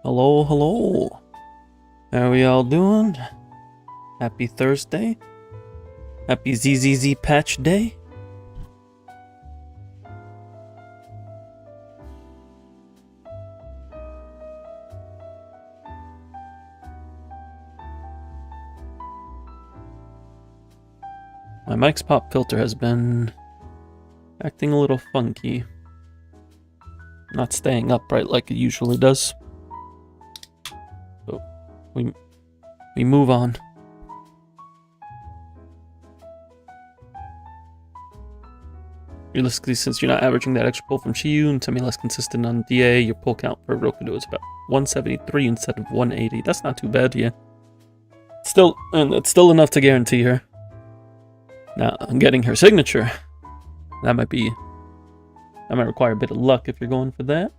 Hello, hello. How are y'all doing? Happy Thursday. Happy ZZZ Patch Day. My mic's pop filter has been acting a little funky. Not staying upright like it usually does. So we move on. Realistically, since you're not averaging that extra pull from Shiyu and semi-less consistent on DA, your pull count for Rokudo is about 173 instead of 180. That's not too bad, yeah. It's still enough to guarantee her. Now, getting her signature, that might require a bit of luck if you're going for that.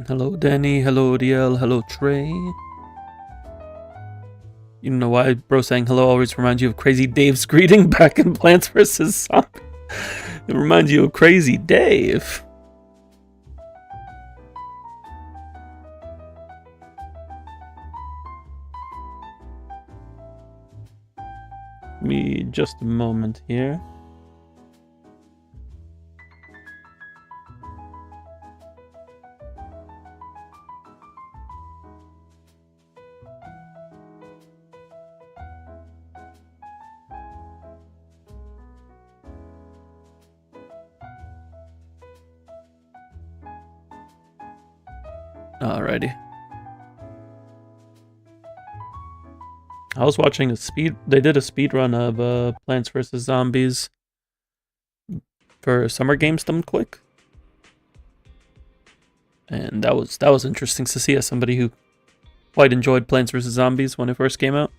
Hello, Danny. Hello, DL. Hello, Trey. You know why bro saying hello always reminds you of Crazy Dave's greeting back in Plants vs. Zombies? It reminds you of Crazy Dave. Give me just a moment here. Alrighty. I was watching they did a speed run of Plants vs. Zombies for Summer Games done quick. And that was interesting to see as somebody who quite enjoyed Plants vs. Zombies when it first came out.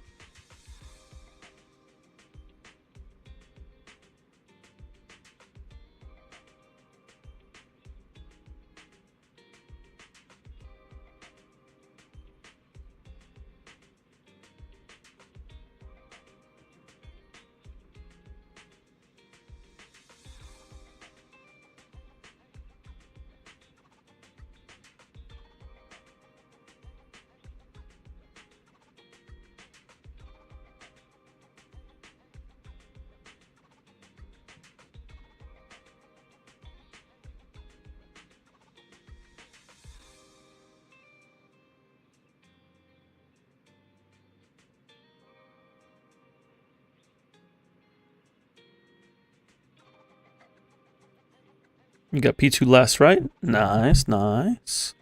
You got P2 last, right? Nice, nice.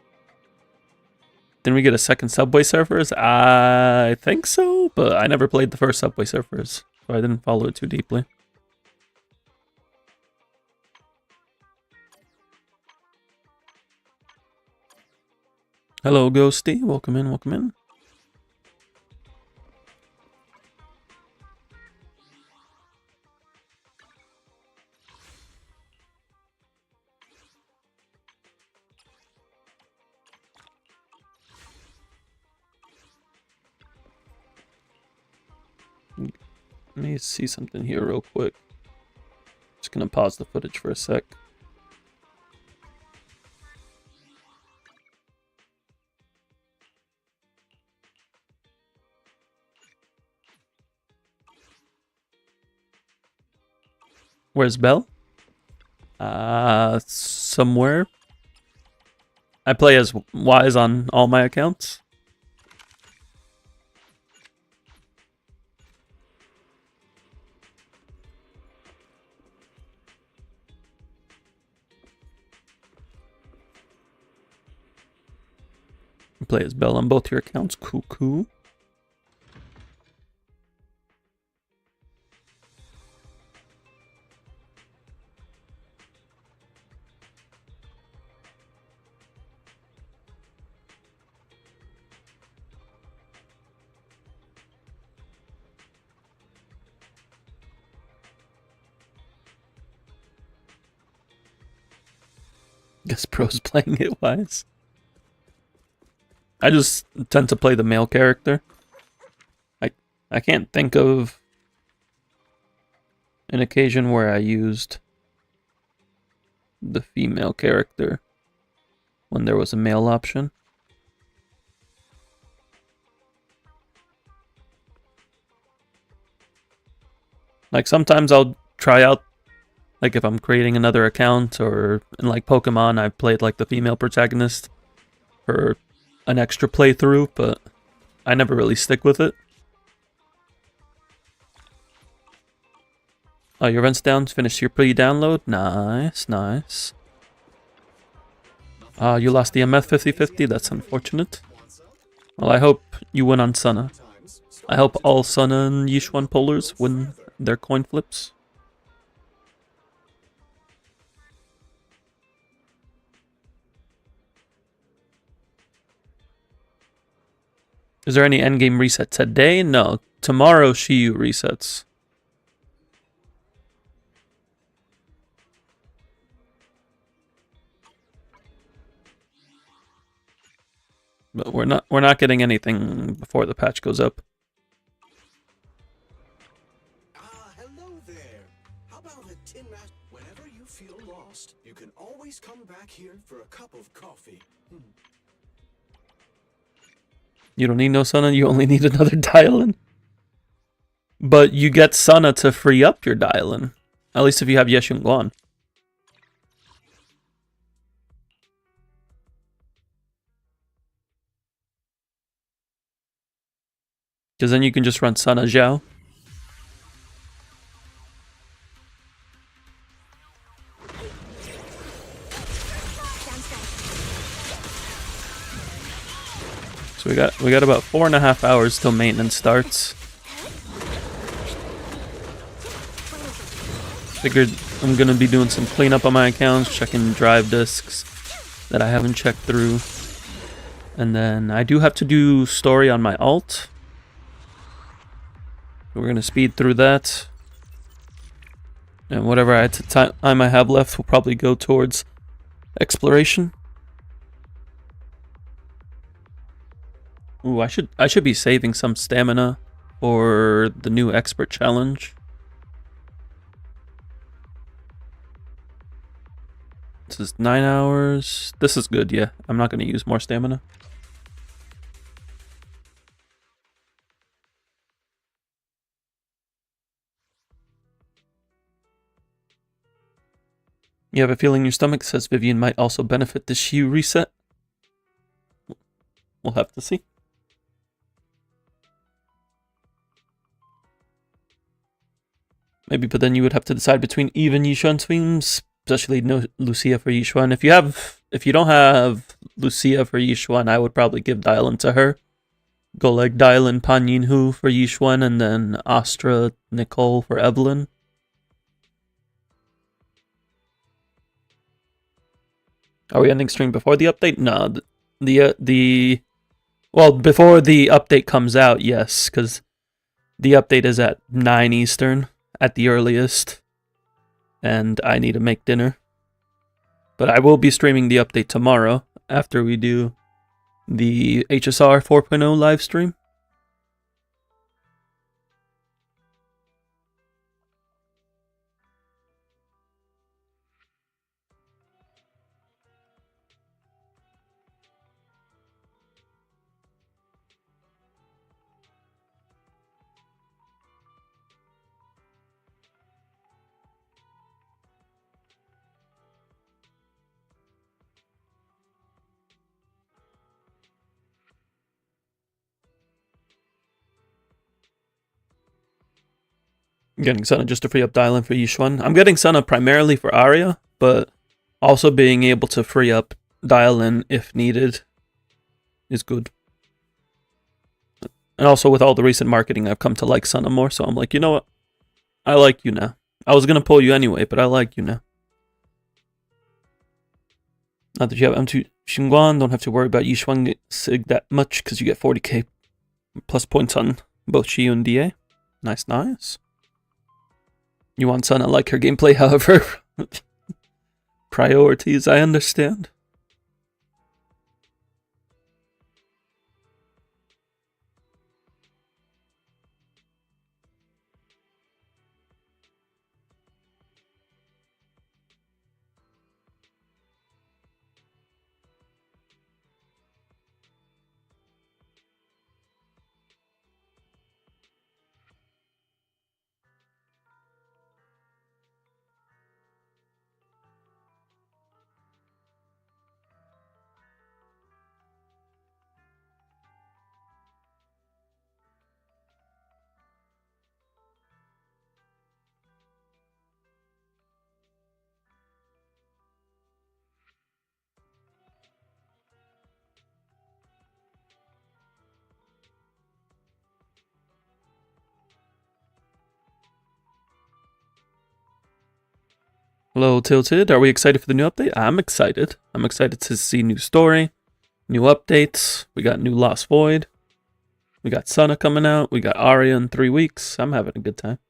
Didn't we get a second Subway Surfers? I think so, but I never played the first Subway Surfers, so I didn't follow it too deeply. Hello, Ghosty. Welcome in, welcome in. Let me see something here real quick. Just gonna pause the footage for a sec. Where's Belle? Somewhere. I play as Wise on all my accounts. Play as Belle on both your accounts. Cool, cool. Guess pros playing it wise. I just tend to play the male character. I can't think of an occasion where I used the female character when there was a male option. Like sometimes I'll try out, like if I'm creating another account, or in like Pokemon I played like the female protagonist for an extra playthrough, but I never really stick with it. Oh, your event's down. Finished your pre-download. Nice, nice. You lost the MF 50-50. That's unfortunate. Well, I hope you win on Sana. I hope all Sana and Yishuan pullers win their coin flips. Is there any endgame reset today? No. Tomorrow Shiyu resets. But we're not getting anything before the patch goes up. Hello there. How about a tin mash? Whenever you feel lost, you can always come back here for a cup of coffee. You don't need no Sana, you only need another dial-in. But you get Sana to free up your dial-in. At least if you have Yeshun Guan. Because then you can just run Sana Zhao. So we got about 4.5 hours till maintenance starts. Figured I'm gonna be doing some cleanup on my accounts, checking drive disks that I haven't checked through. And then I do have to do story on my alt. We're gonna speed through that. And whatever time I have left will probably go towards exploration. Ooh, I should be saving some stamina for the new expert challenge. This is 9 hours. This is good, yeah. I'm not going to use more stamina. You have a feeling in your stomach, says Vivian, might also benefit the Shiyu reset. We'll have to see. Maybe, but then you would have to decide between even Yishuan streams, especially no Lucia for Yishuan. If you don't have Lucia for Yishuan, I would probably give Dial-In to her. Go like Dial-In Pan Yinhu for Yishuan, and then Astra Nicole for Evelyn. Are we ending stream before the update? No, well, before the update comes out, yes, because the update is at 9 Eastern at the earliest, and I need to make dinner. But I will be streaming the update tomorrow after we do the HSR 4.0 live stream. I'm getting Sana just to free up Dial-In for Yishuan. I'm getting Sana primarily for Arya, but also being able to free up Dial-In if needed is good. And also with all the recent marketing, I've come to like Sana more, so I'm like, you know what? I like you now. I was going to pull you anyway, but I like you now. Not that you have M2 Xingguan, don't have to worry about Yishuan Sig that much because you get 40k plus points on both Shiyu and DA. Nice, nice. You want Sana like her gameplay, however. Priorities, I understand. Hello, Tilted. Are we excited for the new update? I'm excited. I'm excited to see new story, new updates. We got new Lost Void. We got Sana coming out. We got Arya in 3 weeks. I'm having a good time.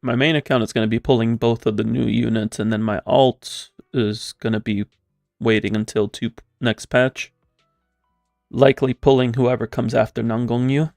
My main account is going to be pulling both of the new units, and then my alt is going to be waiting until next patch. Likely pulling whoever comes after Nangongyu.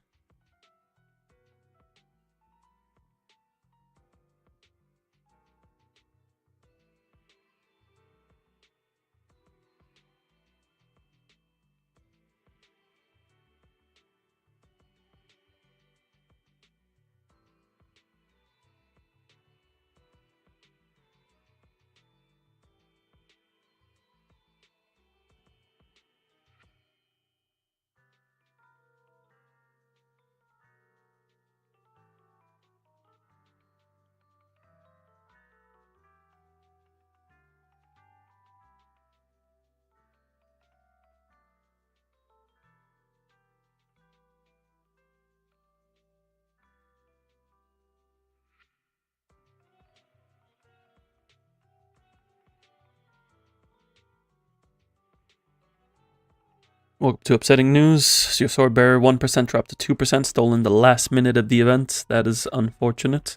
Welcome to upsetting news. Your sword bearer 1% dropped to 2%, stolen the last minute of the event. That is unfortunate.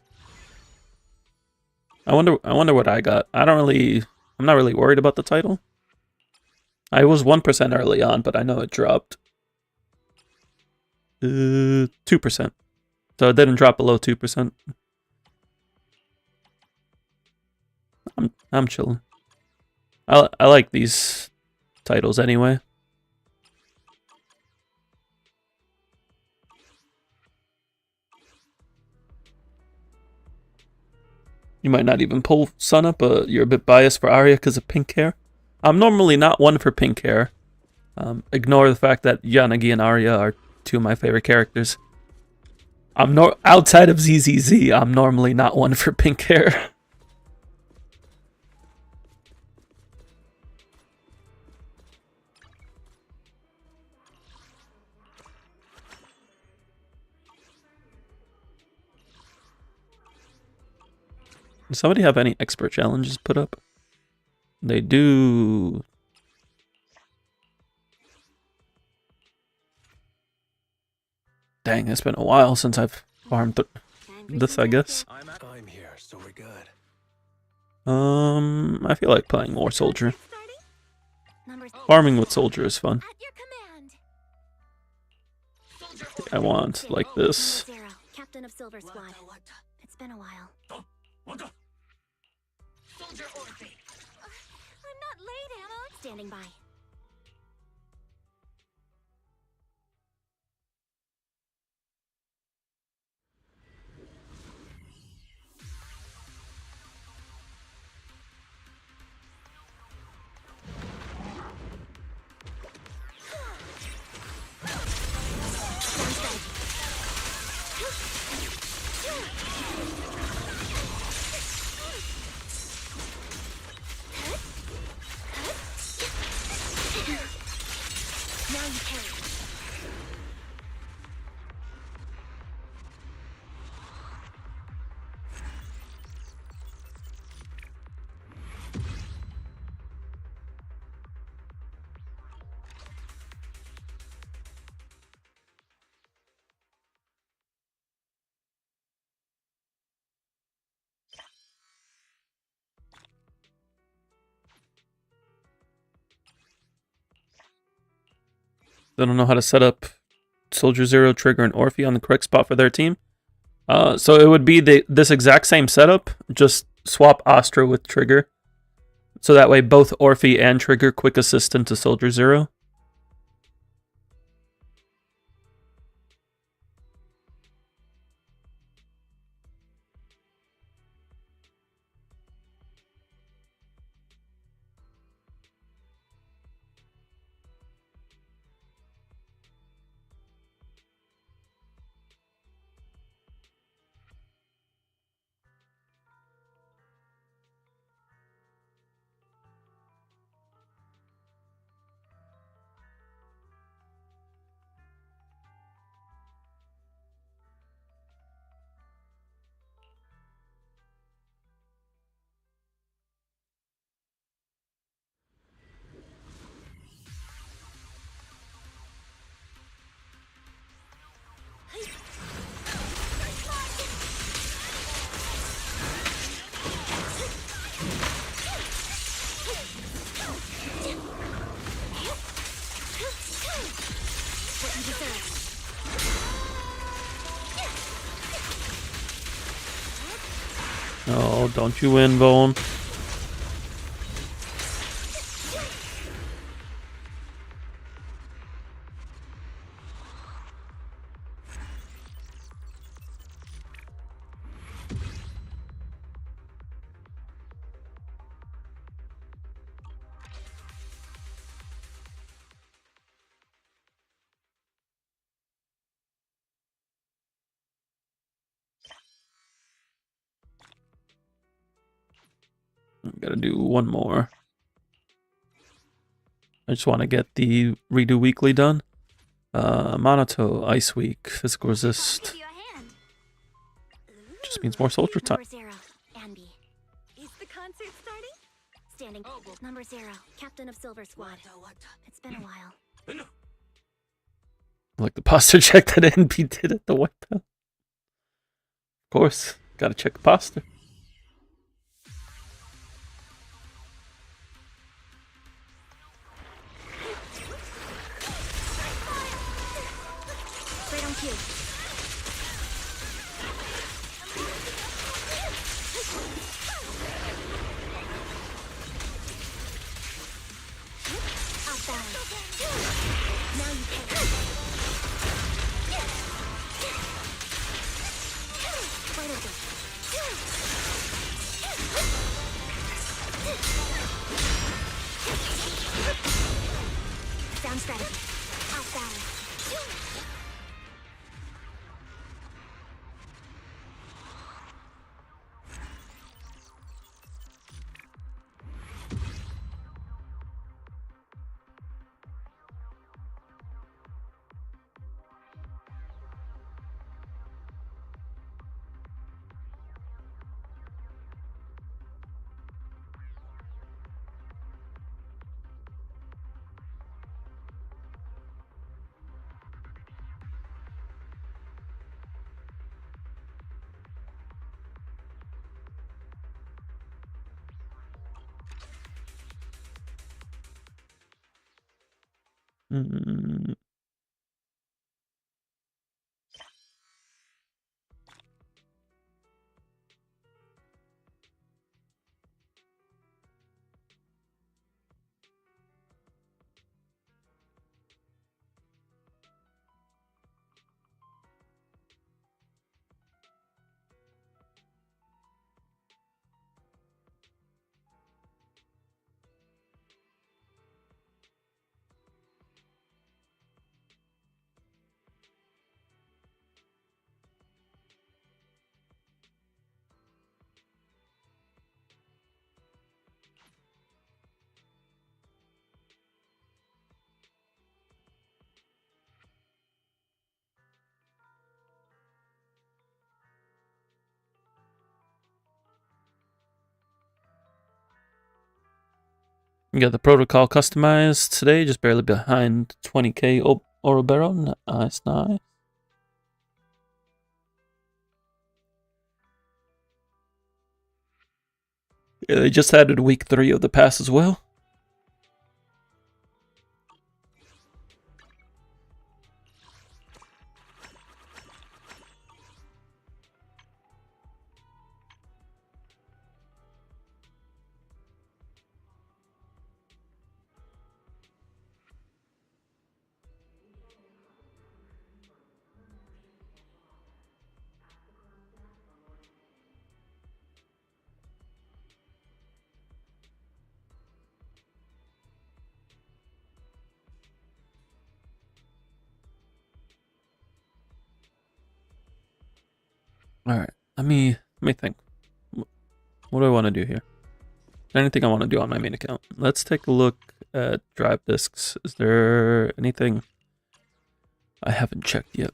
I wonder what I got. I'm not really worried about the title. I was 1% early on, but I know it dropped 2%. So it didn't drop below 2%. I'm chilling. I like these titles anyway. You might not even pull Sana, but you're a bit biased for Arya because of pink hair. I'm normally not one for pink hair. Ignore the fact that Yanagi and Arya are two of my favorite characters. Outside of ZZZ, I'm normally not one for pink hair. Does somebody have any expert challenges put up? They do. Dang, it's been a while since I've farmed this, I guess. I'm here, so we're good. I feel like playing more soldier. Farming with soldier is fun. I want like this. Captain of Silver Squad. It's been a while. I'm not late, Ammo. Standing by. They don't know how to set up Soldier Zero, Trigger, and Orphe on the correct spot for their team. So it would be this exact same setup, just swap Astra with Trigger. So that way both Orphe and Trigger quick assist into Soldier Zero. Oh, don't you win, Bone. Gotta do one more. I just want to get the redo weekly done. Monato, Ice Week, Physical Resist. Just means more soldier time. Number 0, Anby. Is the concert starting? Standing. Number 0, Captain of Silver Squad. It's been a while. Like the posture check that NP did at the White Belt. Of course, gotta check the posture. Right on cue. Off balance. Now you can. Quite okay. Sound strategy. Off balance. Mm. We got the protocol customized today, just barely behind 20k Orobero. Nice, nice. Yeah, they just added week 3 of the pass as well. Alright, let me think. What do I want to do here? Anything I want to do on my main account. Let's take a look at drive disks. Is there anything I haven't checked yet?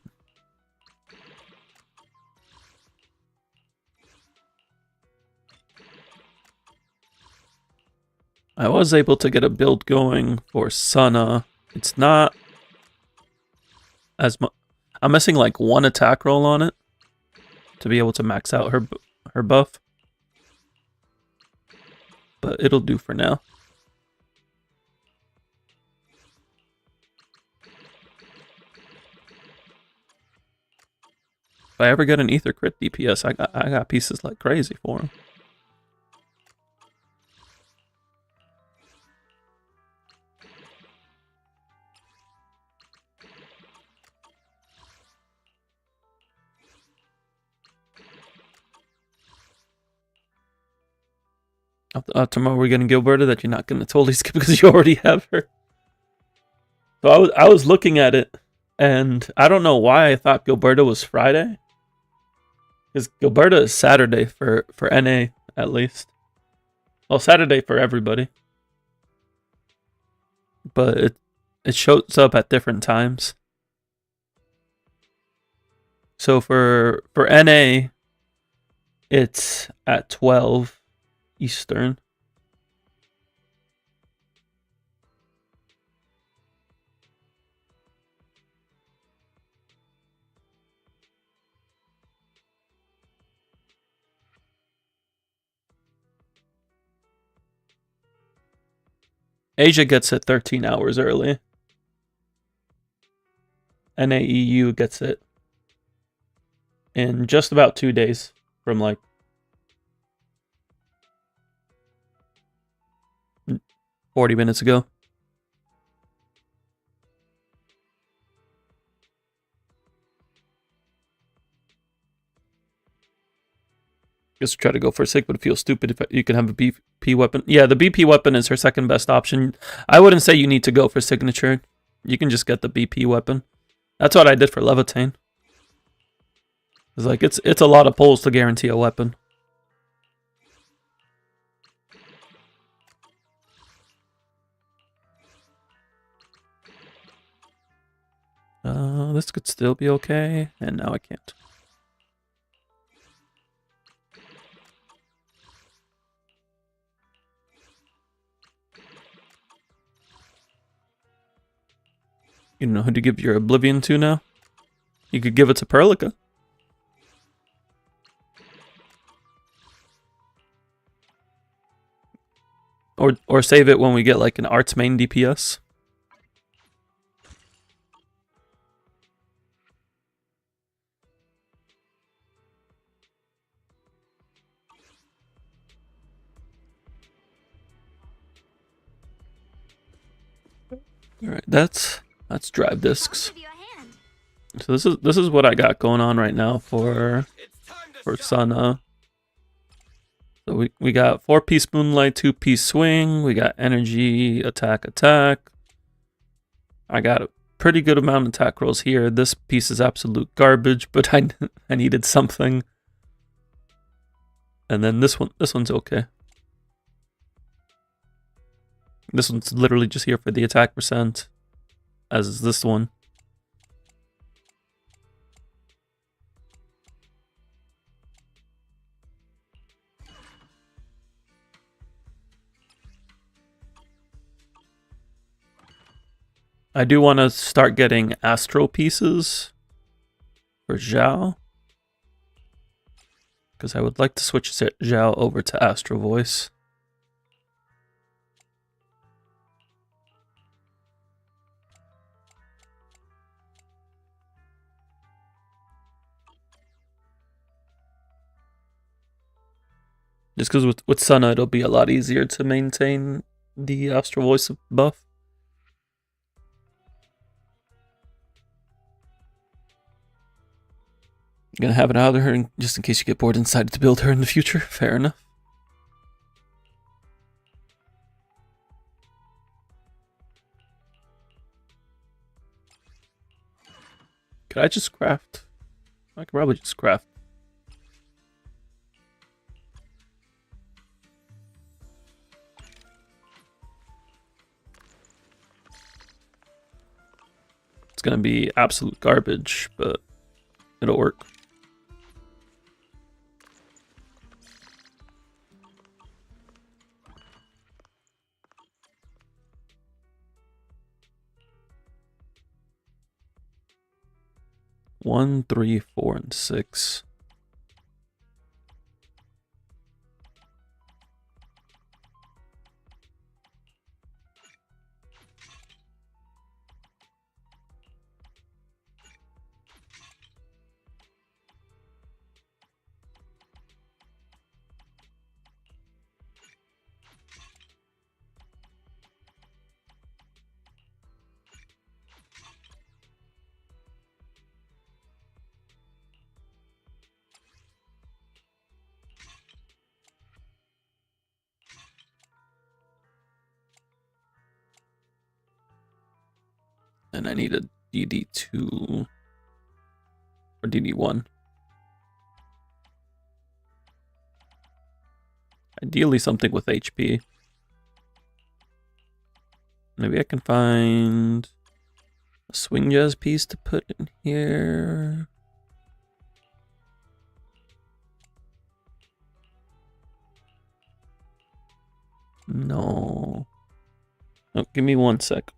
I was able to get a build going for Sana. It's not as much. I'm missing like one attack roll on it to be able to max out her buff. But it'll do for now. If I ever get an ether crit DPS, I got pieces like crazy for him. Tomorrow we're getting Gilberta that you're not gonna totally skip because you already have her. So I was looking at it, and I don't know why I thought Gilberta was Friday. Because Gilberta is Saturday for NA at least. Well, Saturday for everybody. But it shows up at different times. So for NA, it's at 12 Eastern. Asia gets it 13 hours early. NAEU gets it in just about 2 days from like 40 minutes ago. Just try to go for a sig, but it feels stupid if you can have a BP weapon. Yeah, the BP weapon is her second best option. I wouldn't say you need to go for signature. You can just get the BP weapon. That's what I did for Levitain. It's like it's a lot of pulls to guarantee a weapon. This could still be okay, and now I can't. You know who to give your Oblivion to now? You could give it to Perlica. Or save it when we get like an arts main DPS. Alright, that's drive discs. So this is what I got going on right now for Sana. So we got 4-piece Moonlight, 2-piece Swing, we got Energy, Attack. I got a pretty good amount of attack rolls here. This piece is absolute garbage, but I needed something. And then this one's okay. This one's literally just here for the attack percent, as is this one. I do want to start getting Astro pieces for Zhao, because I would like to switch Zhao over to Astro Voice. Just because with Sana, it'll be a lot easier to maintain the Astro Voice buff. Gonna have it out of her just in case you get bored and decide to build her in the future. Fair enough. Could I just craft? I could probably just craft gonna be absolute garbage, but it'll work. One, 3, 4, and 6. And I need a DD2 or DD1. Ideally something with HP. Maybe I can find a swing jazz piece to put in here. No. Oh, give me 1 sec.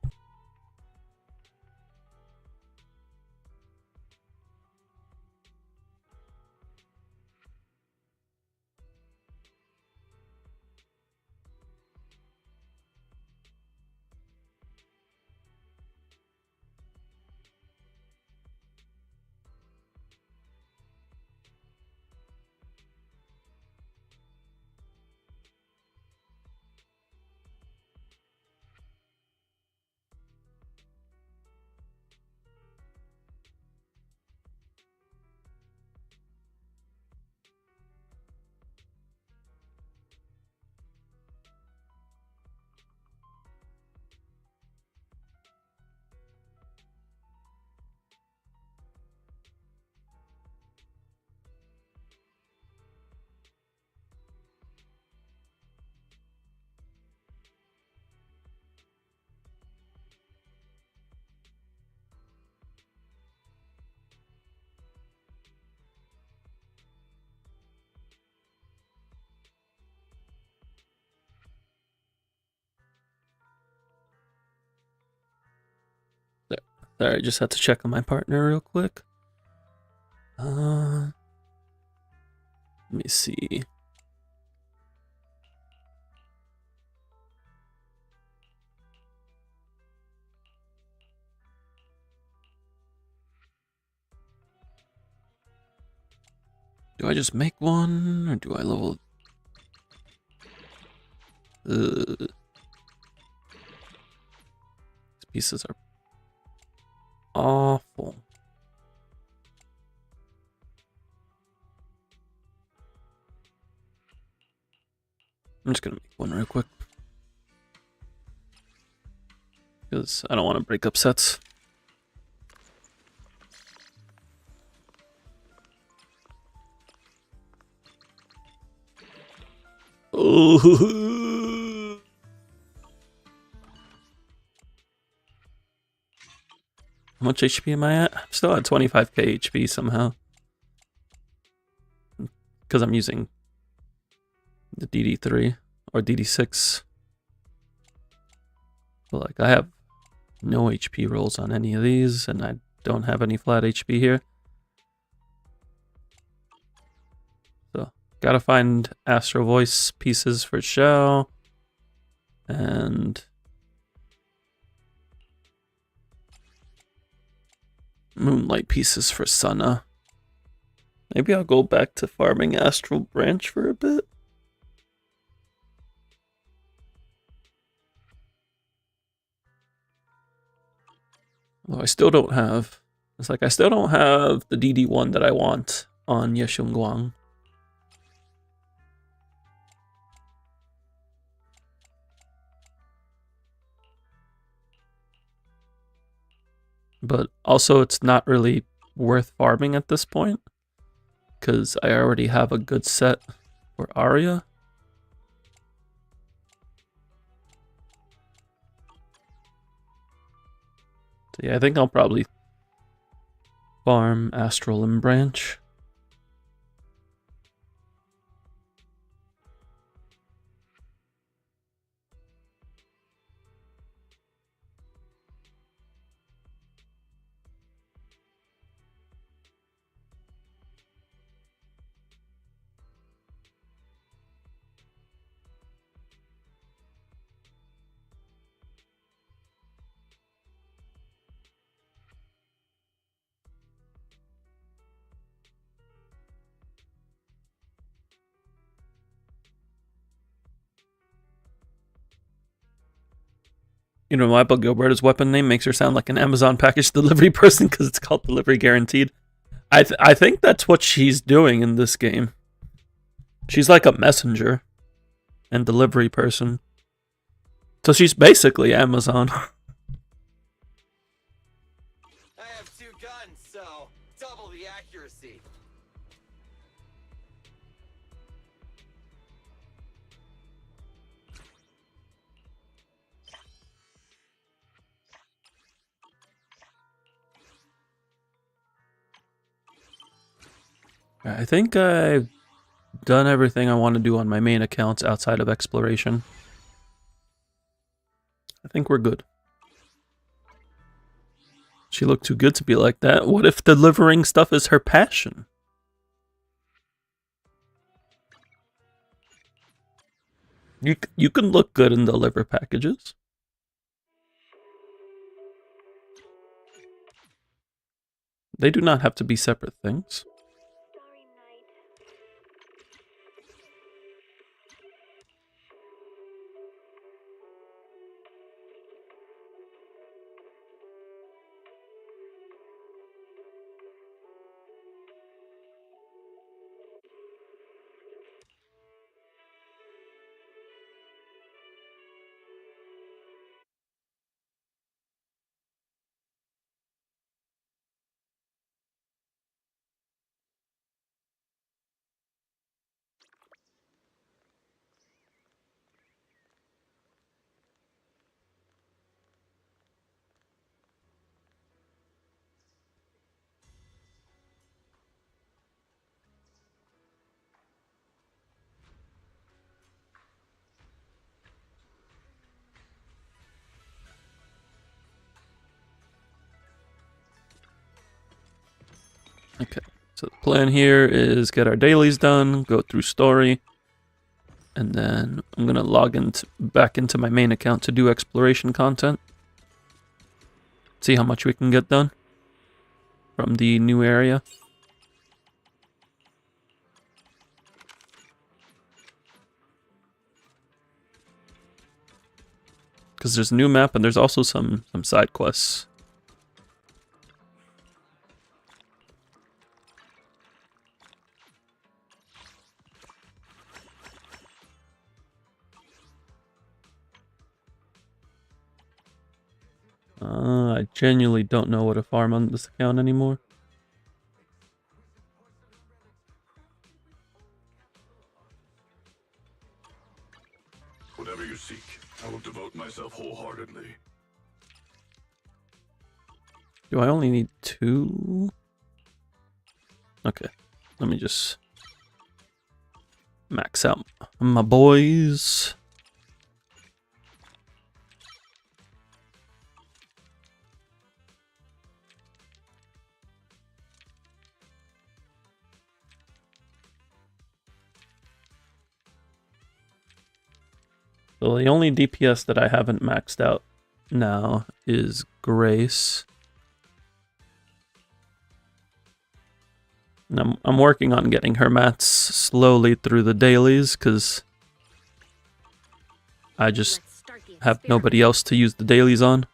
Sorry, I just had to check on my partner real quick. Let me see. Do I just make one, or do I level? These pieces are awful. I'm just gonna make one real quick, because I don't want to break up sets. Oh. How much HP am I at? I'm still at 25k HP somehow. Because I'm using the DD3 or DD6. But like, I have no HP rolls on any of these, and I don't have any flat HP here. So, gotta find Astro Voice pieces for Shao. And Moonlight pieces for Sana. Maybe I'll go back to farming Astral Branch for a bit. Although I still don't have... It's like I still don't have the DD1 that I want on Yeshunguang. But also it's not really worth farming at this point, because I already have a good set for Arya. So yeah, I think I'll probably Farm, Astral, and Branch. You know, why Gilberta's weapon name makes her sound like an Amazon package delivery person because it's called Delivery Guaranteed. I think that's what she's doing in this game. She's like a messenger and delivery person. So she's basically Amazon. I have 2 guns, so double the accuracy. I think I've done everything I want to do on my main accounts outside of exploration. I think we're good. She looked too good to be like that. What if delivering stuff is her passion? You can look good and deliver packages. They do not have to be separate things. Okay, so the plan here is get our dailies done, go through story, and then I'm gonna log back into my main account to do exploration content. See how much we can get done from the new area. Because there's a new map and there's also some side quests. I genuinely don't know what to farm on this account anymore. Whatever you seek, I will devote myself wholeheartedly. Do I only need 2? Okay, let me just max out my boys. So the only DPS that I haven't maxed out now is Grace. And I'm working on getting her mats slowly through the dailies because I just have nobody else to use the dailies on.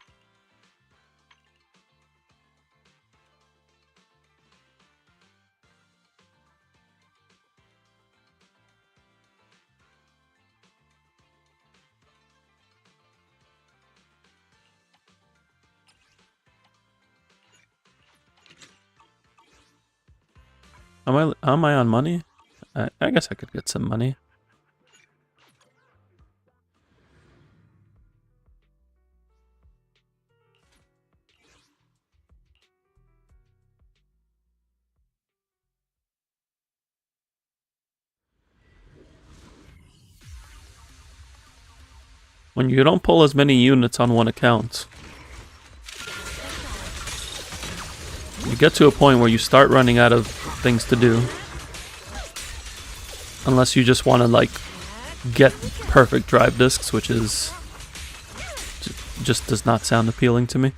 Am I on money? I guess I could get some money. When you don't pull as many units on one account, you get to a point where you start running out of things to do. Unless you just want to, like, get perfect drive discs, which is... just does not sound appealing to me.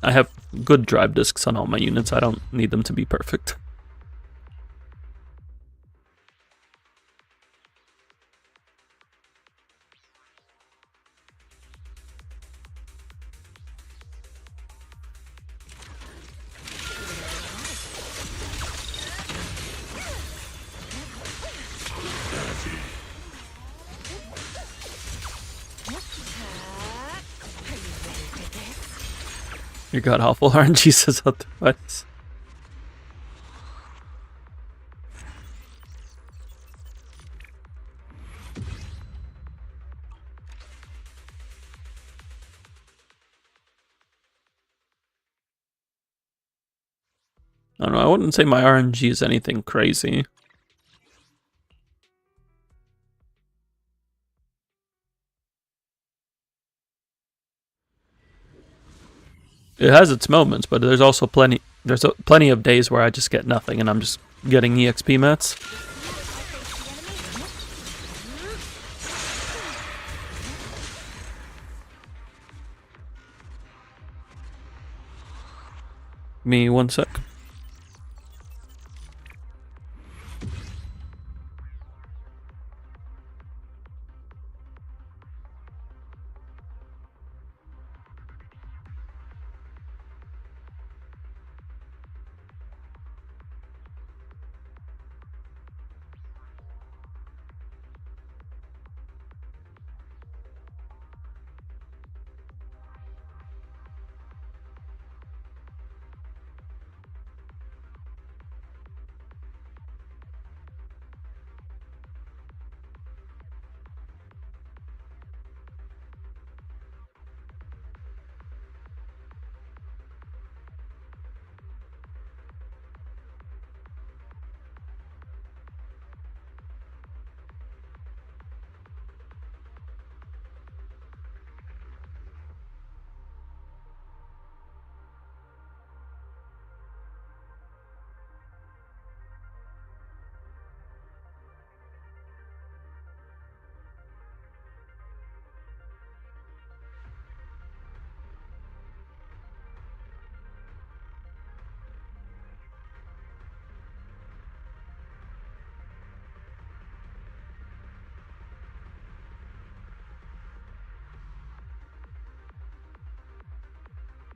I have good drive discs on all my units. I don't need them to be perfect. Your god awful RNG says otherwise. I don't know, I wouldn't say my RNG is anything crazy. It has its moments, but there's also plenty of days where I just get nothing and I'm just getting EXP mats. Give me 1 sec.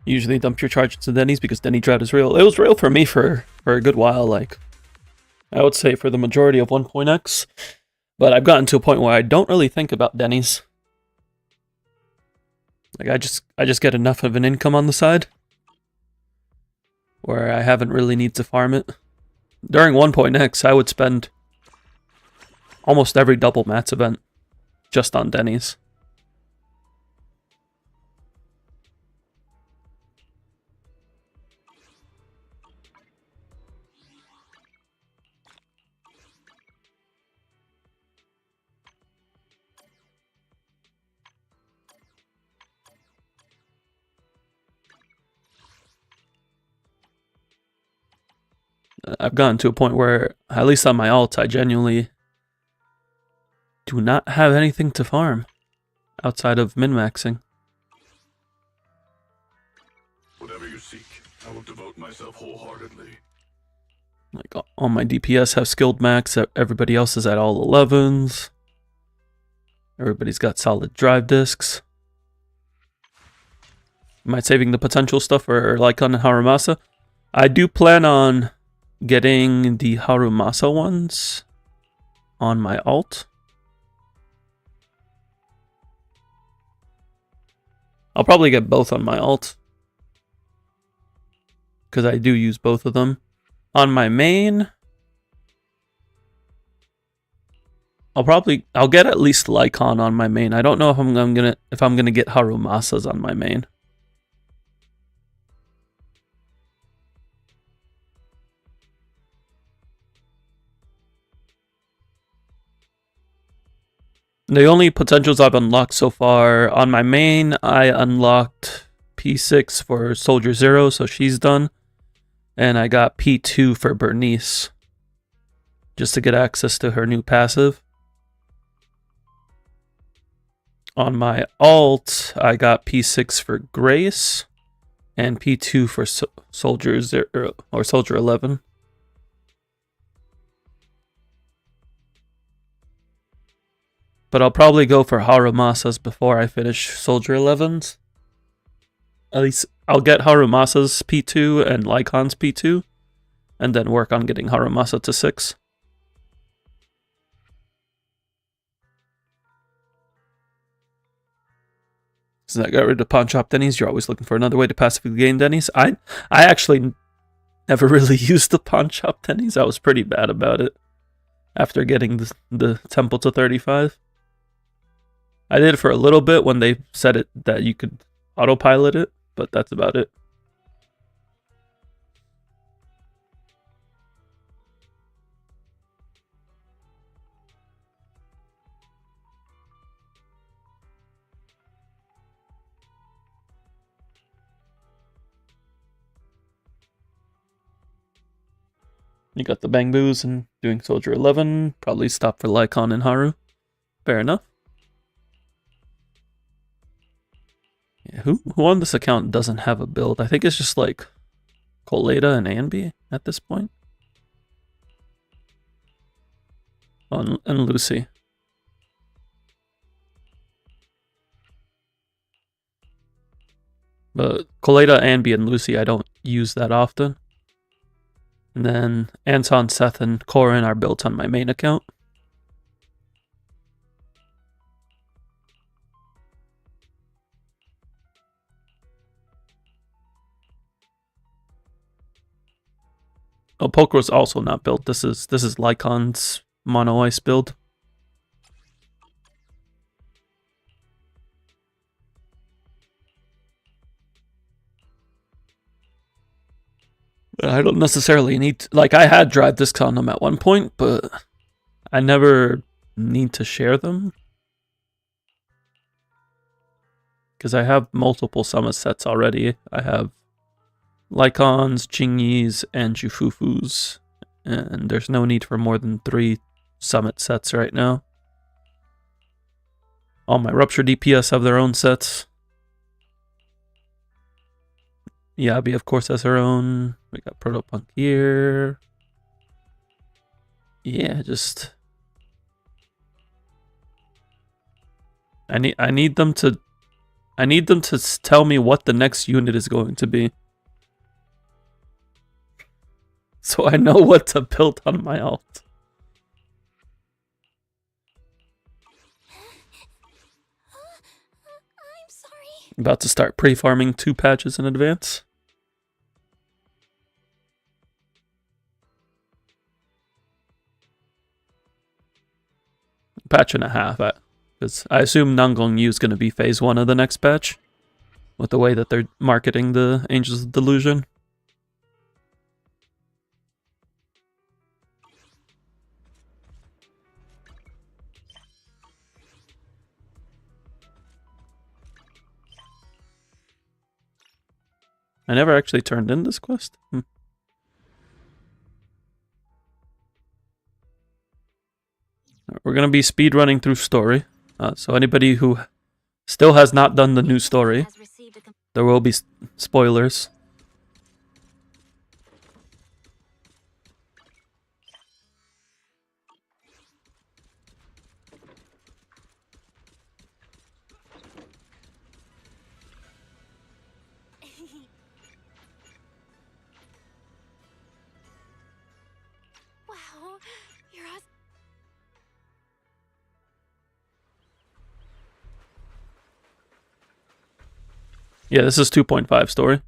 Usually dump your charge into Denny's because Denny Drought is real. It was real for me for a good while, like, I would say for the majority of 1.x. But I've gotten to a point where I don't really think about Denny's. Like, I just get enough of an income on the side where I haven't really need to farm it. During 1.x, I would spend almost every double mats event just on Denny's. I've gotten to a point where, at least on my alt, I genuinely do not have anything to farm outside of min-maxing. Whatever you seek, I will devote myself wholeheartedly. Like, all my DPS have skilled max, everybody else is at all 11s. Everybody's got solid drive discs. Am I saving the potential stuff for Lycon and Harumasa? I do plan on getting the Harumasa ones on my alt. I'll probably get both on my alt, because I do use both of them. On my main, I'll get at least Lycon on my main. I don't know if I'm gonna get Harumasas on my main. The only potentials I've unlocked so far on my main, I unlocked P6 for Soldier Zero, so she's done. And I got P2 for Bernice, just to get access to her new passive. On my alt, I got P6 for Grace, and P2 for Soldier Zero, or Soldier 11. But I'll probably go for Harumasa's before I finish Soldier 11's. At least I'll get Harumasa's P2 and Lycon's P2, and then work on getting Harumasa to 6. Since I got rid of Pawn Shop Denny's, you're always looking for another way to passively gain Denny's. I actually never really used the Pawn Shop Denny's. I was pretty bad about it after getting the temple to 35. I did it for a little bit when they said it that you could autopilot it, but that's about it. You got the Bang Boos and doing Soldier 11. Probably stop for Lycon and Haru. Fair enough. Yeah, who on this account doesn't have a build? I think it's just like Coleta and Anby at this point. Oh, and Lucy. But Coleta, Anby, and Lucy I don't use that often. And then Anton, Seth, and Corin are built on my main account. Oh, Pokero's also not built. This is Lycon's Mono Ice build. I don't necessarily need to, like, I had Drive Disc on them at one point, but I never need to share them. Because I have multiple Summit sets already. I have Lycons, Jingyis, and Jufufus. And there's no need for more than 3 Summit sets right now. All my Rupture DPS have their own sets. Yabi, of course, has her own. We got Protopunk here. Yeah, just... I need them to tell me what the next unit is going to be. So I know what to build on my alt. I'm sorry. About to start pre-farming 2 patches in advance. Patch and a half, because I assume Nangon Yu is going to be phase 1 of the next patch, with the way that they're marketing the Angels of Delusion. I never actually turned in this quest. We're going to be speedrunning through story. So anybody who still has not done the new story, there will be spoilers. Wow, you're awesome. Yeah, this is 2.5 story.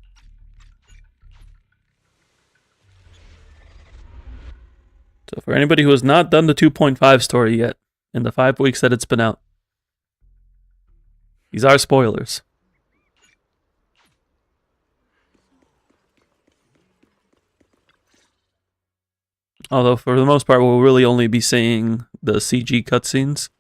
So for anybody who has not done the 2.5 story yet, in the 5 weeks that it's been out, these are spoilers. Although for the most part we'll really only be seeing the CG cutscenes.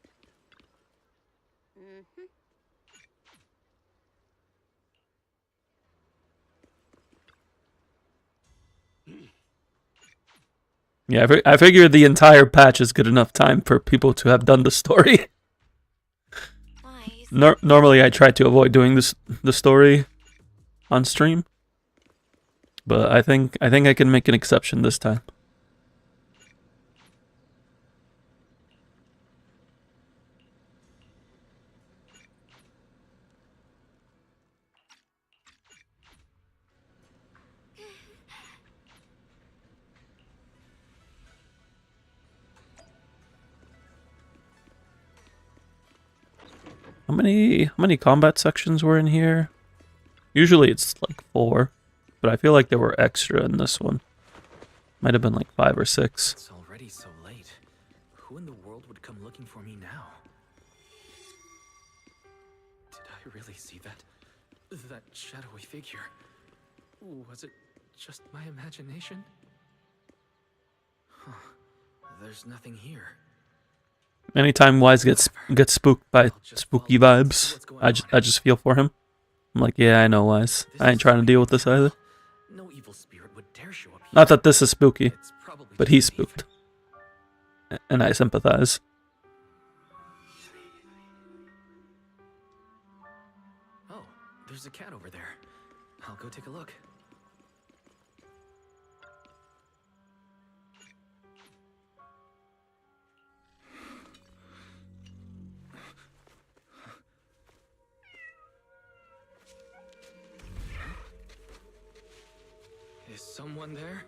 Yeah, I figured the entire patch is good enough time for people to have done the story. Normally, I try to avoid doing the story on stream, but I think I can make an exception this time. How many combat sections were in here? Usually it's like 4, but I feel like there were extra in this one. Might have been like 5 or 6. It's already so late. Who in the world would come looking for me now? Did I really see that? That shadowy figure? Was it just my imagination? Huh. There's nothing here. Anytime Wise gets spooked by spooky vibes, I just feel for him. I'm like, yeah, I know, Wise. I ain't trying to deal with this either. No evil spirit would dare show up here. Not that this is spooky, It's probably but just he's me. spooked. And I sympathize. Oh, there's a cat over there. I'll go take a look. Is someone there?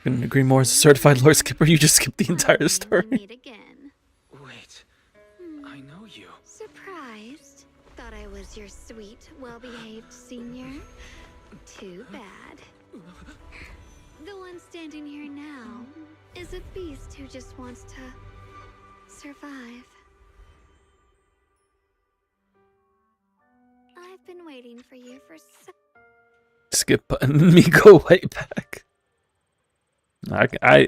Couldn't agree more. As a certified lore skipper, you just skipped the entire story. Meet again. Wait, I know you. Surprised? Thought I was your sweet, well-behaved senior? Too bad. The one standing here now is a beast who just wants to survive. I've been waiting for you for so... Skip button. Me go way back. I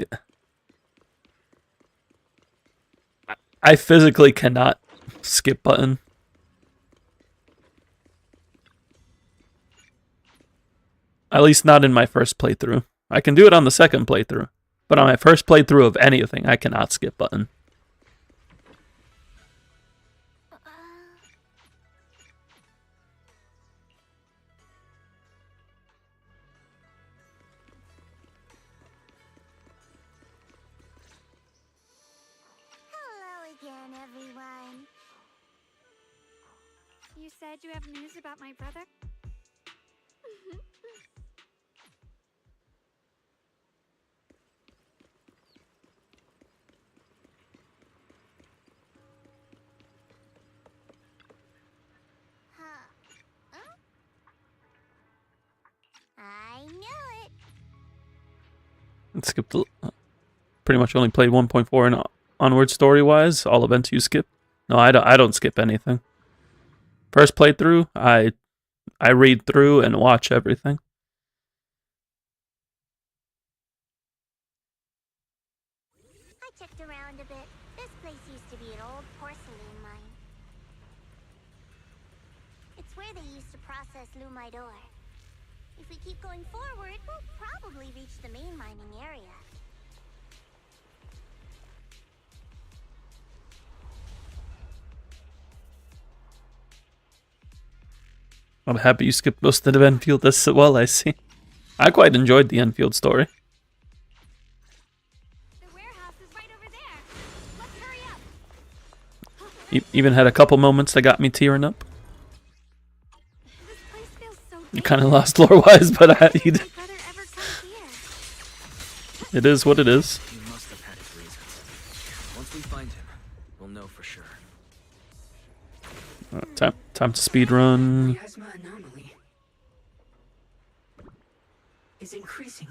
physically cannot skip button. At least not in my first playthrough. I can do it on the second playthrough, but on my first playthrough of anything, I cannot skip button. Hello again, everyone. You said you have news about my brother? I knew it. Skipped. Pretty much only played 1.4 and onward story-wise. All events you skip. No, I don't skip anything. First playthrough, I read through and watch everything. I checked around a bit. This place used to be an old porcelain mine. It's where they used to process lumite ore. If we keep going forward, we'll probably reach the main mining area. I'm happy you skipped most of the Enfield as well, I see. I quite enjoyed the Enfield story. The warehouse is right over there. Let's hurry up. Even had a couple moments that got me tearing up. This place feels so You kind of lost lore-wise, but My brother ever come here? it is what it is. He must have had his reasons. Once we find him, we'll know for sure. Time to speed run. Miasma anomaly is increasing.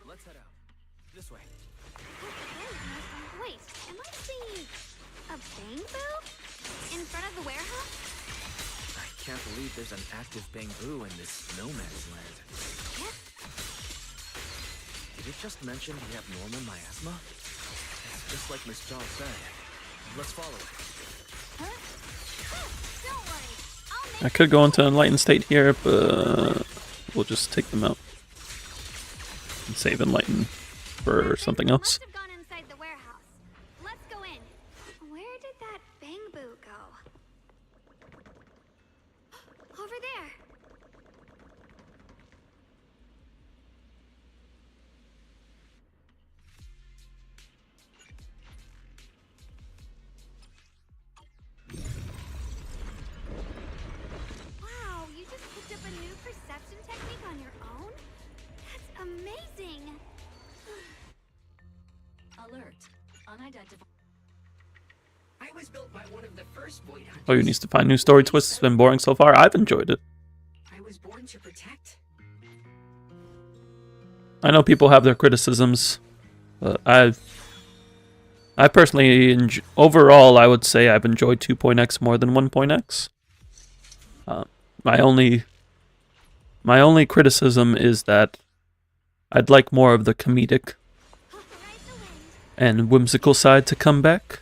Let's head out. This way. Wait, am I seeing a bamboo in front of the warehouse? I can't believe there's an active bamboo in this no man's land. Yes. Did it just mention we have normal miasma? Just like Miss Jaw said. Let's follow it. Huh? Oh, don't worry. I'll I could go into enlightened state here, but we'll just take them out and save enlighten for something else. Must have gone inside the warehouse. Let's go in. Where did that bang boo go? Over there. Wow, you just picked up a new perception technique on your own? That's amazing. Alert. Unidentified. I was built by one of the first void hunters. Oh, you need to find new story twists. It's been boring so far. I've enjoyed it. I was born to protect. I know people have their criticisms, but I personally, overall, I would say I've enjoyed 2.x more than 1.x. My only criticism is that I'd like more of the comedic and whimsical side to come back.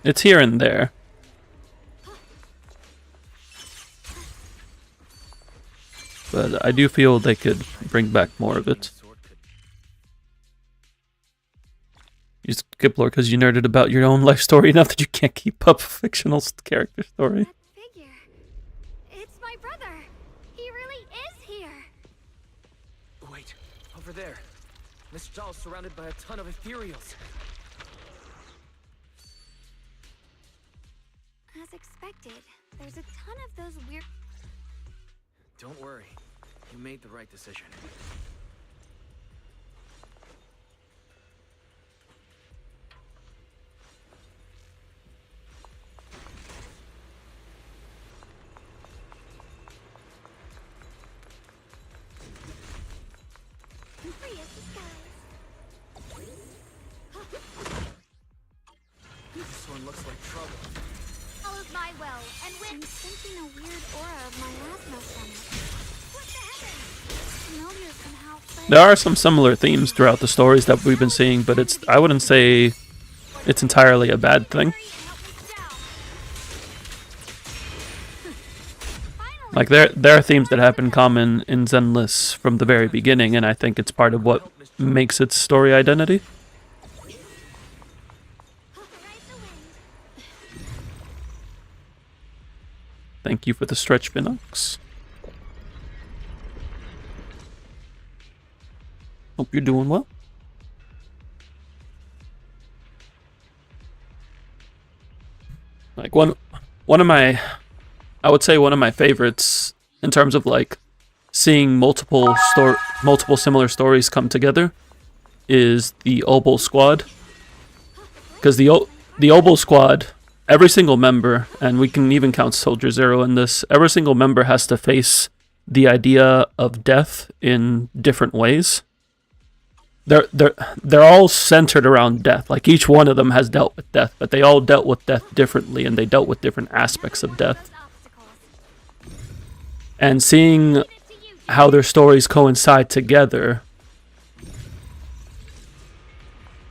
It's here and there. But I do feel they could bring back more of it. You skip lore because you nerded about your own life story enough that you can't keep up a fictional character story. That figure. It's my brother. He really is here. Wait, over there. Miss Jaw's surrounded by a ton of ethereals. As expected, there's a ton of those weird... Don't worry. You made the right decision. This one looks like trouble. follows my will, and with... I'm sensing a weird aura of miasma from it. What the heavens? Familiar somehow, but... There are some similar themes throughout the stories that we've been seeing, but I wouldn't say it's entirely a bad thing. Like there are themes that have been common in Zenless from the very beginning, and I think it's part of what makes its story identity. Thank you for the stretch binocs. Hope you're doing well. Like one of my, I would say one of my favorites in terms of like seeing multiple similar stories come together is the Obol Squad. Because the Obol Squad, every single member, and we can even count Soldier Zero in this, every single member has to face the idea of death in different ways. They're all centered around death. Like each one of them has dealt with death, but they all dealt with death differently, and they dealt with different aspects of death. And seeing how their stories coincide together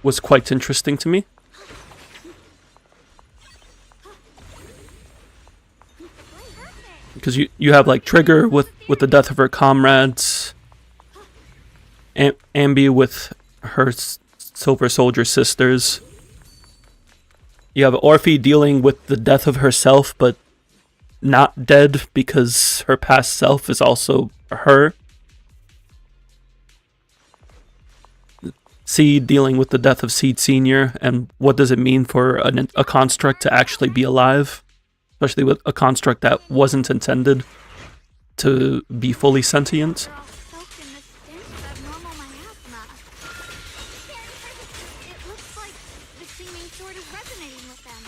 was quite interesting to me. Because you have like Trigger with the death of her comrades, Ambi with her Silver Soldier sisters. You have Orphe dealing with the death of herself, but not dead because her past self is also her. Seed dealing with the death of Seed Senior, and what does it mean for a construct to actually be alive? Especially with a construct that wasn't intended to be fully sentient. They're all soaked in the stench of abnormal miasma. It looks like the seeming sword is resonating with them.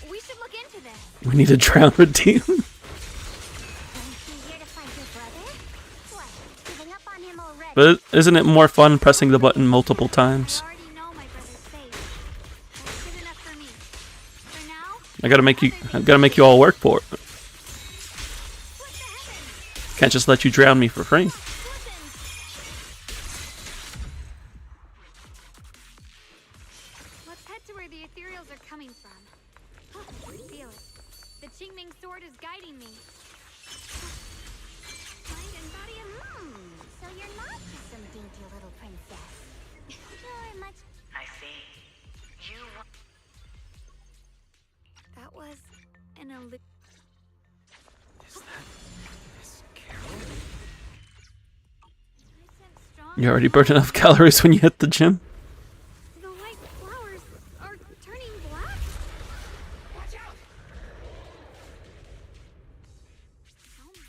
We should look into this. We need a drown redeem. Are you here to find your brother? What? Giving up on him already? But isn't it more fun pressing the button multiple times? I already know my brother's fate. That's good enough for me. For now, I gotta make you all work for it. what the heavens? Can't just let you drown me for free. Listen. Let's head to where the ethereals are coming from. You already burned enough calories when you hit the gym. The white flowers are turning black? Watch out! Oh my.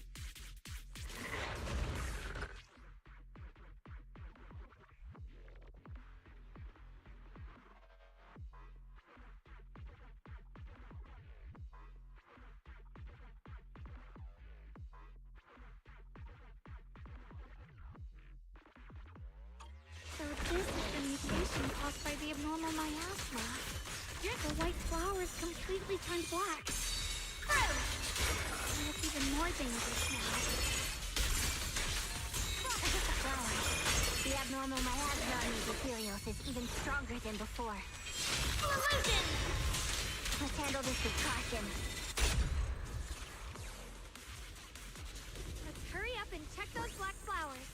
So this is the mutation caused by the abnormal miasma. The white flowers completely turned black. And it's even more dangerous now. The abnormal miasma on these materials is even stronger than before. Illusion! Let's handle this with caution. Let's hurry up and check those black flowers.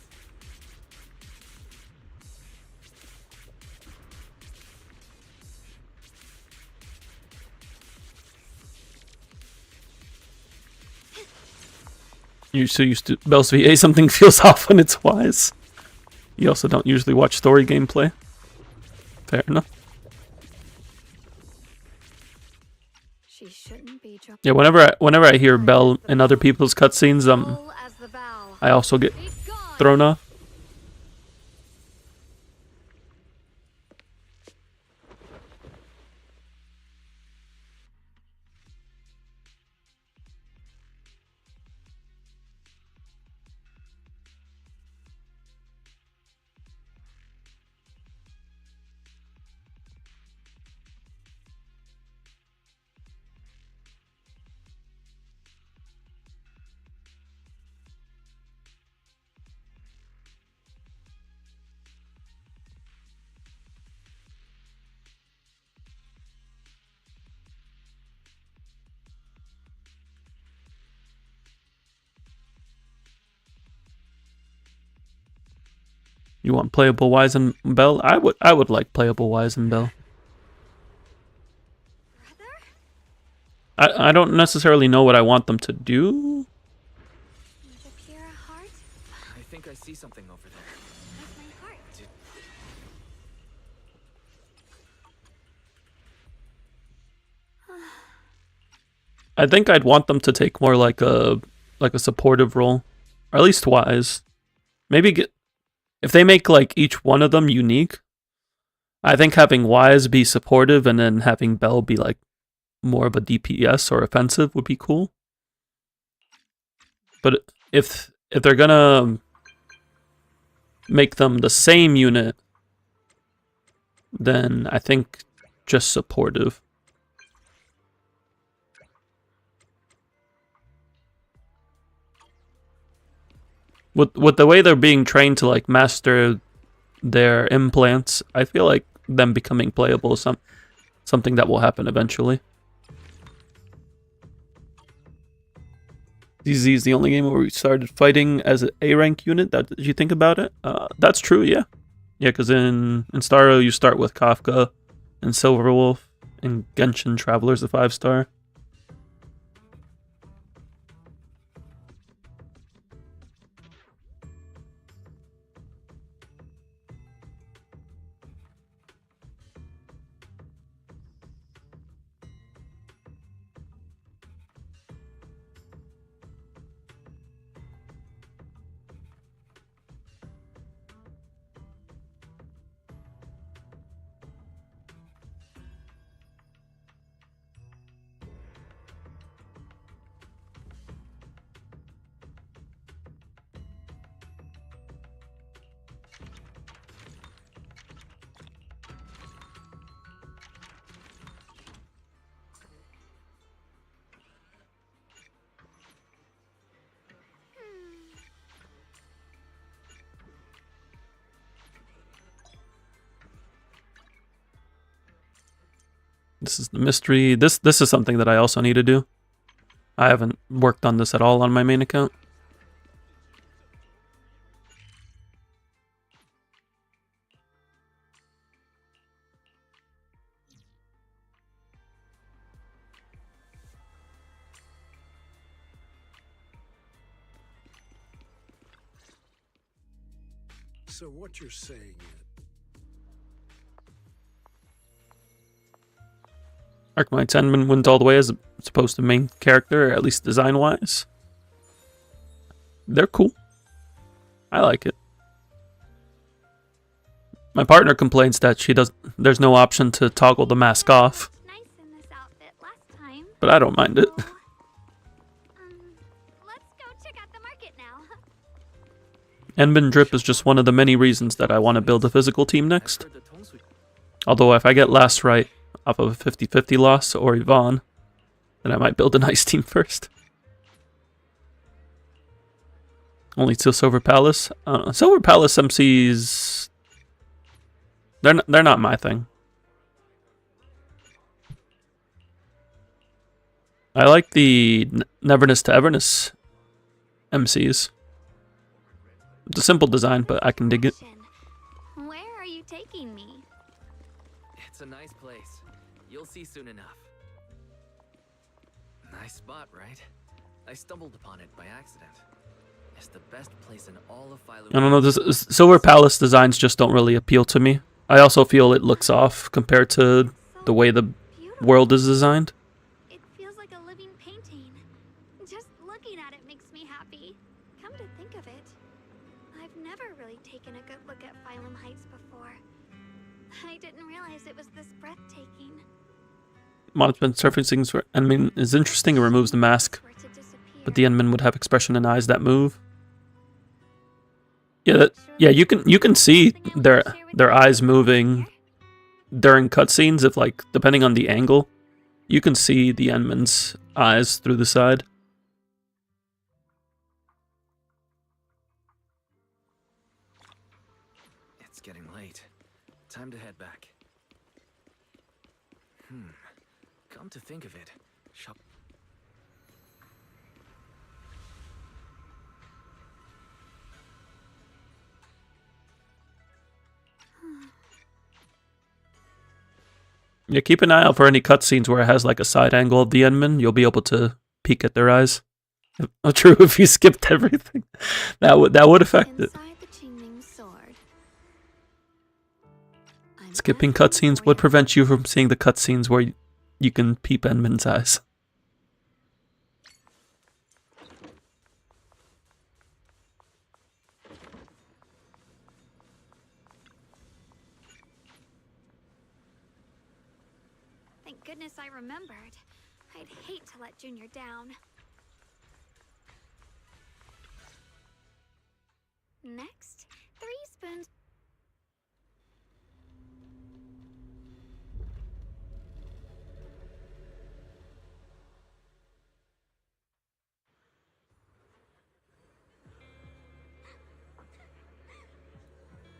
You're so used to Bell's VA, something feels off when it's wise. You also don't usually watch story gameplay. Fair enough. She shouldn't be dropping. Yeah, whenever I hear Bell in other people's cutscenes, Full as the bow. I also get Be gone. thrown off. You want playable Wise and Bell? I would like playable Wise and Bell. Brother? I don't necessarily know what I want them to do. Would appear a heart? I think I see something over there. Where's my heart? I think I'd want them to take more like a supportive role, or at least Wise. Maybe if they make like each one of them unique. I think having Wise be supportive and then having Bell be like more of a DPS or offensive would be cool. But if they're gonna make them the same unit, then I think just supportive. With the way they're being trained to like master their implants, I feel like them becoming playable is something that will happen eventually. ZZ is the only game where we started fighting as an A rank unit. Did you think about it? That's true, yeah. Yeah, because in Starro you start with Kafka and Silverwolf, and Genshin Traveler's a 5-star. This is the mystery. This is something that I also need to do. I haven't worked on this at all on my main account. So what you're saying is... Archmite's Enman went all the way as opposed to main character, or at least design-wise. They're cool. I like it. My partner complains that there's no option to toggle the mask off. Nice in this outfit last time. But I don't mind it. Let's go check out the market now. Enman Drip is just one of the many reasons that I want to build a physical team next. Although if I get last right off of a 50-50 loss or Yvonne, then I might build an ice team first. Only till Silver Palace? Silver Palace MCs... They're not my thing. I like the Neverness to Everness MCs. It's a simple design, but I can dig it. Where are you taking me? It's a nice place. You'll see soon enough. Nice spot, right? I stumbled upon it by accident. It's the best place in all of Philo. I don't know, Silver Palace designs just don't really appeal to me. I also feel it looks off compared to the way the world is designed. It feels like a living painting. Just looking at it makes me happy. Come to think of it, I've never really taken a good look at Phylum Heights before. I didn't realize it was this breathtaking. Monument surfacing for Enman is interesting. It removes the mask, but the Enman would have expression and eyes that move. Yeah, you can see their eyes moving during cutscenes. If like depending on the angle, you can see the Enman's eyes through the side. It's getting late. Time to head back. Come to think of it, Yeah, keep an eye out for any cutscenes where it has like a side angle of the Enman. You'll be able to peek at their eyes. True, if you skipped everything, that would affect it. Skipping cutscenes would prevent you from seeing the cutscenes where you can peep Enman's eyes. Thank goodness I remembered. I'd hate to let Junior down. Next, 3 spoons.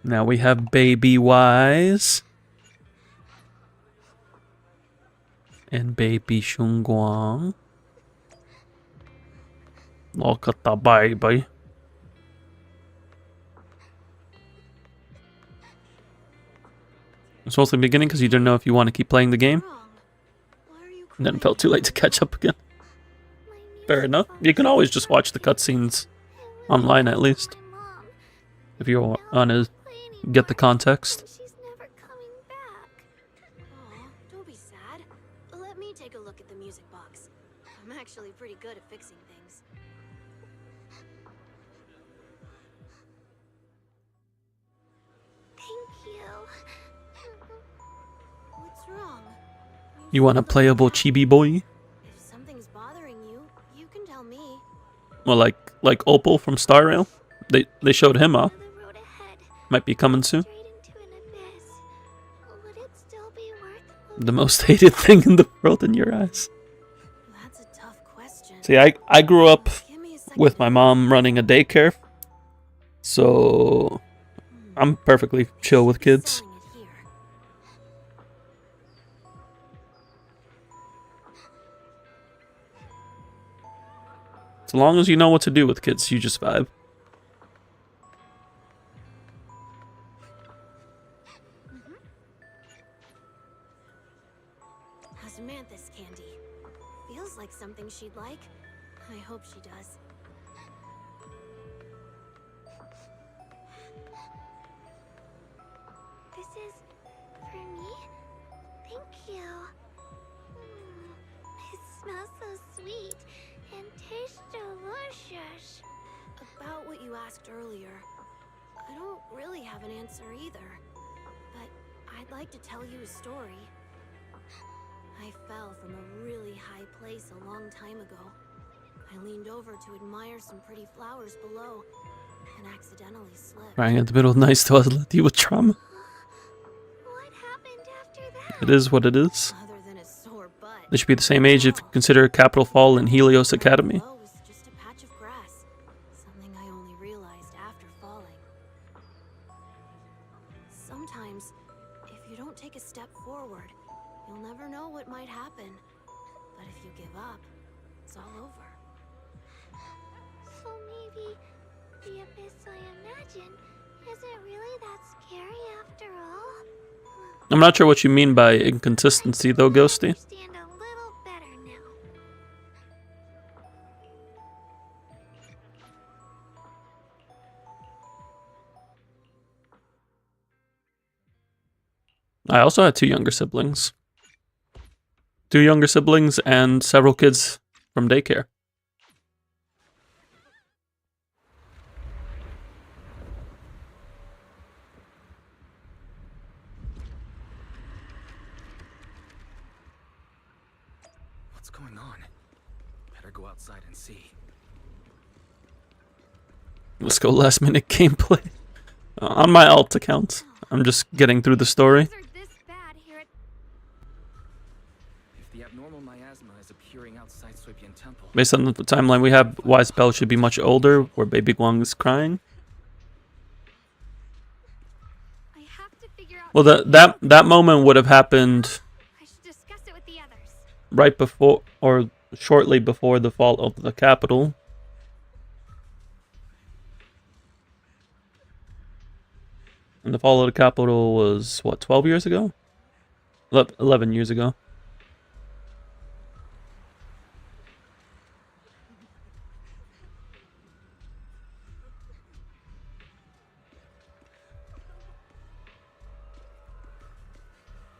Now we have Baby Wise and Baby Shunguang. Look at the baby. It's mostly beginning because you didn't know if you want to keep playing the game. And then it felt too late to catch up again. Fair enough. You can always just watch the cutscenes online at least, if you want to get the context. She's never coming back. Aw, don't be sad. Let me take a look at the music box. I'm actually pretty good at fixing things. Thank you. What's wrong? You want a playable chibi boy? If something's bothering you, you can tell me. Well, like Opal from Star Rail. They showed him off. The road ahead, Might be coming soon. straight into an abyss. Would it still be worth The most hated thing in the world in your eyes. That's a tough question. See, I grew up Give me a second. with my mom running a daycare, so I'm perfectly chill with kids. Selling it here. As long as you know what to do with kids, you just vibe. Samantha's candy. Feels like something she'd like. I hope she does. is for me? Thank you. It smells so sweet and tastes delicious. About what you asked earlier, I don't really have an answer either. But I'd like to tell you a story. I fell from a really high place a long time ago. I leaned over to admire some pretty flowers below and accidentally slipped. Crying in the middle of the night still has left you with trauma. What happened after that? It is what it is. Other than a sore butt. They should be the same age if you consider Capital Fall and Helios Academy. Below was just a patch of grass. Something I only realized after falling. Sometimes, if you don't take a step forward, you'll never know what might happen. But if you give up, it's all over. So maybe the abyss I imagine isn't really that scary after all? I'm not sure what you mean by inconsistency though, Ghosty. I understand a little better now. I also had two younger siblings. Two younger siblings and several kids from daycare. What's going on? Better go outside and see. Let's go last minute gameplay. On my alt account. I'm just getting through the story. Things are this bad here at If the abnormal miasma is appearing outside Swapian Temple, Based on the timeline we have, Wise Bell should be much older, where Baby Guang is crying. I have to figure out. Well, that moment would have happened I should discuss it with the others. right before, or shortly before the fall of the capital. And the fall of the capital was, what, 12 years ago? 11 years ago.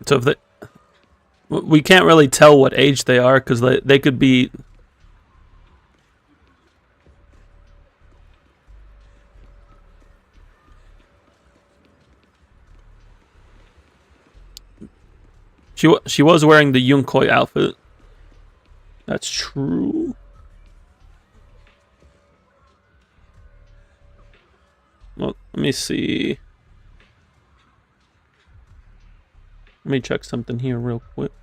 So if we can't really tell what age they are, because they could be... She was wearing the Yunkoi outfit. That's true. Well, let me see. Let me check something here real quick.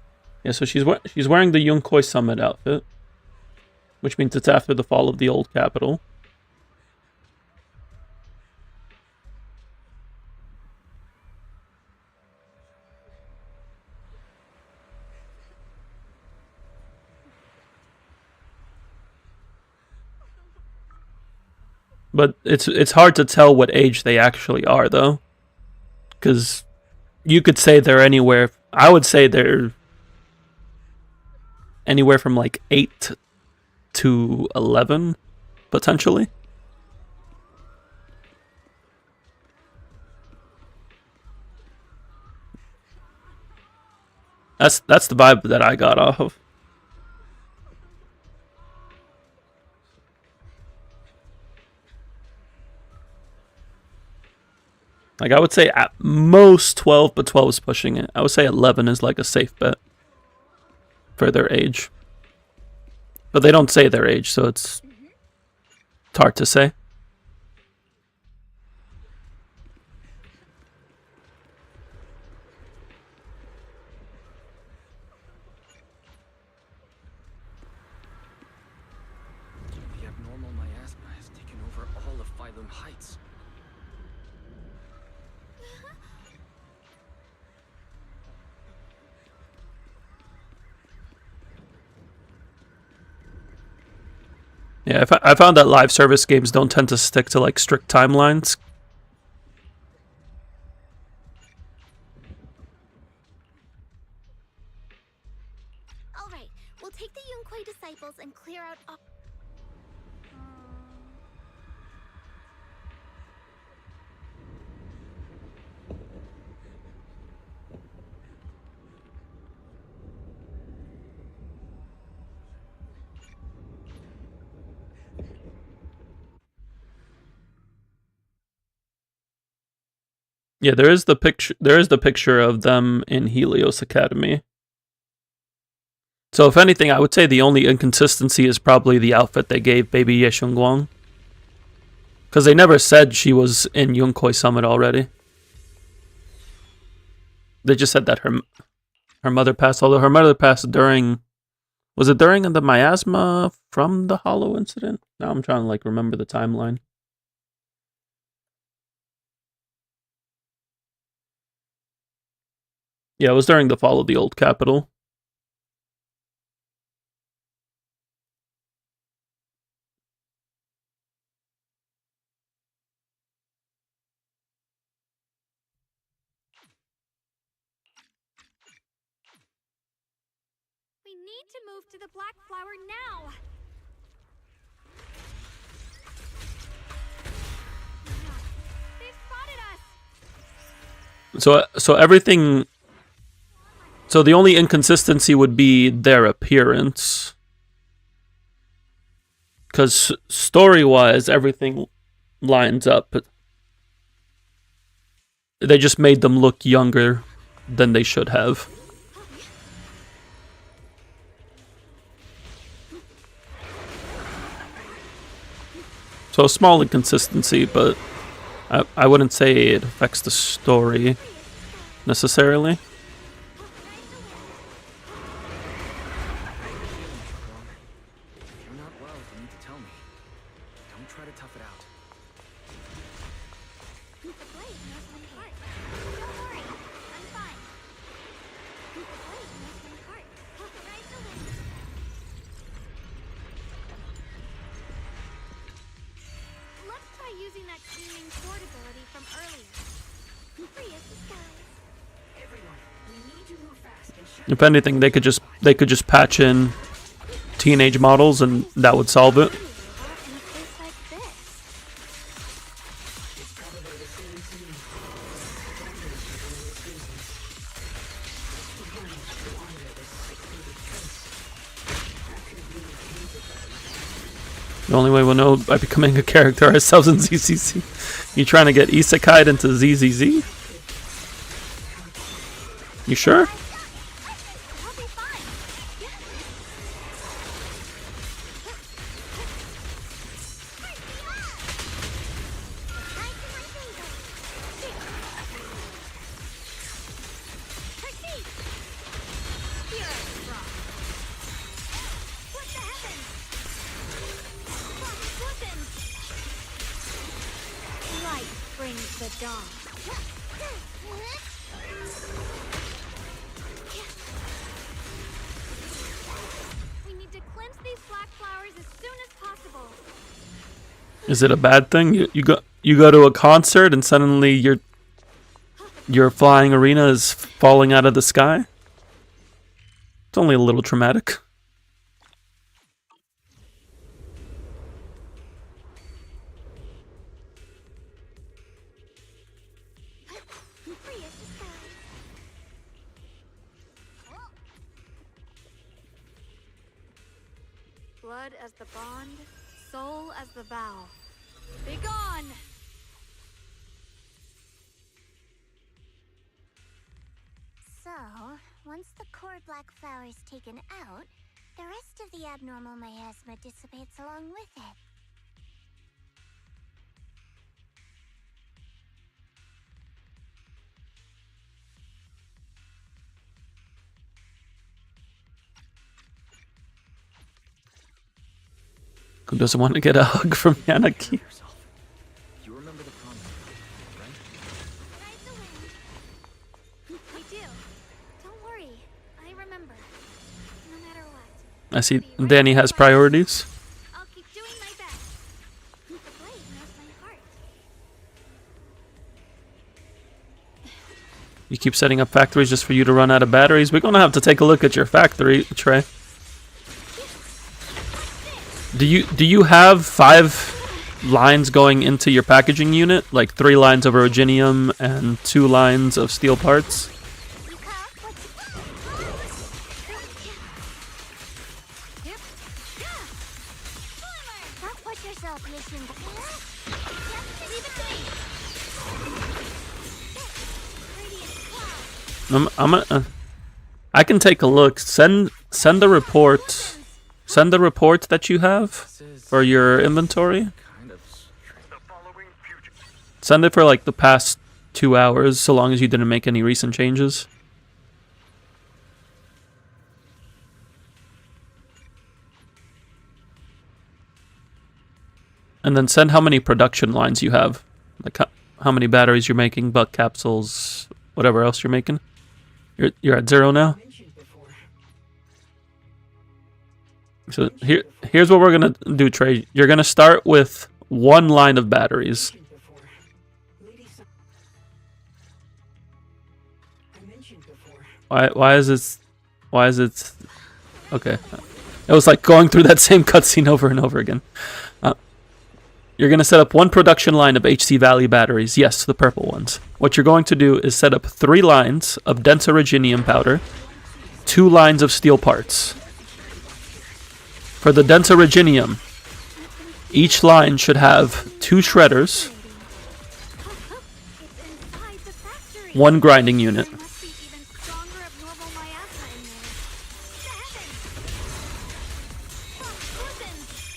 Yeah, so she's wearing the Yunkoi Summit outfit, which means it's after the fall of the old capital. But it's hard to tell what age they actually are, though, because you could say they're anywhere. I would say they're anywhere from like 8 to 11, potentially. That's the vibe that I got off of. Like, I would say at most 12, but 12 is pushing it. I would say 11 is like a safe bet for their age. But they don't say their age, so it's hard to say. the abnormal miasma has taken over all of Phylum Heights. Yeah, I found that live service games don't tend to stick to like strict timelines. Alright, we'll take the Yunkoi disciples and clear out all... Yeah, there is the picture. There is the picture of them in Helios Academy. So if anything, I would say the only inconsistency is probably the outfit they gave Baby Ye Xiongguang. Because they never said she was in Yunkai Summit already. They just said that her mother passed, although her mother passed during... Was it during the miasma from the Hollow incident? Now I'm trying to like remember the timeline. Yeah, it was during the fall of the old capital. We need to move to the Black Flower now! They've spotted us! So everything... So the only inconsistency would be their appearance. Because story-wise, everything lines up. But they just made them look younger than they should have. So a small inconsistency, but I wouldn't say it affects the story necessarily. If you're not well, you need to tell me. Don't try to tough it out. The blade knows my heart. Don't worry, I'm fine. The blade knows my heart. Ride the wind. Let's try using that seeming sword ability from earlier. Free as the skies. Everyone, we need to move fast and shut If anything, they could just patch in teenage models and that would solve it. In a place like this. The only way we'll know by becoming a character ourselves in ZZZ. You trying to get isekai'd into ZZZ? You sure? I'll be fine. Light brings the dawn. We need to cleanse these black flowers as soon as possible. Is it a bad thing? You go to a concert and suddenly your flying arena is falling out of the sky? It's only a little traumatic. Free as the sky. Blood as the bond, soul as the vow. Be gone! So, once the core black flower is taken out, the rest of the abnormal miasma dissipates along with it. Who doesn't want to get a hug from Yanaki? Yourself. You remember the promise, right? Ride the wind. I do. Don't worry. I remember. No matter what. I see Danny has priorities. I'll keep doing my best. The blade knows my heart. You keep setting up factories just for you to run out of batteries. We're gonna have to take a look at your factory, Trey. Do you have 5 lines going into your packaging unit? Like 3 lines of originium and 2 lines of steel parts? Don't push yourself, Mission. I can take a look. Send the report. Send the report that you have for your inventory. Send it for like the past 2 hours, so long as you didn't make any recent changes. And then send how many production lines you have. Like how many batteries you're making, buck capsules, whatever else you're making. You're at 0 now? So here's what we're gonna do, Trey. You're gonna start with 1 line of batteries. Why is it okay. It was like going through that same cutscene over and over again. You're going to set up 1 production line of HC Valley batteries. Yes, the purple ones. What you're going to do is set up 3 lines of dense originium powder, 2 lines of steel parts. For the dense originium, each line should have 2 shredders, 1 grinding unit,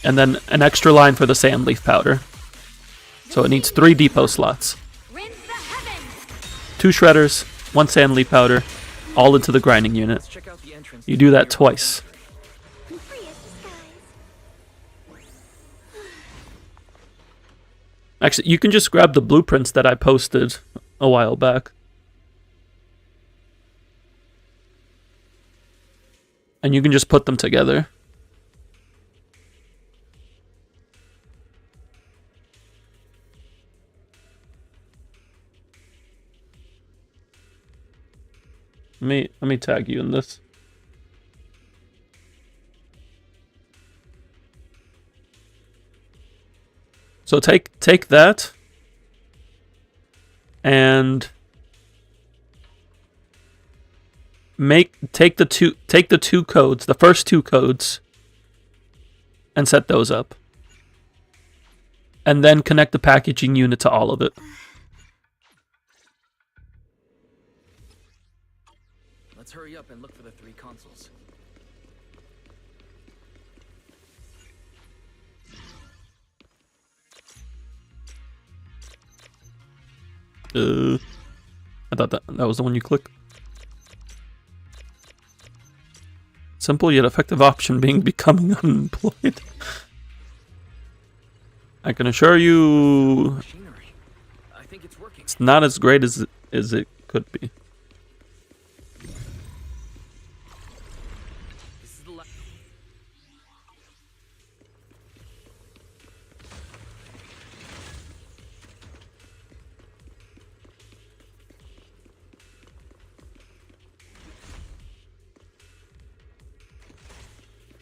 and then an extra line for the sand leaf powder. So it needs 3 depot slots. 2 shredders, 1 sand leaf powder, all into the grinding unit. You do that twice. Actually, you can just grab the blueprints that I posted a while back. And you can just put them together. Let me tag you in this. So take that and take the two codes, the first 2 codes, and set those up. And then connect the packaging unit to all of it. Let's hurry up and look for the 3 consoles. I thought that was the one you clicked. Simple yet effective option being becoming unemployed. I can assure you, it's not as great as it could be.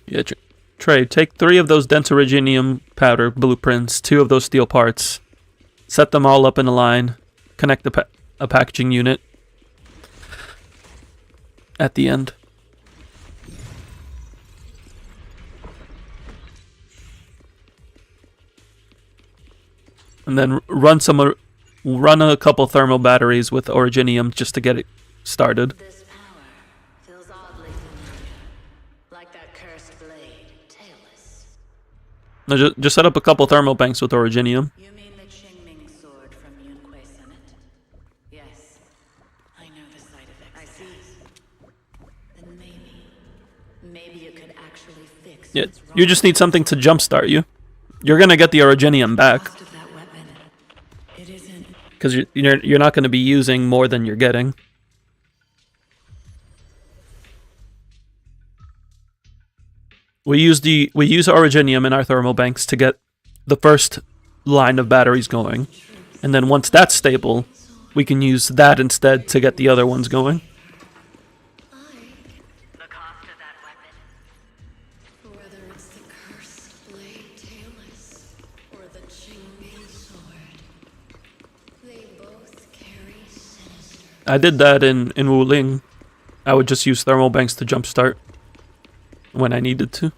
Yeah, Trey, take 3 of those dense originium powder blueprints, 2 of those steel parts, set them all up in a line, connect a packaging unit at the end. And then run a couple thermal batteries with originium just to get it started. This power feels oddly familiar. Like that cursed blade, tailless. No, just set up a couple thermal banks with originium. You mean the Qingming sword from Yunque Senate? Yes. I know the side effects. I see. Then maybe you could actually fix Yeah, what's wrong. you just need something to jumpstart you. You're gonna get the originium back. Cost of that weapon. It isn't. Because you're not going to be using more than you're getting. We use originium in our thermal banks to get the first line of batteries going, and then once that's stable, we can use that instead to get the other ones going. The cost of that weapon. Whether it's the cursed blade tailless or the Qingming sword, they both carry sinister. I did that in Wuling. I would just use thermal banks to jumpstart when I needed to.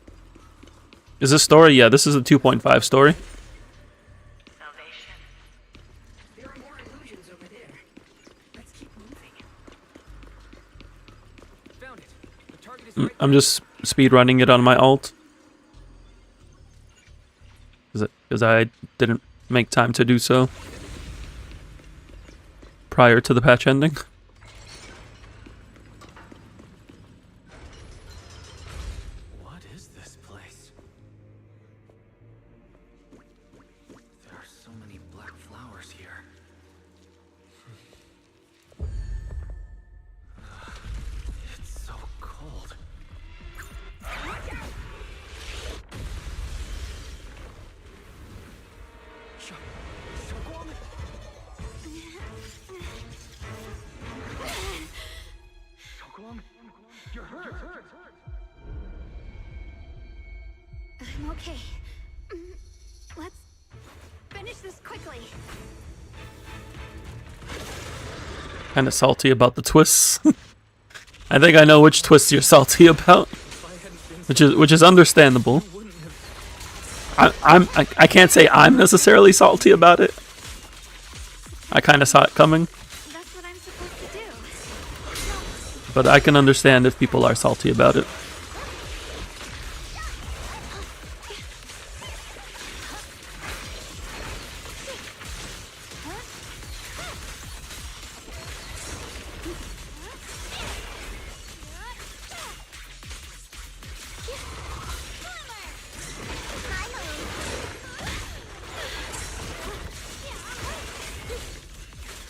Is this story? Yeah, this is a 2.5 story. Salvation. There are more illusions over there. Let's keep moving. I'm just speedrunning it on my alt. Because I didn't make time to do so prior to the patch ending. What is this place? There are so many black flowers here. It's so cold. You're hurt. I'm okay. Let's finish this quickly. Kind of salty about the twists. I think I know which twists you're salty about, which is understandable. I can't say I'm necessarily salty about it. I kind of saw it coming, That's what I'm supposed to do. but I can understand if people are salty about it.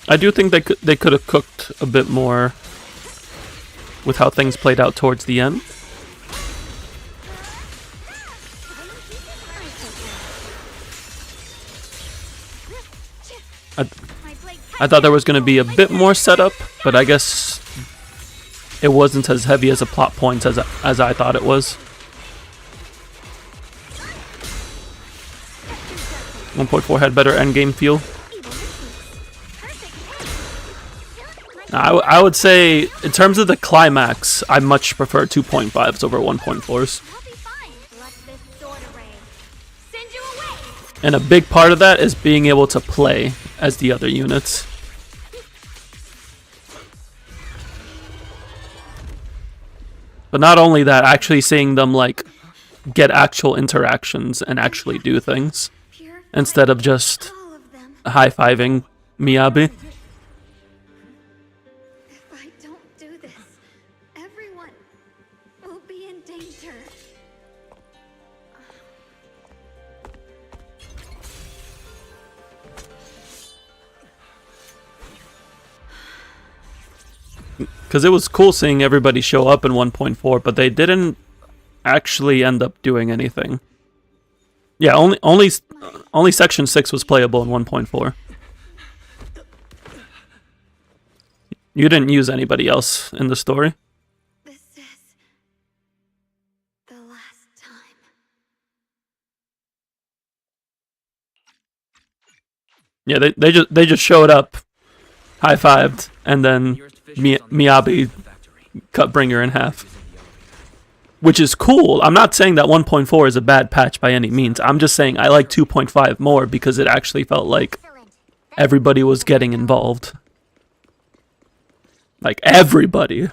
I do think they could have cooked a bit more with how things played out towards the end. I thought there was going to be a bit more setup, but I guess it wasn't as heavy as a plot point as I thought it was. 1.4 had better endgame feel. I would say, in terms of the climax, I much prefer 2.5s over 1.4s. And a big part of that is being able to play as the other units. But not only that, actually seeing them like get actual interactions and actually do things instead of just high-fiving Miyabi. If I don't do this, everyone will be in danger. Because it was cool seeing everybody show up in 1.4, but they didn't actually end up doing anything. Yeah, only Section 6 was playable in 1.4. You didn't use anybody else in the story. This is the last time. Yeah, they just showed up, high-fived, and then Miyabi cut Bringer in half. Which is cool. I'm not saying that 1.4 is a bad patch by any means. I'm just saying I like 2.5 more because it actually felt like everybody was getting involved. Like, everybody.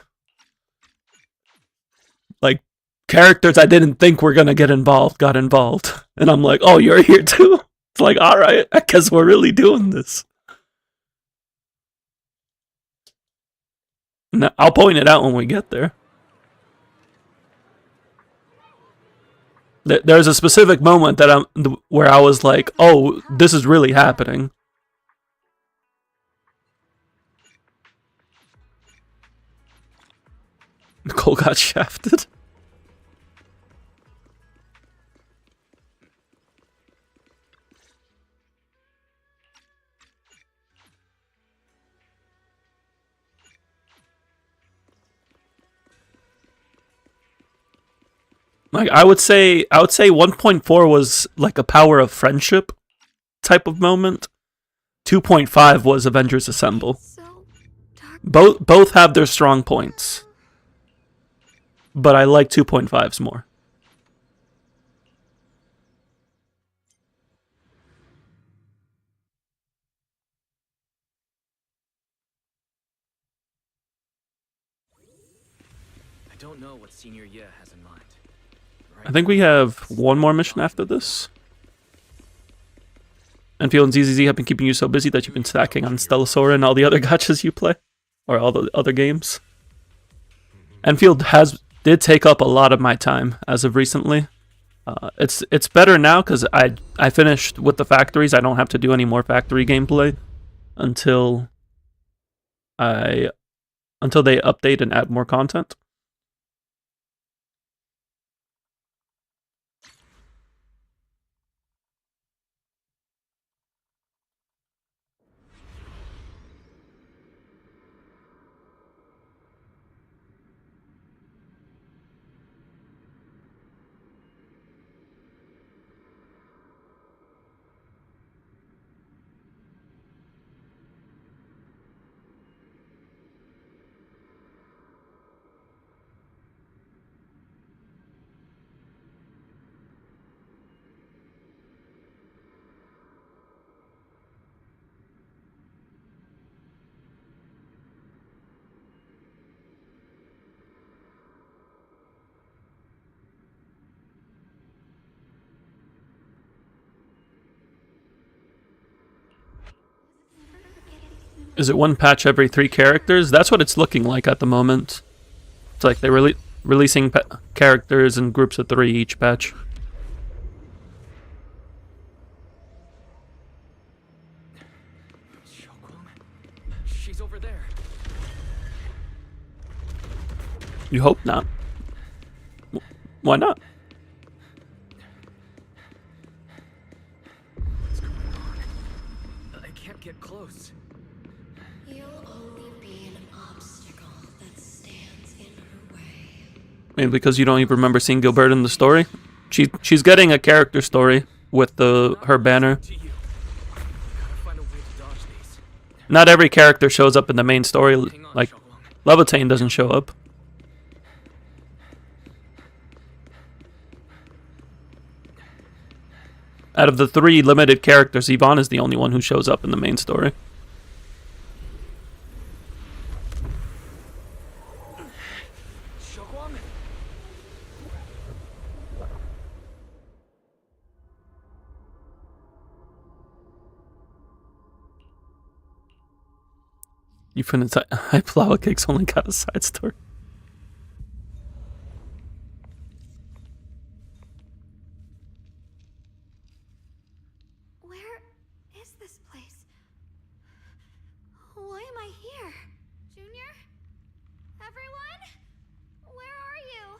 Like, characters I didn't think were gonna get involved got involved. And I'm like, oh, you're here too? It's like, alright, I guess we're really doing this. Now, I'll point it out when we get there. There's a specific moment that where I was like, oh, this is really happening. Nicole got shafted. Like I would say 1.4 was like a power of friendship type of moment. 2.5 was Avengers Assemble. Both have their strong points. But I like 2.5s more. I don't know what Senior Ye has in mind. I think we have one more mission after this. Enfield and ZZZ have been keeping you so busy that you've been stacking on Stellasaur and all the other gachas you play. Or all the other games. Enfield did take up a lot of my time as of recently. It's better now because I finished with the factories. I don't have to do any more factory gameplay until they update and add more content. Is it one patch every 3 characters? That's what it's looking like at the moment. It's like they're releasing characters in groups of 3 each patch. She's over there. You hope not. Why not? What's going on? I can't get close. You'll only be an obstacle that stands in her way. Maybe because you don't even remember seeing Gilbert in the story? She's getting a character story with her banner. Not every character shows up in the main story. Like, Levitane doesn't show up. Out of the 3 limited characters, Yvonne is the only one who shows up in the main story. You finished High Flower Cake's only got a side story. Where is this place? Why am I here? Junior? Everyone? Where are you?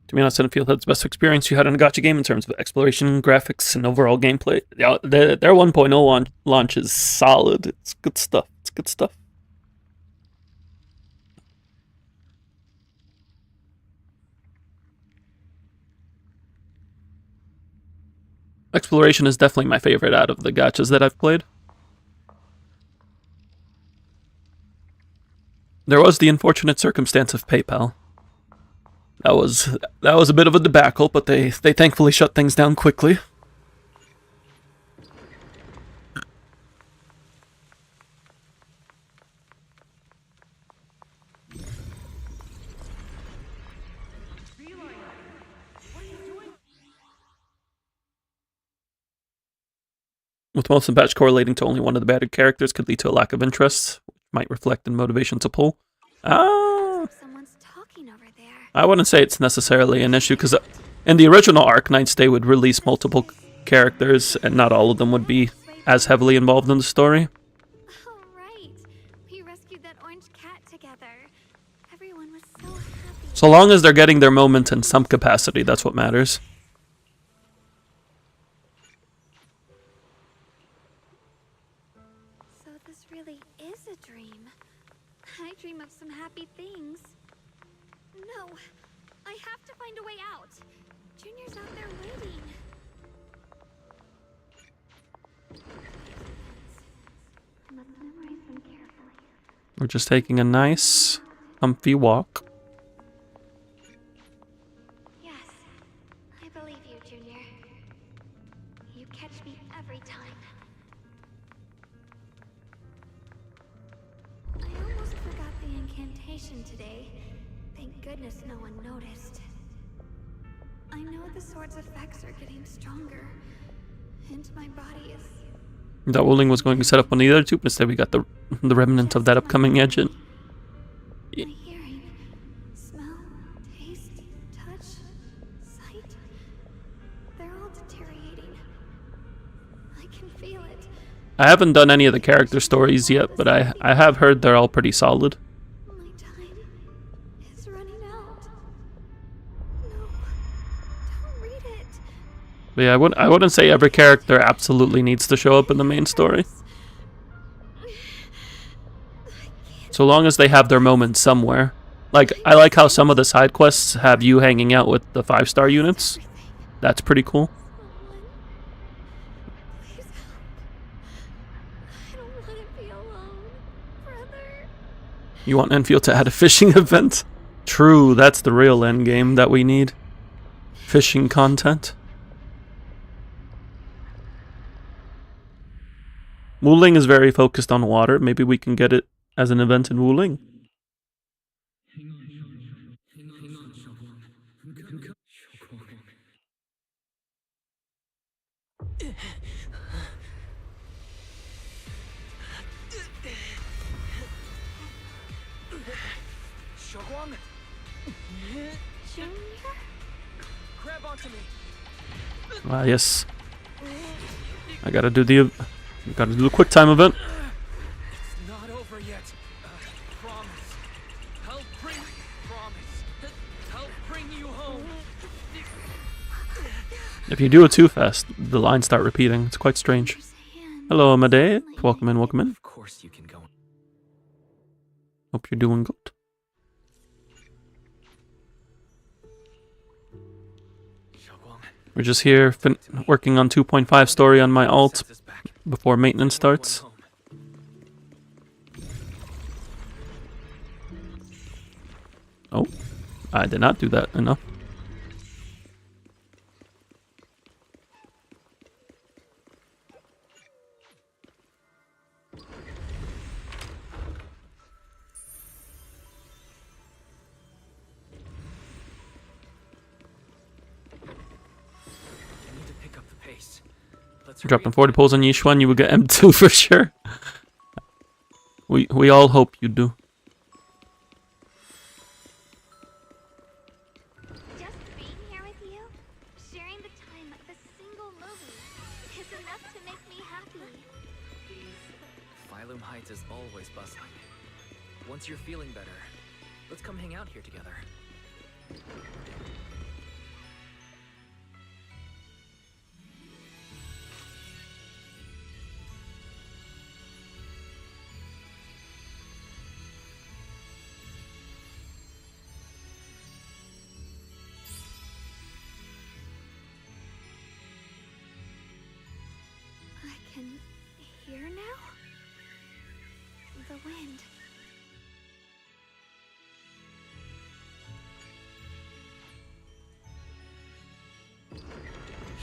To be honest, I didn't feel that's the best experience you had in a gacha game in terms of exploration, graphics, and overall gameplay. Yeah, their 1.0 launch is solid. It's good stuff. It's good stuff. Exploration is definitely my favorite out of the gachas that I've played. There was the unfortunate circumstance of PayPal. That was a bit of a debacle, but they thankfully shut things down quickly. With most of the batch correlating to only one of the batted characters could lead to a lack of interest, which might reflect in motivation to pull. Someone's talking over there. I wouldn't say it's necessarily an issue, because in the original arc, Nights Day would release multiple characters, and not all of them would be as heavily involved in the story. Oh So long as they're getting their moment in some capacity, that's what matters. So this really is a dream. I dream of some happy things. No, I have to find a way out. Junior's out there waiting. I must memorize them carefully. We're just taking a nice, comfy walk. Yes, I believe you, Junior. You catch me every time. I almost forgot the incantation today. Thank goodness no one noticed. I know the sword's effects are getting stronger, and my body is... That Wuling was going to set up on the other two, but instead we got the remnant of that upcoming engine. My hearing, smell, taste, touch, sight, they're all deteriorating. I can feel it. I haven't done any of the character stories yet, but I have heard they're all pretty solid. My time is running out. No, don't read it. But yeah, I wouldn't say every character absolutely needs to show up in the main story. So long as they have their moment somewhere. Like, I like how some of the side quests have you hanging out with the 5-star units. That's pretty cool. Please help. I don't want to be alone, brother. You want Enfield to add a fishing event? True, that's the real end game that we need. Fishing content. Wuling is very focused on water. Maybe we can get it as an event in Wuling. Shoguang, Junior? grab onto me. Ah, yes. I gotta do the quick time event. It's not over yet. Promise. I'll bring you home. If you do it too fast, the lines start repeating. It's quite strange. Hello, Amade. Welcome in, welcome in. Of course you can go. Hope you're doing good. We're just here working on 2.5 story on my alt before maintenance starts. Oh, I did not do that enough. Dropping 40 pulls on each one, you would get M2 for sure. We all hope you do. Just being here with you, sharing the time of a single movie, is enough to make me happy. Phylum Heights is always bustling. Once you're feeling better, let's come hang out here together. I can hear now? The wind.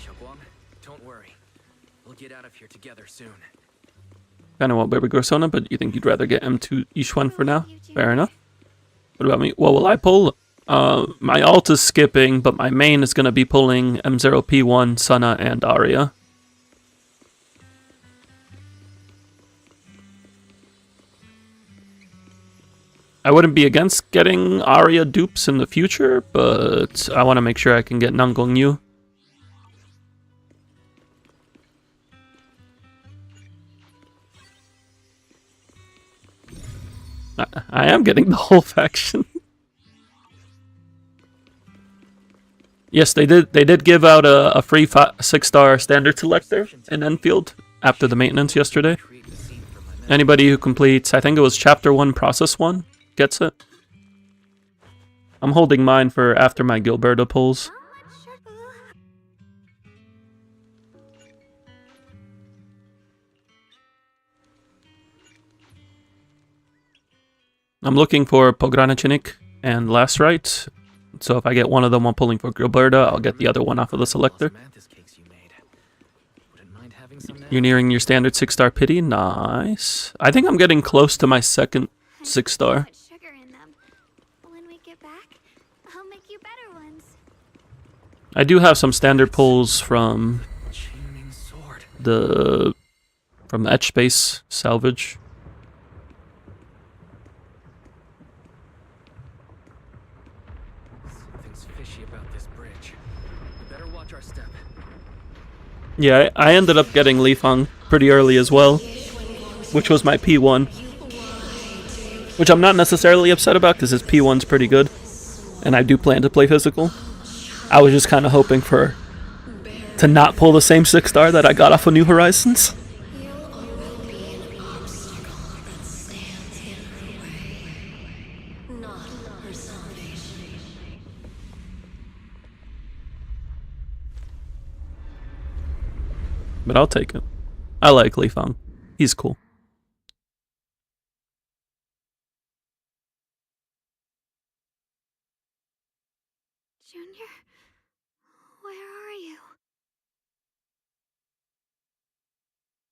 Shoguang, don't worry. We'll get out of here together soon. Kinda want Baby Gorsona, but you think you'd rather get M2 each one for now? Fair enough. What about me? What will I pull? My alt is skipping, but my main is gonna be pulling M0P1, Sana, and Arya. I wouldn't be against getting Arya dupes in the future, but I want to make sure I can get Nangong Yu. I am getting the whole faction. Yes, they did. They did give out a free 6-star standard selector in Enfield after the maintenance yesterday. Anybody who completes, I think it was Chapter 1, Process 1, gets it. I'm holding mine for after my Gilberta pulls. I'm looking for Pogranichenik and Last Rite. So if I get one of them while pulling for Gilberta, I'll get the other one off of the selector. You're nearing your standard 6-star pity. Nice. I think I'm getting close to my second 6-star. Sugar in them. When we get back, I'll make you better ones. I do have some standard pulls from the Etch Space salvage. Something's fishy about this bridge. We better watch our step. Yeah, I ended up getting Li Feng pretty early as well, which was my P1. Which I'm not necessarily upset about because his P1's pretty good, and I do plan to play physical. I was just kind of hoping to not pull the same 6-star that I got off of New Horizons. But I'll take it. I like Li Feng. He's cool. Junior, where are you?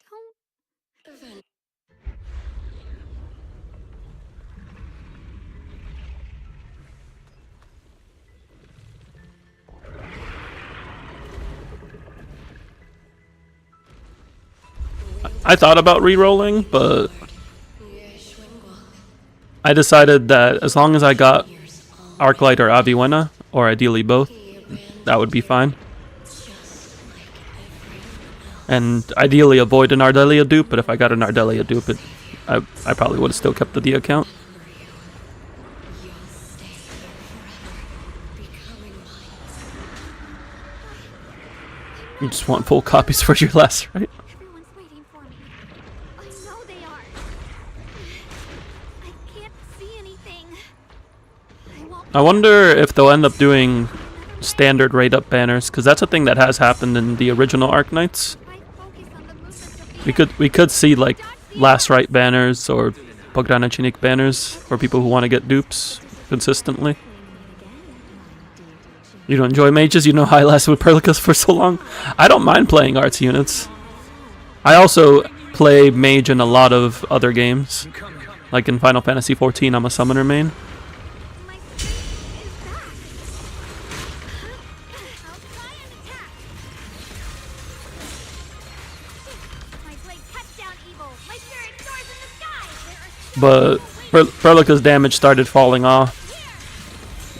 Don't. I thought about re-rolling, but I decided that as long as I got Arclight or Aviwena, or ideally both, that would be fine. And ideally avoid an Ardelia dupe, but if I got an Ardelia dupe, I probably would have still kept the D account. You just want full copies for your last, right? Everyone's waiting for me. I know they are. I can't see anything. I wonder if they'll end up doing standard rate-up banners, because that's a thing that has happened in the original Arknights. We could see like Last Rite banners or Pogranichenik banners for people who want to get dupes consistently. You don't enjoy mages? You know how I lasted with Perlicus for so long? I don't mind playing arts units. I also play mage in a lot of other games. Like in Final Fantasy XIV, I'm a summoner main. But Perlica's damage started falling off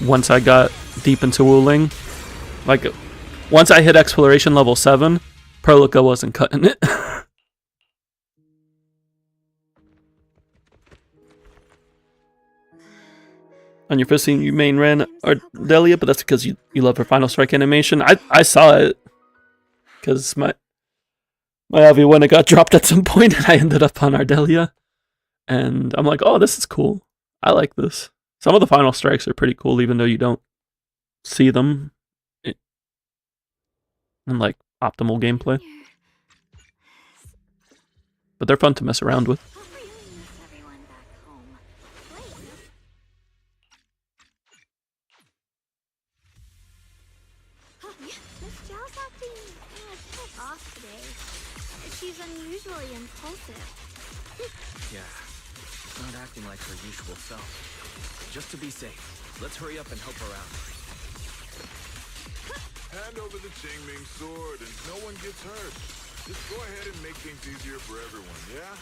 once I got deep into Wuling. Like, once I hit exploration level 7, Perlica wasn't cutting it. On your first scene, you main ran Ardelia, but that's because you love her Final Strike animation. I saw it because my Aviwena got dropped at some point, and I ended up on Ardelia. And I'm like, oh, this is cool. I like this. Some of the Final Strikes are pretty cool, even though you don't see them in like optimal gameplay. But they're fun to mess around with. She's unusually impulsive. Yeah, she's not acting like her usual self. Just to be safe, let's hurry up and help her out. Hand over the Qingming sword and no one gets hurt. Just go ahead and make things easier for everyone, yeah?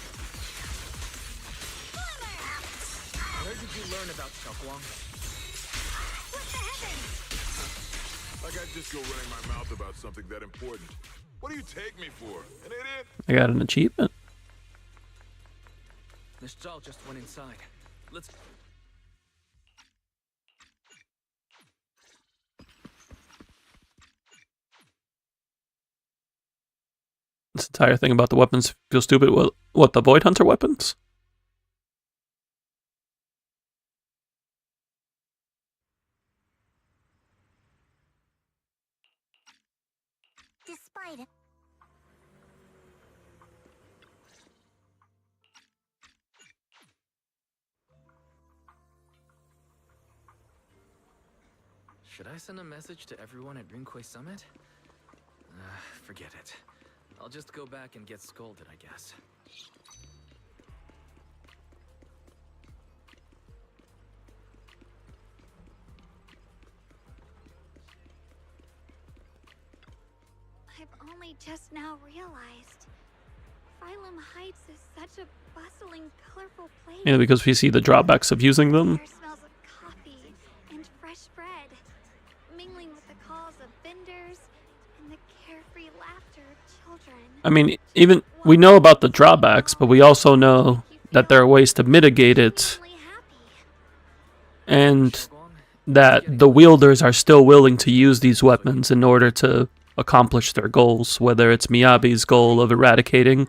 Where did you learn about Xiaoguang? What the heavens? Like I'd just go running my mouth about something that important. What do you take me for? An idiot? I got an achievement. Miss Zhao just went inside. Let's... This entire thing about the weapons feels stupid. What, the Void Hunter weapons? Despite it. Should I send a message to everyone at Rinkway Summit? Forget it. I'll just go back and get scolded, I guess. I've only just now realized Phylum Heights is such a bustling, colorful place. Yeah, because we see the drawbacks of using them. There smells of coffee and fresh bread, mingling with the calls of vendors and the carefree laughter of children. I mean, even we know about the drawbacks, but we also know that there are ways to mitigate it, and that the wielders are still willing to use these weapons in order to accomplish their goals, whether it's Miyabi's goal of eradicating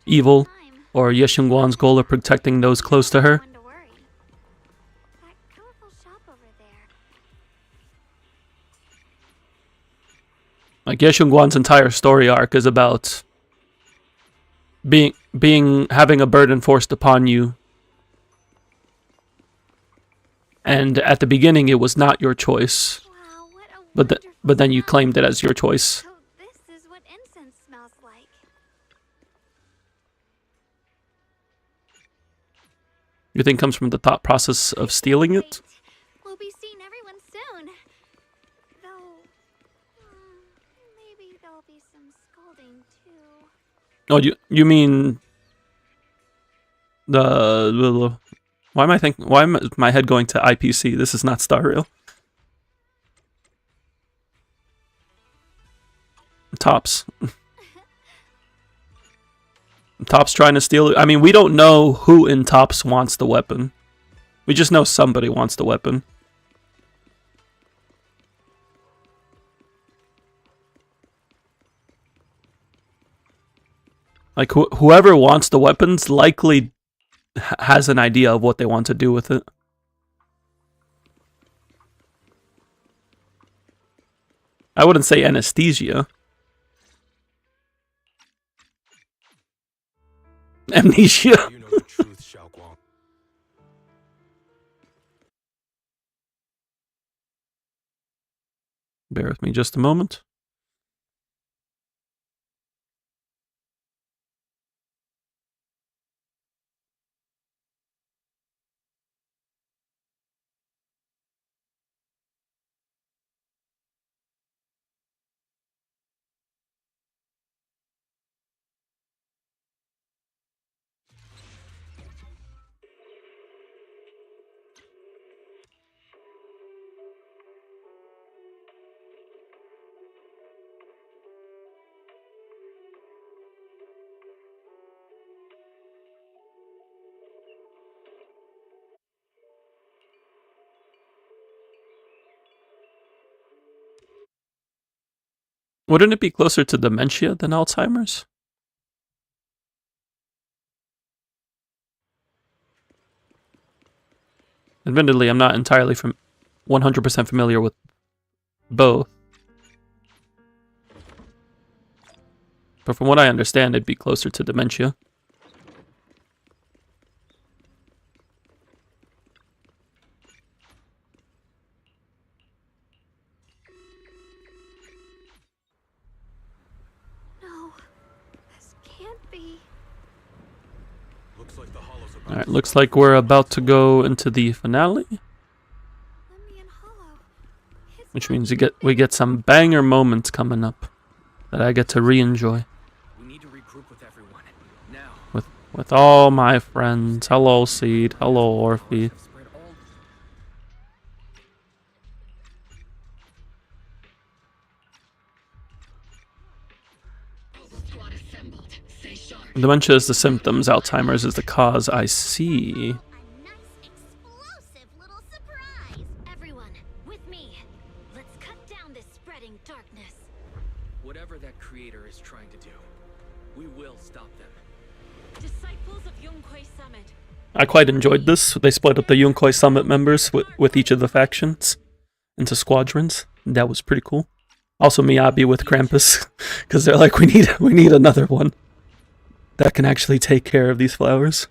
evil or Ye Xiongguan's goal of protecting those close to her. That colorful shop over there. Like, Ye Xiongguan's entire story arc is about having a burden forced upon you, and at the beginning it was not your choice, Wow, what a but then you claimed it as your choice. So this is what incense smells like. You think it comes from the thought process of stealing it? Great. We'll be seeing everyone soon. Though, maybe there'll be some scolding too. Oh, you mean the why am my head going to IPC? This is not Star Rail. Tops. Tops trying to steal it. I mean, we don't know who in Tops wants the weapon. We just know somebody wants the weapon. Like, whoever wants the weapons likely has an idea of what they want to do with it. I wouldn't say anesthesia. Amnesia. You know the truth, Xiaoguang. Bear with me just a moment. Wouldn't it be closer to dementia than Alzheimer's? Admittedly, I'm not entirely 100% familiar with both. But from what I understand, it'd be closer to dementia. No, this can't be. Looks like the hollow's about Alright, looks like we're about to go into the finale, Lemmy and Hollow. It's which not means we get some banger moments coming up that I get to re-enjoy We need to regroup with everyone. Now. with all my friends. Hello, Seed. Hello, Orphe. Spread all Dementia is the symptoms, Alzheimer's is the cause. I see. A nice explosive little surprise. everyone with me. Let's cut down this spreading darkness. whatever that creator is trying to do. We will stop them. Disciples of Yunquei Summit. I quite enjoyed this. They split up the Yunquei Summit members with each of the factions into squadrons. That was pretty cool. Also Miyabi with Krampus, because they're like, we need another one that can actually take care of these flowers.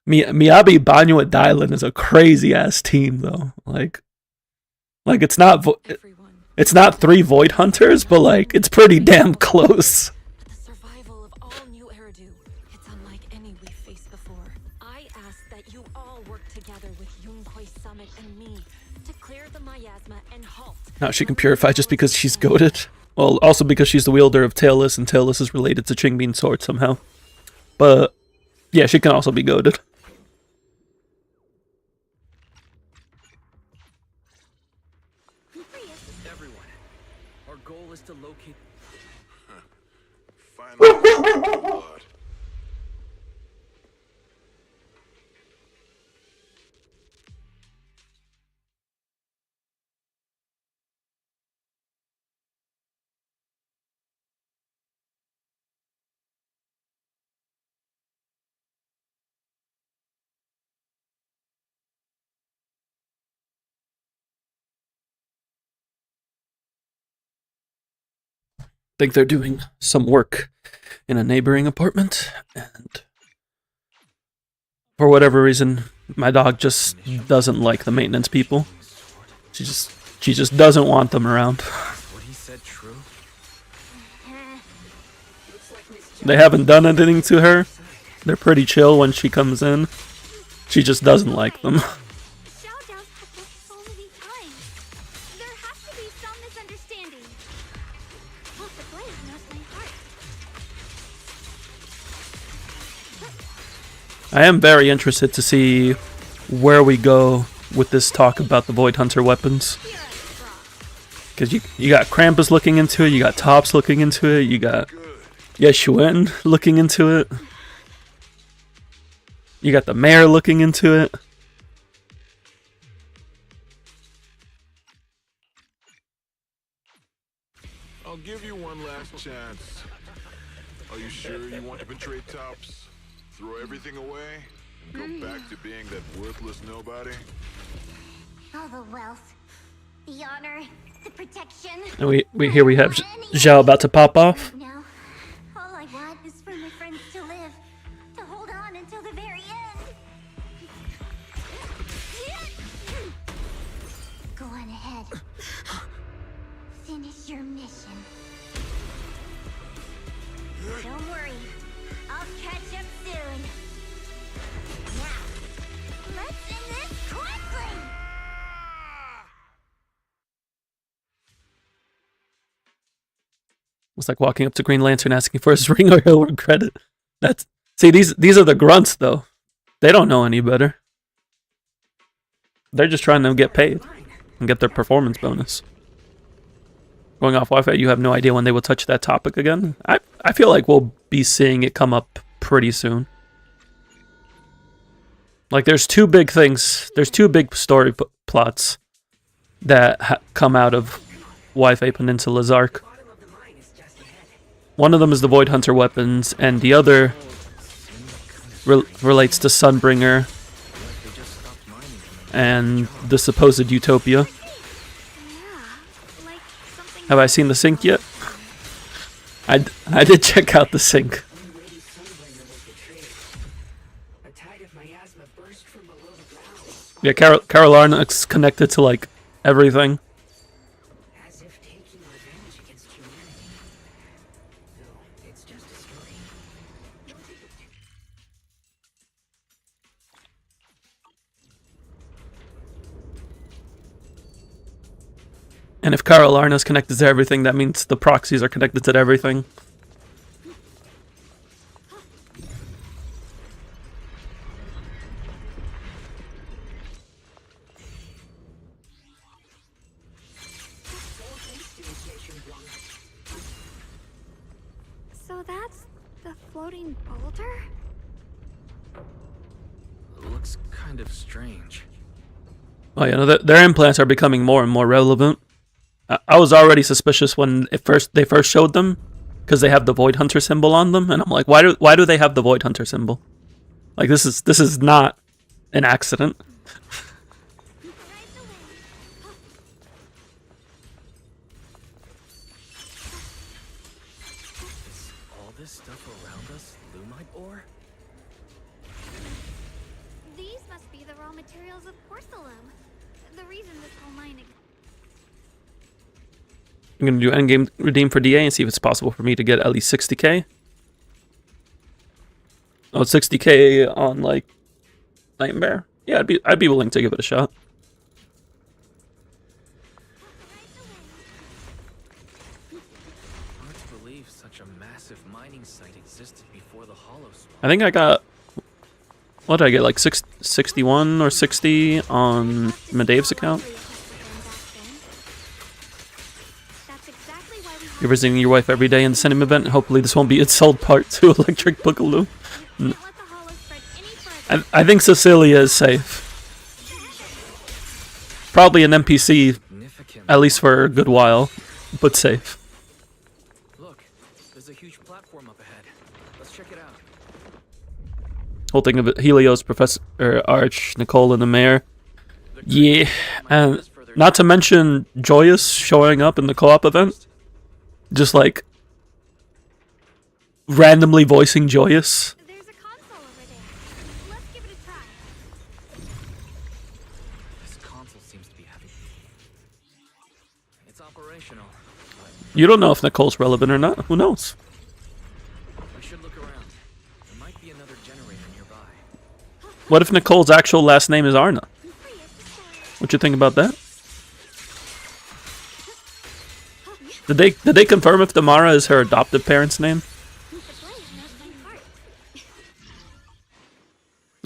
Miyabi, Banyu, and Dylan is a crazy ass team though. Like it's not it's not 3 Void Hunters, but like it's pretty damn close. The survival of all new Eridu. It's unlike any we've faced before. I ask that you all work together with Yunquei Summit and me to clear the miasma and halt. Now she can purify just because she's goated. Well, also because she's the wielder of Tailless, and Tailless is related to Qingbian's sword somehow. But yeah, she can also be goated. Everyone, our goal is to locate. Finally, blood. Think they're doing some work in a neighboring apartment, and for whatever reason, my dog just doesn't like the maintenance people. She just doesn't want them around. What he said true? They haven't done anything to her. They're pretty chill when she comes in. She just doesn't like them. Xiao Zhao's had this so many times. There has to be some misunderstanding. Oh, the blade knows my heart. I am very interested to see where we go with this talk about the Void Hunter weapons. Because you got Krampus looking into it, you got Tops looking into it, you got Yeshuen looking into it. You got the mayor looking into it. I'll give you one last chance. Are you sure you want to betray Tops? Throw everything away? And go back to being that worthless nobody? All the wealth, the honor, the protection. And we have Zhao about to pop off. Now, all I want is for my friends to live, to hold on until the very end. Go on ahead. Finish your mission. Don't worry, I'll catch up soon. Now, let's end this quickly. It's like walking up to Green Lantern asking for his ring or he'll regret it. See, these are the grunts though. They don't know any better. They're just trying to get paid and get their performance bonus. Going off Wi-Fi, you have no idea when they will touch that topic again. I feel like we'll be seeing it come up pretty soon. Like there's 2 big things. There's 2 big story plots that come out of Wi-Fi Peninsula's arc. One of them is the Void Hunter weapons, and the other relates to Sunbringer and the supposed utopia. Have I seen the sink yet? I did check out the sink. Yeah, Carol Arnock's connected to like everything. And if Carol Arna's connected to everything, that means the proxies are connected to everything. So that's the floating boulder? Looks kind of strange. Oh yeah, no, their implants are becoming more and more relevant. I was already suspicious when they first showed them, because they have the Void Hunter symbol on them, and I'm like, why do they have the Void Hunter symbol? Like, this is not an accident. All this stuff around us, Lumite ore? These must be the raw materials of porcelain. The reason this whole mine I'm gonna do endgame redeem for DA and see if it's possible for me to get at least 60k. Oh, 60k on like Nightmare. Yeah, I'd be willing to give it a shot. Hard to believe such a massive mining site existed before the Hollow spawned. I think I got, what did I get, like 61 or 60 on Medave's account? You're visiting your wife every day in the cinema event. Hopefully this won't be its sold part to Electric Boogaloo. I think Cecilia is safe. Probably an NPC, at least for a good while, but safe. Look, there's a huge platform up ahead. Let's check it out. Whole thing of it, Helios, Professor Arch, Nicole, and the Mayor. Yeah, and not to mention Joyous showing up in the co-op event. Just like randomly voicing Joyous. There's a console over there. Let's give it a try. This console seems to be having... It's operational, but You don't know if Nicole's relevant or not. Who knows? we should look around. There might be another generator nearby. What if Nicole's actual last name is Arna? What you think about that? Did they confirm if Damara is her adoptive parent's name?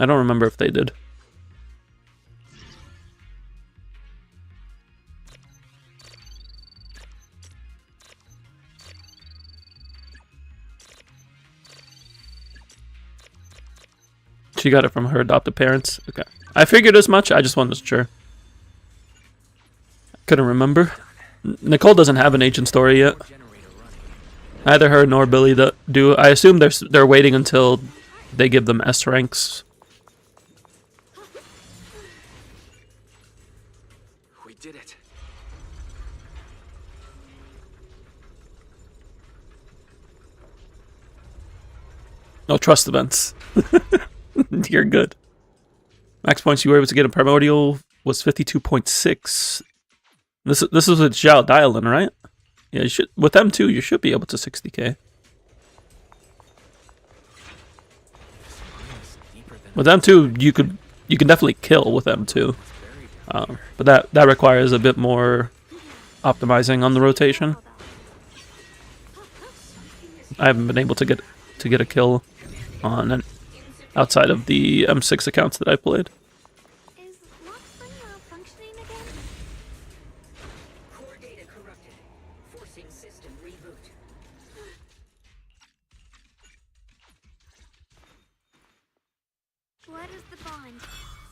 I don't remember if they did. She got it from her adoptive parents? Okay. I figured as much, I just wasn't sure. Couldn't remember. Nicole doesn't have an agent story yet. Neither her nor Billy do. I assume they're waiting until they give them S ranks. We did it. No trust events. You're good. Max points you were able to get in Primordial was 52.6. This is with Zhao Dialin, right? Yeah, you should with them too. You should be able to 60k. With them too, you can definitely kill with them too. But that requires a bit more optimizing on the rotation. I haven't been able to get a kill on outside of the M6 accounts that I played. Is Lockspring malfunctioning again? Core data corrupted. Forcing system reboot. Blood is the bond,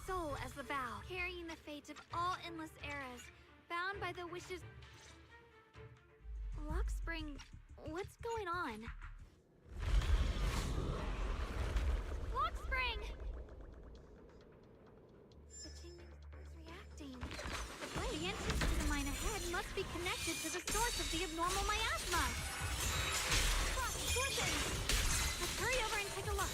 soul as the vow, carrying the fate of all endless eras, bound by the wishes. Lockspring, what's going on? Lockspring! The Kingdom is reacting. The entrance to the mine ahead must be connected to the source of the abnormal miasma. Listen! Let's hurry over and take a look.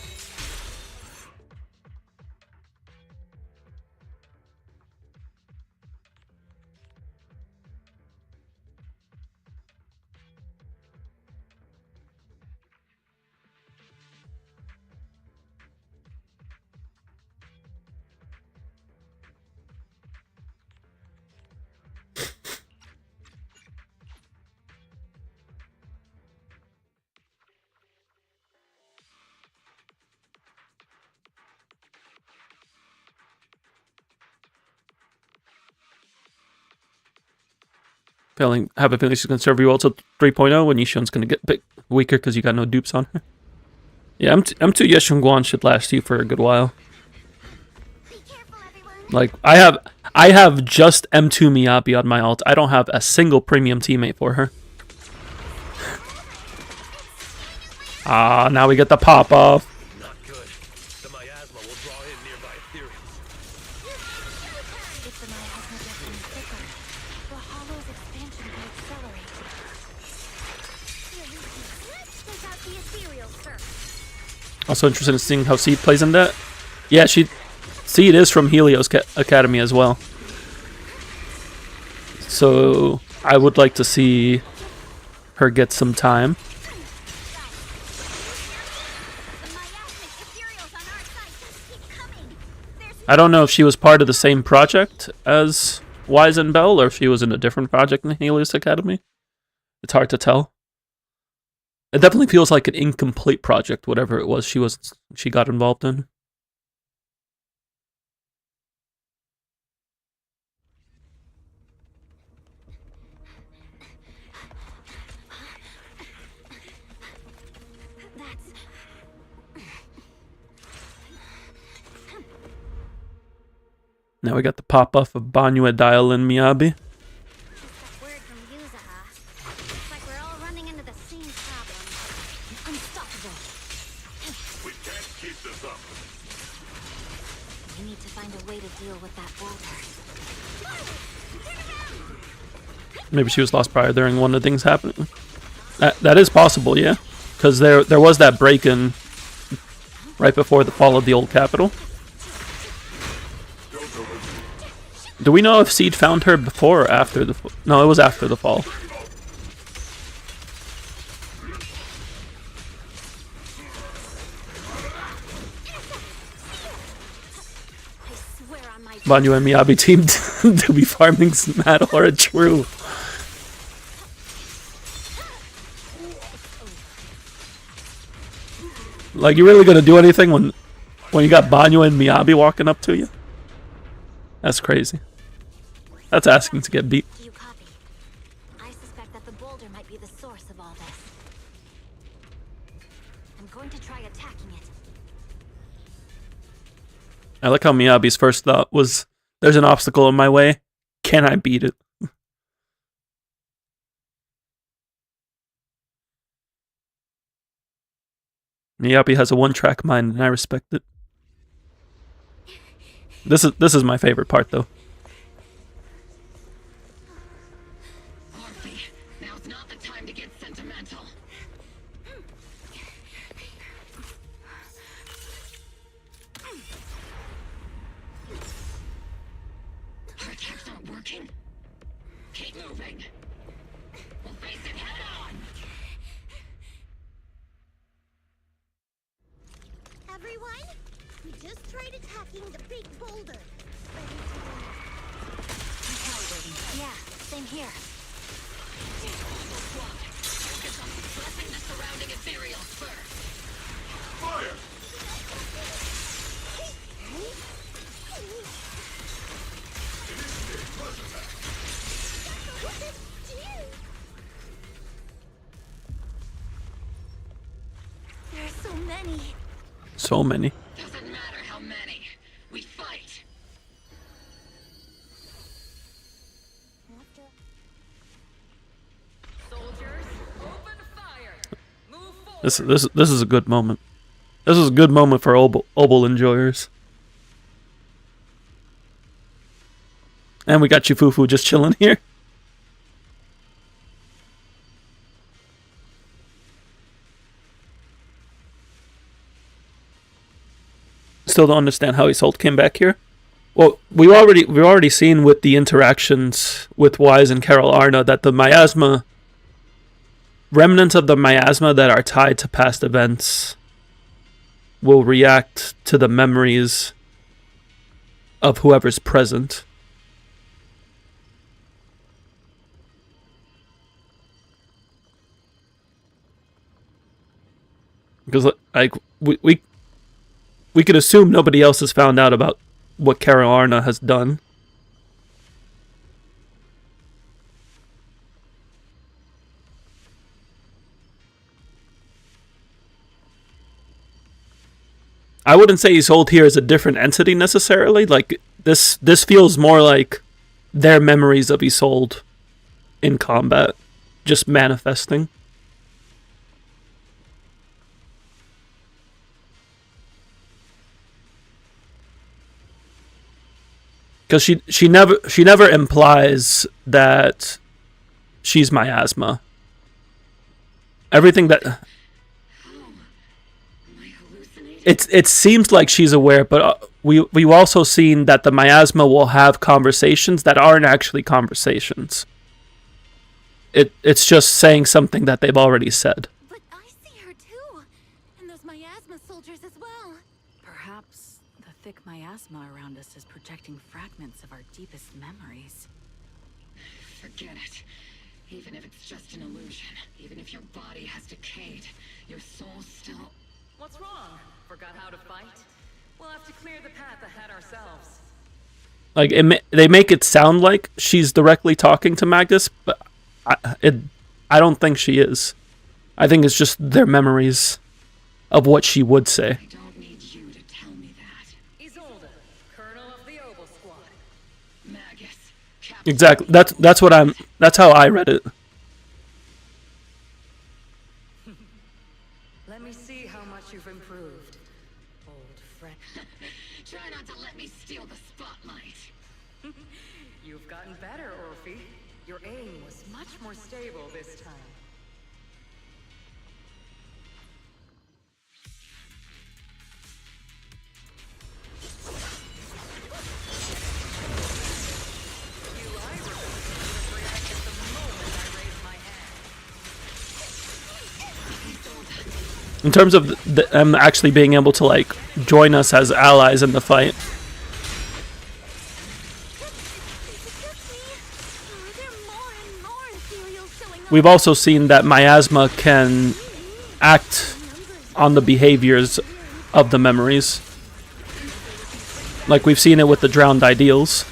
Have a feeling she's gonna serve you also 3.0 when Yishun's gonna get a bit weaker because you got no dupes on her. Yeah, M2 Yeshun Guan should last you for a good while. Like I I have just M2 Miyabi on my alt. I don't have a single premium teammate for her. Ah, now we get the pop-off. Not good. The miasma will draw in nearby ethereals. If the miasma gets any thicker, the hollow's expansion will accelerate. Let's take out the ethereal first. Also interested in seeing how Seed plays in that. Yeah, Seed is from Helios Academy as well. So I would like to see her get some time. I don't know if she was part of the same project as Wise and Bell, or if she was in a different project in Helios Academy. It's hard to tell. It definitely feels like an incomplete project, whatever it was she got involved in. Now we got the pop-off of Banyue, Dial, and Miyabi. Word from Yuzaha. Looks like we're all running into the same problem. Unstoppable. We can't keep this up. We need to find a way to deal with that boulder. Maybe she was lost prior during one of the things happening. That is possible, yeah. Because there was that break-in right before the fall of the old capital. Do we know if Seed found her before or after the fall? No, it was after the fall. Banyu and Miyabi team to be farming Smaddle are true. Like, you really gonna do anything when you got Banyu and Miyabi walking up to you? That's crazy. That's asking to get beat. Do you copy? I suspect that the boulder might be the source of all this. I'm going to try attacking it. I like how Miyabi's first thought was, there's an obstacle in my way. Can I beat it? Miyabi has a one-track mind, and I respect it. This is my favorite part, though. Now's not the time to get sentimental. Our attacks aren't working. Keep moving. We'll face it head on. Everyone, we just tried attacking the big boulder. Yeah, same here. Focus on suppressing the surrounding ethereals first. Fire! There are so many. So many. Doesn't matter how many. We fight. Soldiers, open fire. Move forward. This is a good moment. This is a good moment for Obel enjoyers. And we got Chifufu just chilling here. Still don't understand how Isolde came back here. Well, we've already seen with the interactions with Wise and Carol Arna that the miasma, remnants of the miasma that are tied to past events, will react to the memories of whoever's present. Because like we could assume nobody else has found out about what Carol Arna has done. I wouldn't say Isolde here is a different entity necessarily. Like, This feels more like their memories of Isolde in combat, just manifesting. Because she never implies that she's miasma. Everything that it seems like she's aware, but we've also seen that the miasma will have conversations that aren't actually conversations. It's just saying something that they've already said. But I see her too, and those miasma soldiers as well. Perhaps the thick miasma around us is projecting fragments of our deepest memories. Forget it. Even if it's just an illusion, even if your body has decayed, your soul still... What's wrong? Forgot how to fight? We'll have to clear the path ahead ourselves. Like, they make it sound like she's directly talking to Magnus, but I don't think she is. I think it's just their memories of what she would say. I don't need you to tell me that. Isolde, Colonel of the Oval Squad. Magus, Exactly. That's how I read it. Let me see how much you've improved, old friend. Try not to let me steal the spotlight. You've gotten better, Orphe. Your aim was much more stable this time. In terms of them actually being able to, like, join us as allies in the fight. We've also seen that miasma can act on the behaviors of the memories. Like we've seen it with the drowned ideals.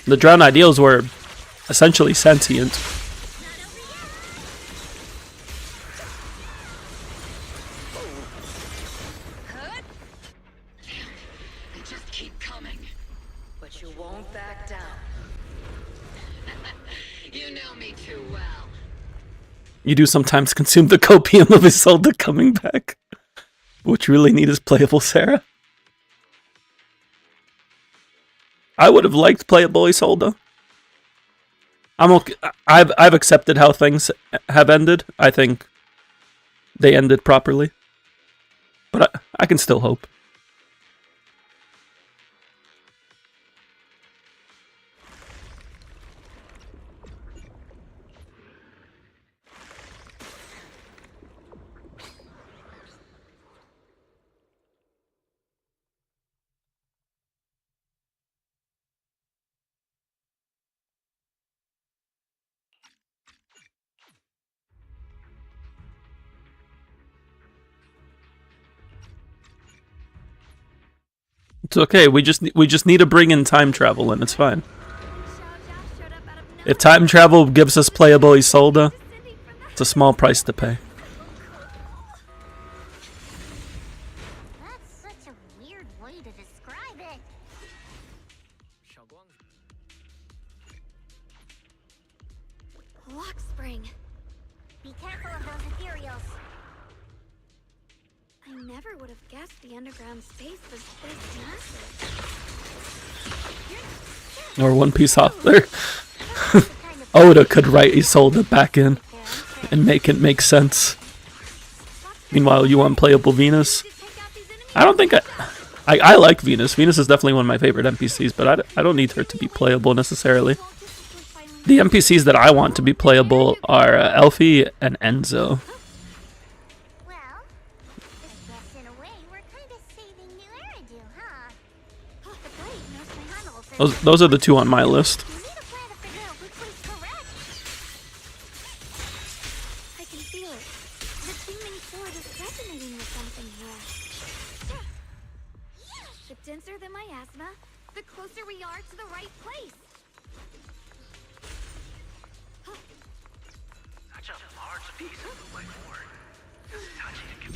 The drowned ideals were essentially sentient. They just keep coming. But you won't back down. You know me too well. You do sometimes consume the copium of Isolde coming back. What you really need is playable Sarah. I would have liked playable Isolde. I'm okay. I've accepted how things have ended. I think they ended properly. But I can still hope. It's okay. We just need to bring in time travel, and it's fine. If time travel gives us playable Isolde, it's a small price to pay. That's such a weird way to describe it. Lock spring. Be careful of those ethereals. I never would have guessed the underground space was this massive. Or One Piece author. Oda could write Isolde back in and make it make sense. Meanwhile, you want playable Venus? I don't think I like Venus. Venus is definitely one of my favorite NPCs, but I don't need her to be playable necessarily. The NPCs that I want to be playable are Elfie and Enzo. Well, I guess in a way we're kind of saving New Eridu, huh? The blade knows my handles and Those are the two on my list. we need a plan to figure out which one's correct. I can feel it. The Jingming sword is resonating with something here. The denser the miasma, the closer we are to the right place. Such a large piece of the white board. Just touching it can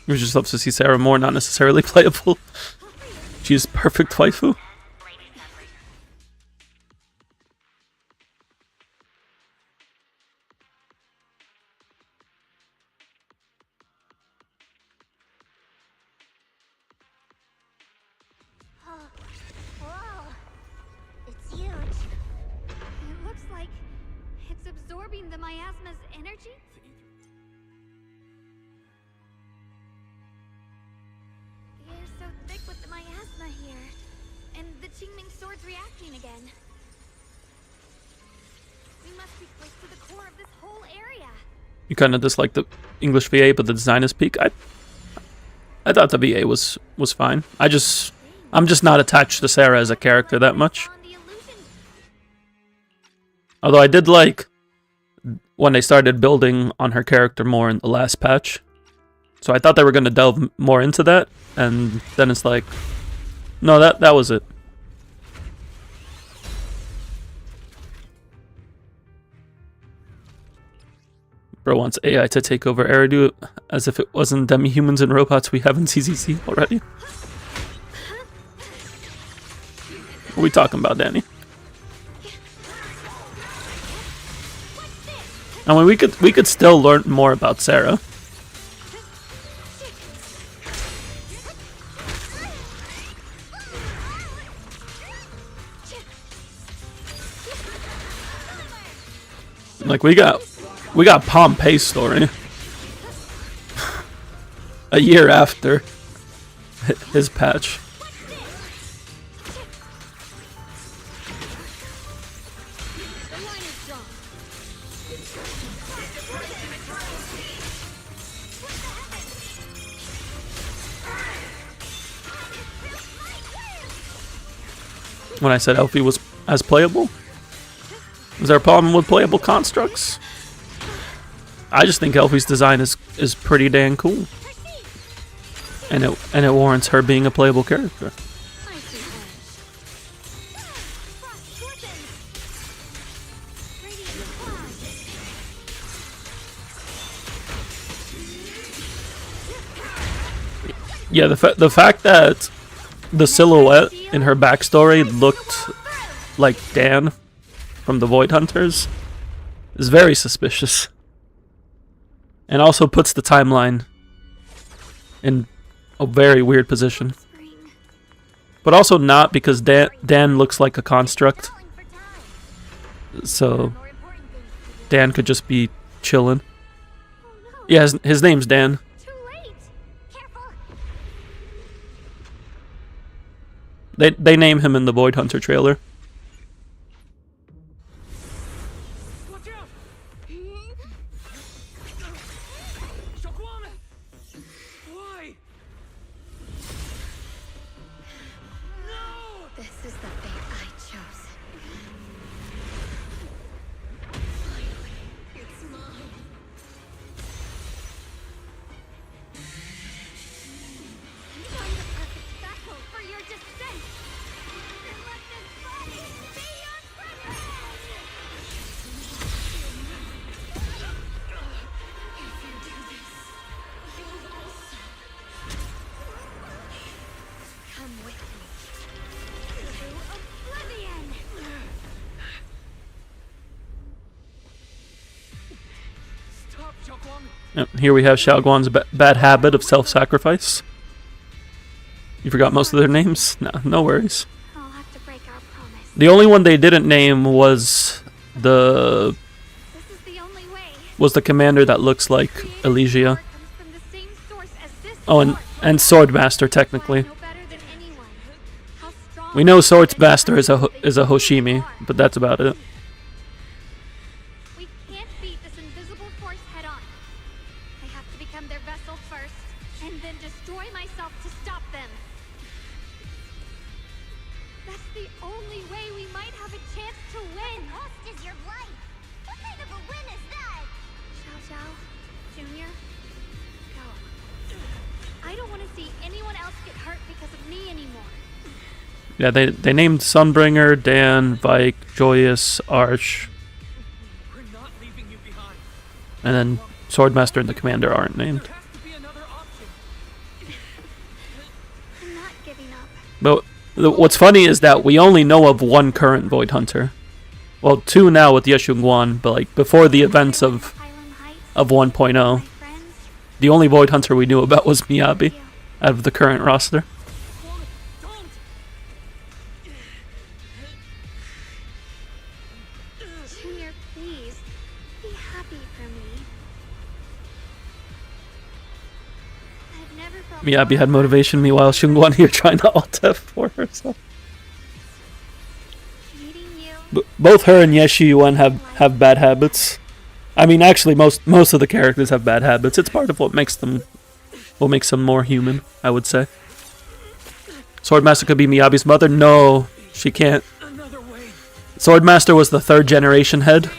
We just love to see Sarah more, not necessarily playable. She's perfect waifu. Whoa. It's huge. It looks like it's absorbing the miasma's energy. You're so thick with the miasma here. And the Qingming sword's reacting again. We must be close to the core of this whole area. You kind of dislike the English VA, but the design is peak. I thought the VA was fine. I'm just not attached to Sarah as a character that much. Although I did like when they started building on her character more in the last patch. So I thought they were going to delve more into that, and then it's like, no, that was it. Bro wants AI to take over Eridu as if it wasn't demi-humans and robots we have in ZZZ already. What are we talking about, Danny? I mean, we could still learn more about Sarah. Like we got Pompey's story. A year after his patch. When I said Elfie was as playable? Is there a problem with playable constructs? I just think Elfie's design is pretty dang cool. And it warrants her being a playable character. Yeah, the fact that the silhouette in her backstory looked like Dan from the Void Hunters is very suspicious. And also puts the timeline in a very weird position. But also not, because Dan looks like a construct. So Dan could just be chillin'. Yeah, his name's Dan. They name him in the Void Hunter trailer. This is the fate I chose. Finally, it's mine. Find the perfect battle for your descent. And let this body be your privilege. If you do this, you'll also come with me. Oblivion! Stop, Xiaoguang! Yep, here we have Xiaoguang's bad habit of self-sacrifice. You forgot most of their names? No worries. I'll have to break our promise. The only one they didn't name was the commander that looks like Elysia. Oh, and Swordmaster technically. We know Swordmaster is a Hoshimi, but that's about it. We can't beat this invisible force head on. I have to become their vessel first, and then destroy myself to stop them. That's the only way we might have a chance to win. The cost is your life. What kind of a win is that? Xiao Xiao, Junior, go. I don't want to see anyone else get hurt because of me anymore. Yeah, they named Sunbringer, Dan, Vike, Joyous, Arch, and then Swordmaster and the Commander aren't named. I'm not giving up. But what's funny is that we only know of one current Void Hunter. Well, two now with Yeshunguan, but like before the events of 1.0, the only Void Hunter we knew about was Miyabi out of the current roster. Junior, please. Be happy for me. I've never felt Miyabi had motivation, meanwhile Shunguan here trying to alt F for herself. Both her and Yeshiyuan have bad habits. I mean, actually, most of the characters have bad habits. It's part of what makes them more human, I would say. Swordmaster could be Miyabi's mother? No, she can't. Swordmaster was the 3rd generation head.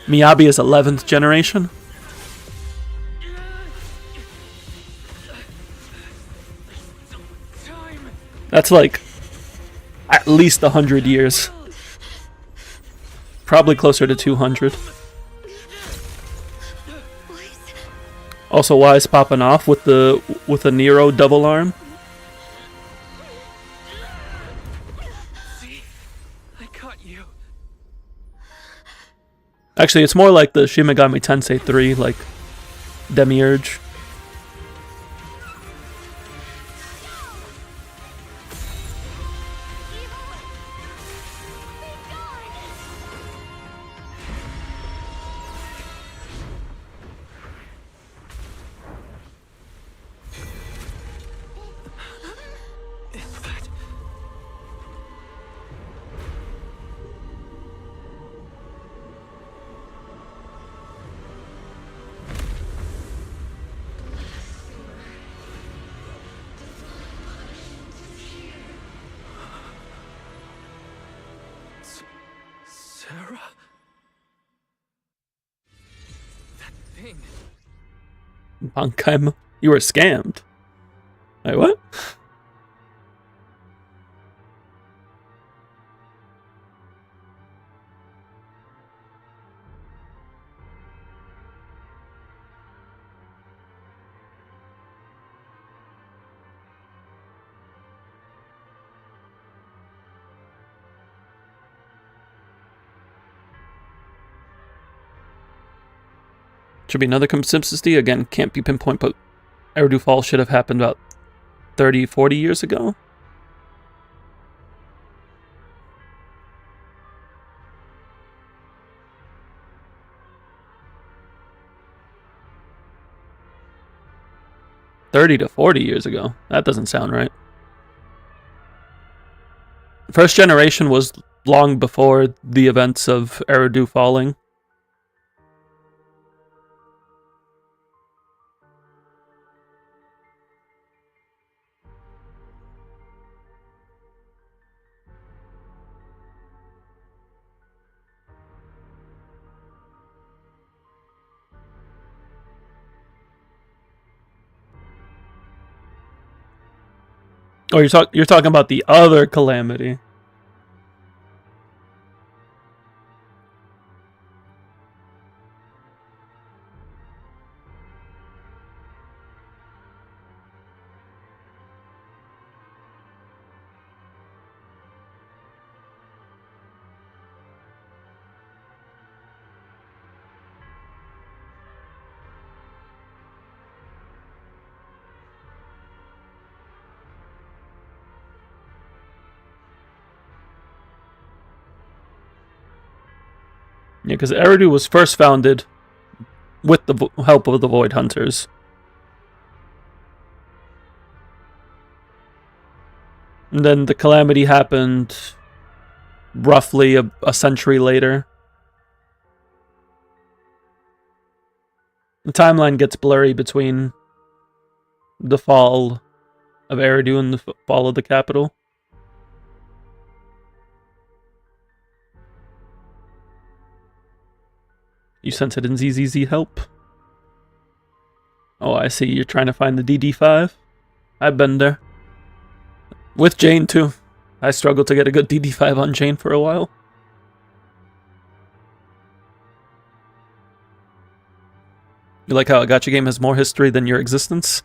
Miyabi is 11th generation. That's like at least 100 years. Probably closer to 200. Also, why is popping off with a Nero double arm? See? I caught you. Actually, it's more like the Shin Megami Tensei 3, like Demiurge. Sarah? That thing. Bankai, you were scammed. Wait, what? Should be another consistency. Again, can't be pinpoint, but Eridu Fall should have happened about 30, 40 years ago. "30 to 40 years ago." That doesn't sound right. First generation was long before the events of Eridu falling. Oh, you're talking about the other calamity. Yeah, because Eridu was first founded with the help of the Void Hunters. And then the calamity happened roughly a century later. The timeline gets blurry between the fall of Eridu and the fall of the capital. You sense it in ZZZ help? Oh, I see. You're trying to find the DD5? I've been there. With Jane, too. I struggled to get a good DD5 on Jane for a while. You like how a gacha game has more history than your existence?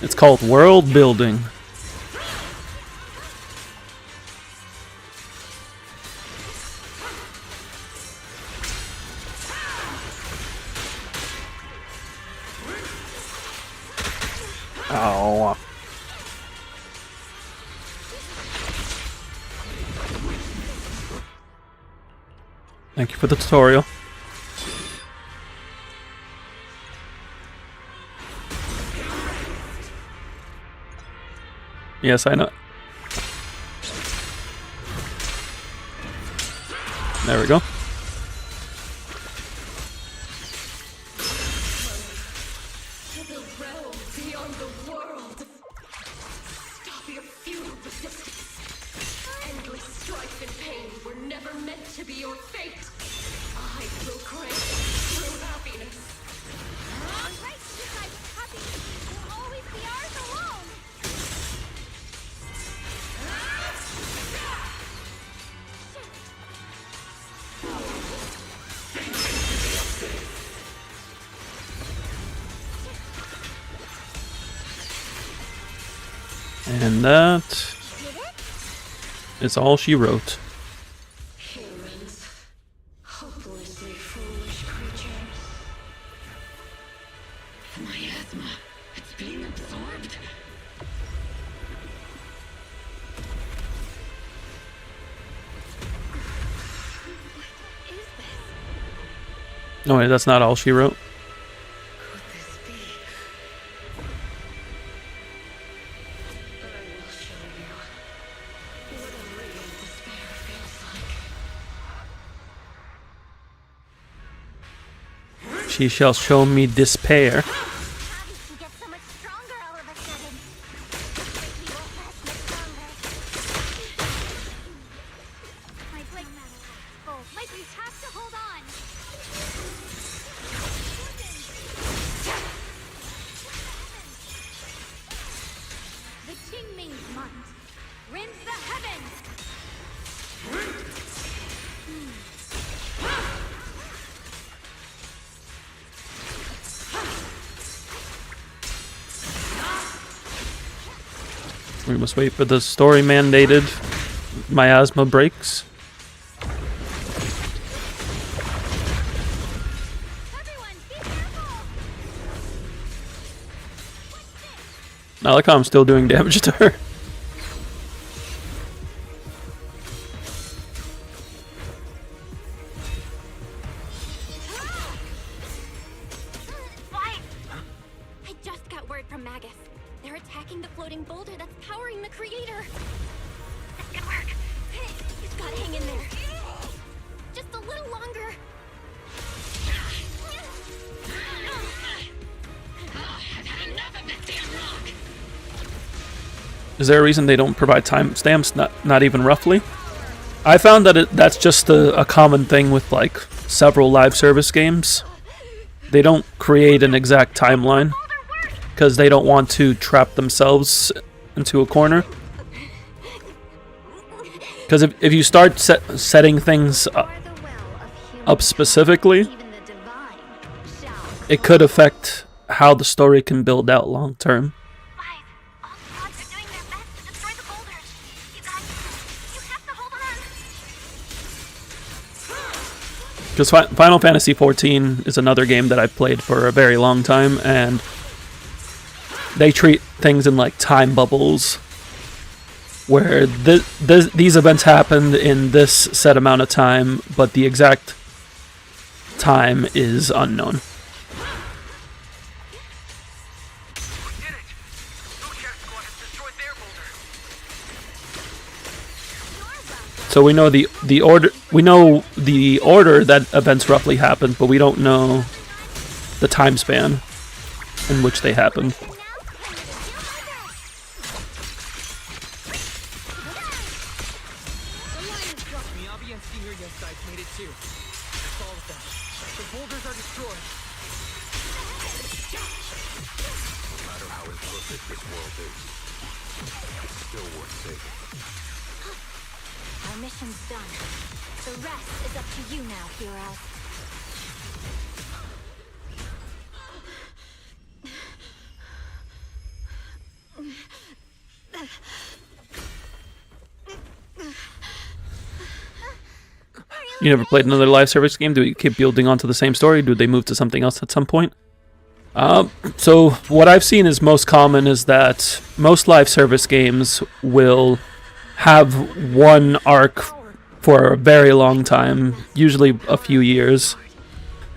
It's called world building. Oh. Thank you for the tutorial. Yes, I know. There we go. And that is all she wrote. Humans, hopelessly foolish creatures. Miasma, it's being absorbed. No, wait, that's not all she wrote. She shall show me despair. We must wait for the story mandated miasma breaks. I like how I'm still doing damage to her. I just got word from Magus. They're attacking the floating boulder that's powering the creator. This could work. You've got to hang in there. Just a little longer. I've had enough of this damn rock. Is there a reason they don't provide timestamps? Not even roughly? I found that that's just a common thing with like several live service games. They don't create an exact timeline because they don't want to trap themselves into a corner. Because if you start setting things up specifically, it could affect how the story can build out long term. Because Final Fantasy XIV is another game that I've played for a very long time, and they treat things in like time bubbles, where these events happened in this set amount of time, but the exact time is unknown. So we know the order. We know the order that events roughly happened, but we don't know the time span in which they happened. Our mission's done. The rest is up to you now, hero. You never played another live service game? Do you keep building onto the same story? Do they move to something else at some point? So what I've seen is most common is that most live service games will have one arc for a very long time, usually a few years.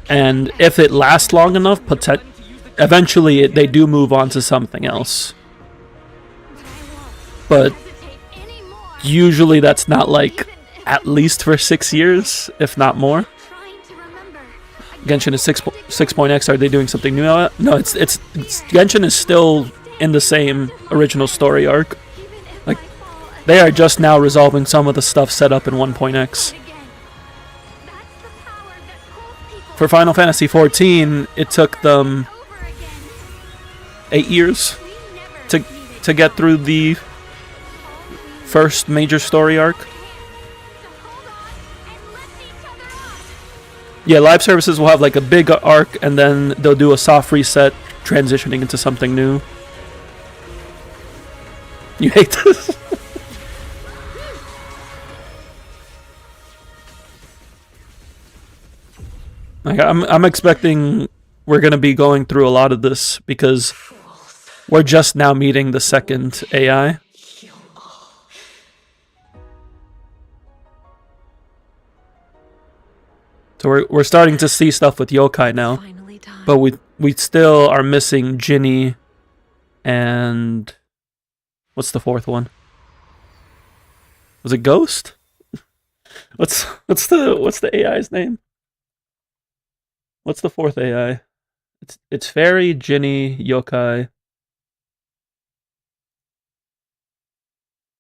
And if it lasts long enough, eventually they do move on to something else. But usually that's not like at least for 6 years, if not more. Genshin is 6.x. Are they doing something new? No, it's Genshin is still in the same original story arc. Like they are just now resolving some of the stuff set up in 1.x. For Final Fantasy XIV, it took them 8 years to get through the first major story arc. Yeah, live services will have like a big arc and then they'll do a soft reset, transitioning into something new. You hate this? Like, I'm expecting we're going to be going through a lot of this because we're just now meeting the second AI. So we're starting to see stuff with yokai now, but we still are missing Ginny and what's the fourth one? Was it Ghost? What's the AI's name? What's the fourth AI? It's Fairy, Ginny, yokai.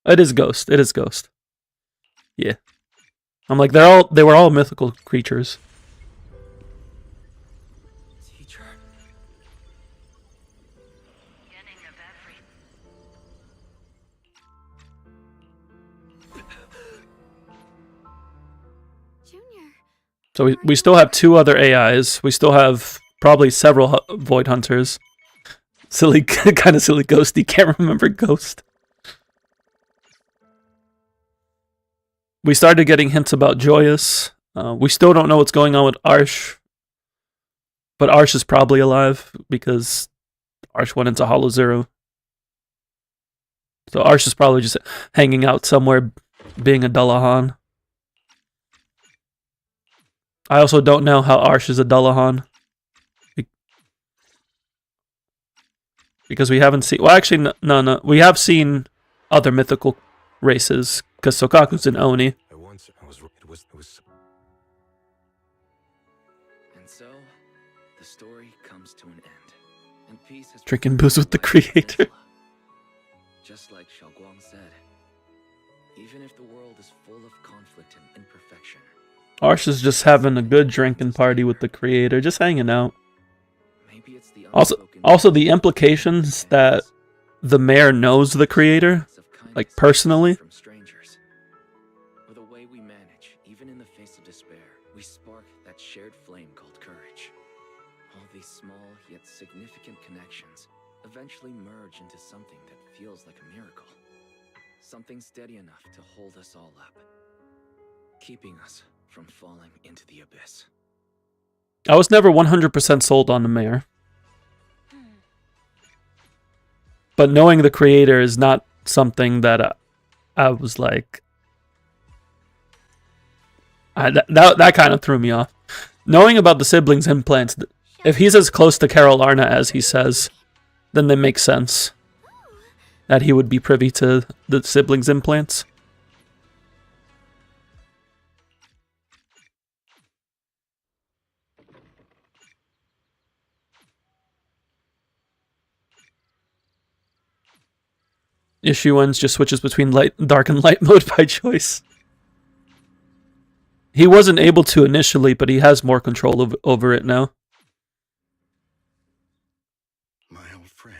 It is Ghost. It is Ghost. Yeah. I'm like they were all mythical creatures. Teacher. So we still have 2 other AIs. We still have probably several Void Hunters. Silly, kind of silly ghosty. Can't remember Ghost. We started getting hints about Joyous. We still don't know what's going on with Arsh. But Arsh is probably alive because Arsh went into Hollow Zero. So Arsh is probably just hanging out somewhere being a Dullahan. I also don't know how Arsh is a Dullahan. Because we haven't seen... Well, actually, no. We have seen other mythical races. Because Sokaku's an Oni. And so, the story comes to an end. And peace has Drinking booze with the creator. Just like Xiaoguang said, even if the world is full of conflict and imperfection, Arsh is just having a good drinking party with the creator, just hanging out. maybe it's the Also the implications that the mayor knows the creator, like personally. from strangers, or the way we manage, even in the face of despair, we spark that shared flame called courage. All these small yet significant connections eventually merge into something that feels like a miracle. Something steady enough to hold us all up, keeping us from falling into the abyss. I was never 100% sold on the mayor. But knowing the creator is not something that I was like... That kind of threw me off. Knowing about the siblings' implants, if he's as close to Carol Arna as he says, then they make sense. That he would be privy to the siblings' implants. Ishuans just switches between dark and light mode by choice. He wasn't able to initially, but he has more control over it now. My old friend,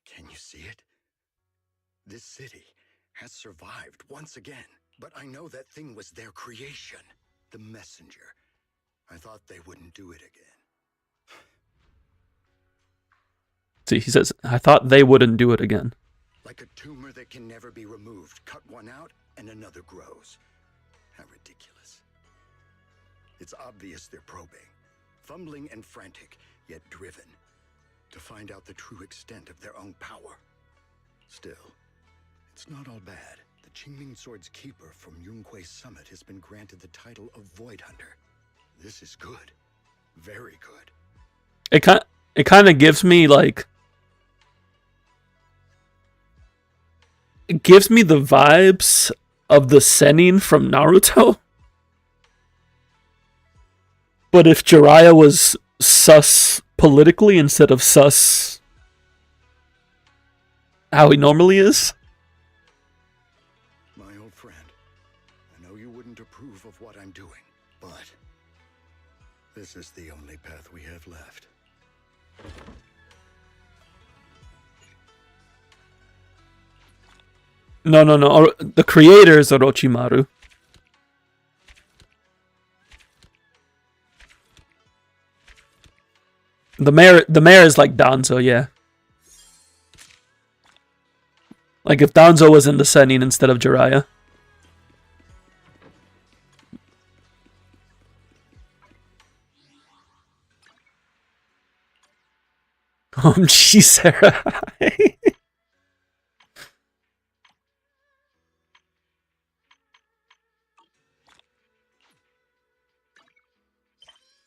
can you see it? This city has survived once again, but I know that thing was their creation, the messenger. I thought they wouldn't do it again. See, he says, I thought they wouldn't do it again. Like a tumor that can never be removed. Cut one out and another grows. How ridiculous. It's obvious they're probing, fumbling and frantic, yet driven, to find out the true extent of their own power. Still, it's not all bad. The Qingming Sword's keeper from Yunque's summit has been granted the title of Void Hunter. This is good. Very good. It kind of gives me like... It gives me the vibes of the Sennin from Naruto. But if Jiraiya was sus politically instead of sus how he normally is. My old friend, I know you wouldn't approve of what I'm doing, but this is the only path we have left. No. The creator is Orochimaru. The mayor is like Danzo, yeah. Like if Danzo was in the Sennin instead of Jiraiya. Gee, Sarah.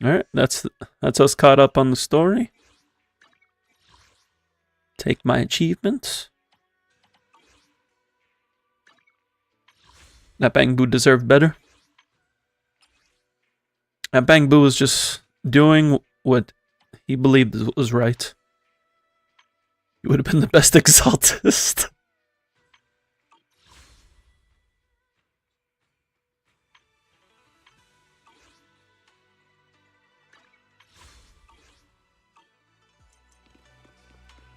Alright, that's us caught up on the story. Take my achievement. That Bang Boo deserved better. That Bang Boo was just doing what he believed was right. He would have been the best exaltist.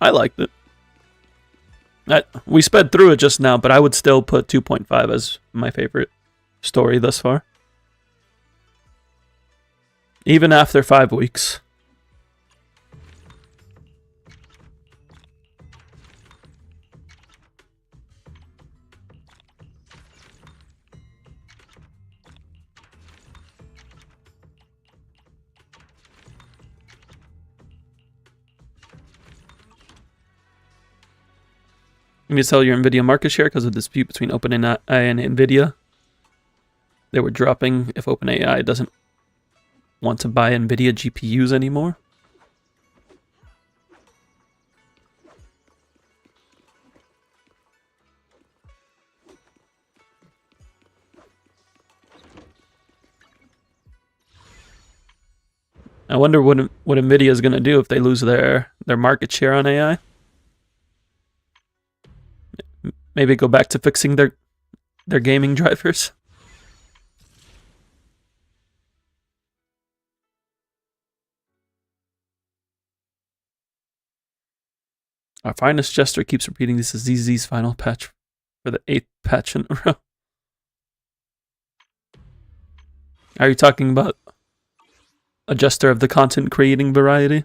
I liked it. We sped through it just now, but I would still put 2.5 as my favorite story thus far. Even after 5 weeks. You need to sell your Nvidia market share because of the dispute between OpenAI and Nvidia. They were dropping if OpenAI doesn't want to buy Nvidia GPUs anymore. I wonder what Nvidia is going to do if they lose their market share on AI. Maybe go back to fixing their gaming drivers. Our finest jester keeps repeating this is ZZ's final patch for the 8th patch in a row. Are you talking about a jester of the content creating variety?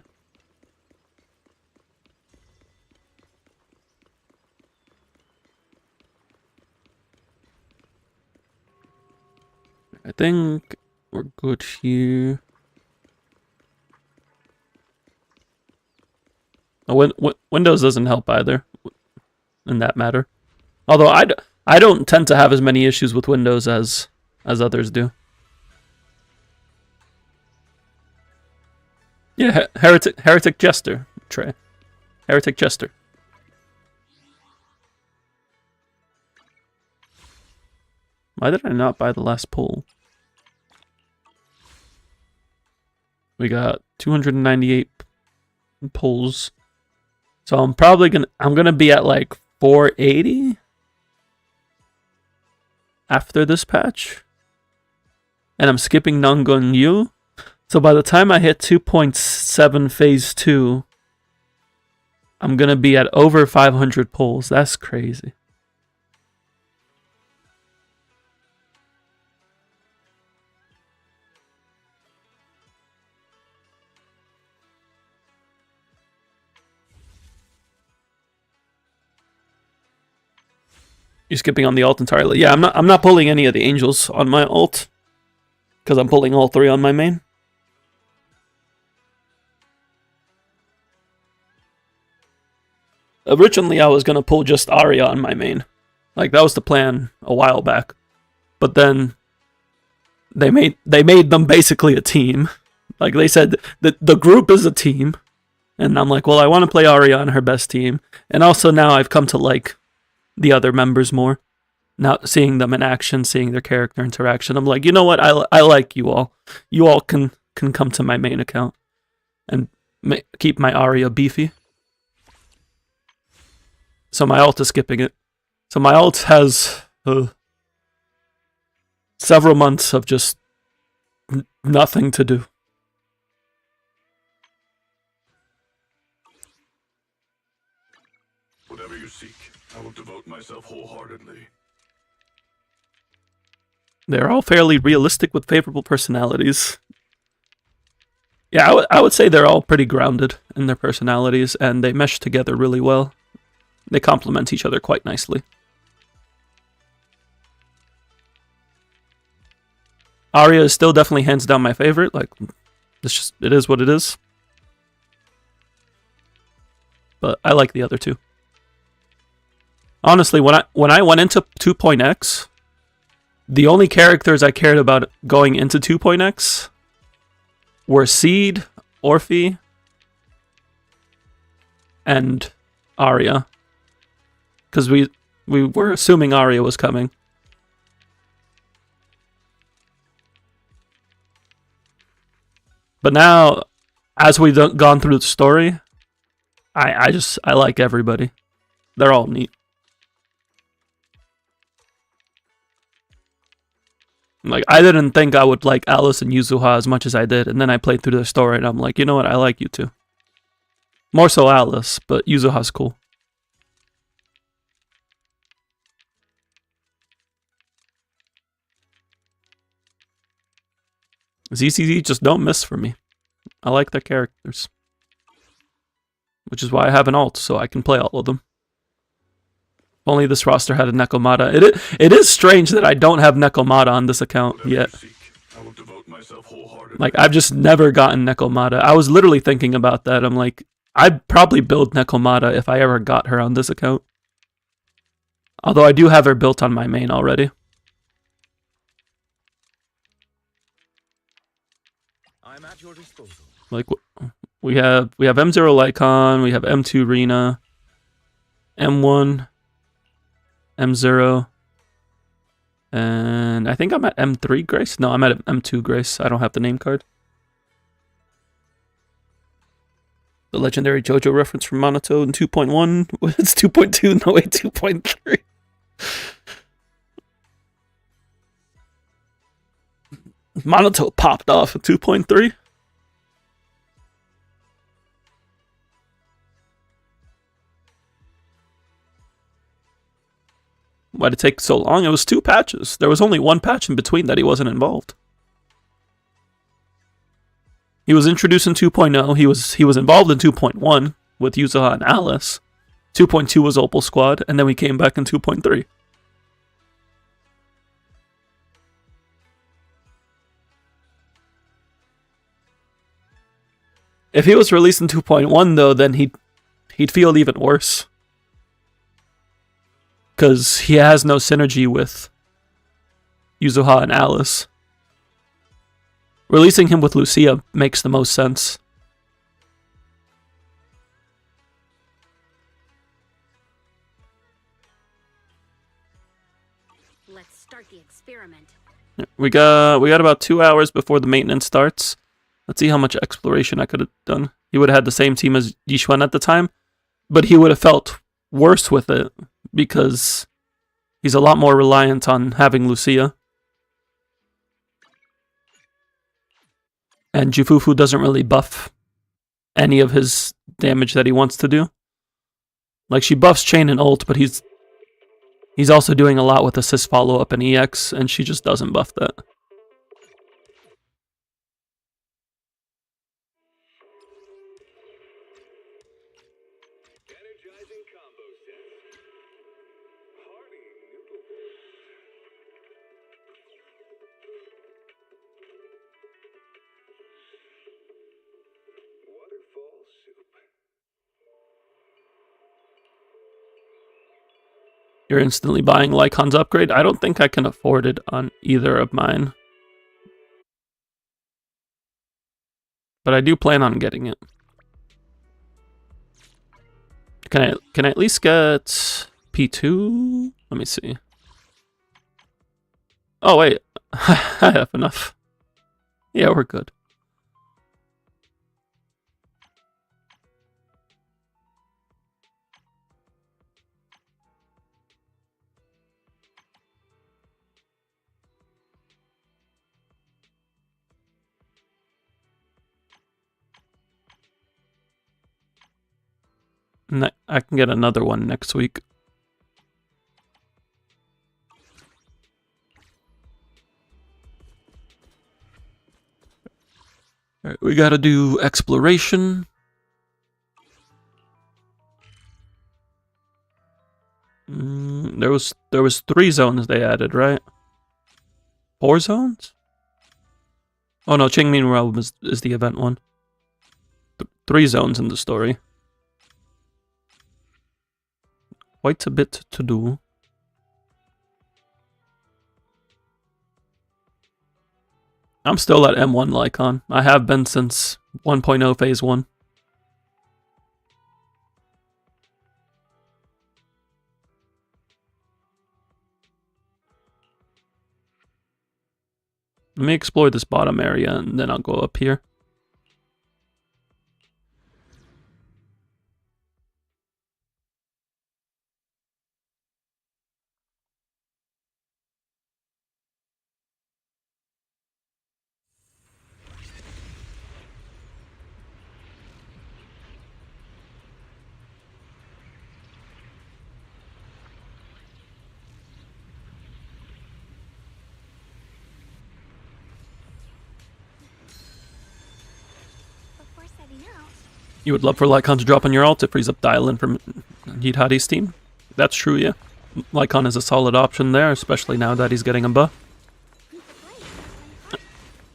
I think we're good here. Oh, Windows doesn't help either in that matter. Although I don't tend to have as many issues with Windows as others do. Yeah, heretic jester, Trey. Heretic jester. Why did I not buy the last pull? We got 298 pulls. So I'm gonna be at like 480 after this patch. And I'm skipping Nangun Yu. So by the time I hit 2.7 phase 2, I'm gonna be at over 500 pulls. That's crazy. You're skipping on the alt entirely. Yeah, I'm not pulling any of the angels on my alt. because I'm pulling all 3 on my main. Originally, I was gonna pull just Arya on my main. Like, that was the plan a while back. But then they made them basically a team. Like, they said that the group is a team. And I'm like, well, I want to play Arya on her best team. And also now I've come to like the other members more. Now seeing them in action, seeing their character interaction, I'm like, you know what? I like you all. You all can come to my main account and keep my Arya beefy. So my ult is skipping it. So my ult has several months of just nothing to do. Whatever you seek, I will devote myself wholeheartedly. They're all fairly realistic with favorable personalities. Yeah, I would say they're all pretty grounded in their personalities, and they mesh together really well. They complement each other quite nicely. Arya is still definitely hands down my favorite. Like, it is what it is. But I like the other two. Honestly, when I went into 2.x, the only characters I cared about going into 2.x were Seed, Orphe, and Arya. Because we were assuming Arya was coming. But now, as we've gone through the story, I like everybody. They're all neat. Like, I didn't think I would like Alice and Yuzuha as much as I did, and then I played through the story, and I'm like, you know what, I like you too. More so Alice, but Yuzuha's cool. ZZZ just don't miss for me. I like their characters. Which is why I have an alt, so I can play all of them. If only this roster had a Nekomata. It is strange that I don't have Nekomata on this account yet. Like, I've just never gotten Nekomata. I was literally thinking about that. I'm like, I'd probably build Nekomata if I ever got her on this account. Although I do have her built on my main already. I'm at your disposal. Like, we have M0 Lycon, we have M2 Rena, M1, M0, and I think I'm at M3 Grace. No, I'm at M2 Grace. I don't have the name card. The legendary JoJo reference from Monato in 2.1. It's 2.2, no way, 2.3. Monato popped off at 2.3. Why'd it take so long? It was 2 patches. There was only 1 patch in between that he wasn't involved. He was introduced in 2.0. He was involved in 2.1 with Yuzuha and Alice. 2.2 was Opal Squad, and then we came back in 2.3. If he was released in 2.1 though, then he'd feel even worse. Because he has no synergy with Yuzuha and Alice. Releasing him with Lucia makes the most sense. Let's start the experiment. We got about 2 hours before the maintenance starts. Let's see how much exploration I could have done. He would have had the same team as Yishuan at the time, but he would have felt worse with it because he's a lot more reliant on having Lucia. And Jufufu doesn't really buff any of his damage that he wants to do. Like, she buffs Chain and ult, but he's also doing a lot with assist follow-up and EX, and she just doesn't buff that. You're instantly buying Lycon's upgrade? I don't think I can afford it on either of mine. But I do plan on getting it. Can I at least get P2? Let me see. Oh wait, I have enough. Yeah, we're good. I can get another one next week. All right, we gotta do exploration. There was 3 zones they added, right? 4 zones? Oh no, Qingming Realm is the event one. 3 zones in the story. Quite a bit to do. I'm still at M1 Lycon. I have been since 1.0 Phase 1. Let me explore this bottom area and then I'll go up here. You would love for Lycon to drop on your alt to freeze up Dial-In from Yidhadi's team? That's true, yeah. Lycon is a solid option there, especially now that he's getting a buff.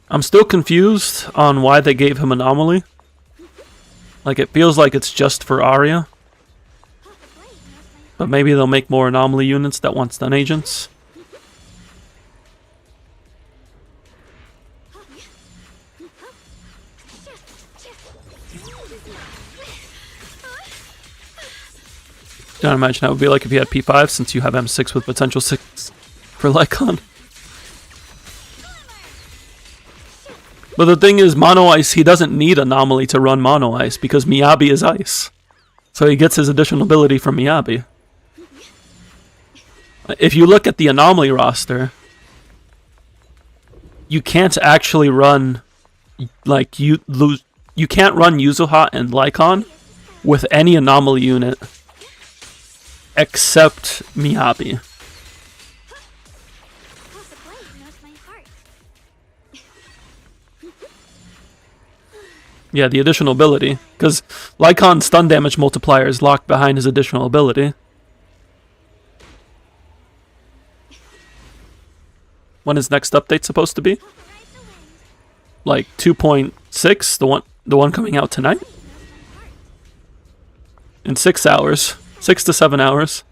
I'm still confused on why they gave him Anomaly. Like, it feels like it's just for Arya. But maybe they'll make more Anomaly units that want stun agents. Can't imagine how it would be like if you had P5 since you have M6 with potential 6 for Lycon. But the thing is, Mono Ice, he doesn't need Anomaly to run Mono Ice because Miyabi is Ice. So he gets his additional ability from Miyabi. If you look at the Anomaly roster, you can't actually run, like, you can't run Yuzuha and Lycon with any Anomaly unit except Miyabi. Yeah, the additional ability. Because Lycon's stun damage multiplier is locked behind his additional ability. When is next update supposed to be? Like 2.6? The one coming out tonight? In 6 hours. 6 to 7 hours.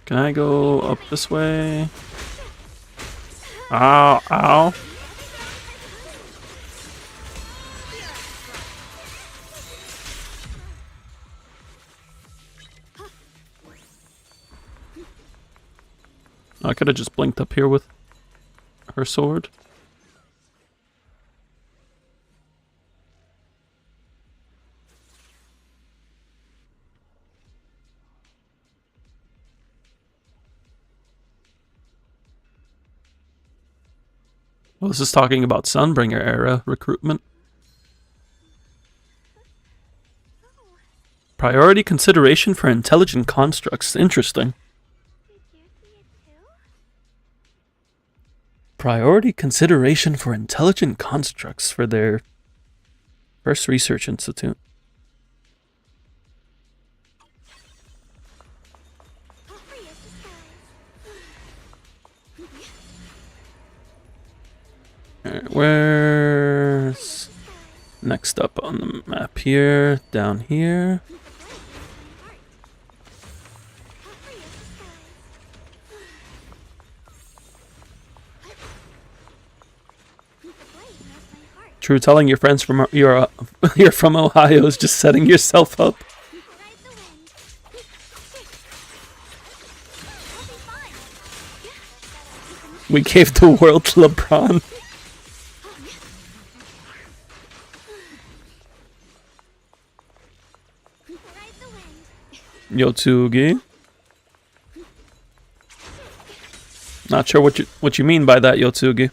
Can I go up this way? Ow, ow. I could have just blinked up here with her sword. Well, this is talking about Sunbringer era recruitment. Priority consideration for intelligent constructs. Interesting. Priority consideration for intelligent constructs for their first research institute. where's next up on the map here? Down here. True, telling your friends from you're from Ohio is just setting yourself up. We gave the world to LeBron. Yotsugi. Not sure what you mean by that, Yotsugi.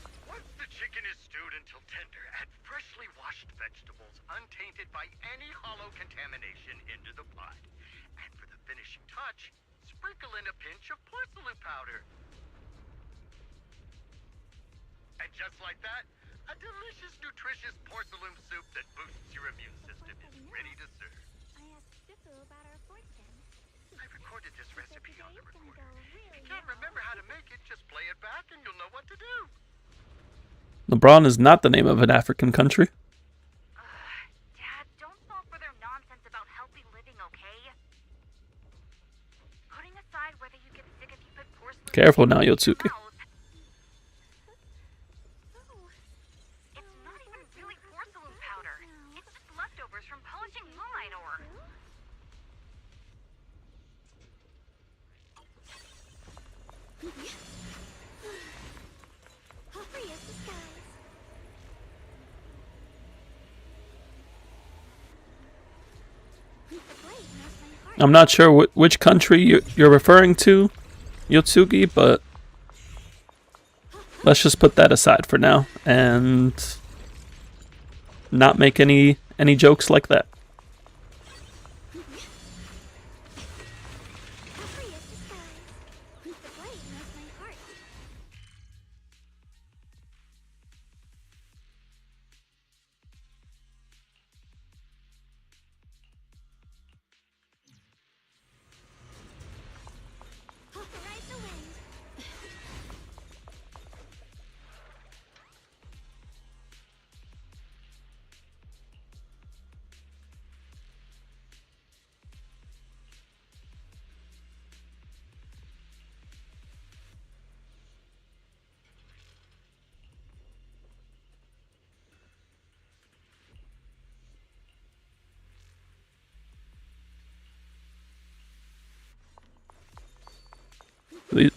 LeBron is not the name of an African country. Dad, don't fall for their nonsense about healthy living, okay? Putting aside whether you get sick if you put porcelain. Careful now, Yotsuki. It's not even really porcelain powder. It's just leftovers from polishing moonlight ore. I'm not sure which country you're referring to, Yotsugi, but let's just put that aside for now and not make any jokes like that.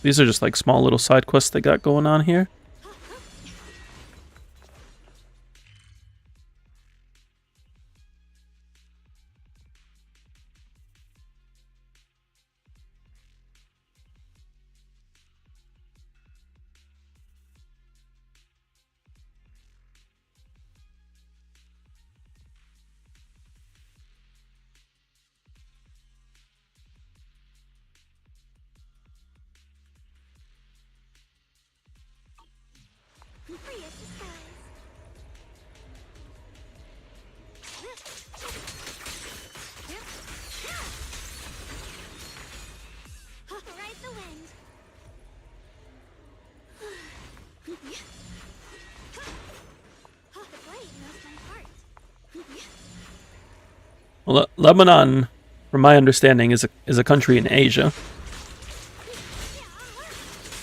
These are just like small little side quests they got going on here. Well, Lebanon, from my understanding, is a country in Asia,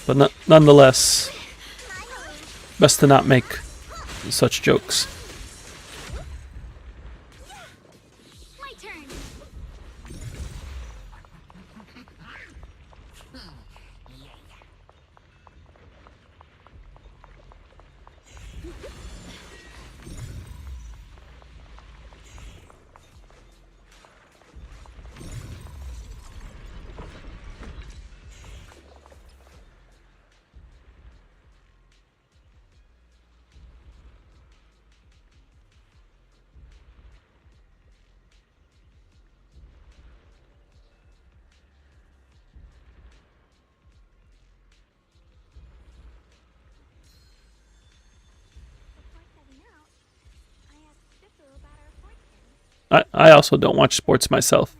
but nonetheless, best to not make such jokes. I also don't watch sports myself.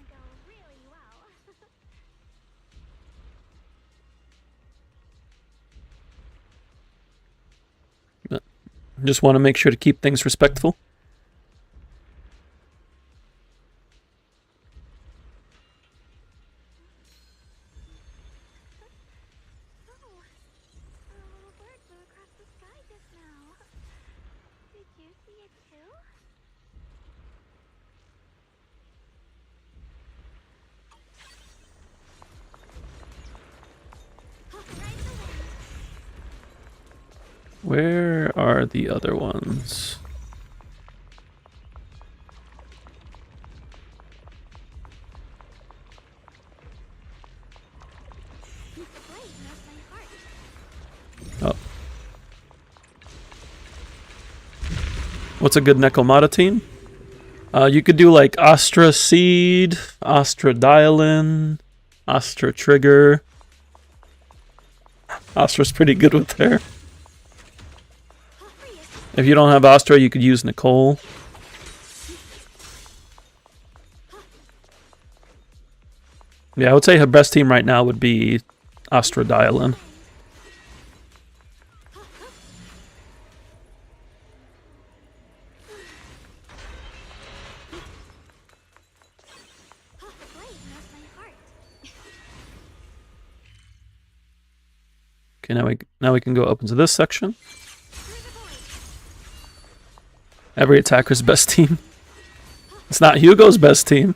Just want to make sure to keep things respectful. Where are the other ones? Oh. What's a good Nekomata team? You could do like Astra Seed, Astra Dialin, Astra Trigger. Astra's pretty good with there. If you don't have Astra, you could use Nicole. Yeah, I would say her best team right now would be Astra Dialin. Okay, now we can go up into this section. Every attacker's best team. It's not Hugo's best team.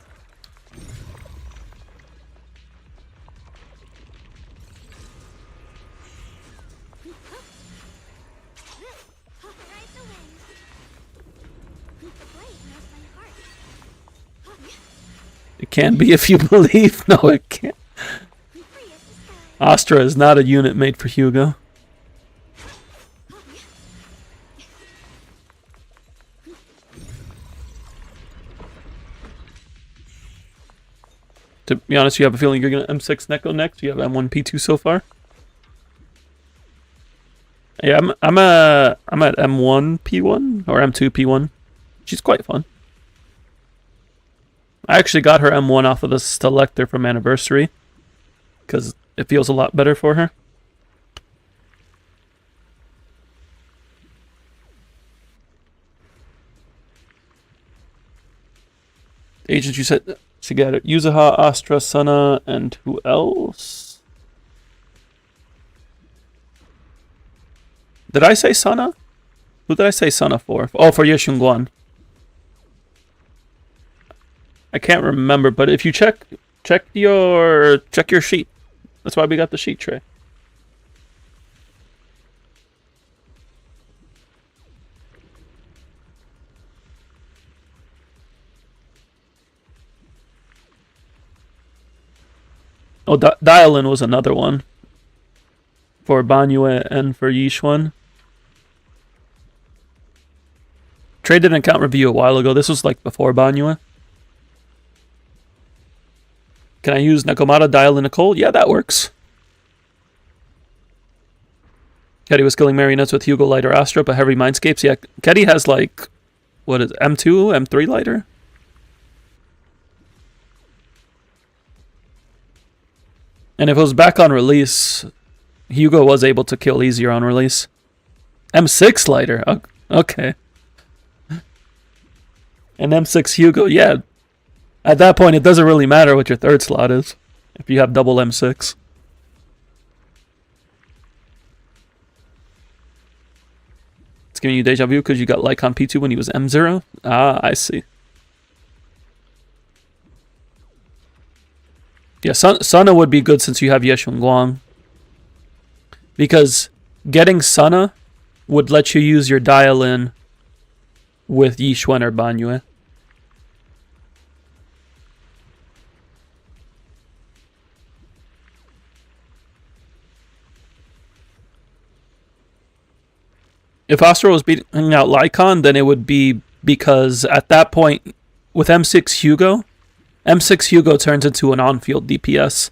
It can be if you believe. No, it can't. Astra is not a unit made for Hugo. To be honest, you have a feeling you're going to M6 Neko next? You have M1 P2 so far? Yeah, I'm at M1 P1 or M2 P1. She's quite fun. I actually got her M1 off of the Selector from Anniversary because it feels a lot better for her. Agents, you said she got it. Yuzuha, Astra, Sana, and who else? Did I say Sana? Who did I say Sana for? Oh, for Yeshunguan. I can't remember, but if you check your sheet. That's why we got the sheet tray. Oh, Dialin was another one. For Banyue and for Yishuan. Trade did an account review a while ago. This was like before Banyue. Can I use Nekomata, Dialin, Nicole? Yeah, that works. Keddy was killing marionettes with Hugo Lighter Astra, but heavy Mindscapes. Yeah, Keddy has like, what is it, M2, M3 Lighter? And if it was back on release, Hugo was able to kill easier on release. M6 Lighter, okay. And M6 Hugo, yeah. At that point, it doesn't really matter what your third slot is, if you have double M6. It's giving you deja vu because you got Lycon P2 when he was M0? Ah, I see. Yeah, Sana would be good since you have Yeshun Guang. Because getting Sana would let you use your Dialin with Yishuan or Banyue. If Astra was beating out Lycon, then it would be because at that point, with M6 Hugo, M6 Hugo turns into an on-field DPS.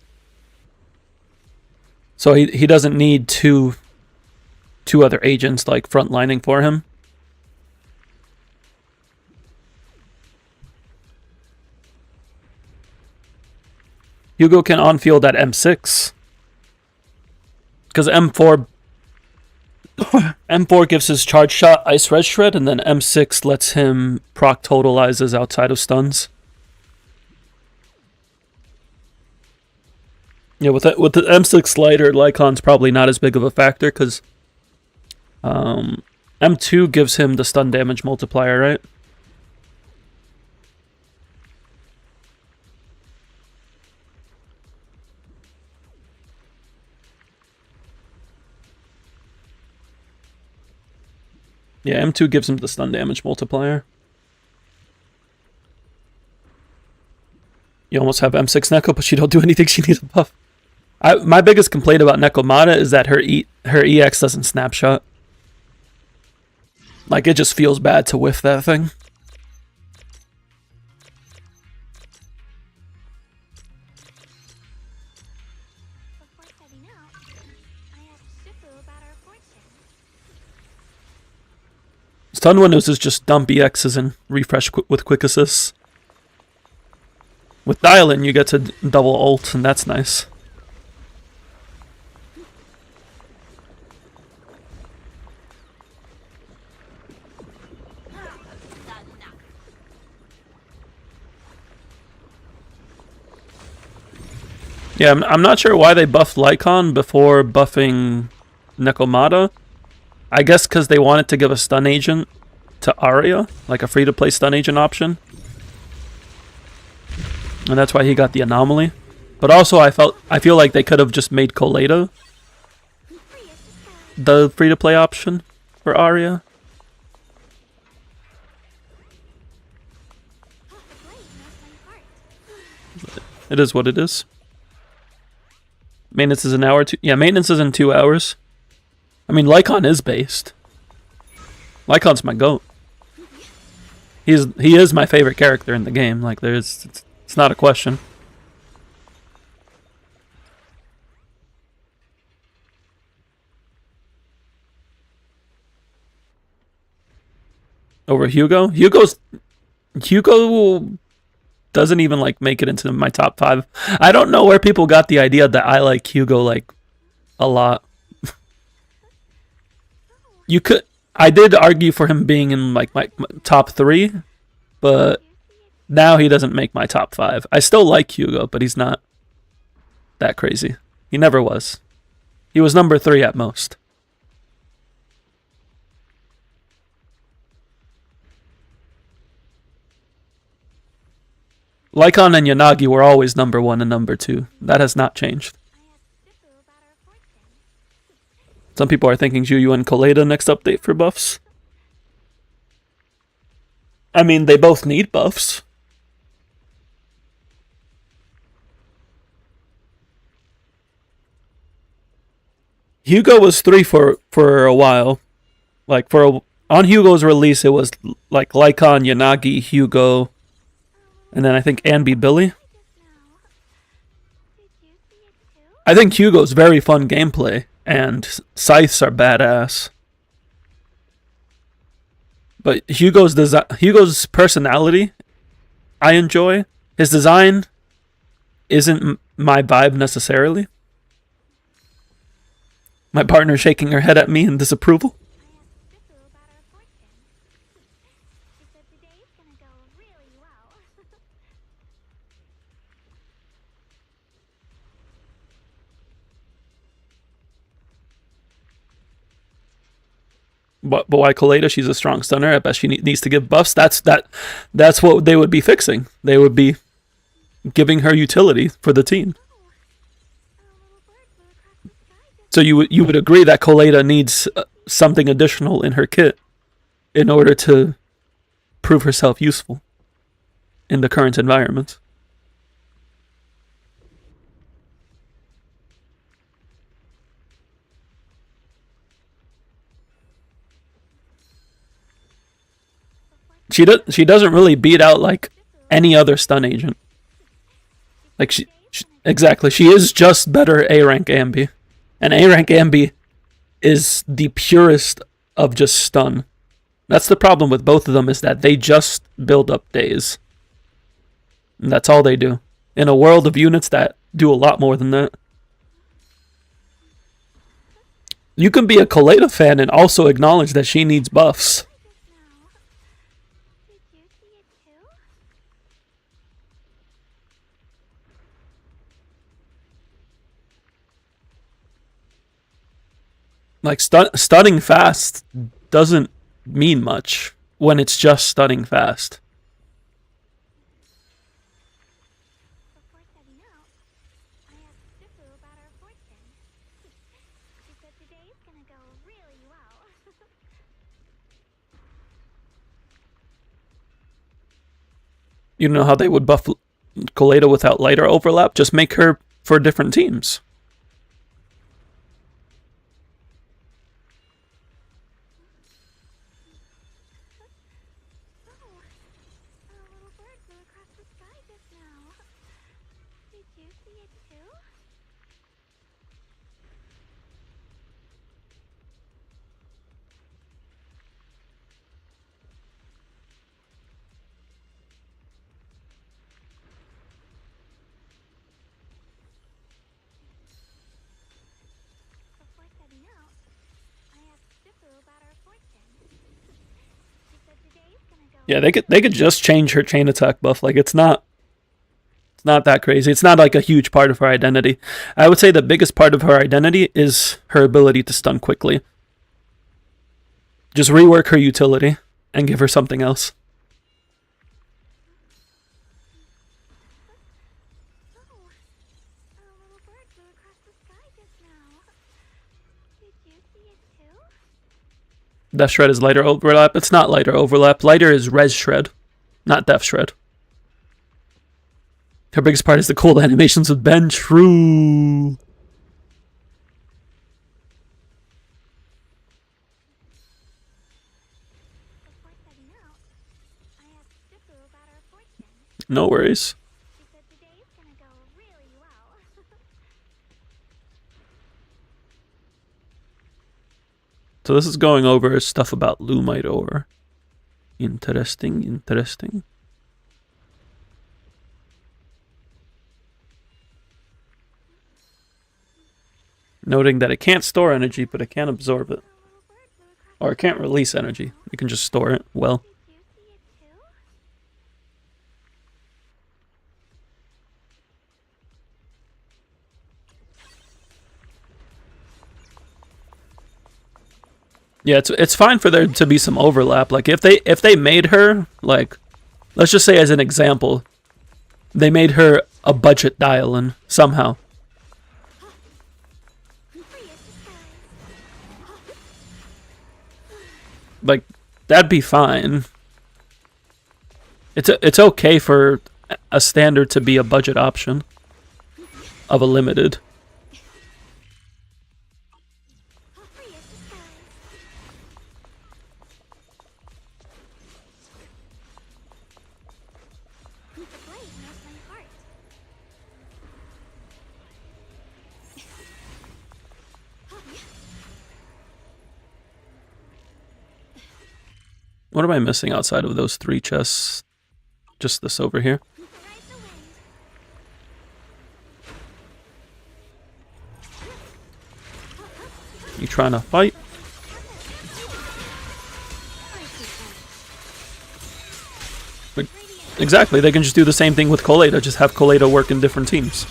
So he doesn't need two other agents like frontlining for him. Hugo can on-field at M6. Because M4 M4 gives his charge shot Ice Red Shred, and then M6 lets him proc totalizes outside of stuns. Yeah, with the M6 lighter, Lycon's probably not as big of a factor, because M2 gives him the stun damage multiplier, right? Yeah, M2 gives him the stun damage multiplier. You almost have M6 Neko, but she don't do anything. She needs a buff. My biggest complaint about Nekomata is that her EX doesn't snapshot. Like, it just feels bad to whiff that thing. Stun windows is just dump EXs and refresh with quick assists. With dial-in, you get to double ult, and that's nice. Yeah, I'm not sure why they buffed Lycon before buffing Nekomata. I guess because they wanted to give a stun agent to Arya, like a free-to-play stun agent option. And that's why he got the anomaly. But also I feel like they could have just made Colada the free-to-play option for Arya. It is what it is. Maintenance is an hour. Yeah, maintenance is in 2 hours. I mean, Lycon is based. Lycon's my goat. He is my favorite character in the game. Like, it's not a question. Over Hugo? Hugo doesn't even like make it into my top 5. I don't know where people got the idea that I like Hugo like a lot. I did argue for him being in like my top 3, but now he doesn't make my top 5. I still like Hugo, but he's not that crazy. He never was. He was number 3 at most. Lycon and Yanagi were always number 1 and number 2. That has not changed. Some people are thinking Juyu and Colada next update for buffs. I mean, they both need buffs. Hugo was 3 for a while. Like, on Hugo's release, it was like Lycon, Yanagi, Hugo, and then I think Anby Billy. I think Hugo's very fun gameplay, and scythes are badass. But Hugo's personality, I enjoy. His design isn't my vibe necessarily. My partner shaking her head at me in disapproval. But why Colada? She's a strong stunner. I bet she needs to give buffs. That's what they would be fixing. They would be giving her utility for the team. So you would agree that Colada needs something additional in her kit in order to prove herself useful in the current environment. She doesn't really beat out like any other stun agent. Like exactly, she is just better A rank Ambi, and A rank Ambi is the purest of just stun. That's the problem with both of them, is that they just build up days. And that's all they do. In a world of units that do a lot more than that. You can be a Kaleda fan and also acknowledge that she needs buffs. Like, stunning fast doesn't mean much when it's just stunning fast. You know how they would buff Kaleda without lighter overlap? Just make her for different teams. Yeah, they could just change her chain attack buff. Like, it's not that crazy. It's not like a huge part of her identity. I would say the biggest part of her identity is her ability to stun quickly. Just rework her utility and give her something else. Death Shred is lighter overlap. It's not lighter overlap. Lighter is Res Shred, not Death Shred. Her biggest part is the cold animations with Ben. True. No worries. So this is going over stuff about Lumite ore. Interesting, interesting. Noting that it can't store energy, but it can absorb it. Or it can't release energy. You can just store it well. Yeah, it's fine for there to be some overlap. Like, if they made her, like, let's just say as an example, they made her a budget dial-in somehow. Like, that'd be fine. It's okay for a standard to be a budget option of a limited. What am I missing outside of those 3 chests? Just this over here. You trying to fight? Exactly, they can just do the same thing with Kaleda, just have Kaleda work in different teams.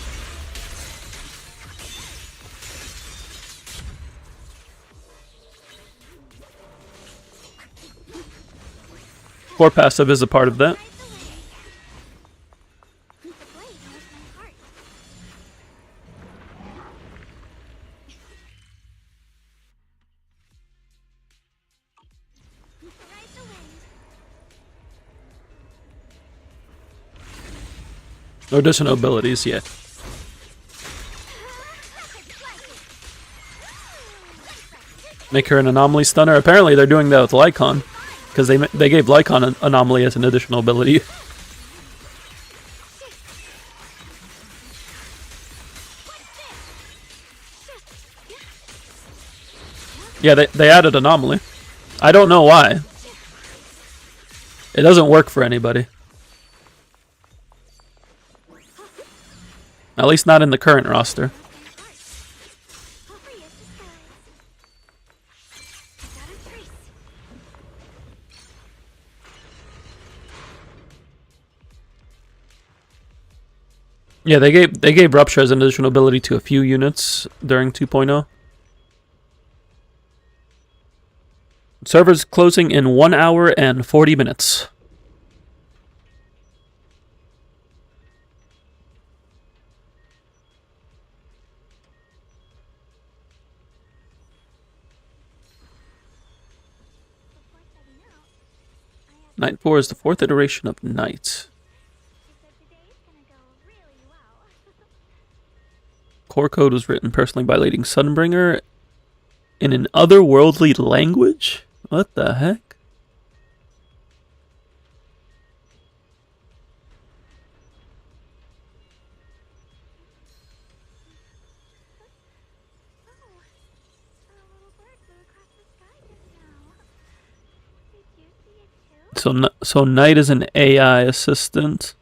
Core passive is a part of that. No additional abilities, yeah. Make her an anomaly stunner. Apparently they're doing that with Lycon. Because they gave Lycon an anomaly as an additional ability. Yeah, they added anomaly. I don't know why. It doesn't work for anybody. At least not in the current roster. Yeah, they gave Rupture as an additional ability to a few units during 2.0. Servers closing in 1 hour and 40 minutes. Night 4 is the 4th iteration of Night. Core code was written personally by Lady Sunbringer in an otherworldly language? What the heck? So Knight is an AI assistant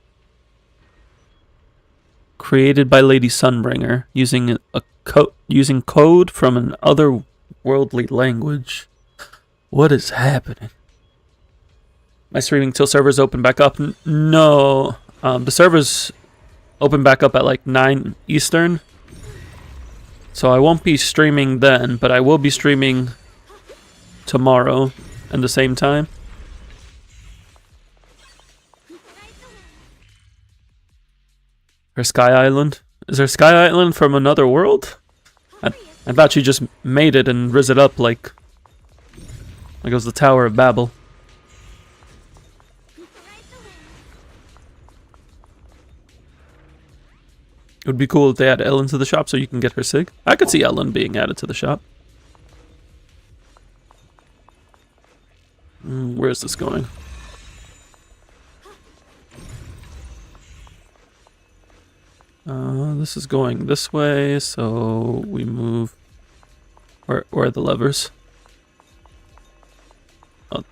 created by Lady Sunbringer using code from an otherworldly language. What is happening? Am I streaming till servers open back up? No. The servers open back up at like 9 Eastern. So I won't be streaming then, but I will be streaming tomorrow at the same time. Or Sky Island? Is there Sky Island from another world? I thought you just made it and riz it up like it was the Tower of Babel. It would be cool if they add Ellen to the shop so you can get her sig. I could see Ellen being added to the shop. Where is this going? This is going this way, so we move. Where are the levers? Oh.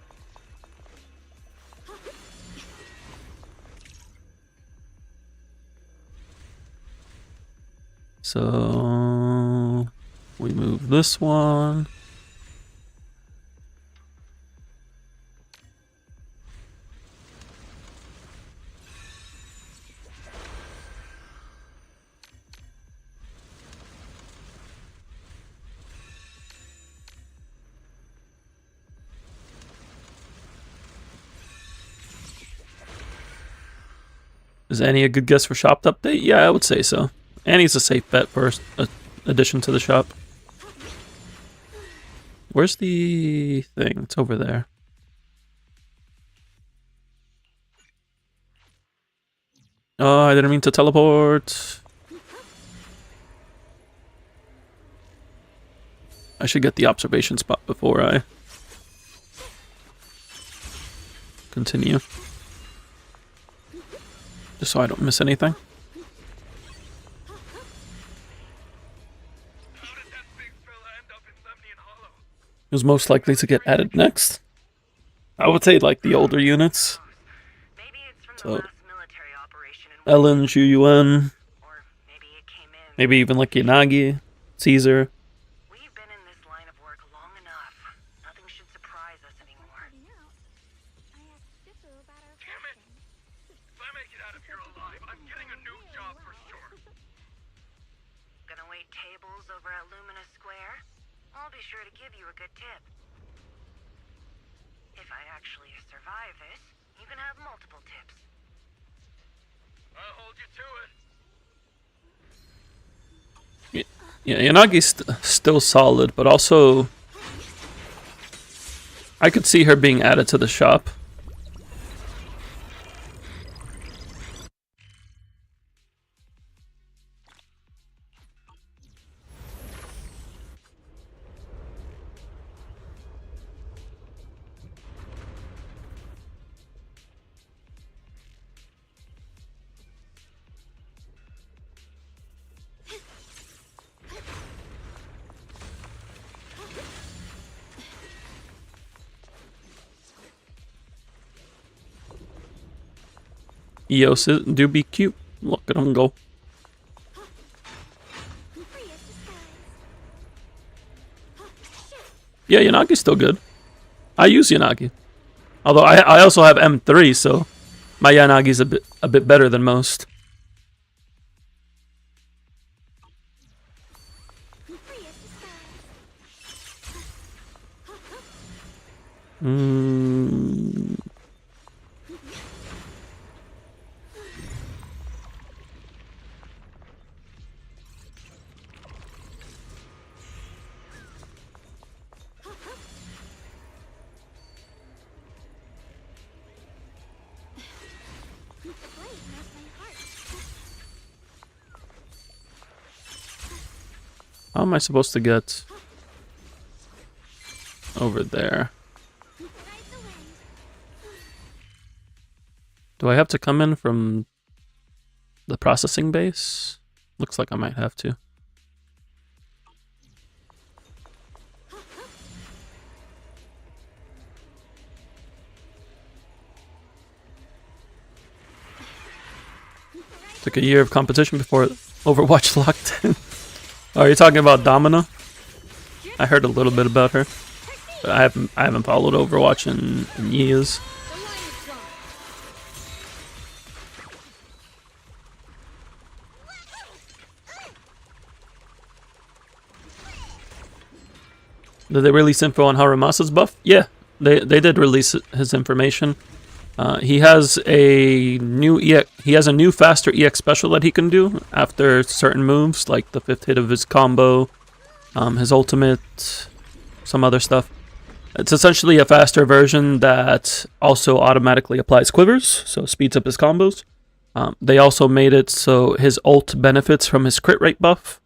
So we move this one. Is Annie a good guess for shop update? Yeah, I would say so. Annie's a safe bet for addition to the shop. Where's the thing? It's over there. Oh, I didn't mean to teleport. I should get the observation spot before I continue. Just so I don't miss anything. Who's most likely to get added next? I would say like the older units. So Ellen, Yun, maybe even like Yanagi, Caesar. Yeah, Yanagi's still solid, but also I could see her being added to the shop. Eos do be cute. Look at him go. Yeah, Yanagi's still good. I use Yanagi. Although I also have M3, so my Yanagi's a bit better than most. Mm. How am I supposed to get over there? Do I have to come in from the processing base? Looks like I might have to. Took a year of competition before Overwatch locked in. Oh, are you talking about Domina? I heard a little bit about her, but I haven't followed Overwatch in years. Did they release info on Haramasa's buff? Yeah, they did release his information. He has a new faster EX special that he can do after certain moves, like the 5th hit of his combo, his ultimate, some other stuff. It's essentially a faster version that also automatically applies quivers, so speeds up his combos. They also made it so his ult benefits from his crit rate buff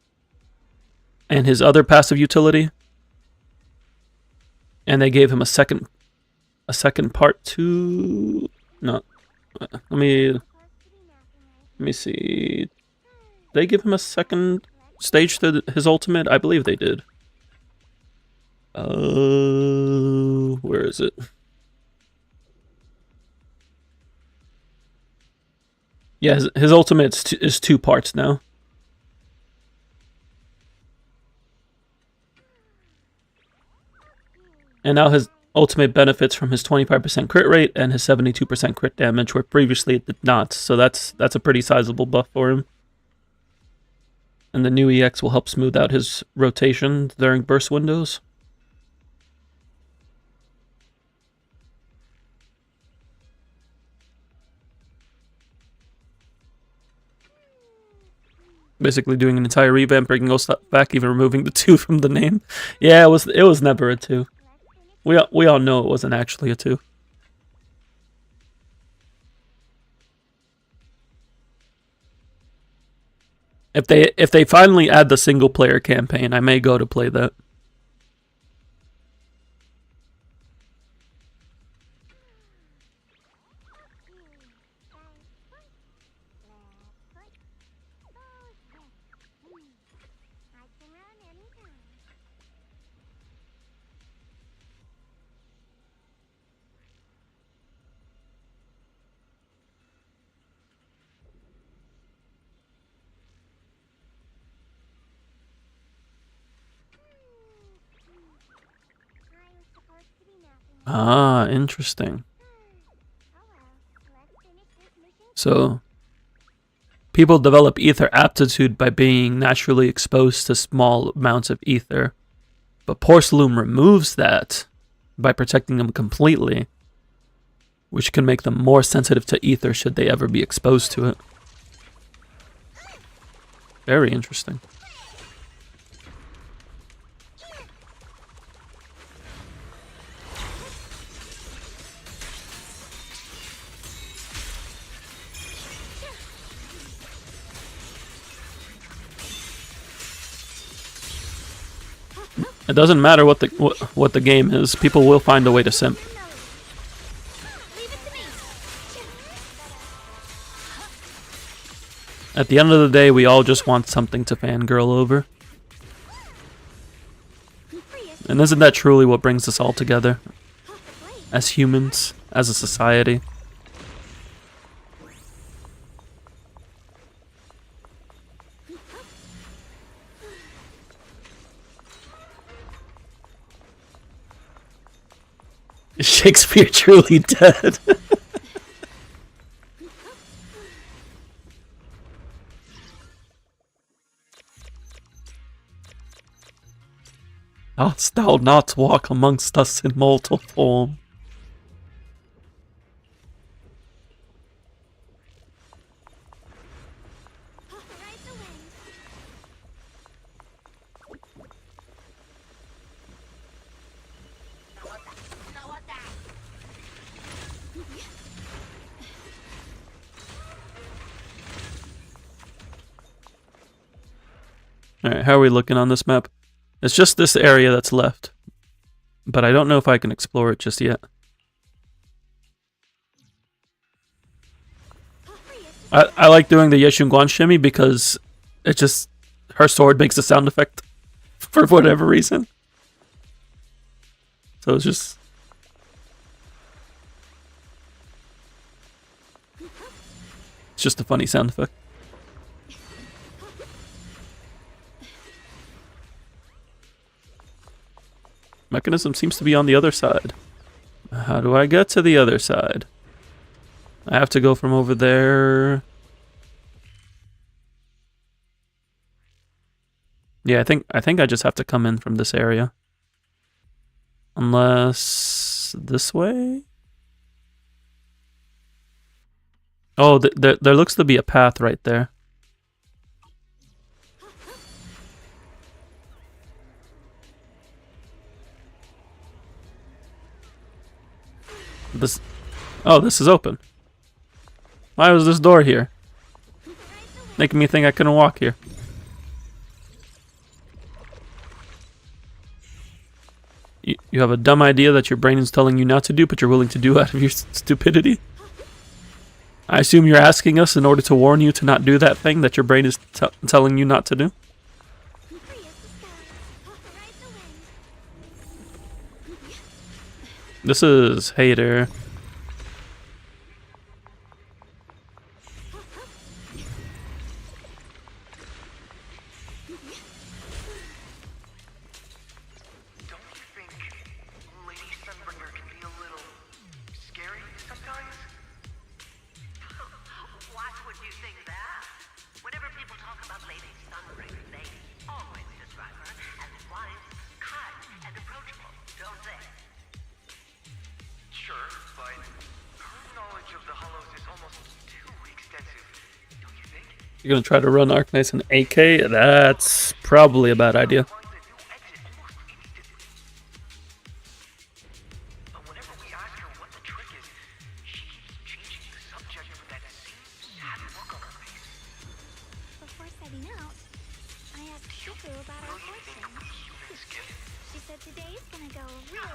and his other passive utility. And they gave him a second part to... No. Let me see. They give him a second stage to his ultimate? I believe they did. Where is it? Yeah, his ultimate is 2 parts now. And now his ultimate benefits from his 25% crit rate and his 72% crit damage, where previously it did not. So that's a pretty sizable buff for him. And the new EX will help smooth out his rotation during burst windows. Basically doing an entire revamp, bringing all stuff back, even removing the 2 from the name. Yeah, it was never a 2. We all know it wasn't actually a 2. If they finally add the single player campaign, I may go to play that. Ah, interesting. So, people develop ether aptitude by being naturally exposed to small amounts of ether. But Porcelain removes that by protecting them completely, which can make them more sensitive to ether should they ever be exposed to it. Very interesting. It doesn't matter what the game is. People will find a way to simp. At the end of the day, we all just want something to fangirl over. And isn't that truly what brings us all together? As humans, as a society. Is Shakespeare truly dead? Dost thou not walk amongst us in mortal form? Alright, how are we looking on this map? It's just this area that's left. But I don't know if I can explore it just yet. I like doing the Yeshunguan shimmy because it just... her sword makes a sound effect for whatever reason. So it's just... it's just a funny sound effect. Mechanism seems to be on the other side. How do I get to the other side? I have to go from over there. Yeah, I think I just have to come in from this area. Unless this way? Oh, there looks to be a path right there. This... oh, this is open. Why was this door here? Making me think I couldn't walk here. You have a dumb idea that your brain is telling you not to do, but you're willing to do out of your stupidity? I assume you're asking us in order to warn you to not do that thing that your brain is telling you not to do? This is Hater. You're gonna try to run Arknights in AK? That's probably a bad idea. Before setting out, I asked Shifu about our fortune. She said today's gonna go really...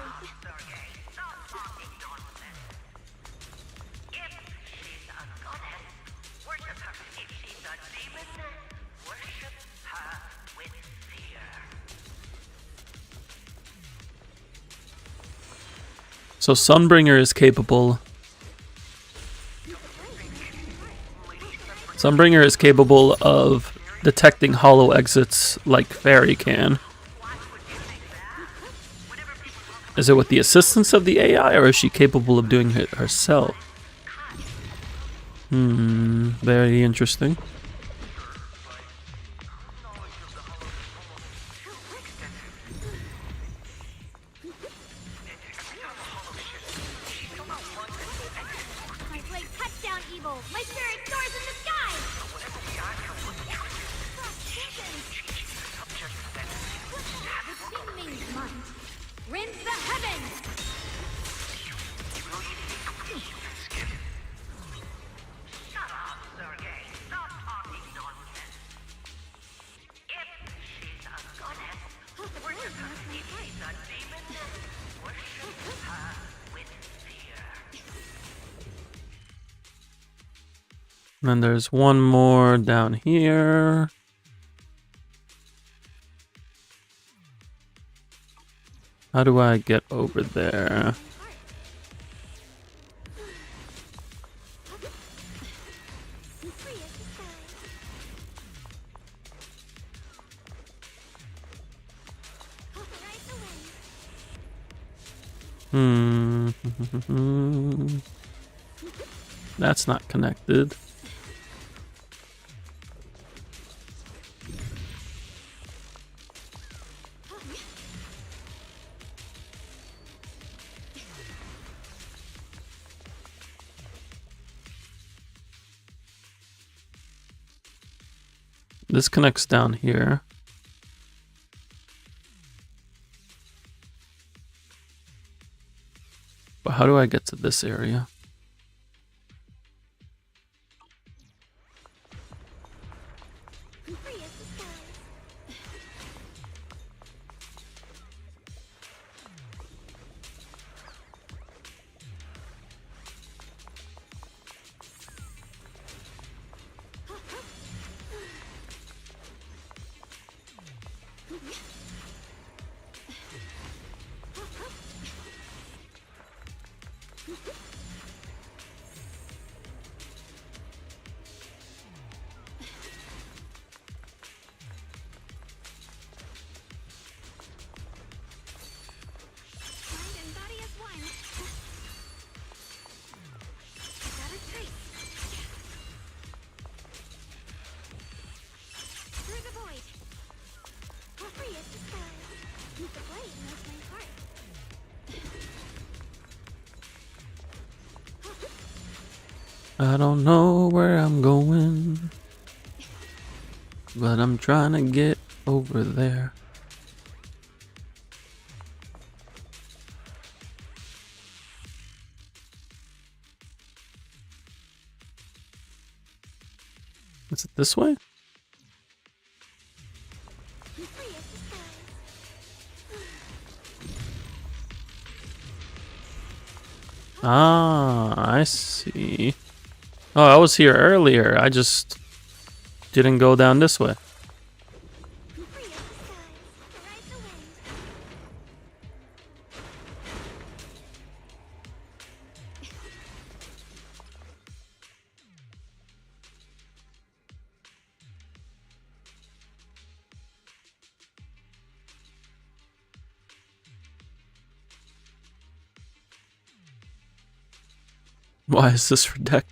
So Sunbringer is capable. Sunbringer is capable of detecting hollow exits like Fairy can. Is it with the assistance of the AI, or is she capable of doing it herself? Very interesting. And then there's one more down here. How do I get over there? That's not connected. This connects down here. But how do I get to this area? The blade knows my heart. I don't know where I'm going, but I'm trying to get over there. Is it this way? Ah, I see. Oh, I was here earlier. I just didn't go down this way. Why is this redacted?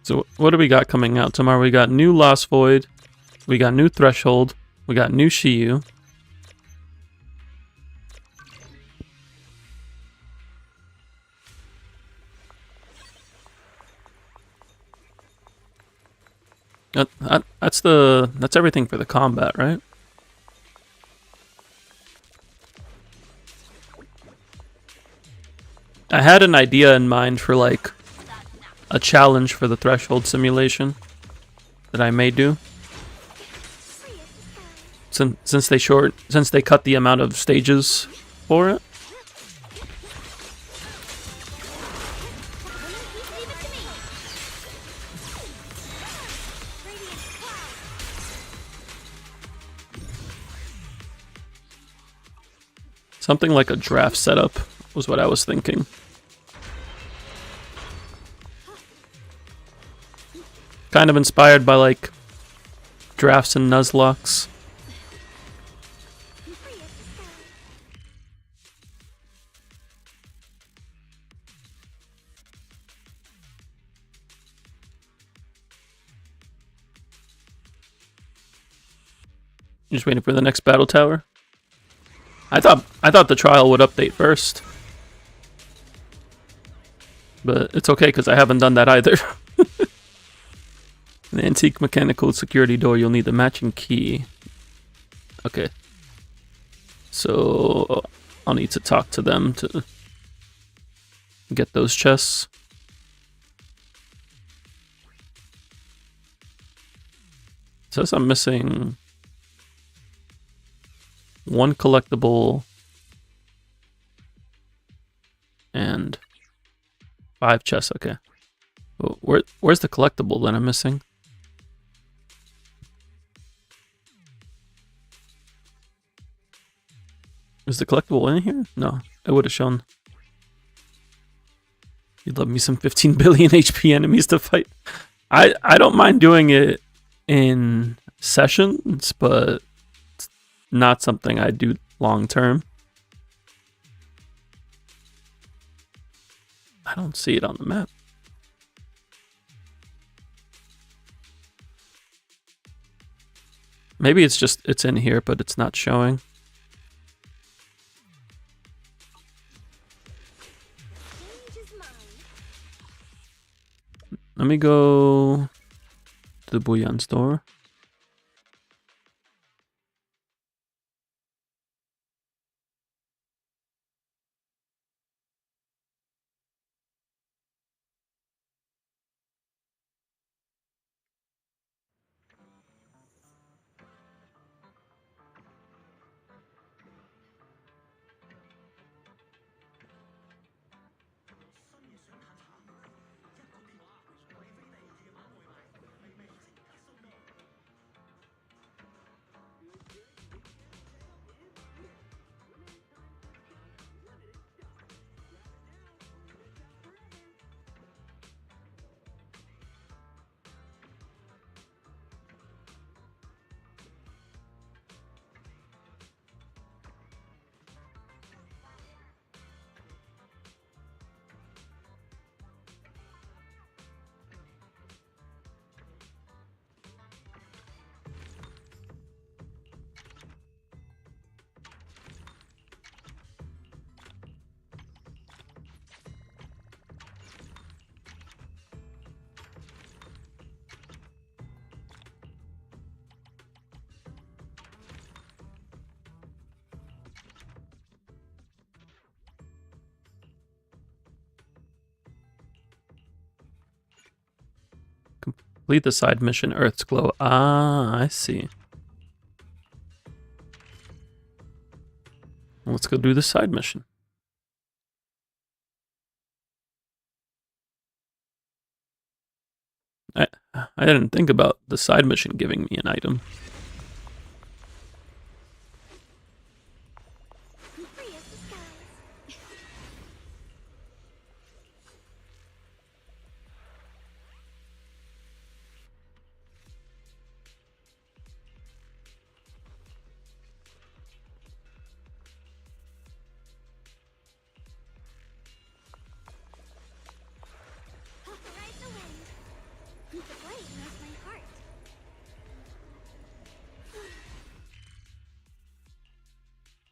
So what do we got coming out tomorrow? We got new Lost Void, we got new Threshold, we got new Shiyu. That's everything for the combat, right? I had an idea in mind for like a challenge for the Threshold simulation that I may do. Since they cut the amount of stages for it. Something like a draft setup was what I was thinking. Kind of inspired by like drafts and Nuzlocks. Just waiting for the next battle tower. I thought the trial would update first. But it's okay because I haven't done that either. The antique mechanical security door, you'll need the matching key. Okay. So I'll need to talk to them to get those chests. It says I'm missing one collectible and 5 chests. Okay. Well, where's the collectible that I'm missing? Is the collectible in here? No, it would have shown. You'd love me some 15 billion HP enemies to fight. I don't mind doing it in sessions, but it's not something I do long term. I don't see it on the map. Maybe it's in here, but it's not showing. Let me go to the Bouillon store. Complete the side mission, Earth's Glow. Ah, I see. Well, let's go do the side mission. I didn't think about the side mission giving me an item.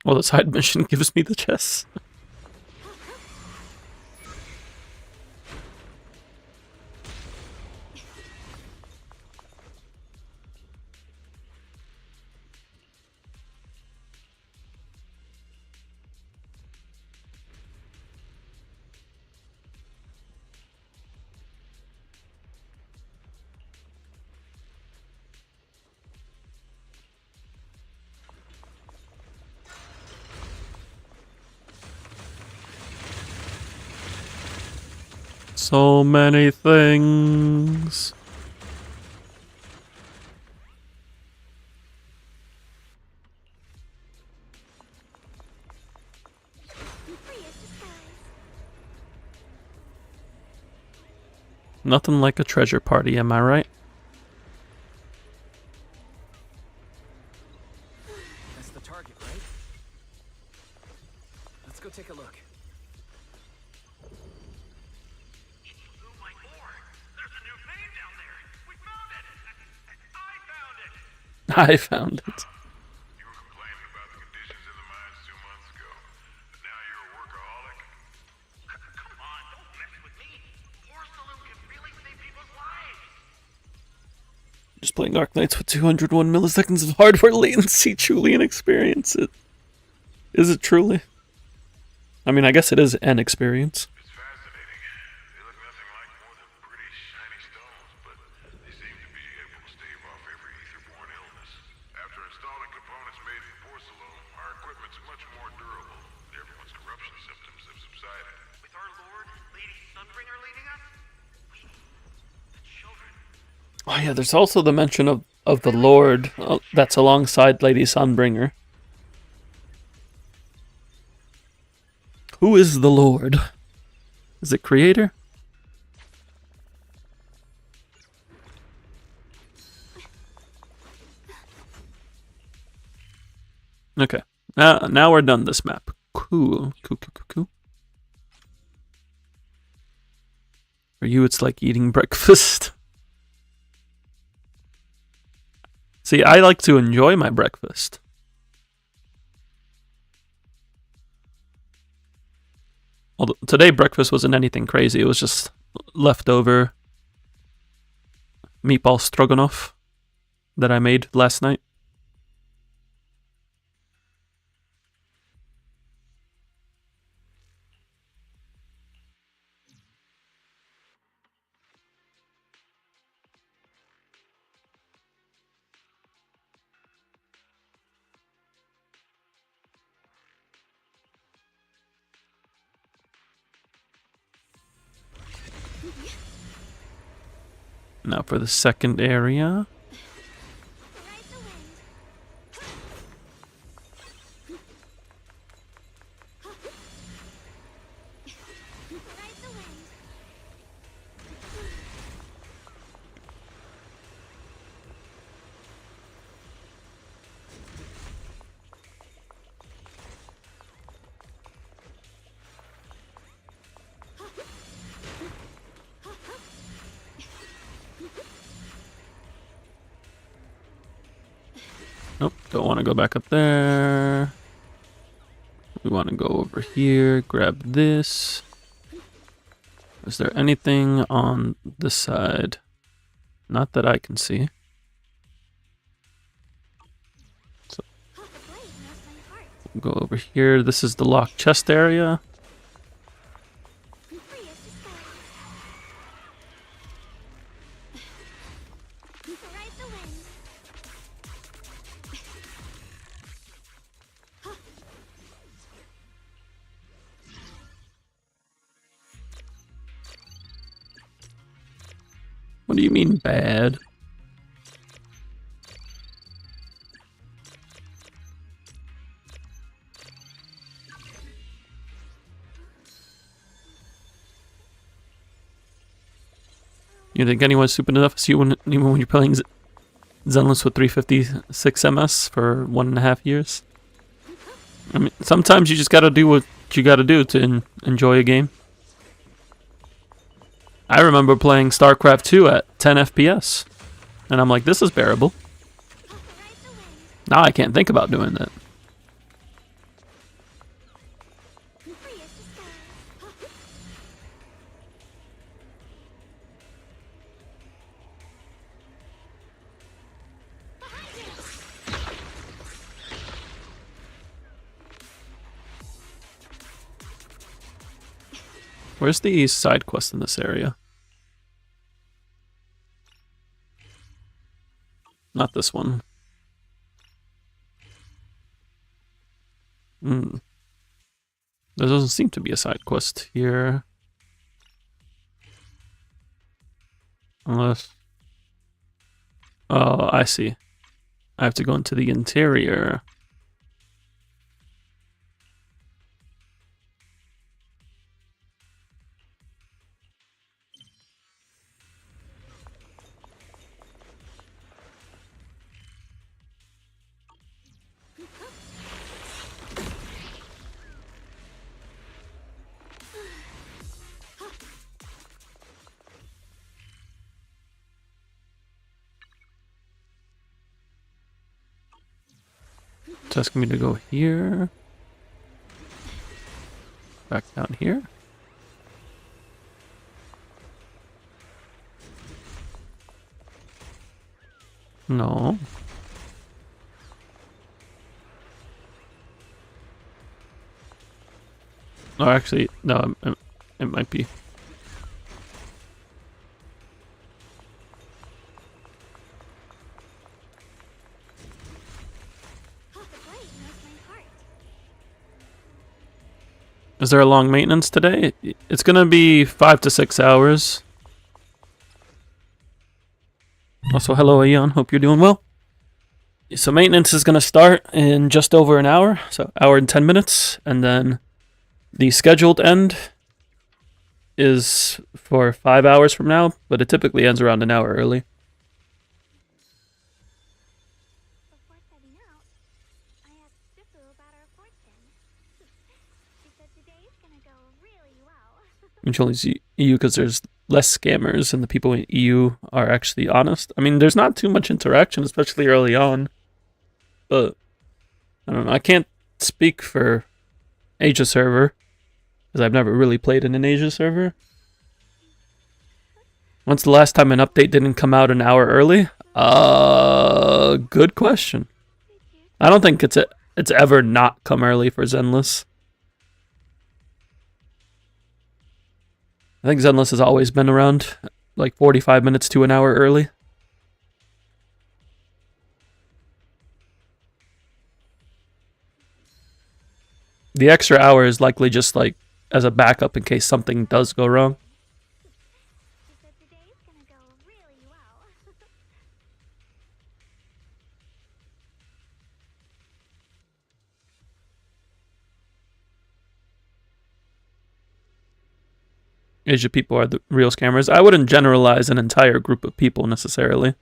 Well, the side mission gives me the chest. So many things. Nothing like a treasure party, am I right? That's the target, right? Let's go take a look. I found it. You were complaining about the conditions in the mines 2 months ago, but now you're a workaholic? Come on, don't mess with me. Poor Saloon can really save people's lives. Just playing Dark Knights with 201 milliseconds of hardware latency. Truly an experience. Is it truly? I mean, I guess it is an experience. It's fascinating. They look nothing like more than pretty shiny stones, but they seem to be able to stave off every ether-borne illness. After installing components made from porcelain, our equipment's much more durable. Everyone's corruption symptoms have subsided. With our Lord, Lady Sunbringer leading us, we, the children. Oh yeah, there's also the mention of the Lord that's alongside Lady Sunbringer. Who is the Lord? Is it Creator? Okay. Now we're done this map. Cool. Cool. For you, it's like eating breakfast. See, I like to enjoy my breakfast. Although today breakfast wasn't anything crazy. It was just leftover meatball stroganoff that I made last night. Now for the second area. Nope, don't want to go back up there. We want to go over here, grab this. Is there anything on this side? Not that I can see. So, we'll go over here. This is the locked chest area. ride the wind. What do you mean bad? You think anyone's stupid enough to see you even when you're playing Zenless with 356 MS for 1.5 years? I mean, sometimes you just gotta do what you gotta do to enjoy a game. I remember playing StarCraft 2 at 10 FPS, and I'm like, this is bearable. Now I can't think about doing that. Where's the side quest in this area? Not this one. There doesn't seem to be a side quest here. Unless... Oh, I see. I have to go into the interior. It's asking me to go here. Back down here. No. Oh, actually, no, it might be. Is there a long maintenance today? It's gonna be 5 to 6 hours. Also, hello, Aeon. Hope you're doing well. So maintenance is gonna start in just over an hour, so hour and 10 minutes, and then the scheduled end is for 5 hours from now, but it typically ends around an hour early. Which only EU because there's less scammers and the people in EU are actually honest. I mean, there's not too much interaction, especially early on. But I don't know. I can't speak for Asia server because I've never really played in an Asia server. When's the last time an update didn't come out an hour early? Good question. I don't think it's ever not come early for Zenless. I think Zenless has always been around like 45 minutes to an hour early. The extra hour is likely just like as a backup in case something does go wrong. Asia people are the real scammers. I wouldn't generalize an entire group of people necessarily.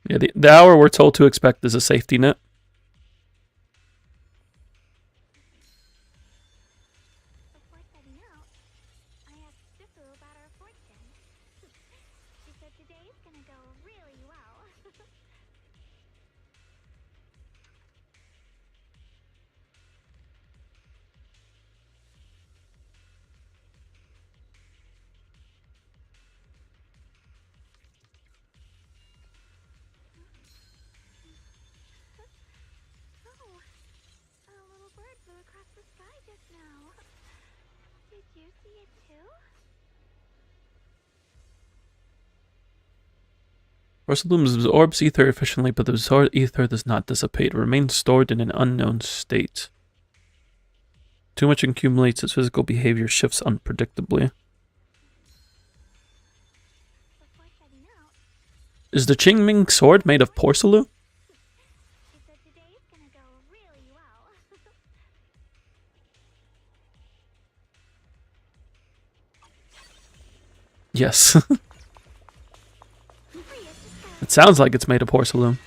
Yeah, the hour we're told to expect is a safety net. see it too? Porcelain absorbs ether efficiently, but the absorbed ether does not dissipate. It remains stored in an unknown state. Too much accumulates, its physical behavior shifts unpredictably. Is the Qingming sword made of porcelain? She said today's gonna go really well. Yes. It sounds like it's made of porcelain.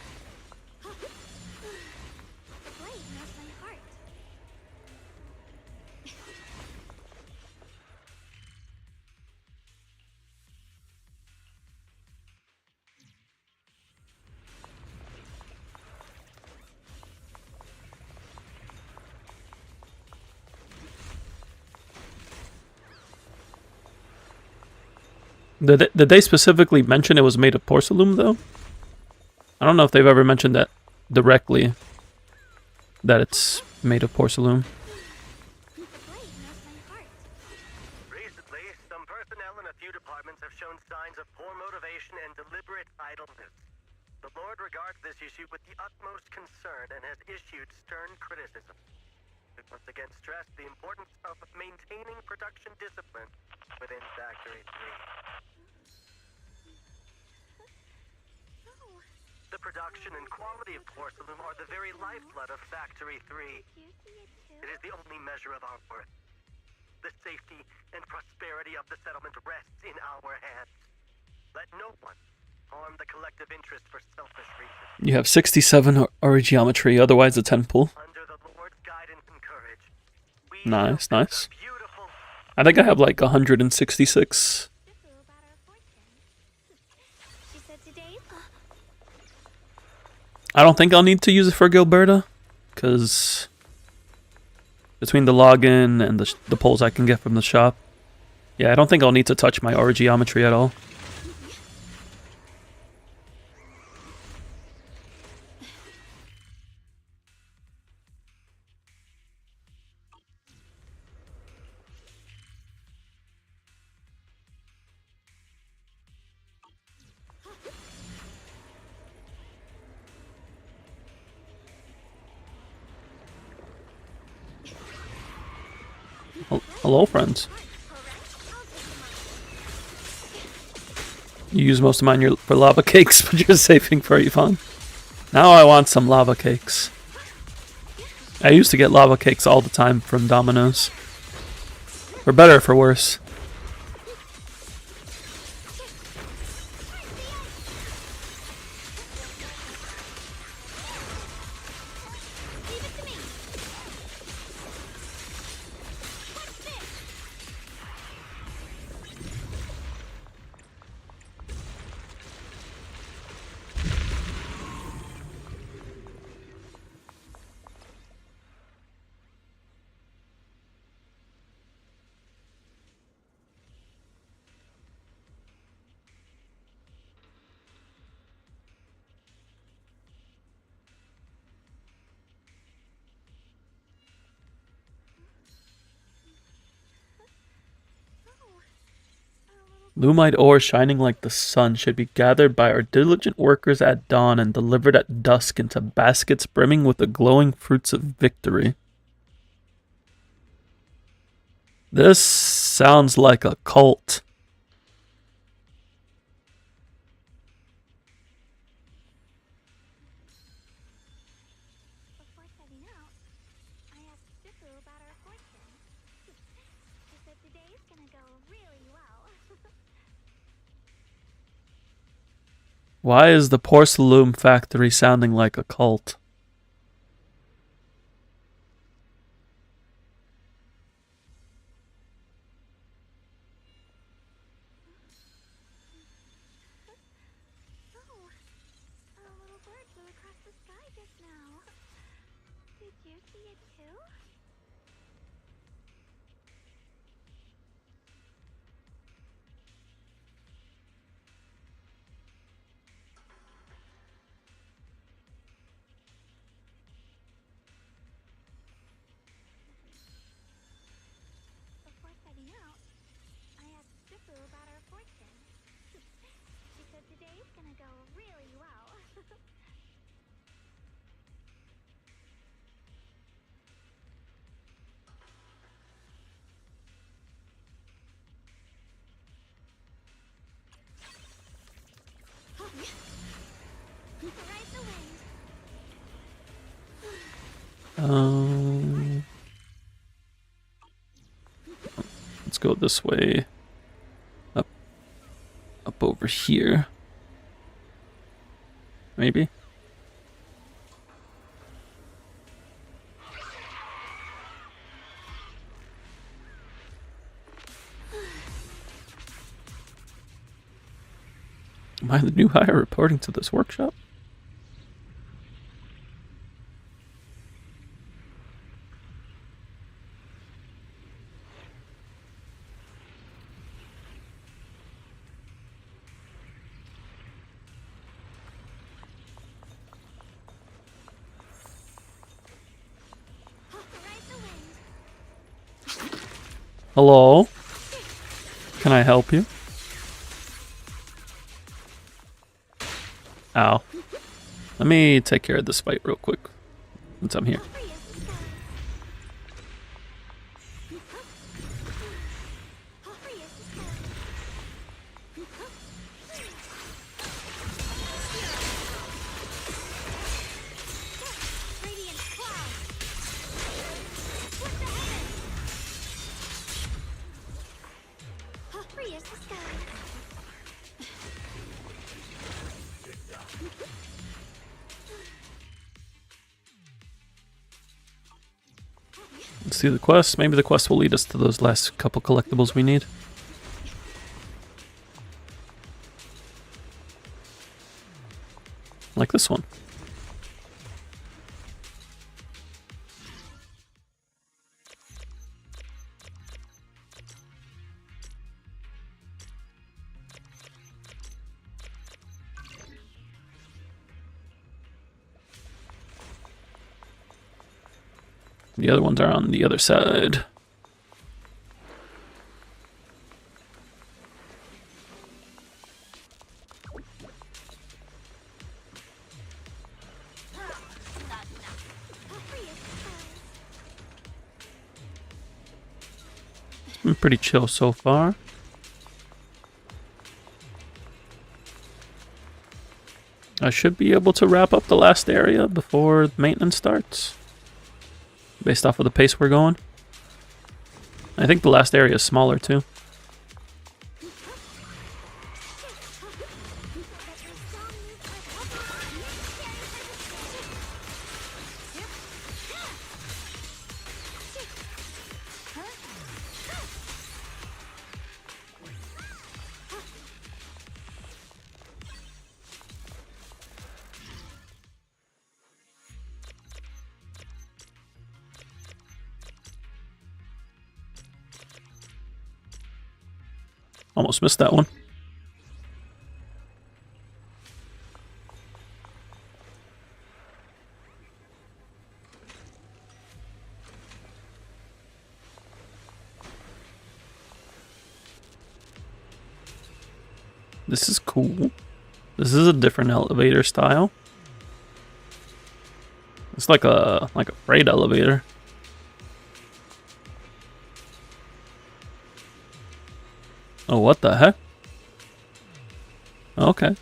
Did they specifically mention it was made of porcelain, though? I don't know if they've ever mentioned that directly, that it's made of porcelain. Recently, some personnel in a few departments have shown signs of poor motivation and deliberate idleness. The Lord regards this issue with the utmost concern and has issued stern criticism. We once again stress the importance of maintaining production discipline within Factory 3. The production and quality of porcelain are the very lifeblood of Factory 3. It is the only measure of our worth. The safety and prosperity of the settlement rests in our hands. Let no one harm the collective interest for selfish reasons. You have 67 origiometry, otherwise a 10 pull. Under the Lord's guidance and courage, Nice, nice. I think I have like 166. I don't think I'll need to use it for Gilberta, because between the login and the pulls I can get from the shop, yeah, I don't think I'll need to touch my origiometry at all. Hello, friends. You use most of mine for lava cakes, but you're saving for Yvonne. Now I want some lava cakes. I used to get lava cakes all the time from Domino's. For better or for worse. Lumite ore shining like the sun should be gathered by our diligent workers at dawn and delivered at dusk into baskets brimming with the glowing fruits of victory. This sounds like a cult. Why is the porcelain factory sounding like a cult? Let's go this way. Up over here. Maybe? Am I the new hire reporting to this workshop? Hello? Can I help you? Ow. Let me take care of this fight real quick since I'm here. Let's do the quest. Maybe the quest will lead us to those last couple collectibles we need. Like this one. The other ones are on the other side. It's been pretty chill so far. I should be able to wrap up the last area before maintenance starts. Based off of the pace we're going. I think the last area is smaller too. Almost missed that one. This is cool. This is a different elevator style. It's like a freight elevator. Oh, what the heck? Okay.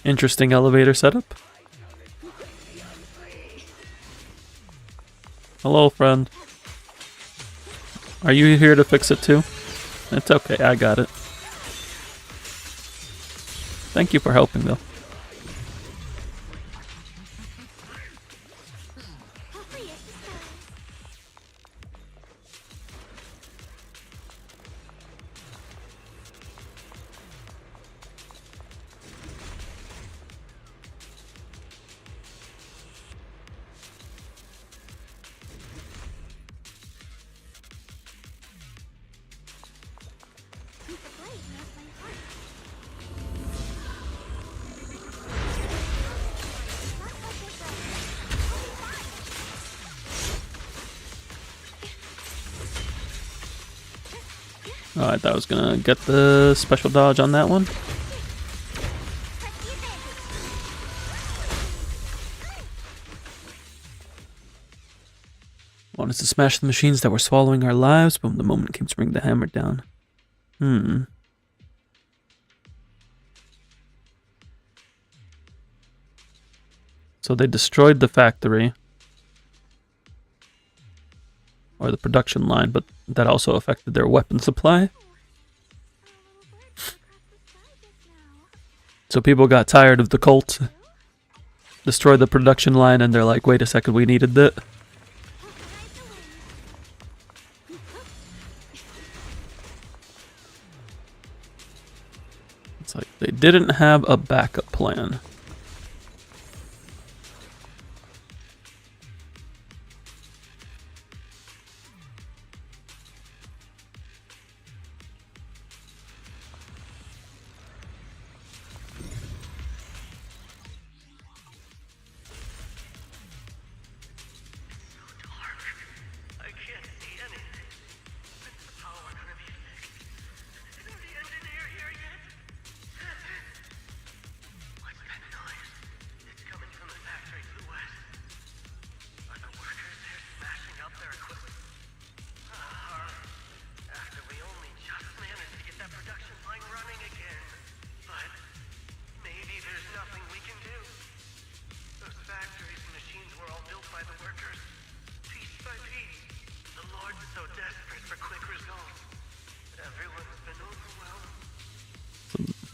Interesting elevator setup. Hello, friend. Are you here to fix it too? It's okay, I got it. Thank you for helping, though. I thought I was gonna get the special dodge on that one. Wanted to smash the machines that were swallowing our lives, but when the moment came to bring the hammer down. So they destroyed the factory. Or the production line, but that also affected their weapon supply. So people got tired of the cult. Destroyed the production line and they're like, wait a second, we needed that. It's like they didn't have a backup plan.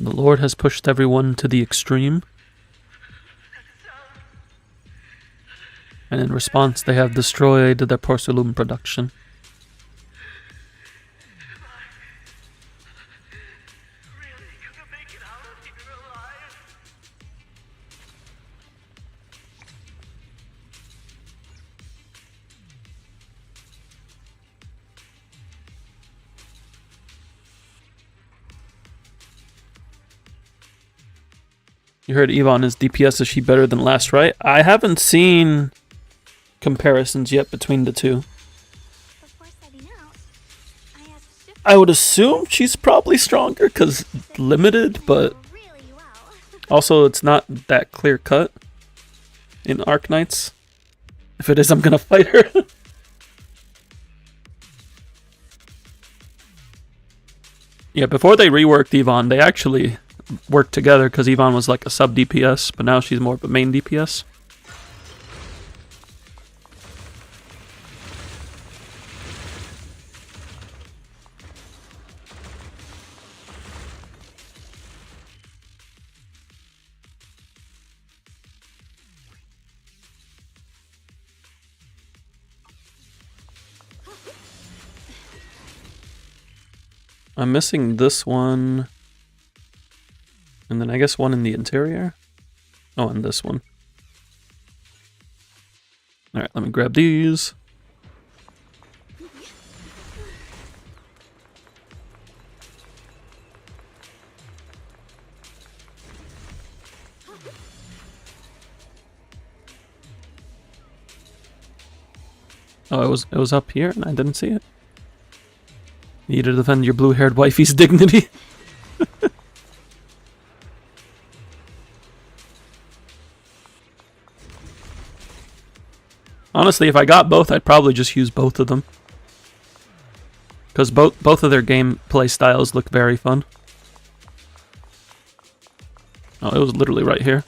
The Lord has pushed everyone to the extreme. And in response, they have destroyed their porcelain production. You heard Yvonne is DPS. Is she better than last, right? I haven't seen comparisons yet between the two. I would assume she's probably stronger because limited, but also it's not that clear cut in Arknights. If it is, I'm gonna fight her. Yeah, before they reworked Yvonne, they actually worked together because Yvonne was like a sub DPS, but now she's more of a main DPS. I'm missing this one. And then I guess one in the interior. Oh, and this one. Alright, let me grab these. Oh, it was up here and I didn't see it. You need to defend your blue-haired wifey's dignity. Honestly, if I got both, I'd probably just use both of them. Because both of their gameplay styles look very fun. Oh, it was literally right here.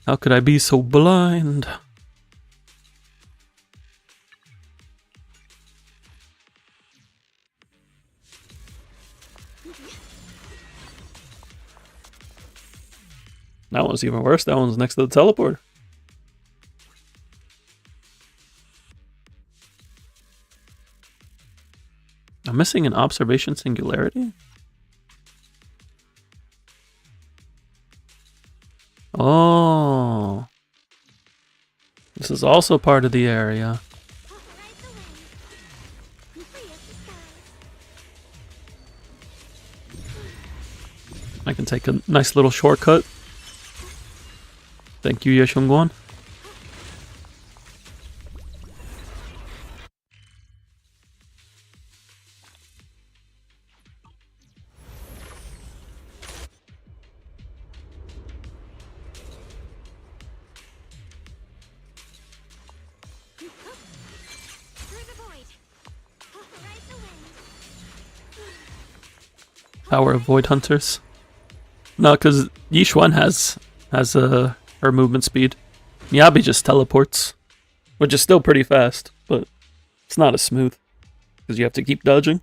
How could I be so blind? That one's even worse. That one's next to the teleporter. I'm missing an observation singularity? Oh. This is also part of the area. I can take a nice little shortcut. Thank you, Yeshungwan. Power of Void Hunters. No, because Yishuan has a her movement speed. Miyabi just teleports, which is still pretty fast, but it's not as smooth because you have to keep dodging.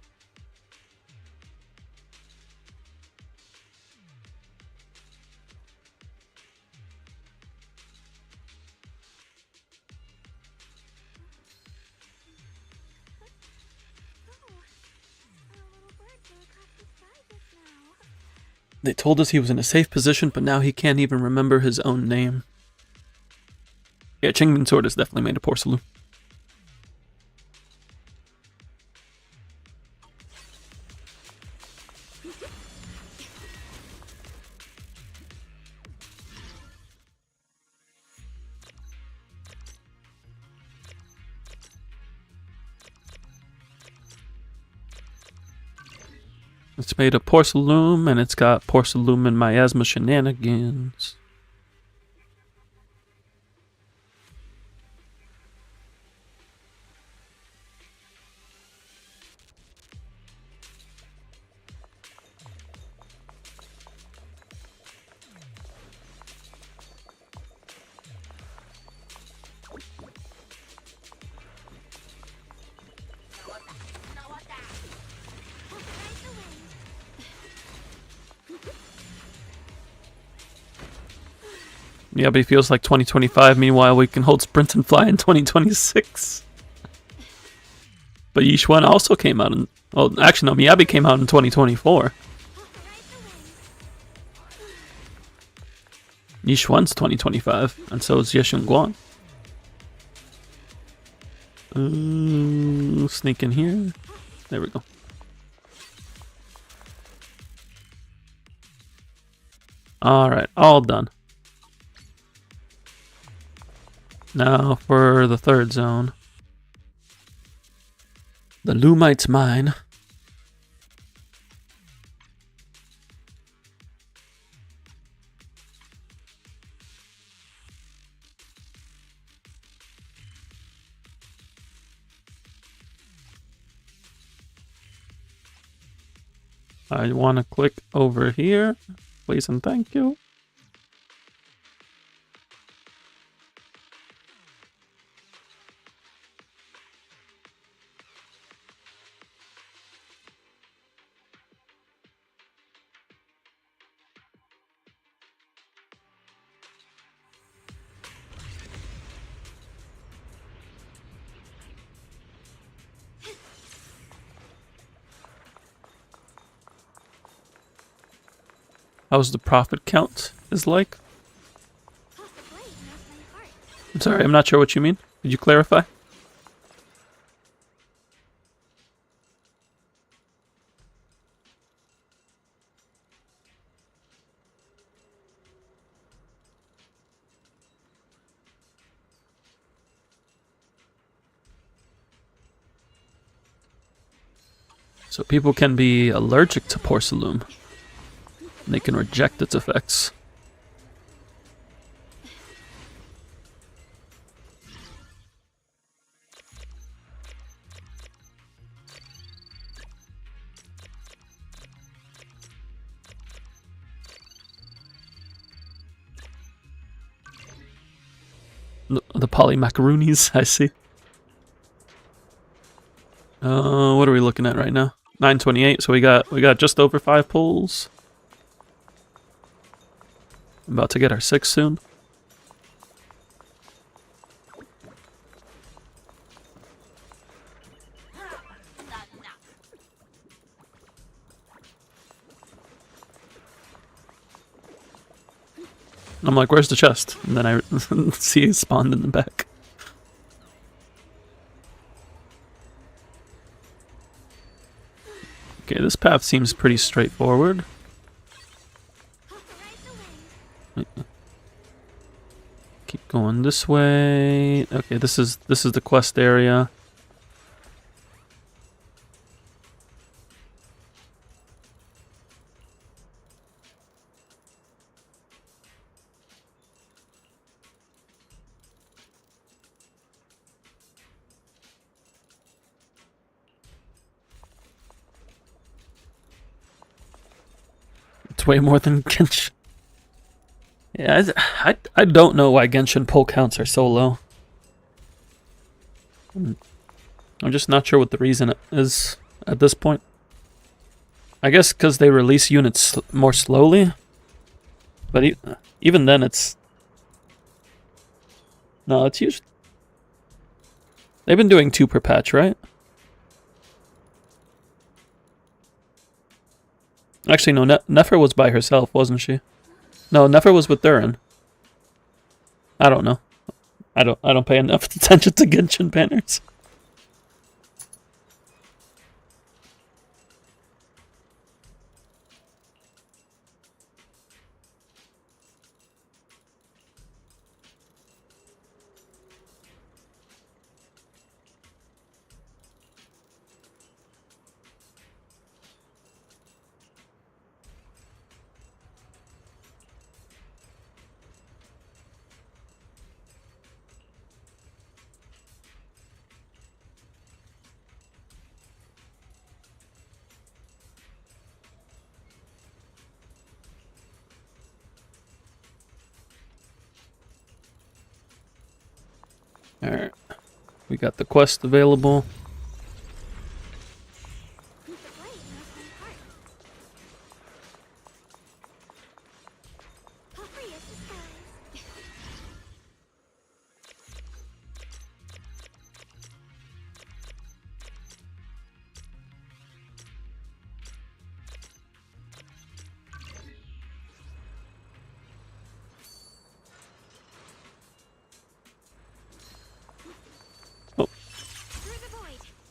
They told us he was in a safe position, but now he can't even remember his own name. Yeah, Qingmin Sword is definitely made of porcelain. It's made of porcelain, and it's got porcelain and miasma shenanigans. Yeah, but it feels like 2025. Meanwhile, we can hold sprint and fly in 2026. But Yishuan also came out in... Well, actually, no, Miyabi came out in 2024. Yishuan's 2025, and so is Yeshunguan. Sneak in here. There we go. Alright, all done. Now for the third zone. The Lumite's mine. I want to click over here, please and thank you. How's the profit count is like? I'm sorry, I'm not sure what you mean. Could you clarify? So people can be allergic to porcelain. They can reject its effects. The polymacaroonies, I see. What are we looking at right now? 928, so we got just over 5 pulls. I'm about to get our 6th soon. I'm like, where's the chest? And then I see it spawned in the back. Okay, this path seems pretty straightforward. Keep going this way. Okay, this is the quest area. It's way more than Genshin. Yeah, I don't know why Genshin pull counts are so low. I'm just not sure what the reason is at this point. I guess because they release units more slowly. But even then, it's... No, it's usually... They've been doing 2 per patch, right? Actually, no, Nefer was by herself, wasn't she? No, Nefer was with Durin. I don't know. I don't pay enough attention to Genshin banners. Alright. We got the quest available.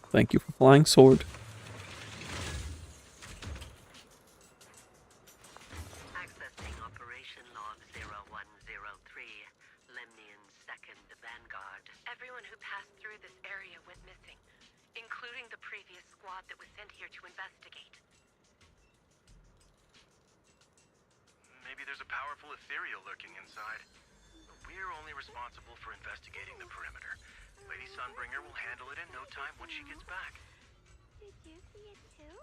Thank you for flying sword. Accessing Operation Log 0103, Lemnian's 2nd Vanguard. Everyone who passed through this area went missing, including the previous squad that was sent here to investigate. Maybe there's a powerful ethereal lurking inside. We're only responsible for investigating the perimeter. Lady Sunbringer will handle it in no time once she gets back. Did you see it too?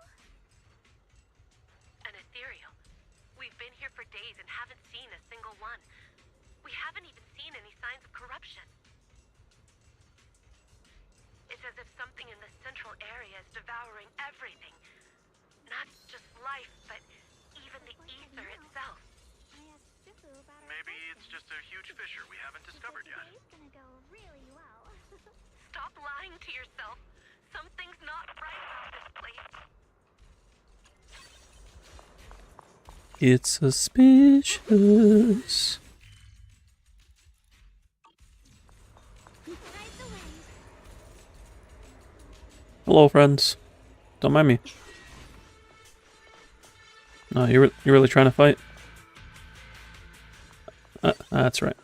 An ethereal. We've been here for days and haven't seen a single one. We haven't even seen any signs of corruption. It's as if something in the central area is devouring everything. Not just life, but even the ether itself. Maybe it's just a huge fissure we haven't discovered yet. Today's gonna go really well. Stop lying to yourself. Something's not right about this place. It's suspicious. Hello, friends. Don't mind me. No, you're really trying to fight? That's right.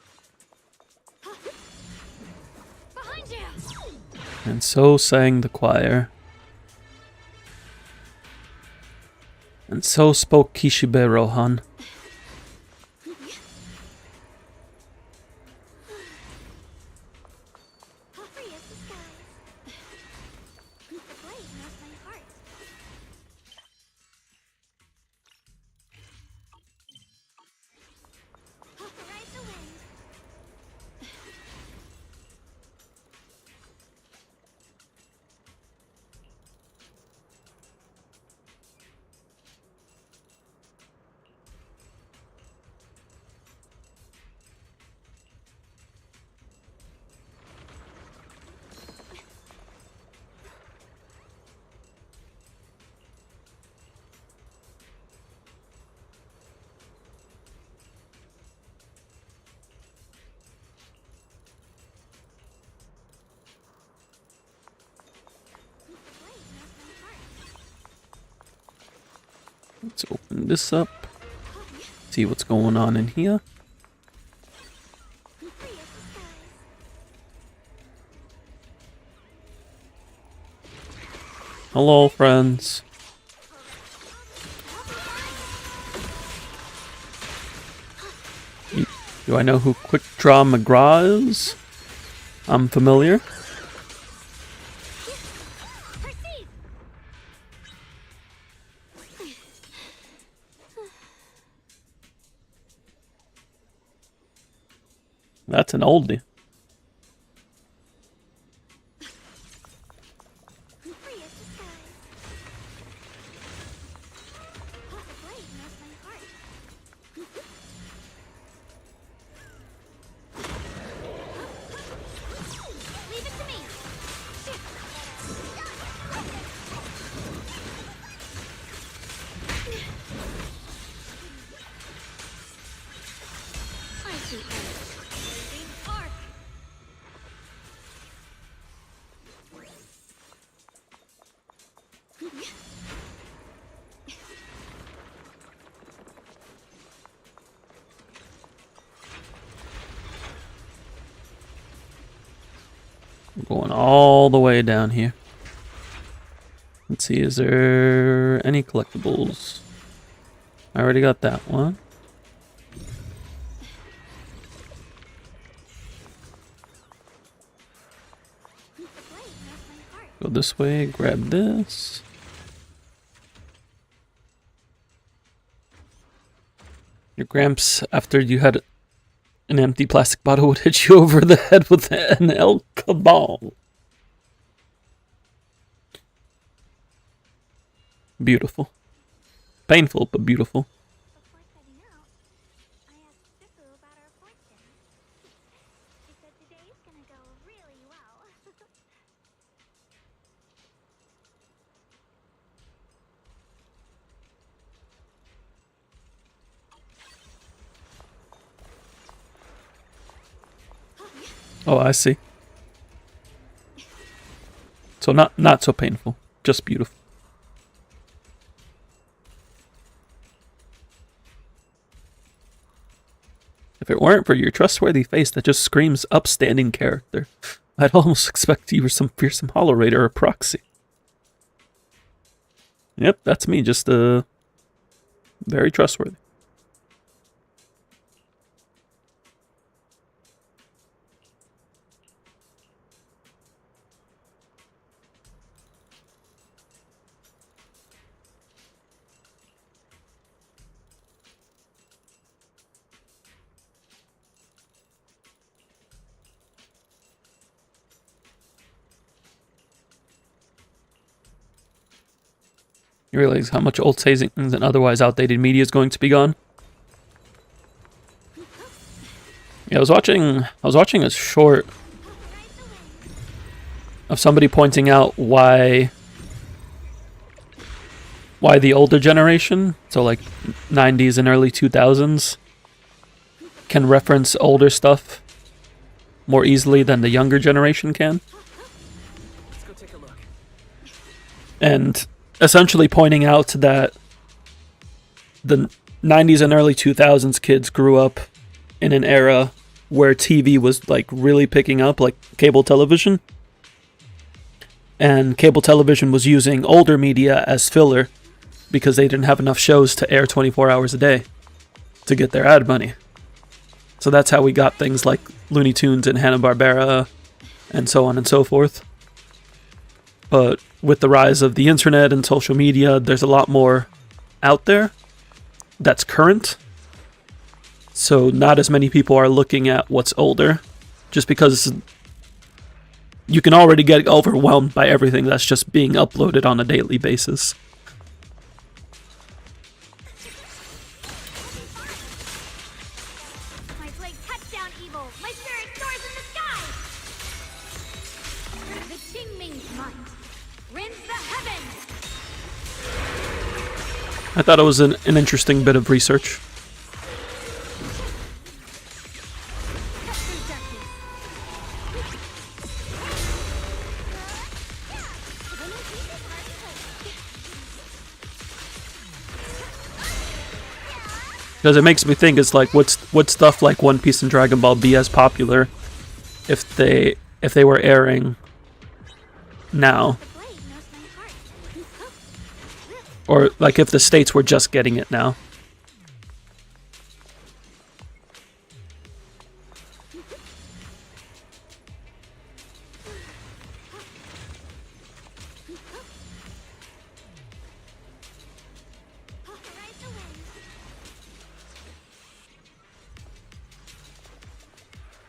And so sang the choir. And so spoke Kishibe Rohan. Let's open this up. See what's going on in here. Hello, friends. Do I know who Quick Draw McGraw is? I'm familiar. That's an oldie. Going all the way down here. Let's see, is there any collectibles? I already got that one. Go this way, grab this. Your gramps, after you had an empty plastic bottle, would hit you over the head with an El Cabal. Beautiful. Painful, but beautiful. Oh, I see. So not so painful, just beautiful. If it weren't for your trustworthy face that just screams upstanding character, I'd almost expect you were some fearsome hollow raider or proxy. Yep, that's me, just very trustworthy. You realize how much old savings and otherwise outdated media is going to be gone? Yeah, I was watching a short of somebody pointing out why the older generation, so like 90s and early 2000s, can reference older stuff more easily than the younger generation can. Let's go take a look. And essentially pointing out that the 90s and early 2000s kids grew up in an era where TV was like really picking up, like cable television. And cable television was using older media as filler because they didn't have enough shows to air 24 hours a day to get their ad money. So that's how we got things like Looney Tunes and Hanna-Barbera and so on and so forth. But with the rise of the internet and social media, there's a lot more out there that's current. So not as many people are looking at what's older, just because you can already get overwhelmed by everything that's just being uploaded on a daily basis. I thought it was an interesting bit of research. Because it makes me think, it's like, would stuff like One Piece and Dragon Ball be as popular if they were airing now? Or like if the States were just getting it now?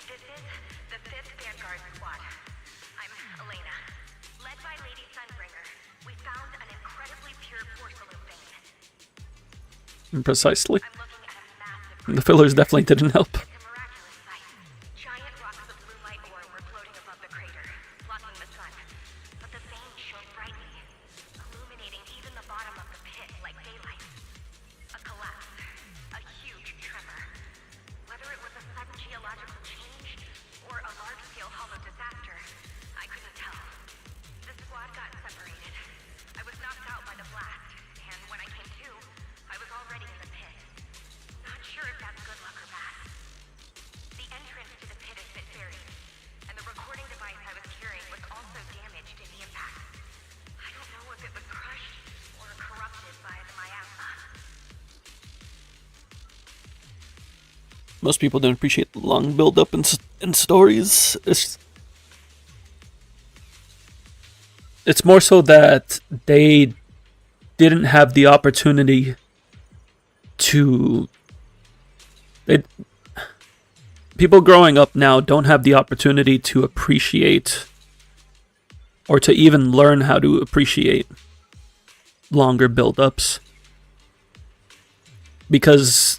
This Precisely. The fillers definitely didn't help. Giant rocks of blue light ore were floating above the crater, blocking the sun. But the veins shone brightly, illuminating even the bottom of the pit like daylight. A collapse. A huge tremor. Whether it was a sudden geological change or a large-scale hollow disaster, I couldn't tell. The squad got separated. I was knocked out by the blast, and when I came to, I was already in the pit. Not sure if that's good luck or bad. The entrance to the pit is a bit buried, and the recording device I was carrying was also damaged in the impact. I don't know if it was crushed or corrupted by the miasma. Most people don't appreciate the long build-up in stories. It's more so that they didn't have the opportunity to... People growing up now don't have the opportunity to appreciate or to even learn how to appreciate longer build-ups, because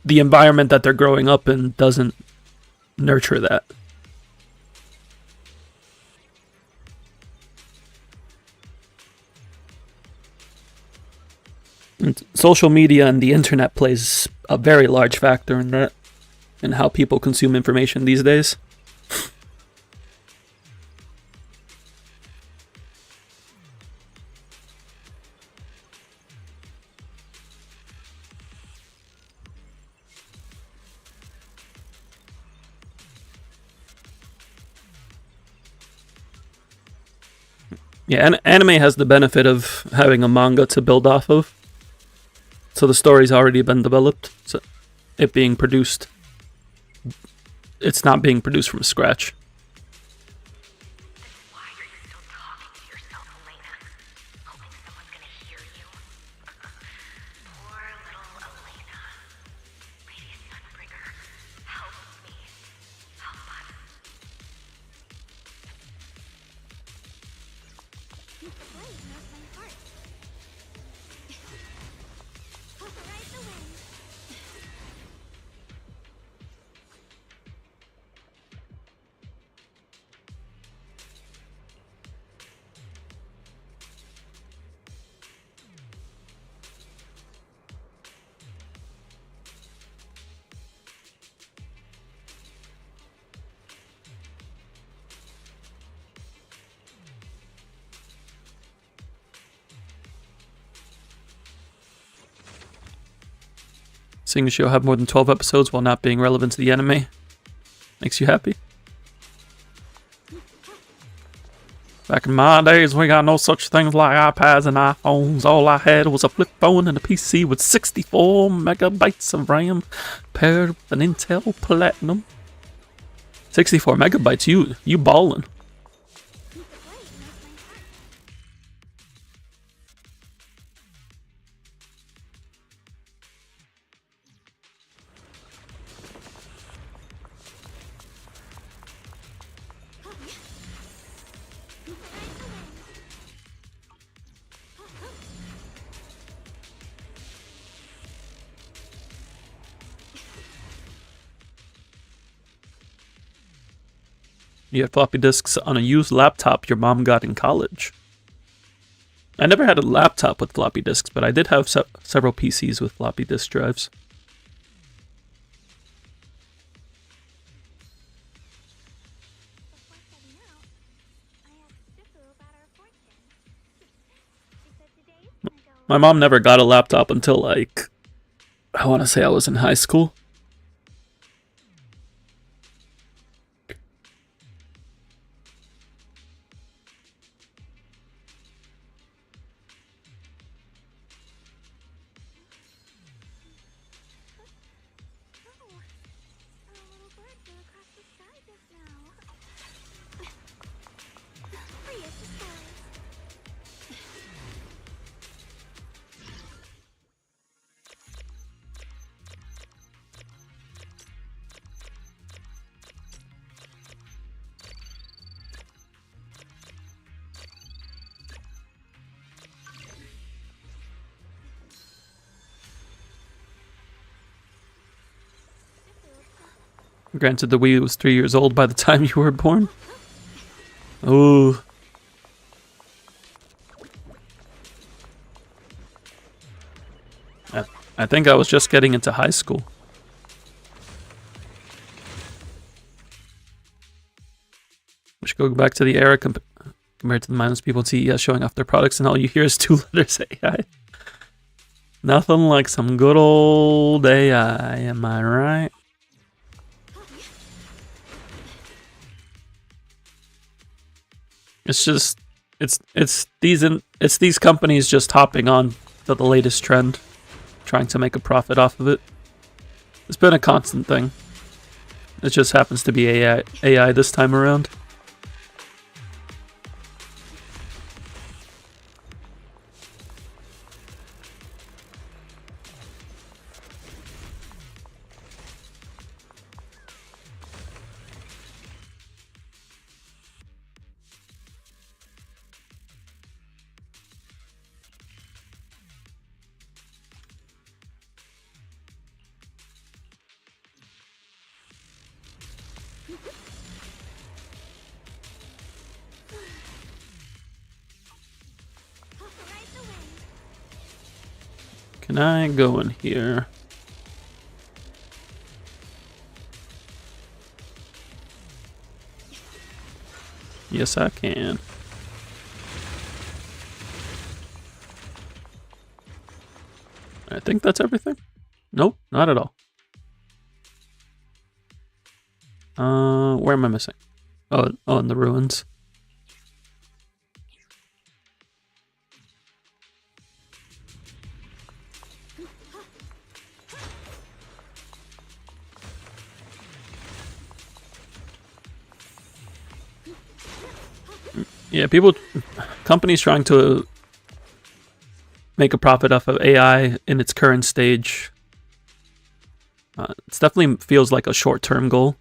the environment that they're growing up in doesn't nurture that. And social media and the internet plays a very large factor in that, in how people consume information these days. Yeah, anime has the benefit of having a manga to build off of. So the story's already been developed. So it being produced, it's not being produced from scratch. Seeing a show have more than 12 episodes while not being relevant to the anime makes you happy. Back in my days, we got no such things like iPads and iPhones. All I had was a flip phone and a PC with 64 megabytes of RAM paired with an Intel Platinum. 64 megabytes, you ballin'. You had floppy disks on a used laptop your mom got in college. I never had a laptop with floppy disks, but I did have several PCs with floppy disk drives. My mom never got a laptop until, like, I want to say I was in high school. Granted, the Wii was 3 years old by the time you were born. Ooh. I think I was just getting into high school. We should go back to the era compared to the mindless people at CES showing off their products, and all you hear is 2 letters AI. Nothing like some good old AI, am I right? It's just it's these companies just hopping on to the latest trend, trying to make a profit off of it. It's been a constant thing. It just happens to be AI this time around. Can I go in here? Yes, I can. I think that's everything. Nope, not at all. Where am I missing? Oh, in the ruins. Yeah, companies trying to make a profit off of AI in its current stage. It definitely feels like a short-term goal.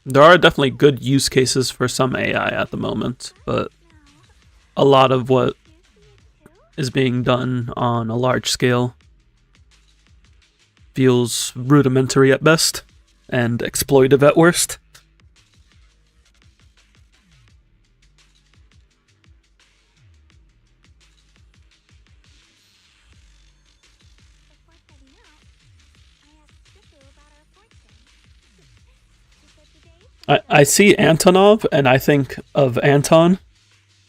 There are definitely good use cases for some AI at the moment, but a lot of what is being done on a large scale feels rudimentary at best and exploitive at worst. I see Antonov and I think of Anton,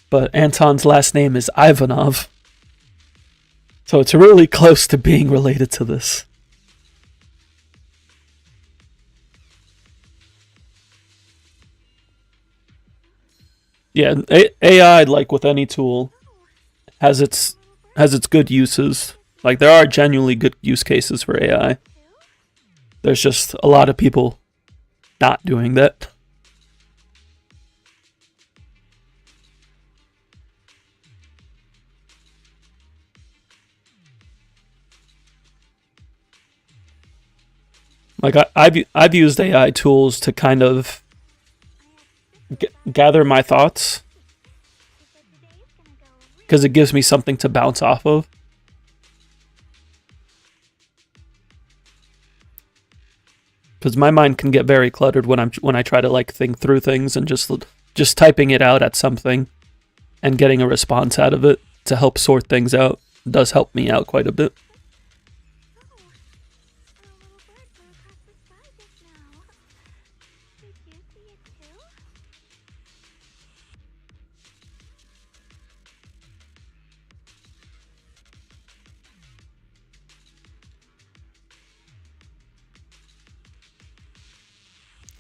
but Anton's last name is Ivanov. So it's really close to being related to this. Yeah, AI, like with any tool, has its good uses. Like there are genuinely good use cases for AI. There's just a lot of people not doing that. Like I've used AI tools to kind of gather my thoughts because it gives me something to bounce off of. Because my mind can get very cluttered when I try to like think through things, and just typing it out at something and getting a response out of it to help sort things out does help me out quite a bit.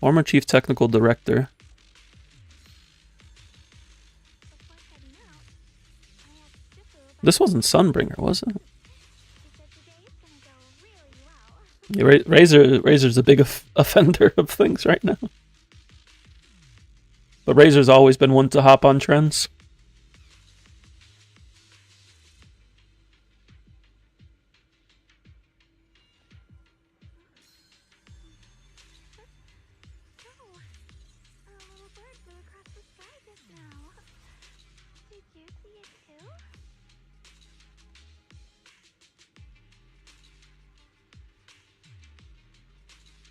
Former Chief Technical Director. This wasn't Sunbringer, was it? Yeah, Razor's a big offender of things right now. But Razor's always been one to hop on trends. you see it too?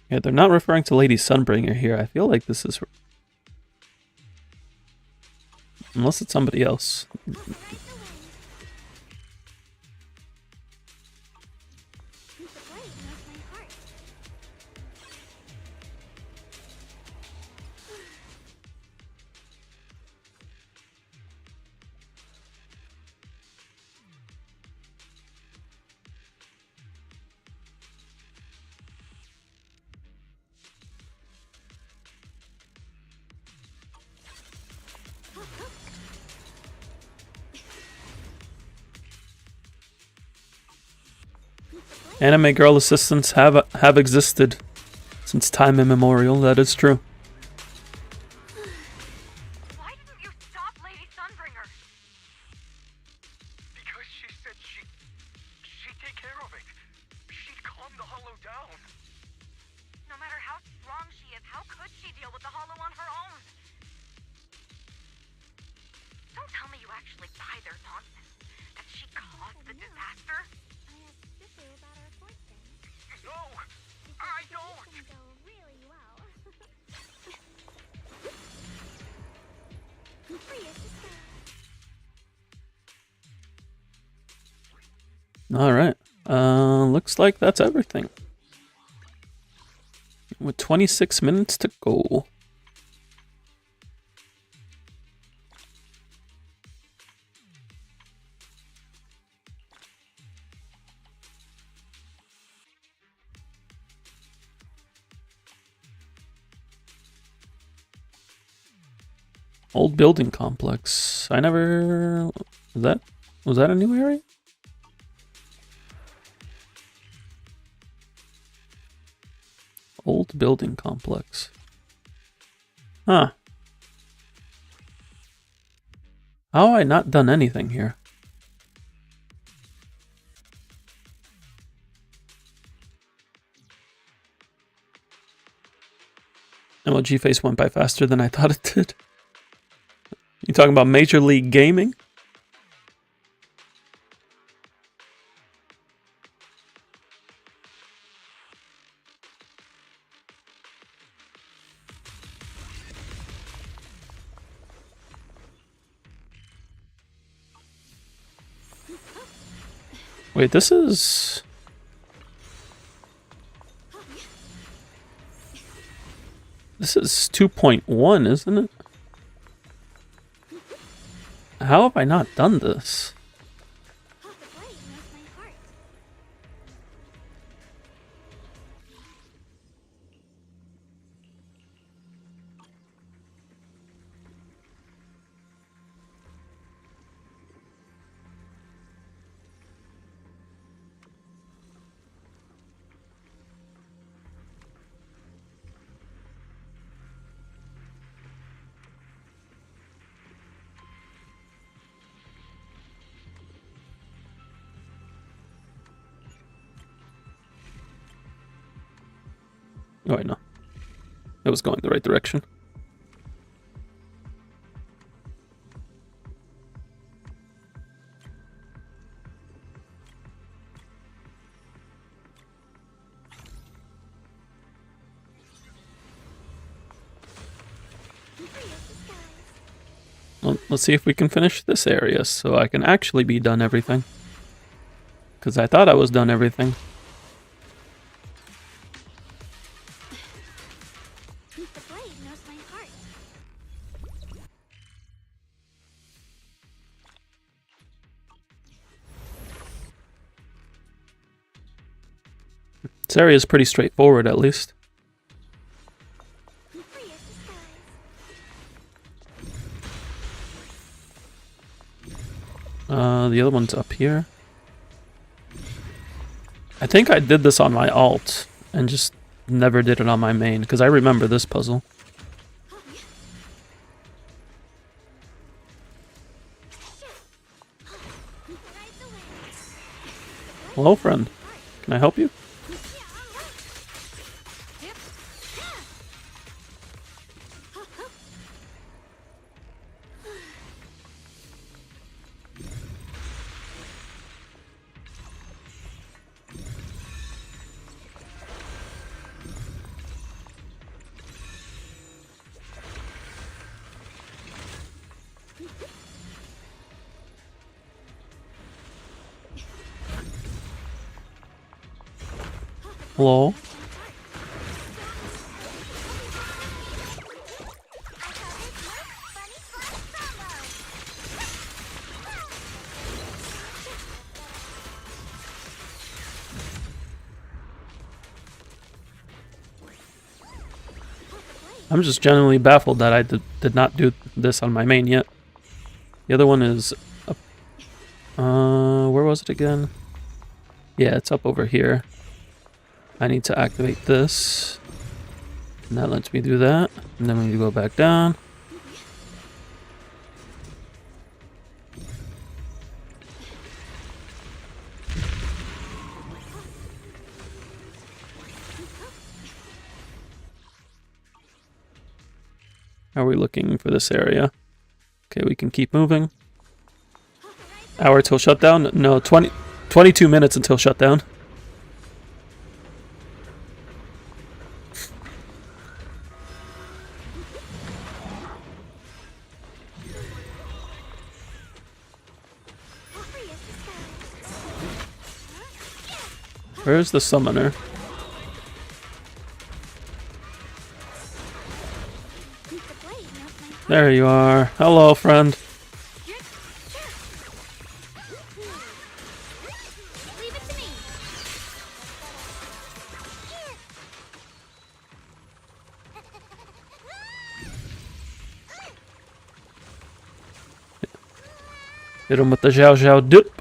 Yeah, they're not referring to Lady Sunbringer here. I feel like this is... Unless it's somebody else. Anime girl assistants have existed since time immemorial. That is true. Why didn't you stop Lady Sunbringer? Because she said she'd take care of it. She'd calm the Hollow down. No matter how strong she is, how could she deal with the Hollow on her own? Don't tell me you actually buy their nonsense. That she caused the disaster? I asked Sissy about our fourth thing. No, I don't. It's gonna go really well. Free us to stay. Alright. Looks like that's everything. With 26 minutes to go. Old building complex. I never... Was that a new area? Old building complex. Huh. How have I not done anything here? MLG face went by faster than I thought it did. You talking about Major League Gaming? Wait, this is... This is 2.1, isn't it? How have I not done this? Oh, wait, no. It was going the right direction. Well, let's see if we can finish this area so I can actually be done everything. Because I thought I was done everything. This area is pretty straightforward, at least. The other one's up here. I think I did this on my alt and just never did it on my main, because I remember this puzzle. Hello, friend. Can I help you? Hello? I'm just genuinely baffled that I did not do this on my main yet. The other one is up. Where was it again? Yeah, it's up over here. I need to activate this. And that lets me do that. And then we need to go back down. Are we looking for this area? Okay, we can keep moving. Hour till shutdown? No, 22 minutes until shutdown. Where's the summoner? There you are. Hello, friend. Hit him with the Zhao Zhao dip.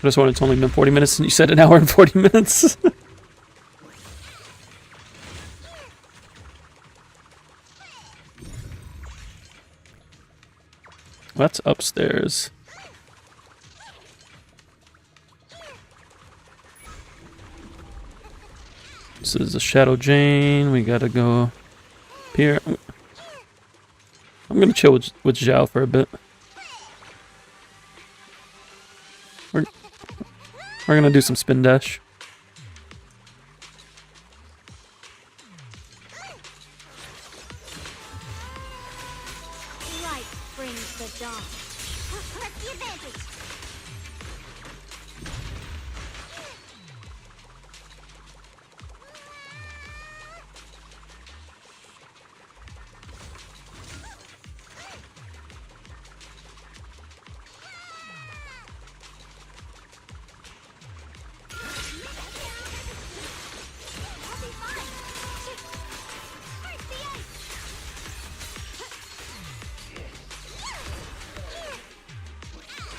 This one, it's only been 40 minutes and you said an hour and 40 minutes. That's upstairs. This is the Shadow Jane. We gotta go up here. I'm gonna chill with Zhao for a bit. We're gonna do some spin dash. Light brings the dawn. Press the advantage.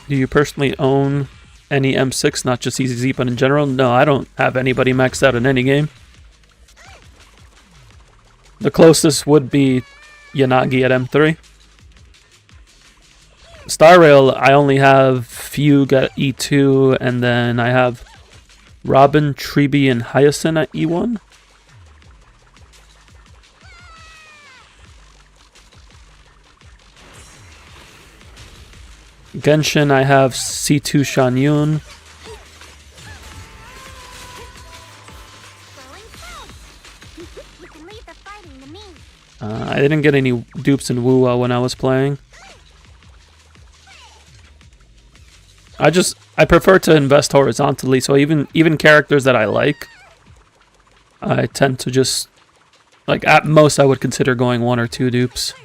Do you personally own any M6, not just ZZZ, but in general? No, I don't have anybody maxed out in any game. The closest would be Yanagi at M3. Star Rail, I only have Fugue at E2, and then I have Robin, Treeby, and Hyacinth at E1. Genshin, I have C2 Shanyun. I didn't get any dupes in Wuwa when I was playing. I prefer to invest horizontally, so even characters that I like, I tend to just, like, at most I would consider going 1 or 2 dupes.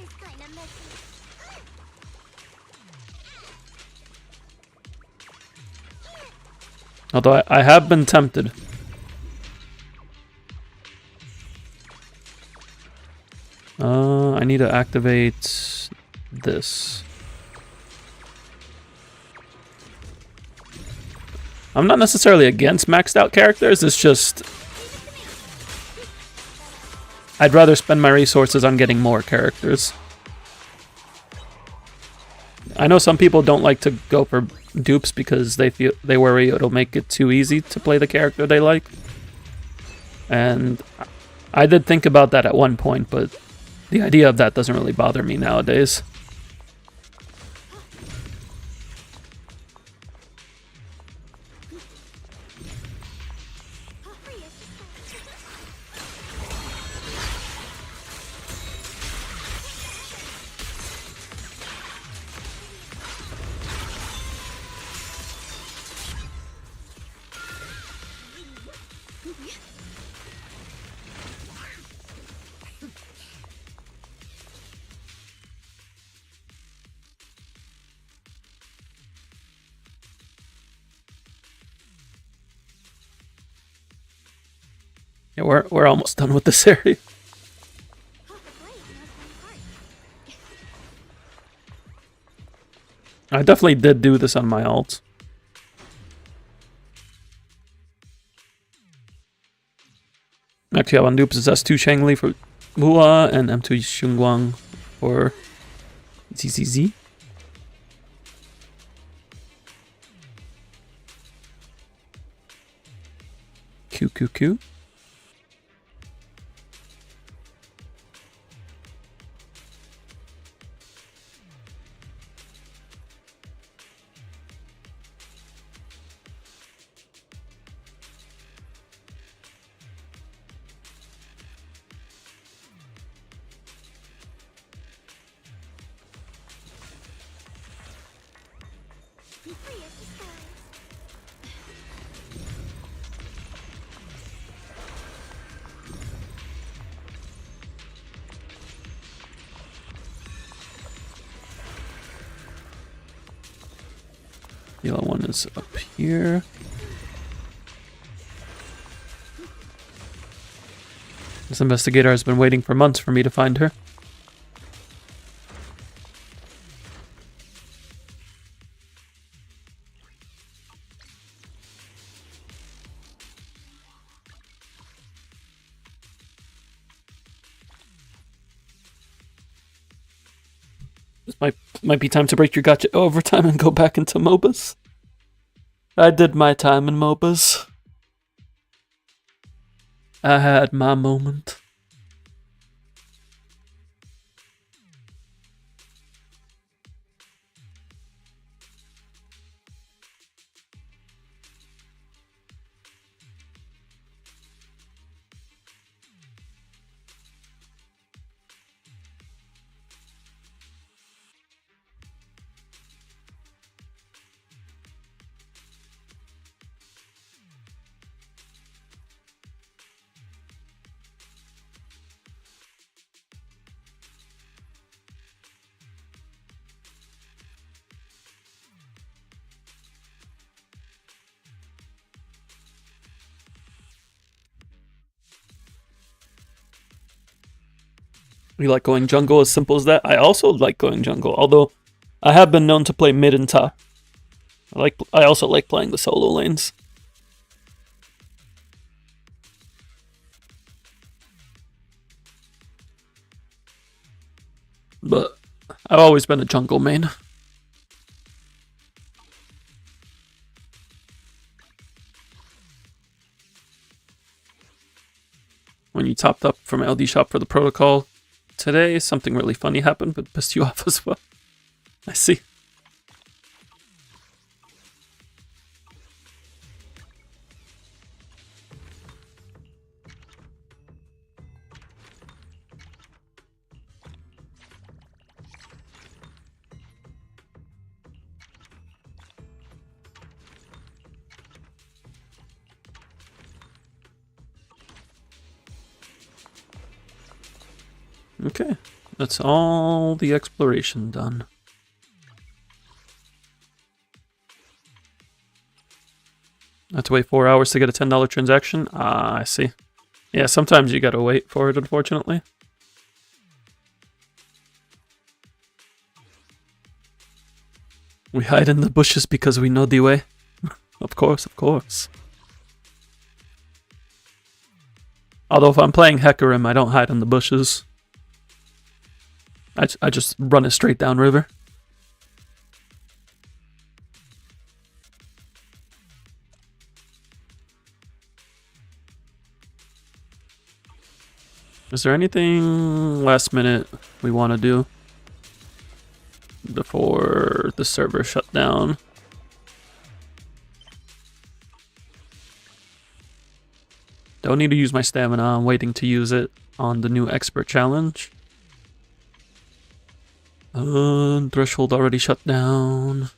Although I have been tempted. I need to activate this. I'm not necessarily against maxed out characters, it's just I'd rather spend my resources on getting more characters. I know some people don't like to go for dupes because they worry it'll make it too easy to play the character they like. And I did think about that at one point, but the idea of that doesn't really bother me nowadays. Yeah, we're almost done with this area. I definitely did do this on my alt. Actually, I want to possess 2 Shangli for Hua and M2 Xungguang for ZZZ. Q. The other one is up here. This investigator has been waiting for months for me to find her. This might be time to break your gacha overtime and go back into MOBAs. I did my time in MOBAs. I had my moment. You like going jungle, as simple as that? I also like going jungle, although I have been known to play mid and top. I also like playing the solo lanes. But I've always been a jungle main. When you topped up from LD shop for the protocol today, something really funny happened, but pissed you off as well. I see. Okay, that's all the exploration done. I have to wait 4 hours to get a $10 transaction? Ah, I see. Yeah, sometimes you gotta wait for it, unfortunately. We hide in the bushes because we know the way. Of course, of course. Although if I'm playing Hecarim, I don't hide in the bushes. I just run it straight down river. Is there anything last minute we want to do before the server shut down? Don't need to use my stamina. I'm waiting to use it on the new expert challenge. Threshold already shut down.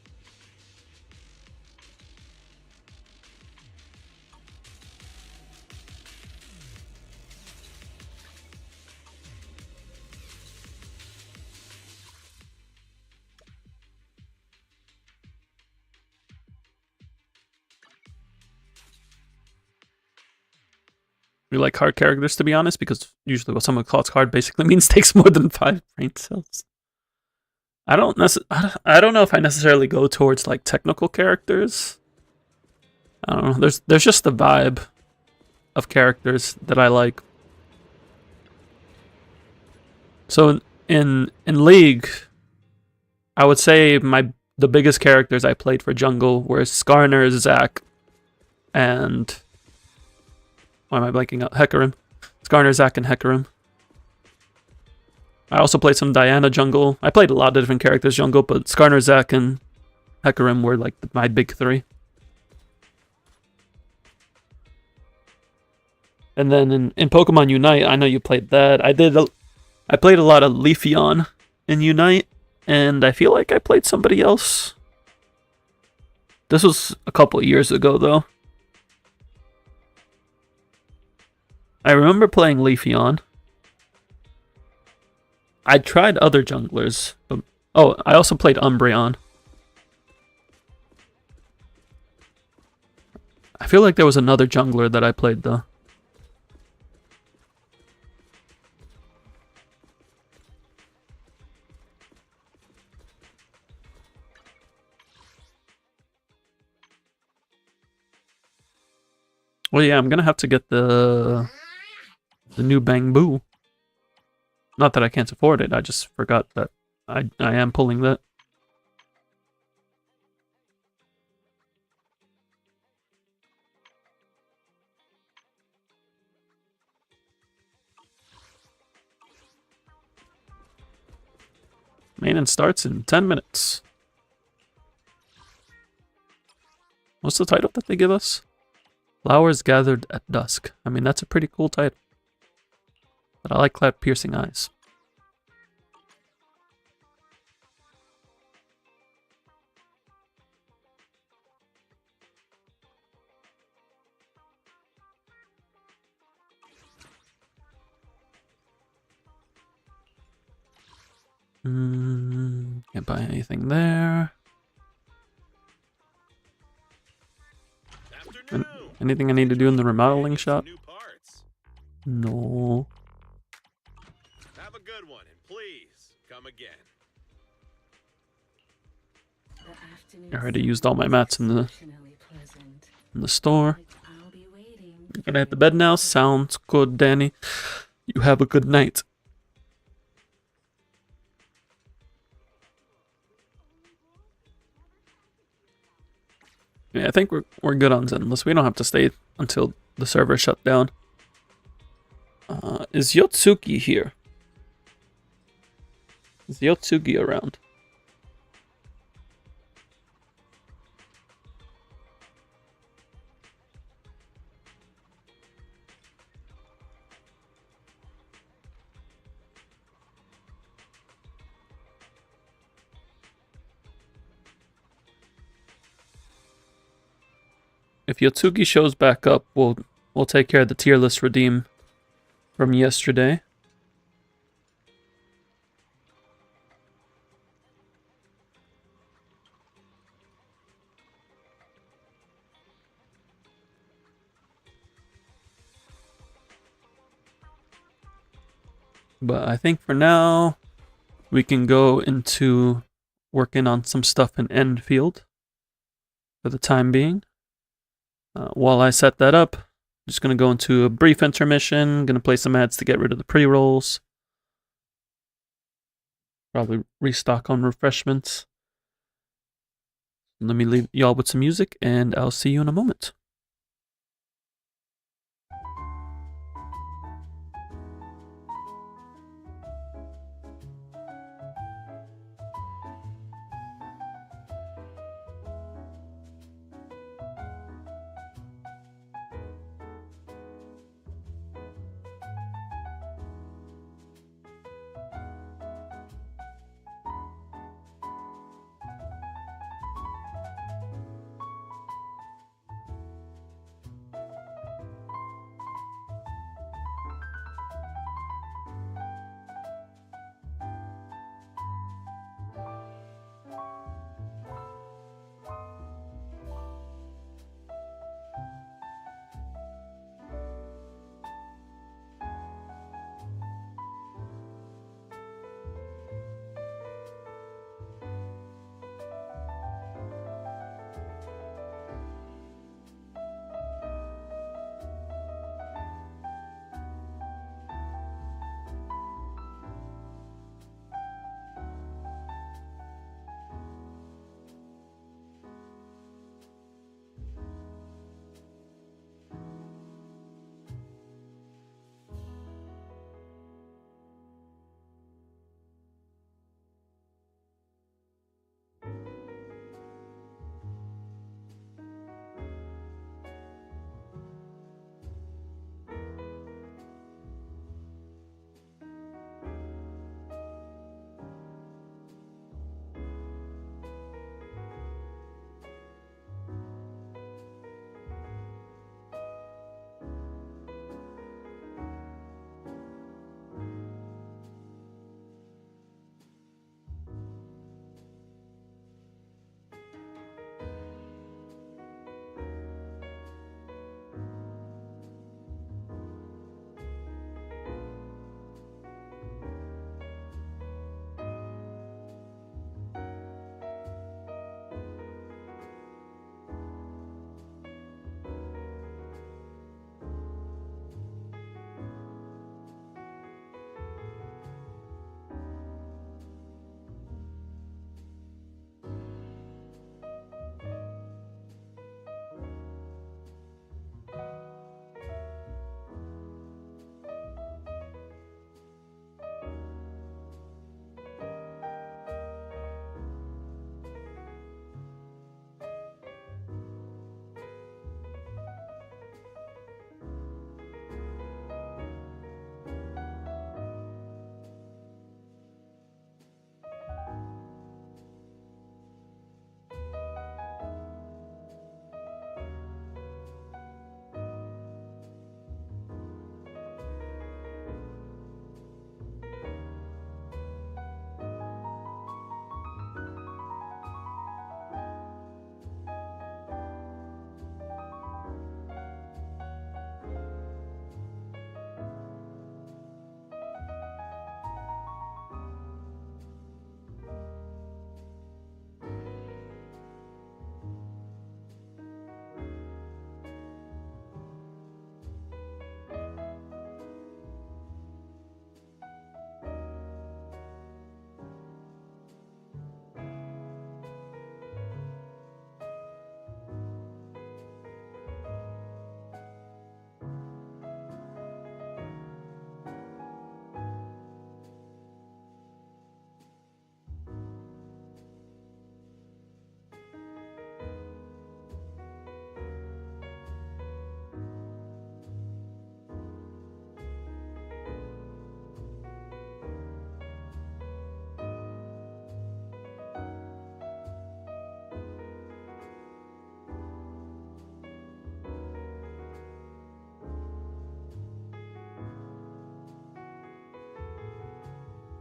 like hard characters, to be honest, because usually what someone calls hard basically means takes more than 5 brain cells. I don't know if I necessarily go towards like technical characters. I don't know. There's just the vibe of characters that I like. So in League, I would say the biggest characters I played for jungle were Skarner, Zac, and why am I blanking out? Hecarim. Skarner, Zac, and Hecarim. I also played some Diana jungle. I played a lot of different characters jungle, but Skarner, Zac, and Hecarim were like my big 3. And then in Pokemon Unite, I know you played that. I played a lot of Leafeon in Unite, and I feel like I played somebody else. This was a couple years ago, though. I remember playing Leafeon. I tried other junglers. But, oh, I also played Umbreon. I feel like there was another jungler that I played, though. Well, yeah, I'm gonna have to get the new Bang Boo. Not that I can't afford it, I just forgot that I am pulling that. Maintenance starts in 10 minutes. What's the title that they give us? Flowers Gathered at Dusk. I mean, that's a pretty cool title. But I like Cloud Piercing Eyes. Can't buy anything there. Anything I need to do in the remodeling shop? No. Have a good one, and please come again. I already used all my mats in the store. You're gonna hit the bed now? Sounds good, Danny. You have a good night. Yeah, I think we're good on Zenless. We don't have to stay until the server shut down. Is Yotsuki here? Is Yotsuki around? If Yotsuki shows back up, we'll take care of the tier list redeem from yesterday. But I think for now, we can go into working on some stuff in Enfield for the time being. While I set that up, I'm just going to go into a brief intermission. Going to play some ads to get rid of the pre-rolls. Probably restock on refreshments. Let me leave y'all with some music, and I'll see you in a moment.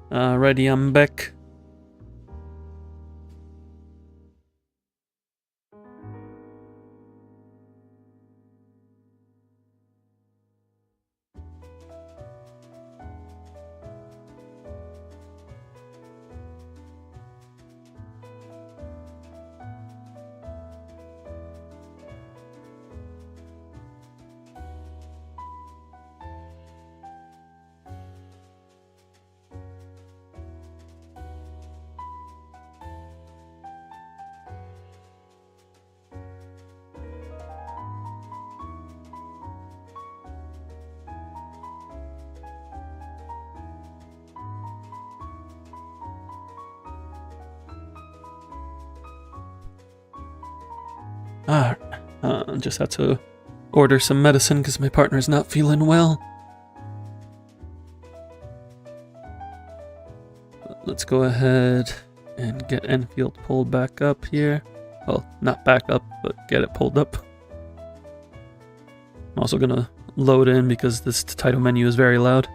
Alrighty, I'm back. Just had to order some medicine because my partner's not feeling well. Let's go ahead and get Enfield pulled back up here. Well, not back up, but get it pulled up. I'm also gonna load in because this title menu is very loud.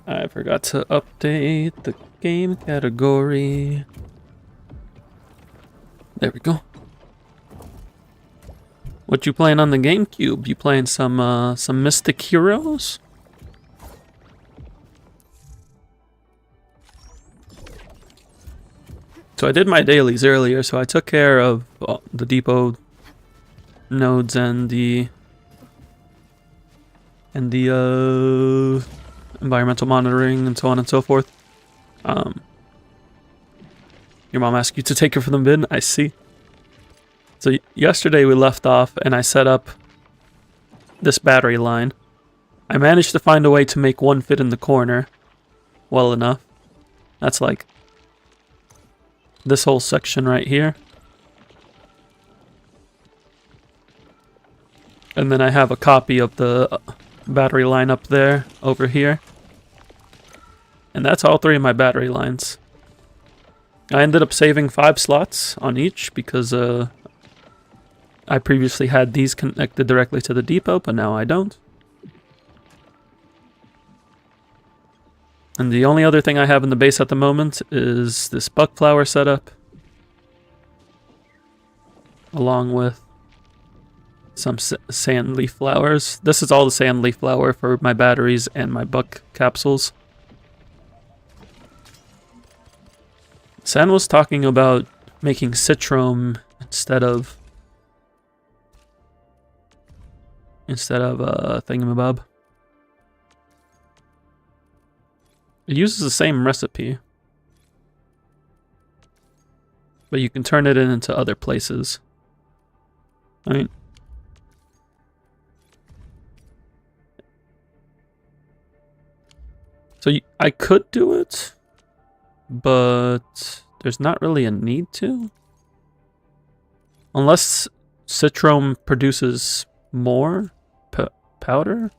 I forgot to update the game category. There we go. What you playing on the GameCube? You playing some Mystic Heroes? So I did my dailies earlier, so I took care of the depot nodes and the environmental monitoring and so on and so forth. Your mom asked you to take her for the bin? I see. So yesterday we left off and I set up this battery line. I managed to find a way to make one fit in the corner well enough. That's like this whole section right here. And then I have a copy of the battery line up there, over here. And that's all three of my battery lines. I ended up saving 5 slots on each because I previously had these connected directly to the depot, but now I don't. And the only other thing I have in the base at the moment is this buck flower setup, along with some sand leaf flowers. This is all the sand leaf flower for my batteries and my buck capsules. San was talking about making Citrom instead of thingamabob. It uses the same recipe, but you can turn it into other places. I mean, so I could do it, but there's not really a need to. Unless Citrom produces more powder?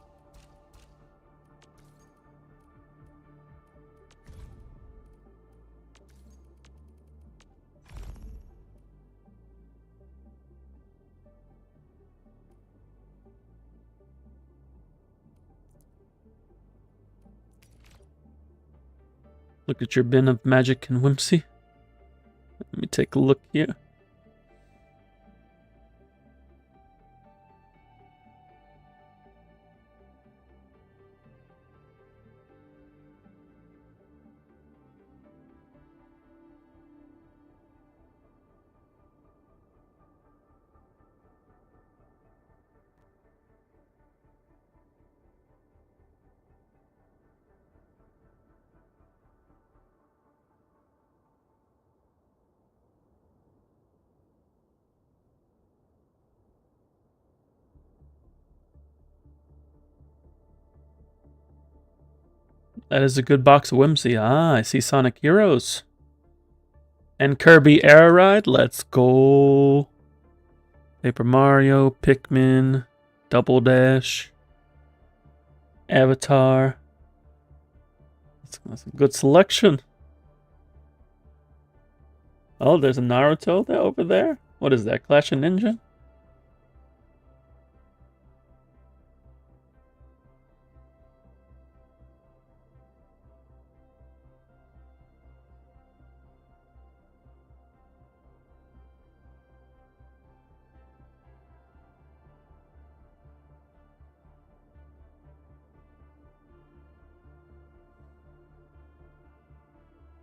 Look at your bin of magic and whimsy. Let me take a look here. That is a good box of Whimsy. Ah, I see Sonic Heroes. And Kirby Air Ride. Let's go. Paper Mario, Pikmin, Double Dash, Avatar. That's a good selection. Oh, there's a Naruto there over there. What is that? Clash of Ninja?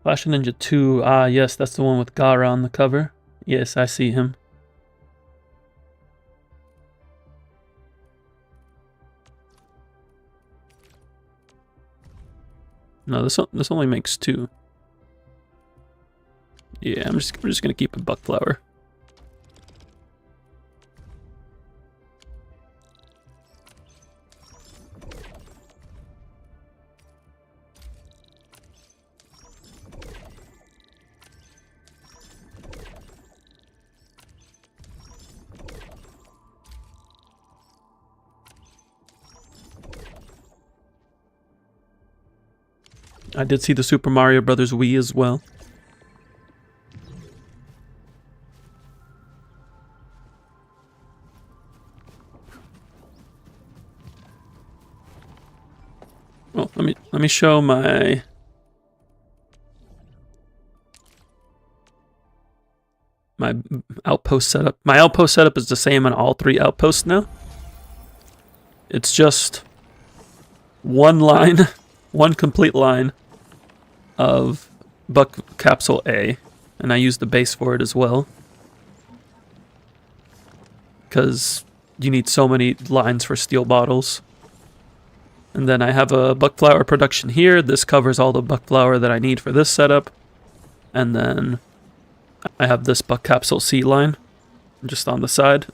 Clash of Ninja 2. Ah, yes, that's the one with Gaara on the cover. Yes, I see him. No, this only makes 2. Yeah, I'm just gonna keep a buck flower. I did see the Super Mario Brothers Wii as well. Oh, let me show my outpost setup. My outpost setup is the same on all 3 outposts now. It's just one line, one complete line of Buck Capsule A, and I use the base for it as well, because you need so many lines for steel bottles. And then I have a buck flower production here. This covers all the buck flower that I need for this setup. And then I have this buck capsule C line just on the side.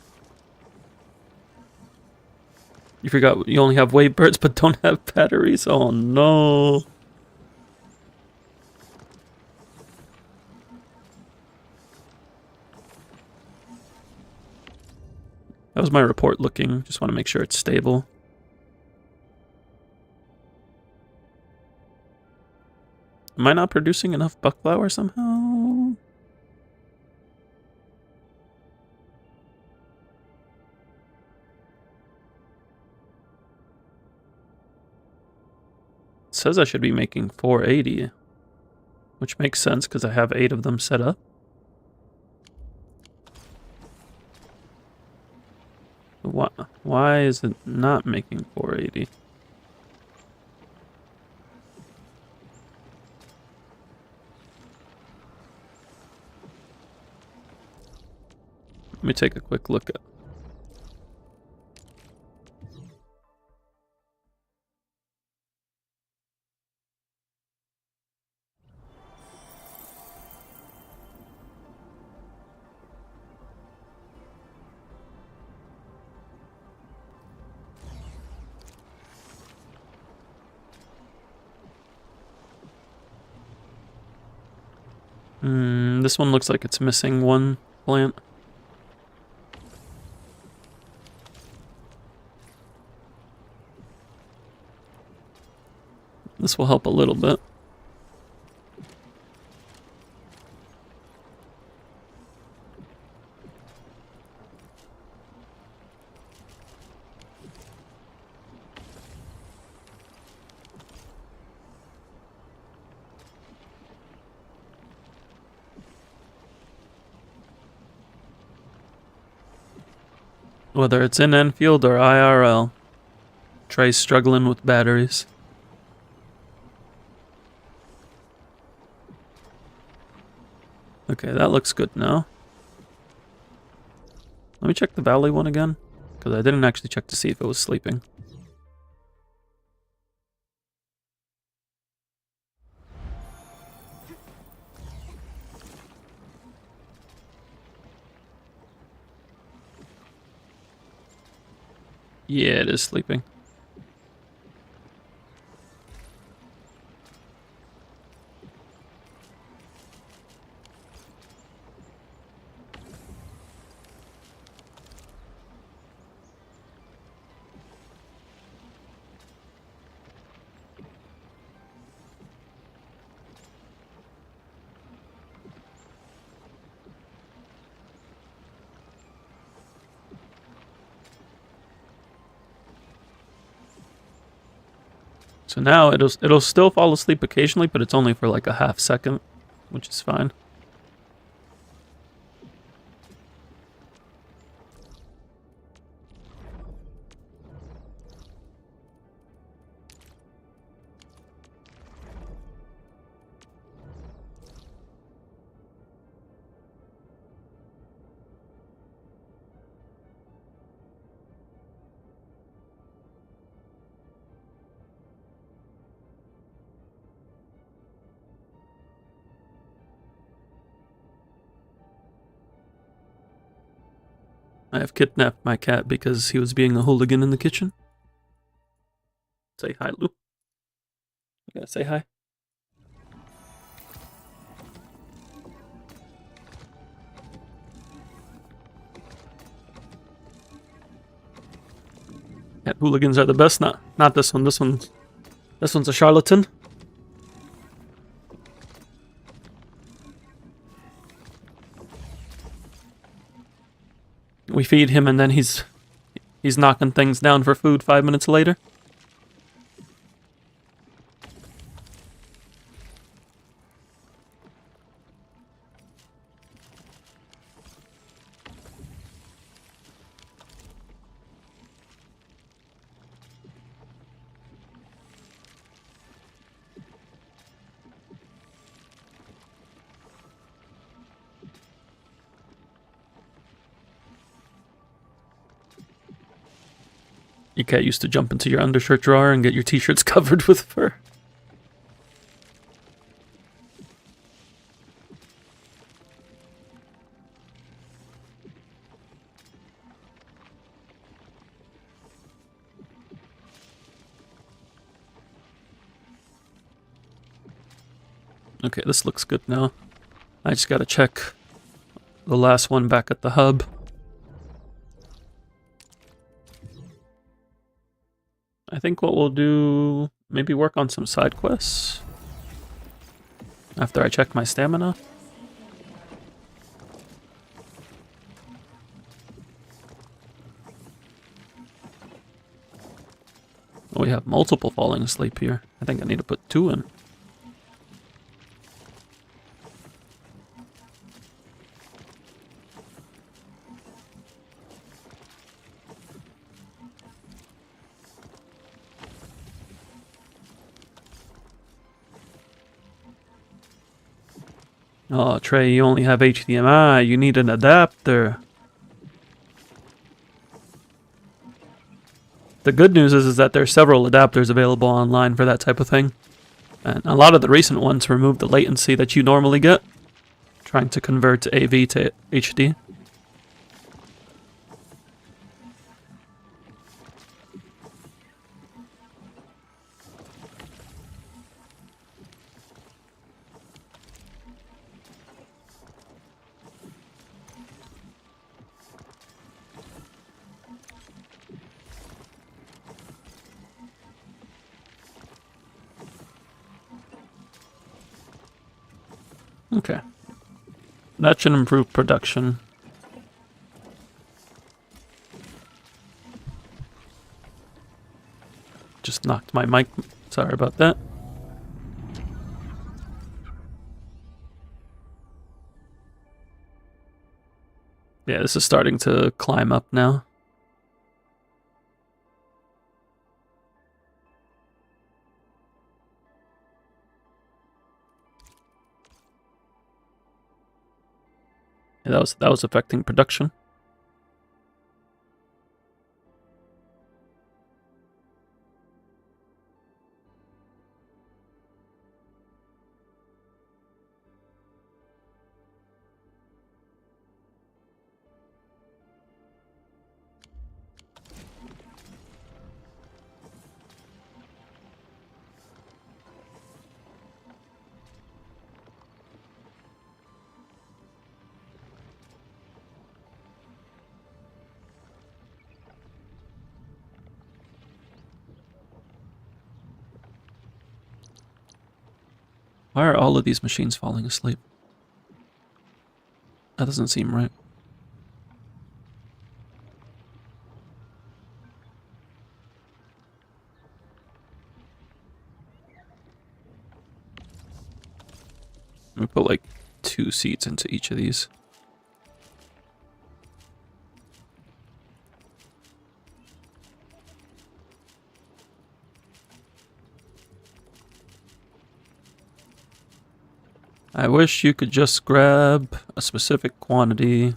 You forgot you only have wave birds but don't have batteries? Oh no. That was my report looking. Just want to make sure it's stable. Am I not producing enough buck flower somehow? It says I should be making 480, which makes sense because I have 8 of them set up. Why is it not making 480? Let me take a quick look at. This one looks like it's missing one plant. This will help a little bit. Whether it's in Enfield or IRL, Trey's struggling with batteries. Okay, that looks good now. Let me check the Valley one again, because I didn't actually check to see if it was sleeping. Yeah, it is sleeping. So now it'll still fall asleep occasionally, but it's only for like a half second, which is fine. I have kidnapped my cat because he was being a hooligan in the kitchen. Say hi, Lou. You gotta say hi. Cat hooligans are the best. Not this one. This one's a charlatan. We feed him and then he's knocking things down for food 5 minutes later. Your cat used to jump into your undershirt drawer and get your t-shirts covered with fur. Okay, this looks good now. I just gotta check the last one back at the hub. I think what we'll do, maybe work on some side quests after I check my stamina. Oh, we have multiple falling asleep here. I think I need to put 2 in. Oh, Trey, you only have HDMI. You need an adapter. The good news is that there's several adapters available online for that type of thing. And a lot of the recent ones remove the latency that you normally get trying to convert AV to HD. Okay. That should improve production. Just knocked my mic. Sorry about that. Yeah, this is starting to climb up now. Yeah, that was affecting production. Why are all of these machines falling asleep? That doesn't seem right. I'm gonna put like 2 seeds into each of these. I wish you could just grab a specific quantity.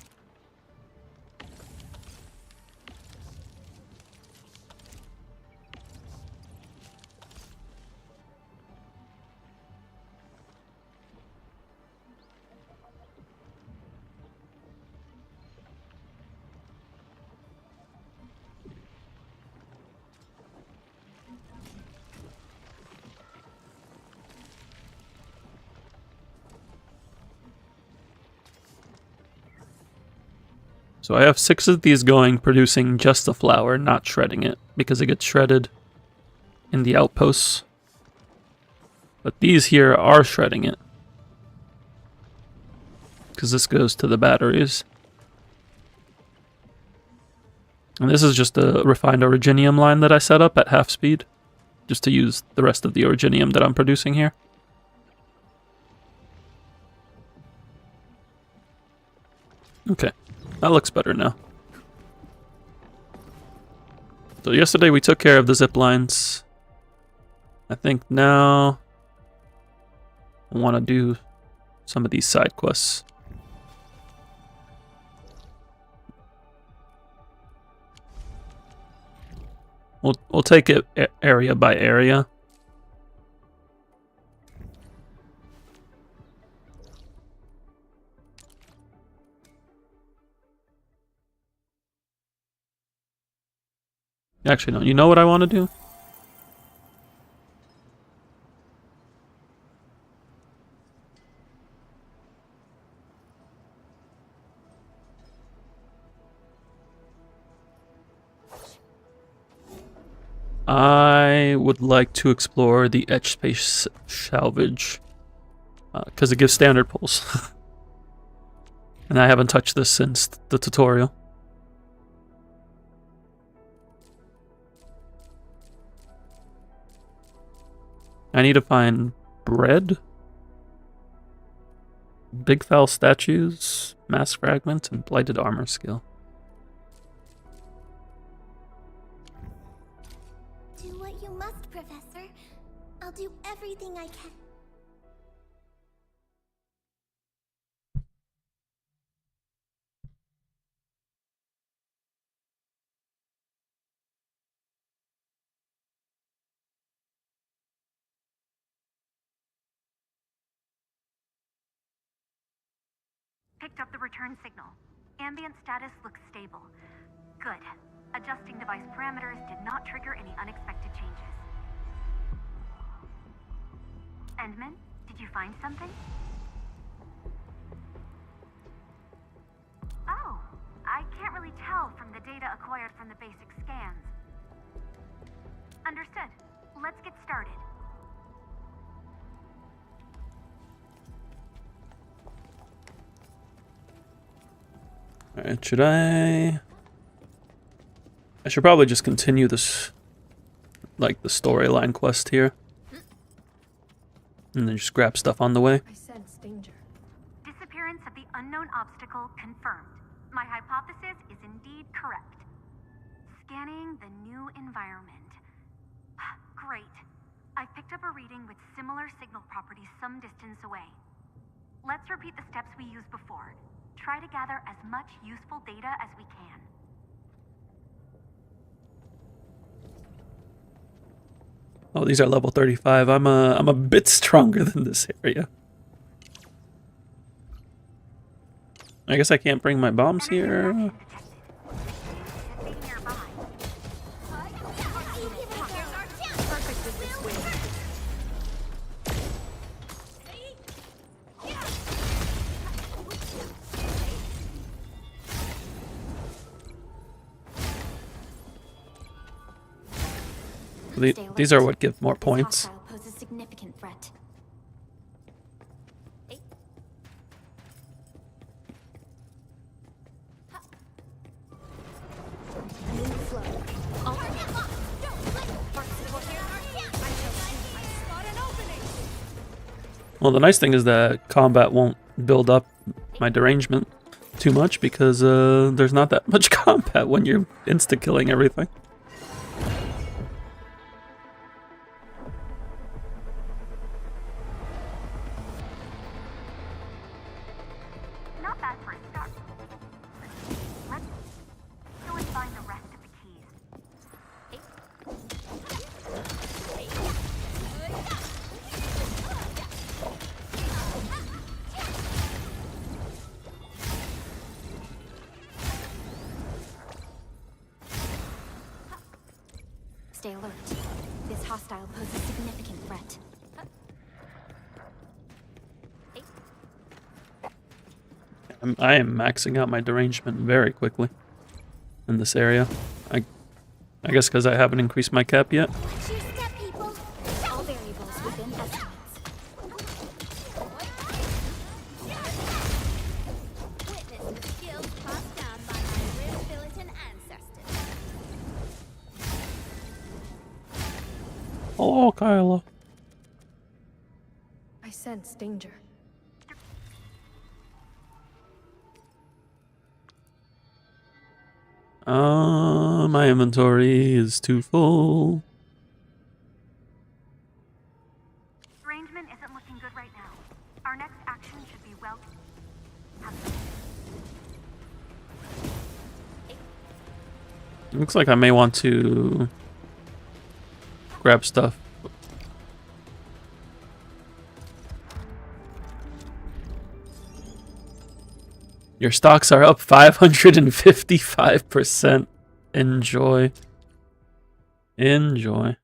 So I have 6 of these going, producing just the flour, not shredding it, because it gets shredded in the outposts. But these here are shredding it, because this goes to the batteries. And this is just a refined originium line that I set up at half speed, just to use the rest of the originium that I'm producing here. Okay. That looks better now. So yesterday we took care of the zip lines. I think now I want to do some of these side quests. We'll take it area by area. Actually, no. You know what I want to do? I would like to explore the etch space salvage because it gives standard pulls. And I haven't touched this since the tutorial. I need to find bread, big foul statues, mass fragment, and blighted armor skill. Do what you must, Professor. I'll do everything I can. Picked up the return signal. Ambient status looks stable. Good. Adjusting device parameters did not trigger any unexpected changes. Endman, did you find something? Oh, I can't really tell from the data acquired from the basic scans. Understood. Let's get started. Alright, should I should probably just continue this, like, the storyline quest here. And then just grab stuff on the way. I sense danger. Disappearance of the unknown obstacle confirmed. My hypothesis is indeed correct. Scanning the new environment. Great. I picked up a reading with similar signal properties some distance away. Let's repeat the steps we used before. Try to gather as much useful data as we can. Oh, these are level 35. I'm a bit stronger than this area. I guess I can't bring my bombs here. These are what give more points. Pose a significant threat. Well, the nice thing is that combat won't build up my derangement too much because there's not that much combat when you're insta-killing everything. Not bad for a start. Let's go and find the rest of the keys. Stay alert. This hostile poses a significant threat. I am maxing out my derangement very quickly in this area. I guess because I haven't increased my cap yet. All variables within estimates. Witness the skills passed down by my Rim-Militant ancestors. Hello, Kyla. I sense danger. My inventory is too full. Arrangement isn't looking good right now. Our next action should be well. Looks like I may want to grab stuff. Your stocks are up 555%. Enjoy. Enjoy.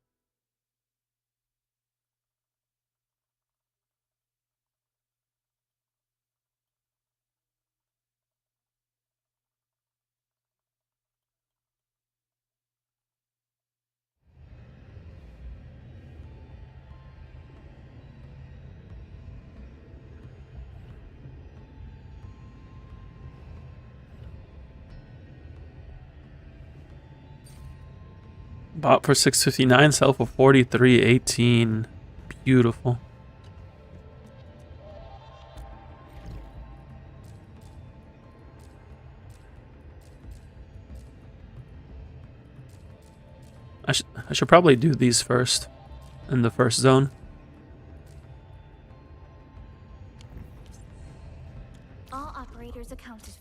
Bought for 659, sell for 43.18. Beautiful. I should probably do these first in the first zone. All operators accounted for.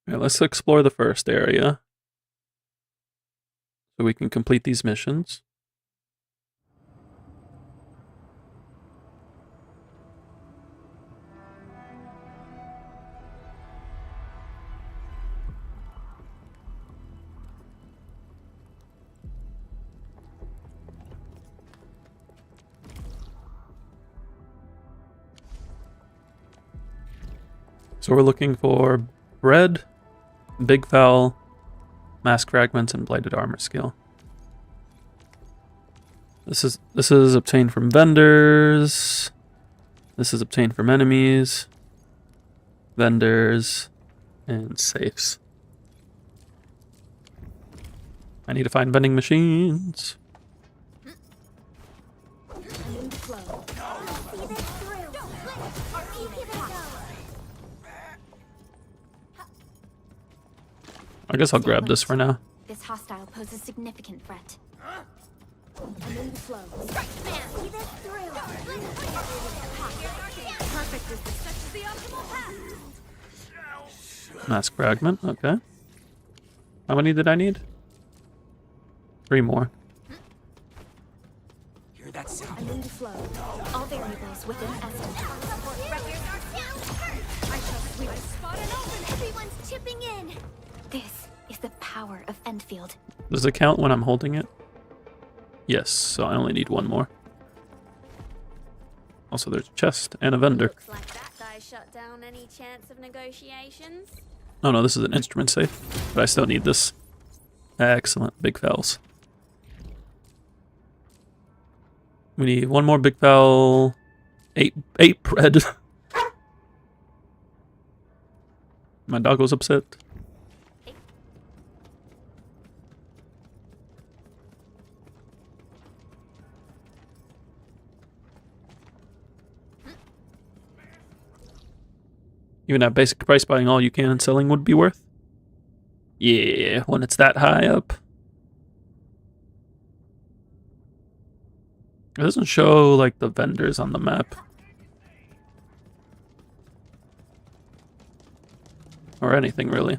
Alright, let's explore the first area so we can complete these missions. So we're looking for bread, big fowl, mask fragments, and blighted armor skill. This is obtained from vendors. This is obtained from enemies, vendors, and safes. I need to find vending machines. I guess I'll grab this for now. This hostile poses significant threat. I'm in the flow. See this through. Perfect distance. Such is the optimal path. Mask fragment, okay. How many did I need? 3 more. Hear that sound? I'm in the flow. All variables within estimates. I shall sweep a spot and open. Everyone's chipping in. This is the power of Enfield. Does it count when I'm holding it? Yes, so I only need 1 more. Also, there's a chest and a vendor. Looks like that guy shut down any chance of negotiations. Oh no, this is an instrument safe, but I still need this. Excellent, big fowls. We need 1 more big fowl, 8 bread. My doggo's upset. Even at basic price, buying all you can and selling would be worth? Yeah, when it's that high up. It doesn't show, like, the vendors on the map. Or anything, really.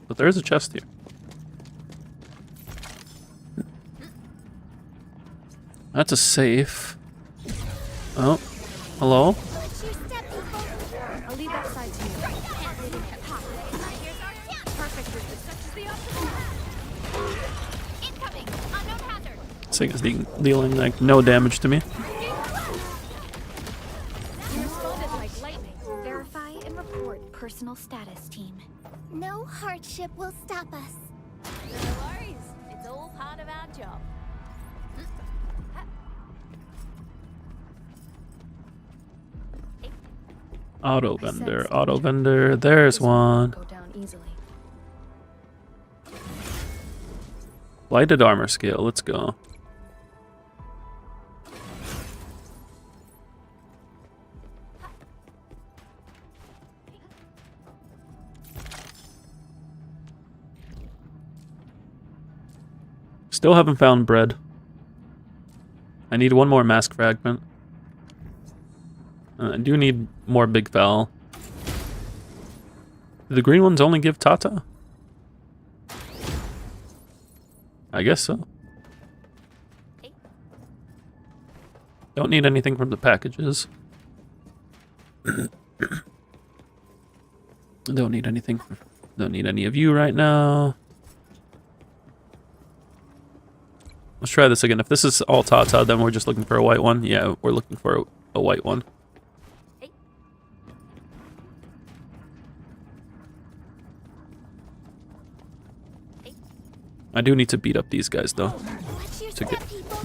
But there is a chest here. That's a safe. Oh, hello? I'll leave that side to you. Perfect. Such is the optimal. Incoming. Unknown hazard. This thing is dealing like no damage to me. You responded like lightning. Verify and report personal status, team. No hardship will stop us. No worries. It's all part of our job. Auto vendor, there's one. Go down easily. Blighted armor scale, let's go. Still haven't found bread. I need one more mask fragment. I do need more big fowl. Do the green ones only give Tata? I guess so. Don't need anything from the packages. Don't need anything. Don't need any of you right now. Let's try this again. If this is all Tata, then we're just looking for a white one. Yeah, we're looking for a white one. I do need to beat up these guys though, to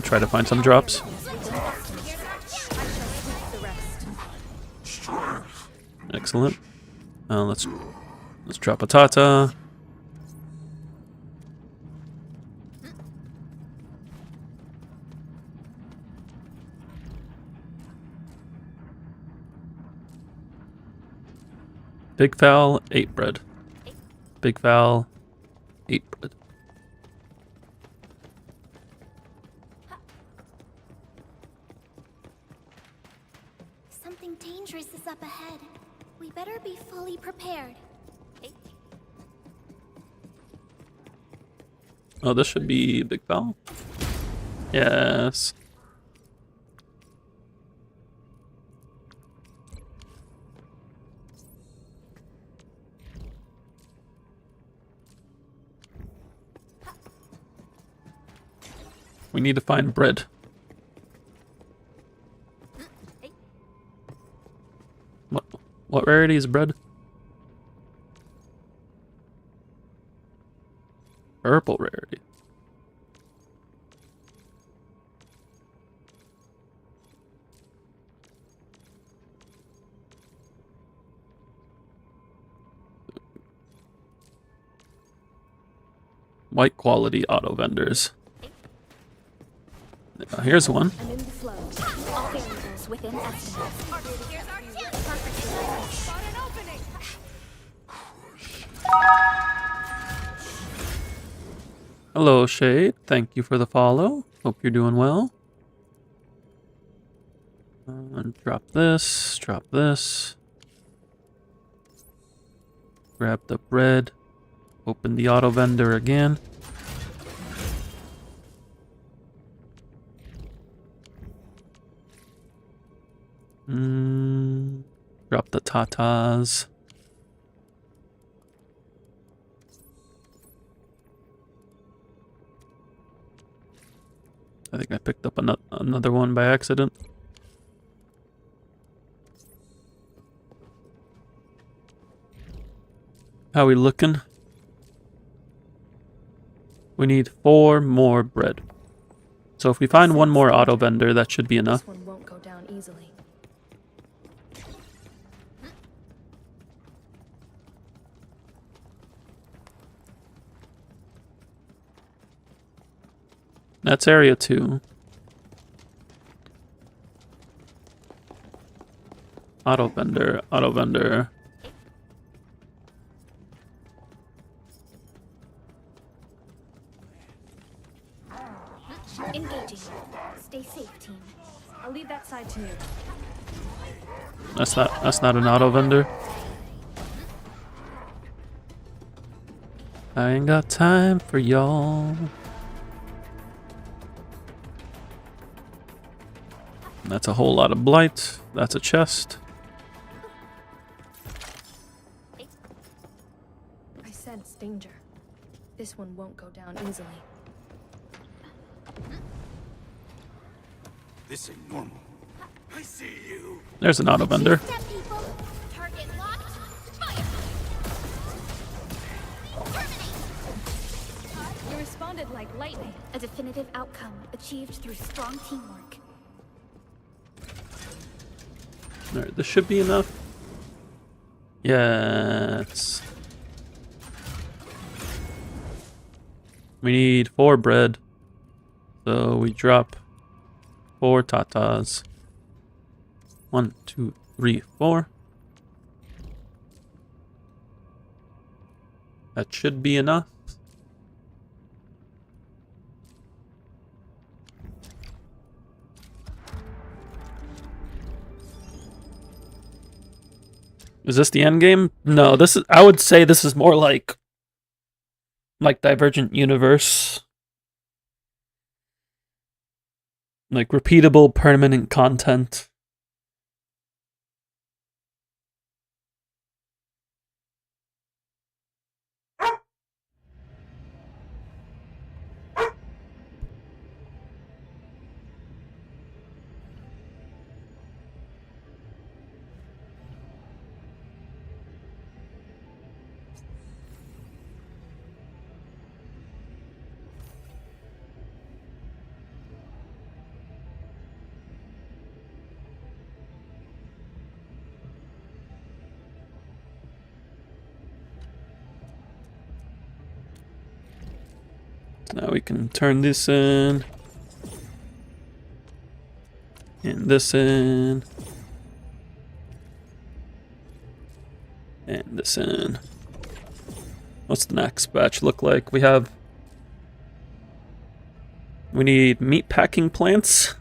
try to find some drops. Excellent. Let's drop a Tata. Big fowl, 8 bread. Big fowl, 8 bread. Something dangerous is up ahead. We better be fully prepared. Oh, this should be big fowl. Yes. We need to find bread. What rarity is bread? Purple rarity. White quality auto vendors. Here's one. I'm in the flow. All variables within estimates. Here's our chance. Perfect. Spot an opening. Hello, Shade. Thank you for the follow. Hope you're doing well. Drop this. Drop this. Grab the bread. Open the auto vendor again. Drop the tatas. I think I picked up another one by accident. How we looking? We need 4 more bread. So if we find one more auto vendor, that should be enough. This one won't go down easily. That's area 2. Auto vendor, auto vendor. Engaging. Stay safe, team. I'll leave that side to you. That's not an auto vendor. I ain't got time for y'all. That's a whole lot of blight. That's a chest. I sense danger. This one won't go down easily. This ain't normal. I see you. There's an auto vendor. Target locked. Fire. You responded like lightning. A definitive outcome achieved through strong teamwork. Alright, this should be enough. Yes. We need 4 bread. So we drop 4 tatas. 1, 2, 3, 4. That should be enough. Is this the end game? No, this is, I would say this is more like Divergent Universe. Like repeatable permanent content. Now we can turn this in. And this in. And this in. What's the next batch look like? We need meat packing plants.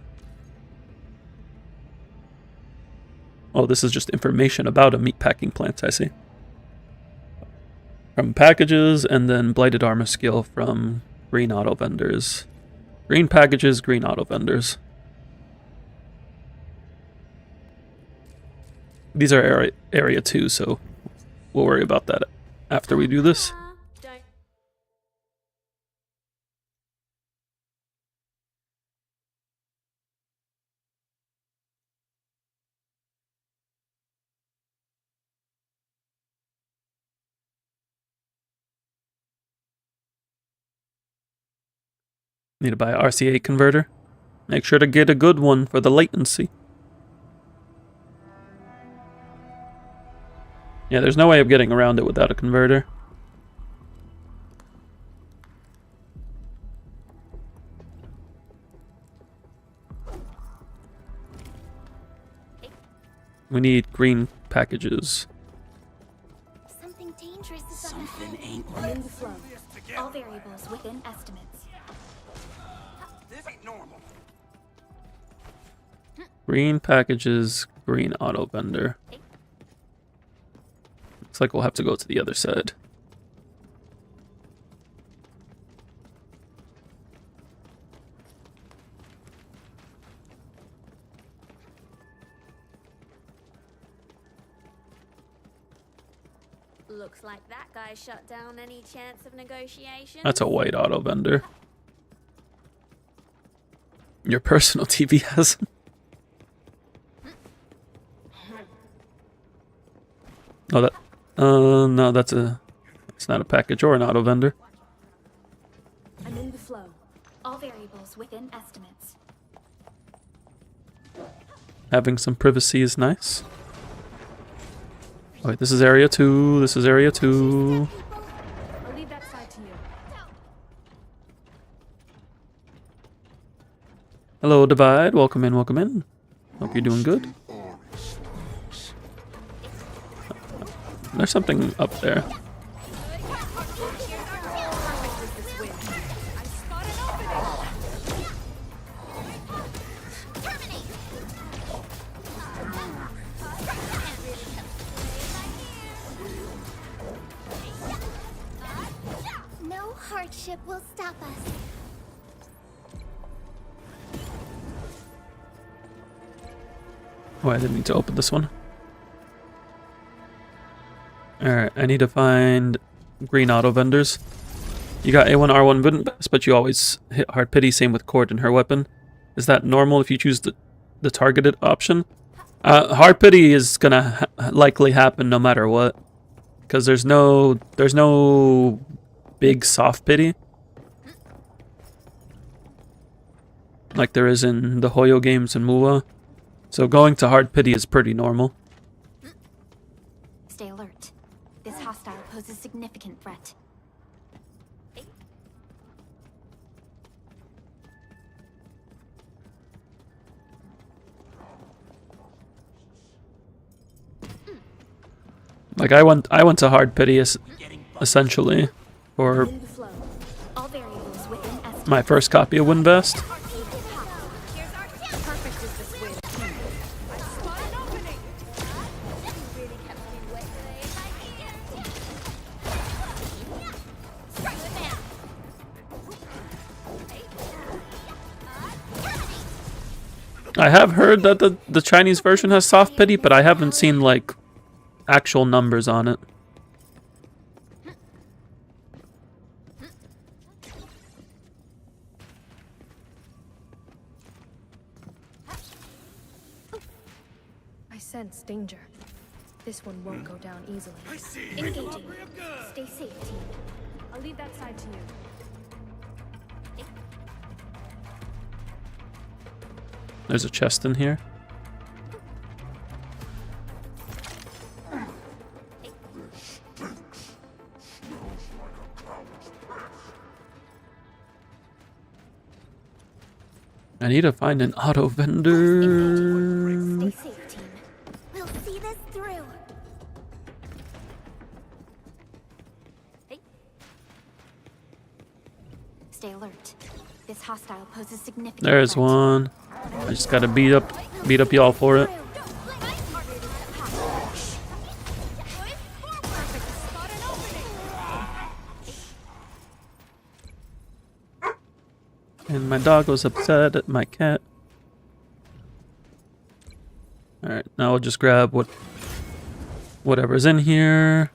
Oh, this is just information about a meat packing plant, I see. From packages, and then blighted armor skill from green auto vendors. Green packages, green auto vendors. These are area 2, so we'll worry about that after we do this. Need to buy an RCA converter. Make sure to get a good one for the latency. Yeah, there's no way of getting around it without a converter. We need green packages. Something dangerous is something ain't right. In the flow. All variables within estimates. This ain't normal. Green packages, green auto vendor. Looks like we'll have to go to the other side. Looks like that guy shut down any chance of negotiation. That's a white auto vendor. Your personal TV has them. Oh, no, that's it's not a package or an auto vendor. I'm in the flow. All variables within estimates. Having some privacy is nice. Oh, wait, this is area 2. This is area 2. I'll leave that side to you. Hello, Divide. Welcome in, welcome in. Hope you're doing good. There's something up there. No hardship will stop us. Oh, I didn't need to open this one. Alright, I need to find green auto vendors. You got A1, R1 wouldn't best, but you always hit hard pity, same with Cord and her weapon. Is that normal if you choose the targeted option? Hard pity is gonna likely happen no matter what. Because there's no big soft pity. Like there is in the Hoyo games and Mua. So going to hard pity is pretty normal. Stay alert. This hostile poses significant threat. Like I went to hard pity essentially for my first copy of Windvest. I have heard that the Chinese version has soft pity, but I haven't seen like actual numbers on it. I sense danger. This one won't go down easily. Engaging. Stay safe, team. I'll leave that side to you. There's a chest in here. I need to find an auto vendor. Stay safe, team. We'll see this through. Stay alert. This hostile poses significant There's threat. one. I just gotta beat up y'all for it. And my dog was upset at my cat. Alright, now I'll just grab whatever's in here.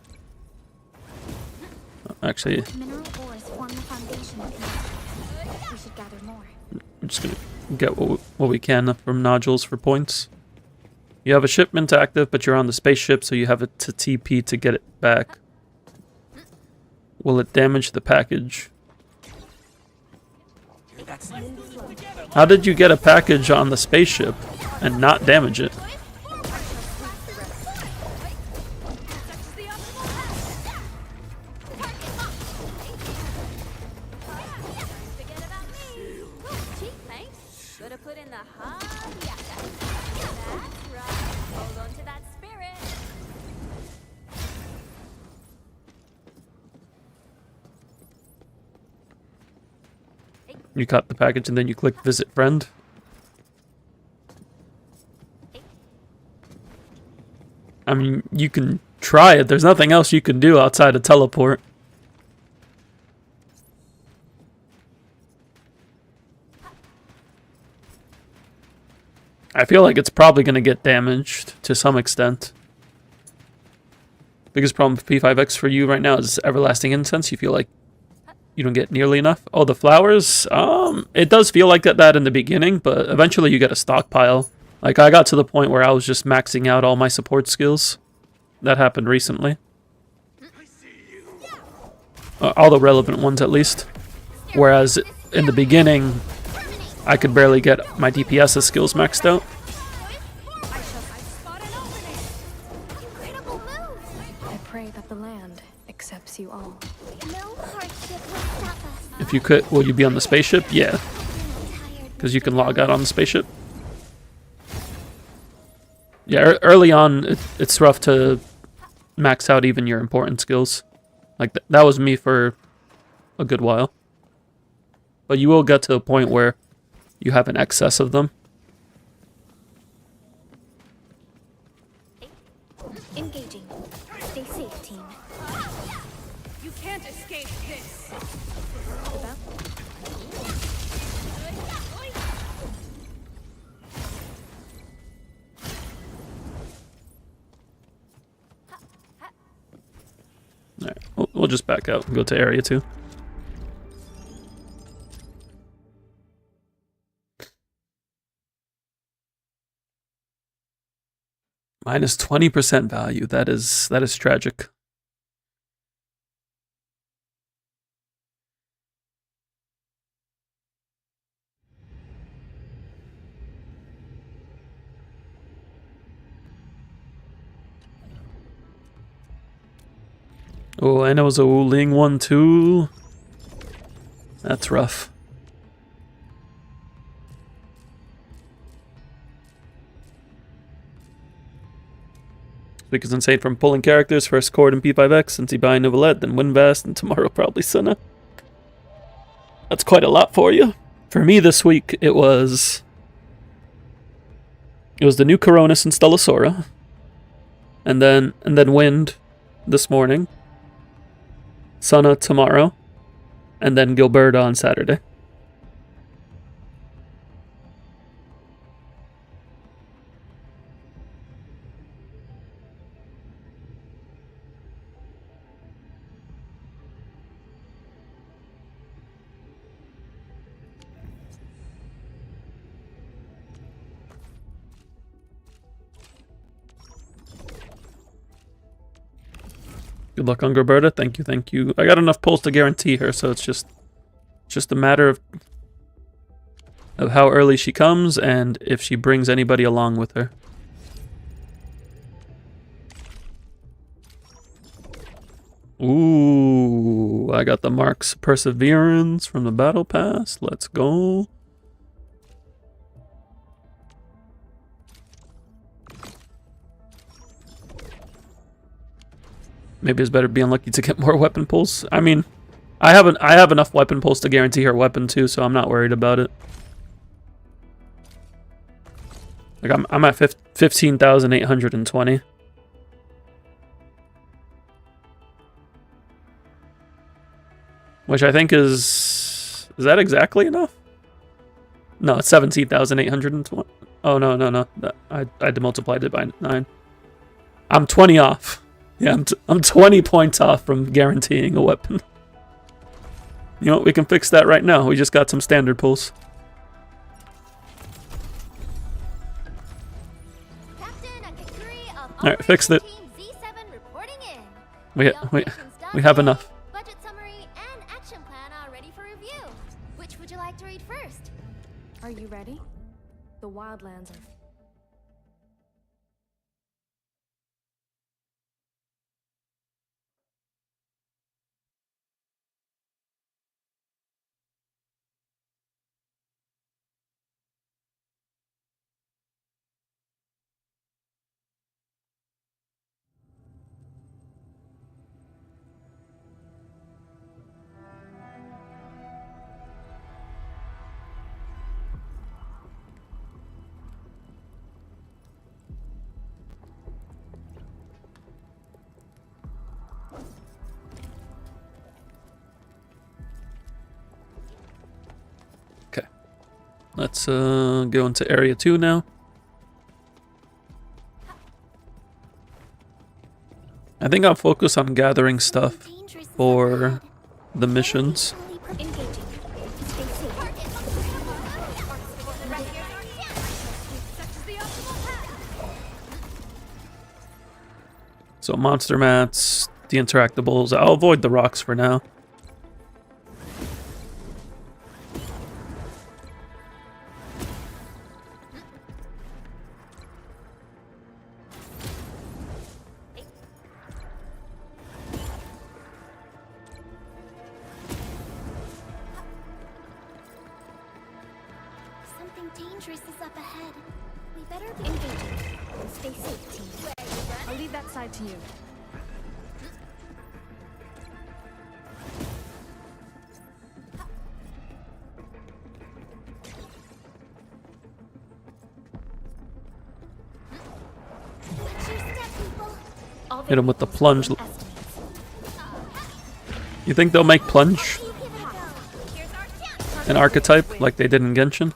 Actually, Mineral ores form the foundation of the. We should gather more. I'm just gonna get what we can from nodules for points. You have a shipment active, but you're on the spaceship, so you have it to TP to get it back. Will it damage the package? How did you get a package on the spaceship and not damage it? You caught the package and then you click visit friend. I mean, you can try it. There's nothing else you can do outside of teleport. I feel like it's probably going to get damaged to some extent. Biggest problem with P5X for you right now is Everlasting Incense. You feel like you don't get nearly enough. Oh, the flowers? It does feel like that in the beginning, but eventually you get a stockpile. Like, I got to the point where I was just maxing out all my support skills. That happened recently. All the relevant ones, at least. Whereas, in the beginning, I could barely get my DPS skills maxed out. I pray that the land accepts you all. No hardship will stop us. If you could, will you be on the spaceship? Yeah. because you can log out on the spaceship. Yeah, early on, it's rough to max out even your important skills. Like, that was me for a good while. But you will get to a point where you have an excess of them. Engaging. Stay safe, team. You can't escape this. About. Alright, we'll just back out and go to area 2. Minus 20% value. That is tragic. Oh, and it was a Wu Ling one too. That's rough. Speak is insane from pulling characters, first Cord and P5X, since he buying Novelette, then Winvast, and tomorrow probably Senna. That's quite a lot for you. For me this week, it was the new Coronis and Stellasora, and then Wind this morning, Senna tomorrow, and then Gilberta on Saturday. Good luck on Gilberta. Thank you, thank you. I got enough pulls to guarantee her, so it's just a matter of how early she comes and if she brings anybody along with her. Ooh, I got the Mark's Perseverance from the Battle Pass. Let's go. Maybe it's better be unlucky to get more weapon pulls. I mean, I have enough weapon pulls to guarantee her weapon too, so I'm not worried about it. Like I'm at 15,820. Which I think is that exactly enough? No, it's 17,820. Oh no. I multiplied it by 9. I'm 20 off. Yeah, I'm 20 points off from guaranteeing a weapon. You know what? We can fix that right now. We just got some standard pulls. Alright, fixed it. We have enough. Budget summary and action plan are ready for review. Which would you like to read first? Are you ready? The Wildlands are... Let's go into area 2 now. I think I'll focus on gathering stuff for the missions. So monster mats, the interactables. I'll avoid the rocks for now. dangerous is up ahead. We better be engaging. Stay safe, team. I'll leave that side to you. Hit him with the plunge. You think they'll make plunge an archetype like they did in Genshin?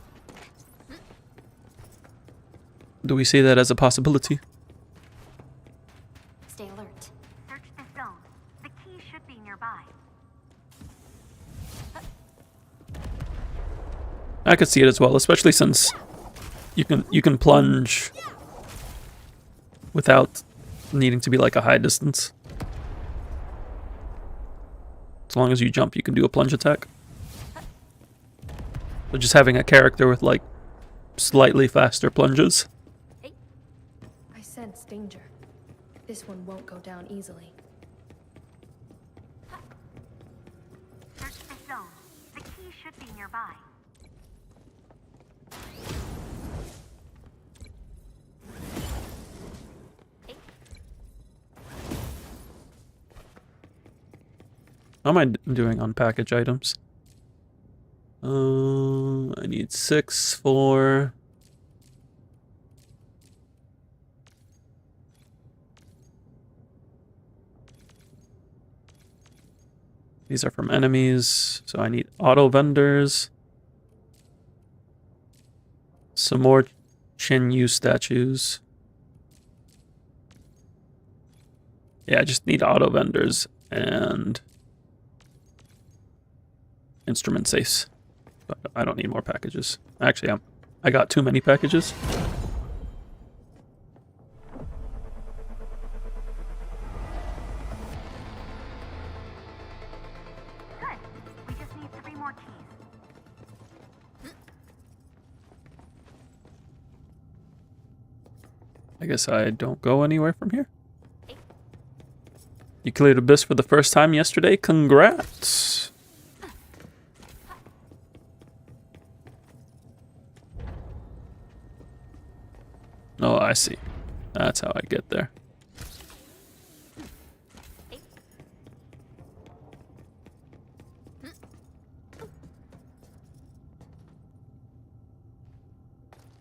Do we see that as a possibility? Stay alert. Search this zone. The key should be nearby. I could see it as well, especially since you can plunge without needing to be like a high distance. As long as you jump, you can do a plunge attack. But just having a character with like slightly faster plunges. I sense danger. This one won't go down easily. Search this zone. The key should be nearby. How am I doing on package items? I need 6 for... These are from enemies, so I need auto vendors. Some more Shenyu statues. Yeah, I just need auto vendors and instrument safes. But I don't need more packages. Actually, I got too many packages. Good. We just need 3 more keys. I guess I don't go anywhere from here. You cleared Abyss for the first time yesterday? Congrats! Oh, I see. That's how I get there.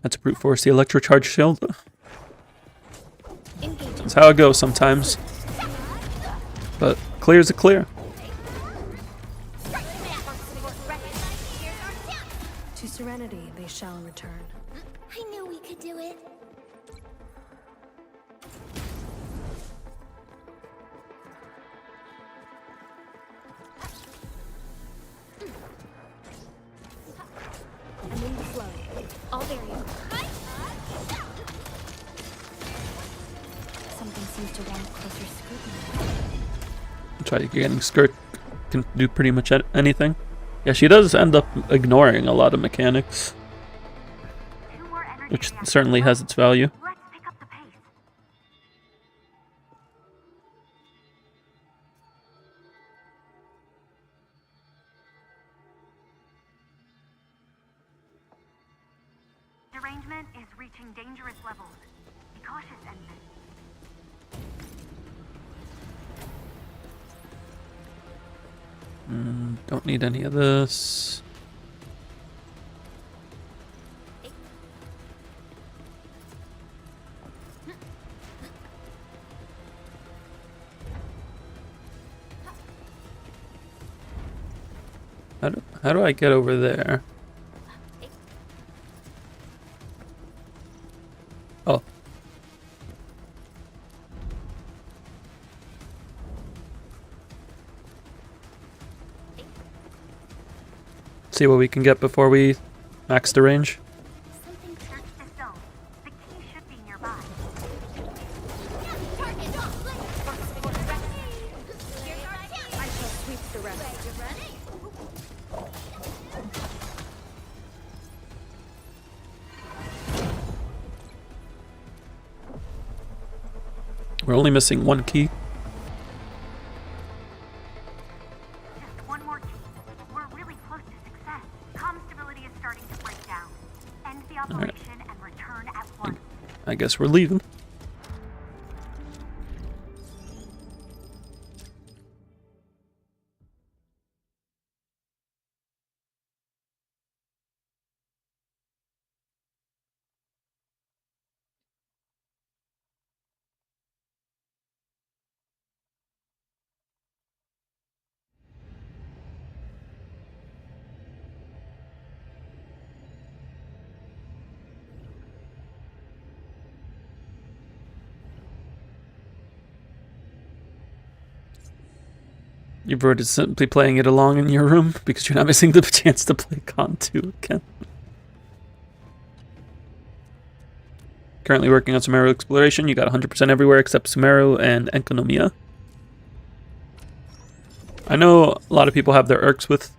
That's a brute force the electrocharge shield. That's how it goes sometimes. But clear's a clear. To serenity they shall return. I knew we could do it. I'm in the flow. I'll bury you. Something seems to want closer scrutiny. Try getting skirt can do pretty much anything. Yeah, she does end up ignoring a lot of mechanics, which certainly has its value. Let's pick up the pace. Derangement is reaching dangerous levels. Be cautious, Ensign. Don't need any of this. How do I get over there? Oh. See what we can get before we max the range. Something search this zone. The key should be nearby. I shall sweep the rest. We're only missing 1 key. Just 1 more key. We're really close to success. Comm stability is starting to break down. End the I guess we're leaving. You're bored of simply playing it along in your room because you're not missing the chance to play Con 2 again. Currently working on Sumeru Exploration. You got 100% everywhere except Sumeru and Enkonomiya. I know a lot of people have their irks with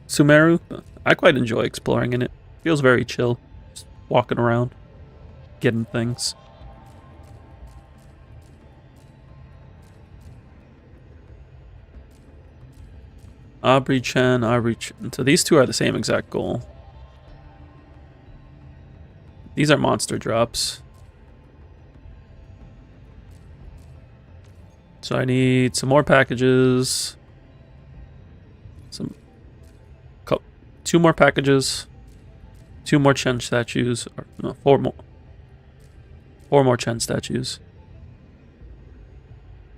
Sumeru, but I quite enjoy exploring in it. Feels very chill. Just walking around, getting things. Aubrey-chan, Aubrey-chan. So these two are the same exact goal. These are monster drops. So I need some more packages. Two more packages. 2 more Chen statues. Or, no, 4 more. 4 more Chen statues.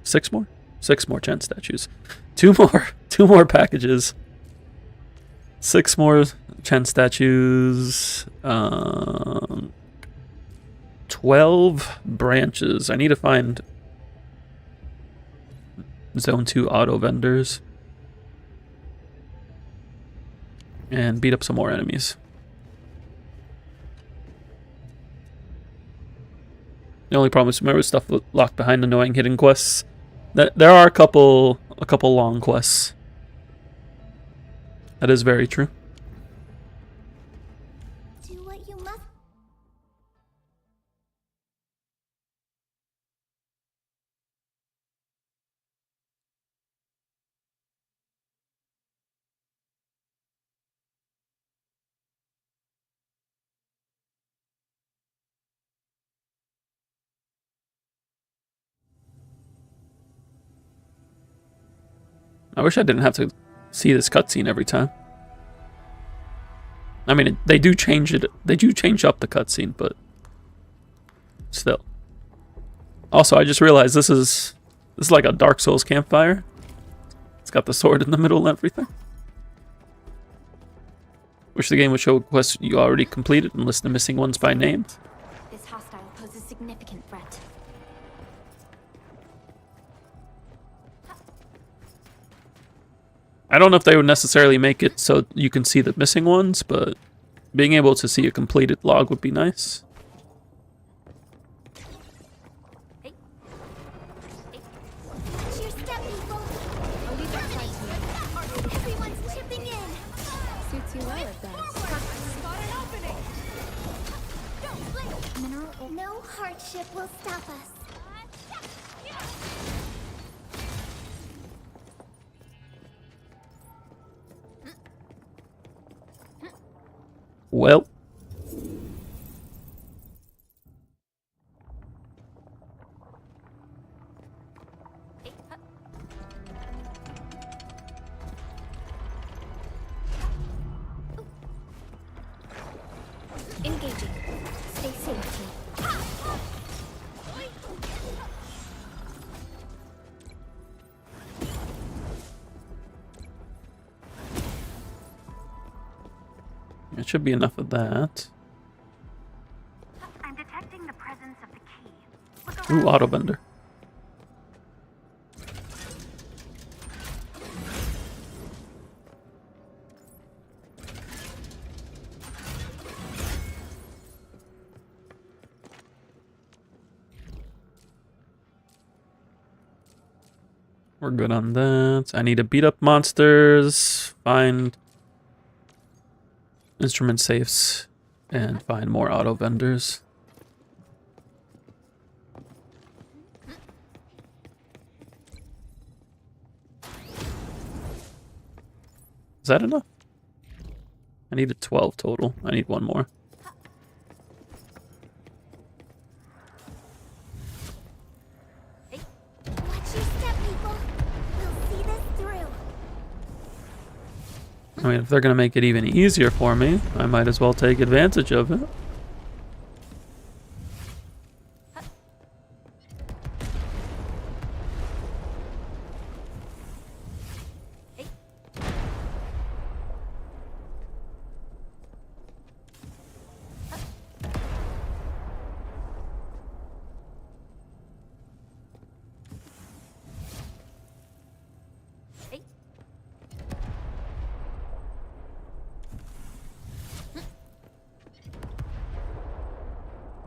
6 more? 6 more Chen statues. 2 more packages. 6 more Chen statues. 12 branches. I need to find Zone 2 auto vendors. And beat up some more enemies. The only problem is Sumeru stuff locked behind annoying hidden quests. There are a couple long quests. That is very true. Do what you must. I wish I didn't have to see this cutscene every time. I mean, they do change it. They do change up the cutscene, but still. Also, I just realized this is like a Dark Souls campfire. It's got the sword in the middle and everything. Wish the game would show quests you already completed and list the missing ones by name. This hostile poses significant threat. I don't know if they would necessarily make it so you can see the missing ones, but being able to see a completed log would be nice. Watch your step, people. Everyone's chipping in. Suits you well at that. Spot an opening. Don't blink. Mineral. No hardship will stop us. Well. Engaging. Stay safe, team. It should be enough of that. I'm detecting the presence of the key. Ooh, autobender. We're good on that. I need to beat up monsters, find instrument safes, and find more auto vendors. Is that enough? I needed 12 total. I need 1 more. I mean, if they're gonna make it even easier for me, I might as well take advantage of it.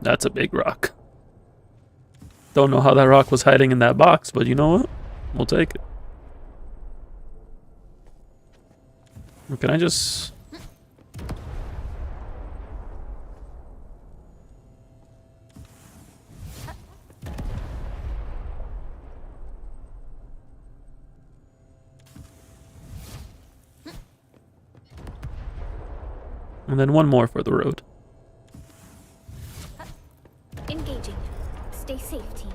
That's a big rock. Don't know how that rock was hiding in that box, but you know what? We'll take it. Or can I just... And then one more for the road. Engaging. Stay safe, team.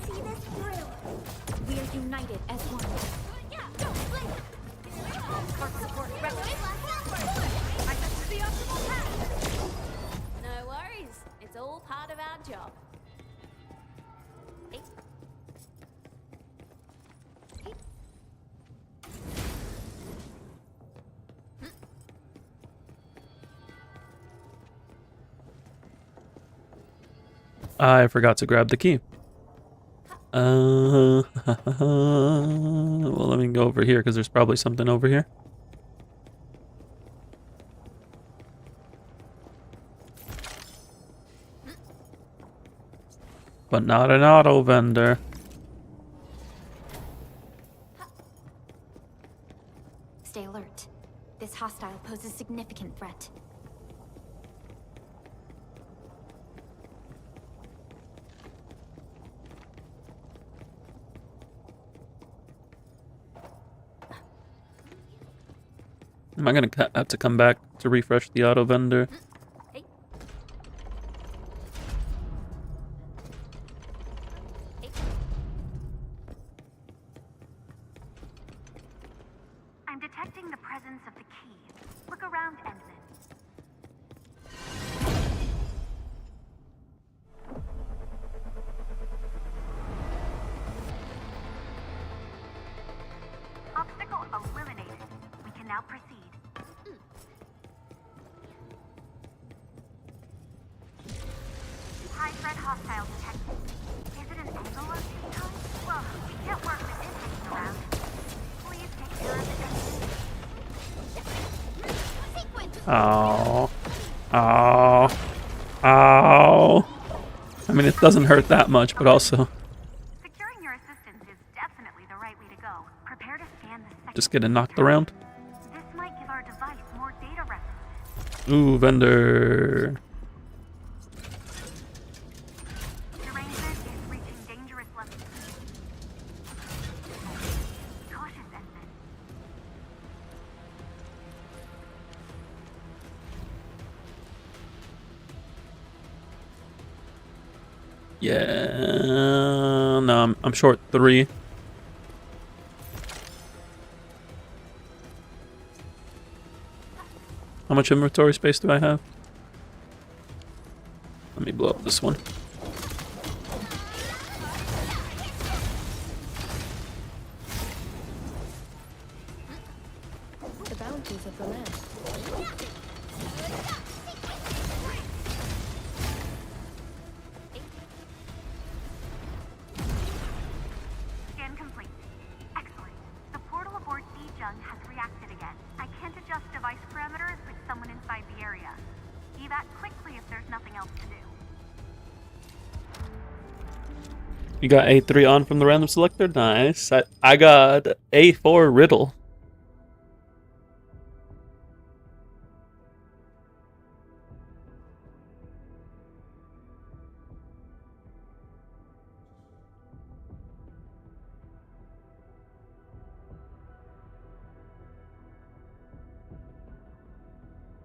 See this through. We are united as one. No worries. It's all part of our job. I forgot to grab the key. Well, let me go over here because there's probably something over here. But not an auto vendor. Stay alert. This hostile poses significant threat. Am I gonna have to come back to refresh the auto vendor? I'm detecting the presence of the key. Look around, Endman. Obstacle eliminated. We can now proceed. High threat hostile detected. Is it an angle of some kind? Well, we can't work with it hanging around. Please take care of it. Oh. Oh. Oh. I mean, it doesn't hurt that much, but also... Securing your assistance is definitely the right way to go. Prepare to scan the second. Just getting knocked around. This might give our device more data references. Ooh, vendor. Derangement is reaching dangerous levels. Cautious, Endman. Yeah, no, I'm short 3. How much inventory space do I have? Let me blow up this one. The bounties of the land. Scan complete. Excellent. The portal aboard D-Jung has reacted again. I can't adjust device parameters with someone inside the area. Evac quickly if there's nothing else to do. You got A3 on from the random selector? Nice. I got A4 riddle.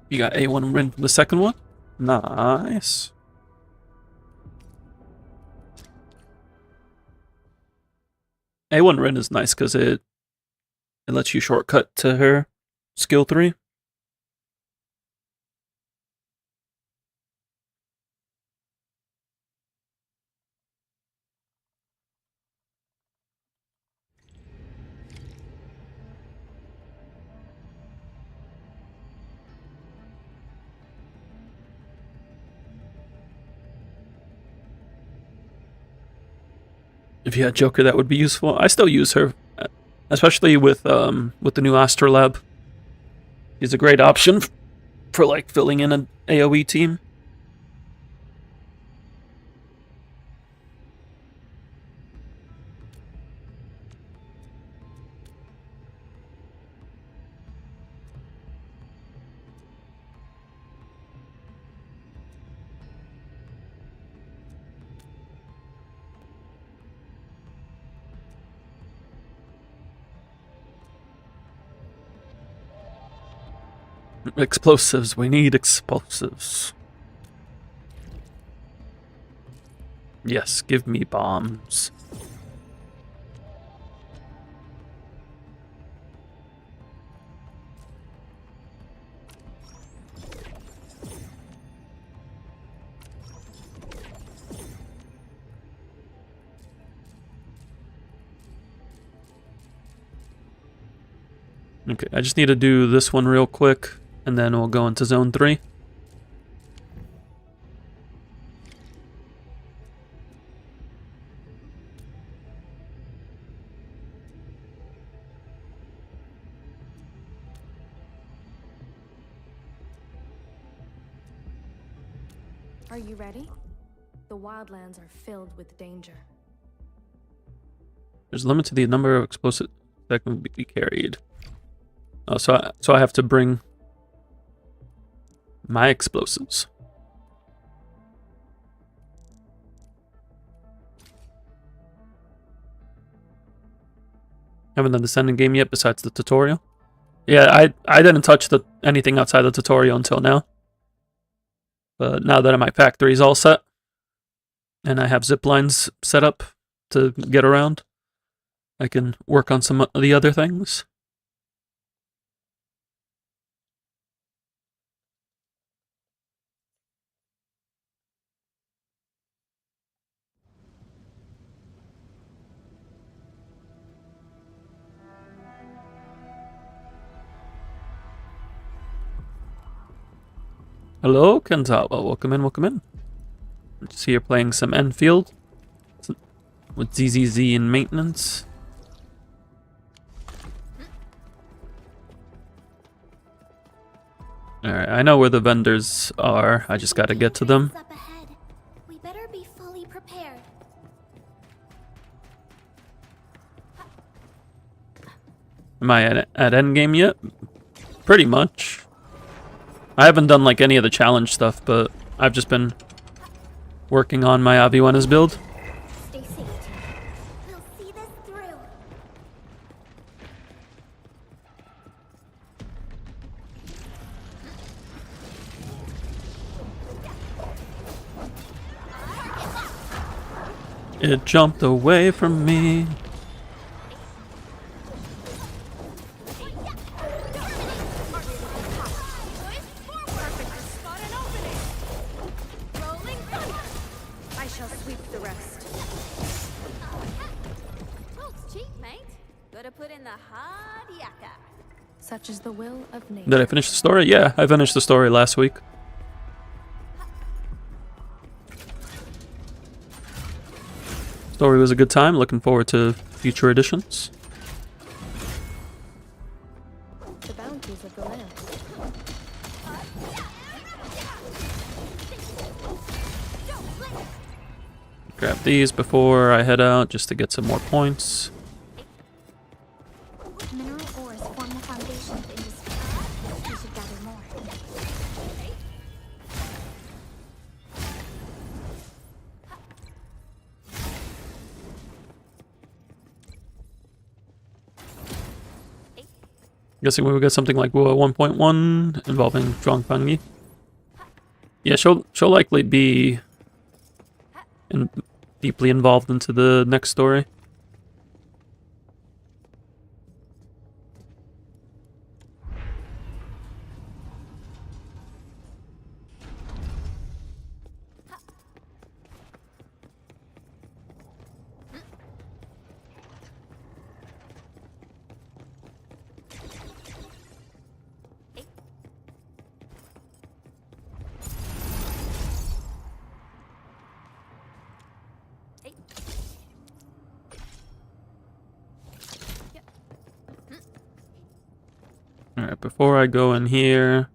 You got A1 Rin from the second one? Nice. A1 Rin is nice because it lets you shortcut to her skill 3. If you had Joker, that would be useful. I still use her, especially with the new Astrolab. She's a great option for like filling in an AoE team. Explosives. We need explosives. Yes, give me bombs. Okay, I just need to do this one real quick, and then we'll go into zone 3. Are you ready? The wildlands are filled with danger. There's a limit to the number of explosives that can be carried. Oh, so I have to bring my explosives. Haven't done the sending game yet besides the tutorial. Yeah, I didn't touch anything outside the tutorial until now. But now that my factory's all set, and I have zip lines set up to get around, I can work on some of the other things. Hello, Kenzawa. Welcome in, welcome in. I see you're playing some Enfield with ZZZ in maintenance. Alright, I know where the vendors are. I just gotta get to them. Up ahead. We better be fully prepared. Am I at endgame yet? Pretty much. I haven't done like any of the challenge stuff, but I've just been working on my Aviwena's build. Stay safe, team. We'll see this through. It jumped away from me. I shall sweep the rest. Talk's cheap, mate. Gotta put in the hard yakka. Such is the will of nature. Did I finish the story? Yeah, I finished the story last week. Story was a good time. Looking forward to future editions. The bounties of the land. Grab these before I head out just to get some more points. Mineral ores form the foundation of industry. We should gather more. Guessing we will get something like 1.1 involving Zhuang Fangyi. Yeah, she'll likely be deeply involved into the next story. Alright, before I go in here...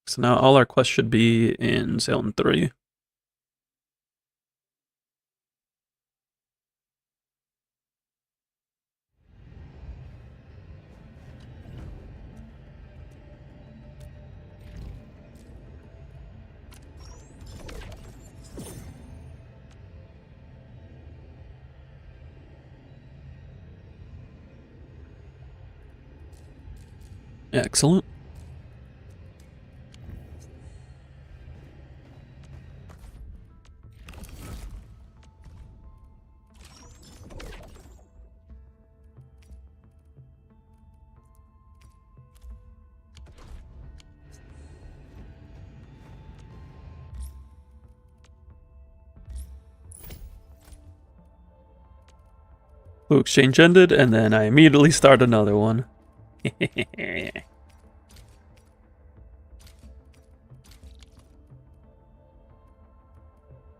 So now all our quests should be in Zone 3. Excellent. Blue exchange ended, and then I immediately start another one.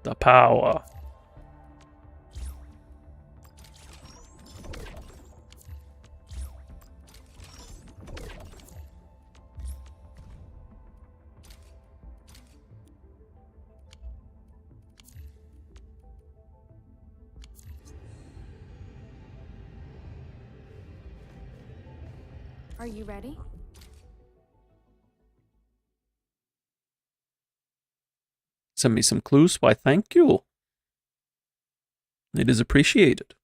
The power. Are you ready? Send me some clues. Why, thank you. It is appreciated.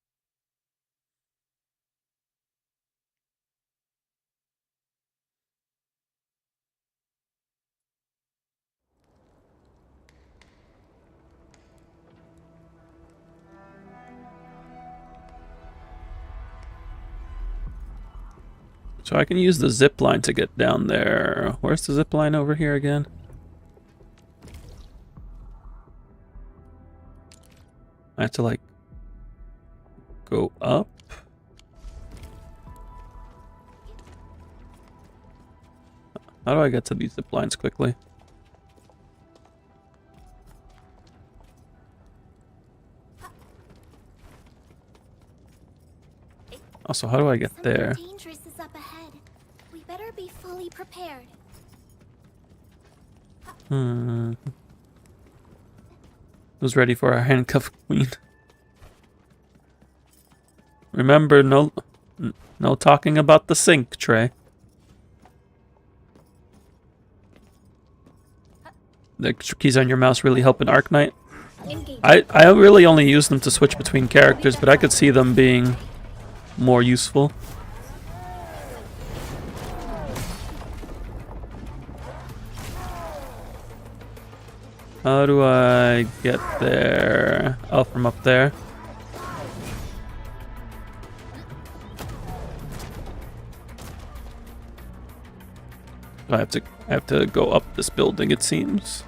So I can use the zip line to get down there. Where's the zip line over here again? I have to like go up. How do I get to these zip lines quickly? Also, how do I get there? Something dangerous is up ahead. We better be fully prepared. Who's ready for our handcuff queen? Remember, no talking about the sink tray. The keys on your mouse really help in Arknight. I really only use them to switch between characters, but I could see them being more useful. How do I get there? Oh, from up there. I have to go up this building, it seems.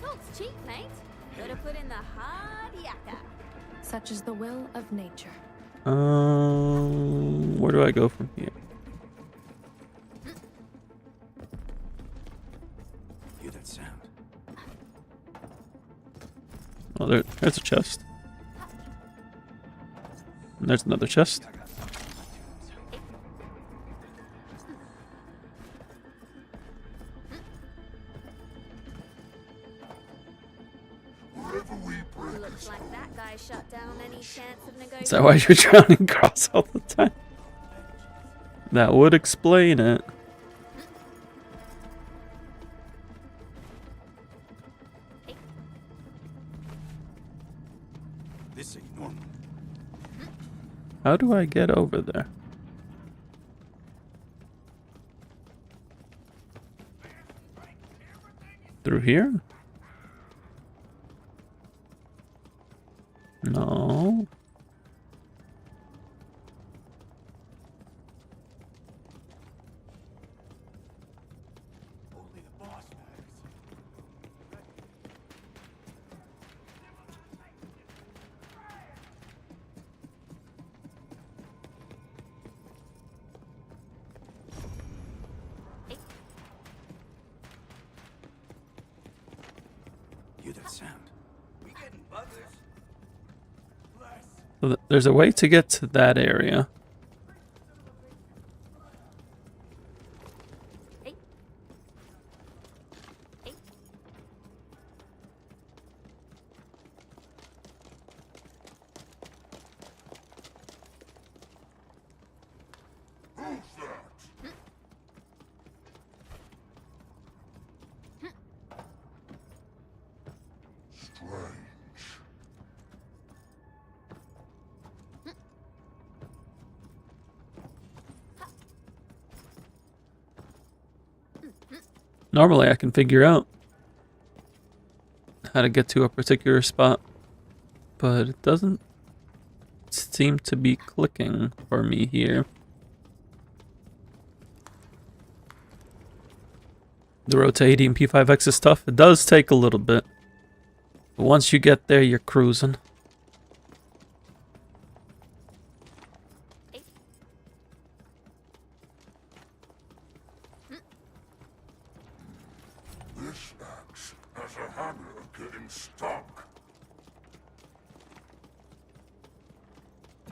Talk's cheap, mate. Gotta put in the hard yakka. Such is the will of nature. Where do I go from here? Hear that sound? Oh, there's a chest. And there's another chest. Looks like that guy shut down any chance of negotiation. Is that why you're drowning cross all the time? That would explain it. This ain't normal. How do I get over there? Through here? No. that sound? We getting buggers? So there's a way to get to that area. Normally I can figure out how to get to a particular spot, but it doesn't seem to be clicking for me here. The road to 80 and P5X is tough. It does take a little bit, but once you get there, you're cruising.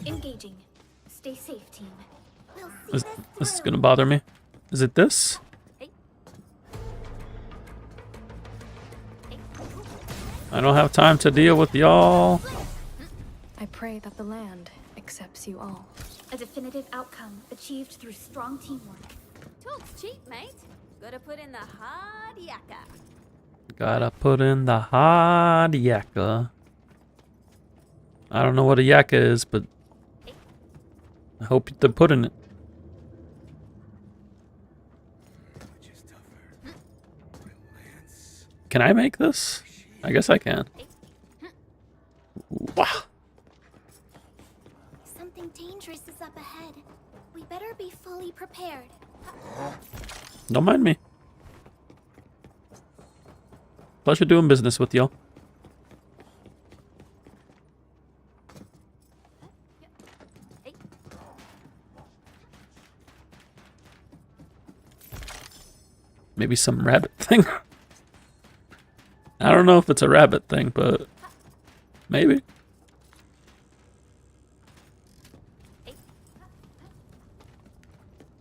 Engaging. Stay safe, team. We'll see This is gonna bother me. Is it this? I don't have time to deal with y'all. I pray that the land accepts you all. A definitive outcome achieved through strong teamwork. Talk's cheap, mate. Gotta put in the hard yakka. Gotta put in the hard yakka. I don't know what a yakka is, but I hope they're putting it. Can I make this? I guess I can. Wow. Something dangerous is up ahead. We better be fully prepared. Don't mind me. Pleasure doing business with y'all. Maybe some rabbit thing. I don't know if it's a rabbit thing, but maybe.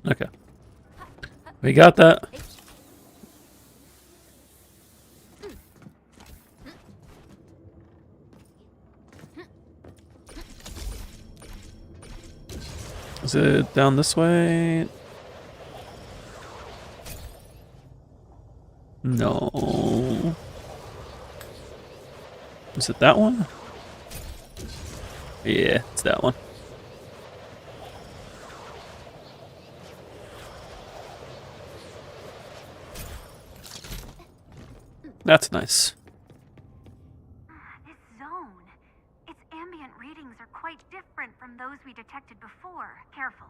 Okay. We got that. Is it down this way? No. Is it that one? Yeah, it's that one. That's nice. This zone. Its ambient readings are quite different from those we detected before. Careful.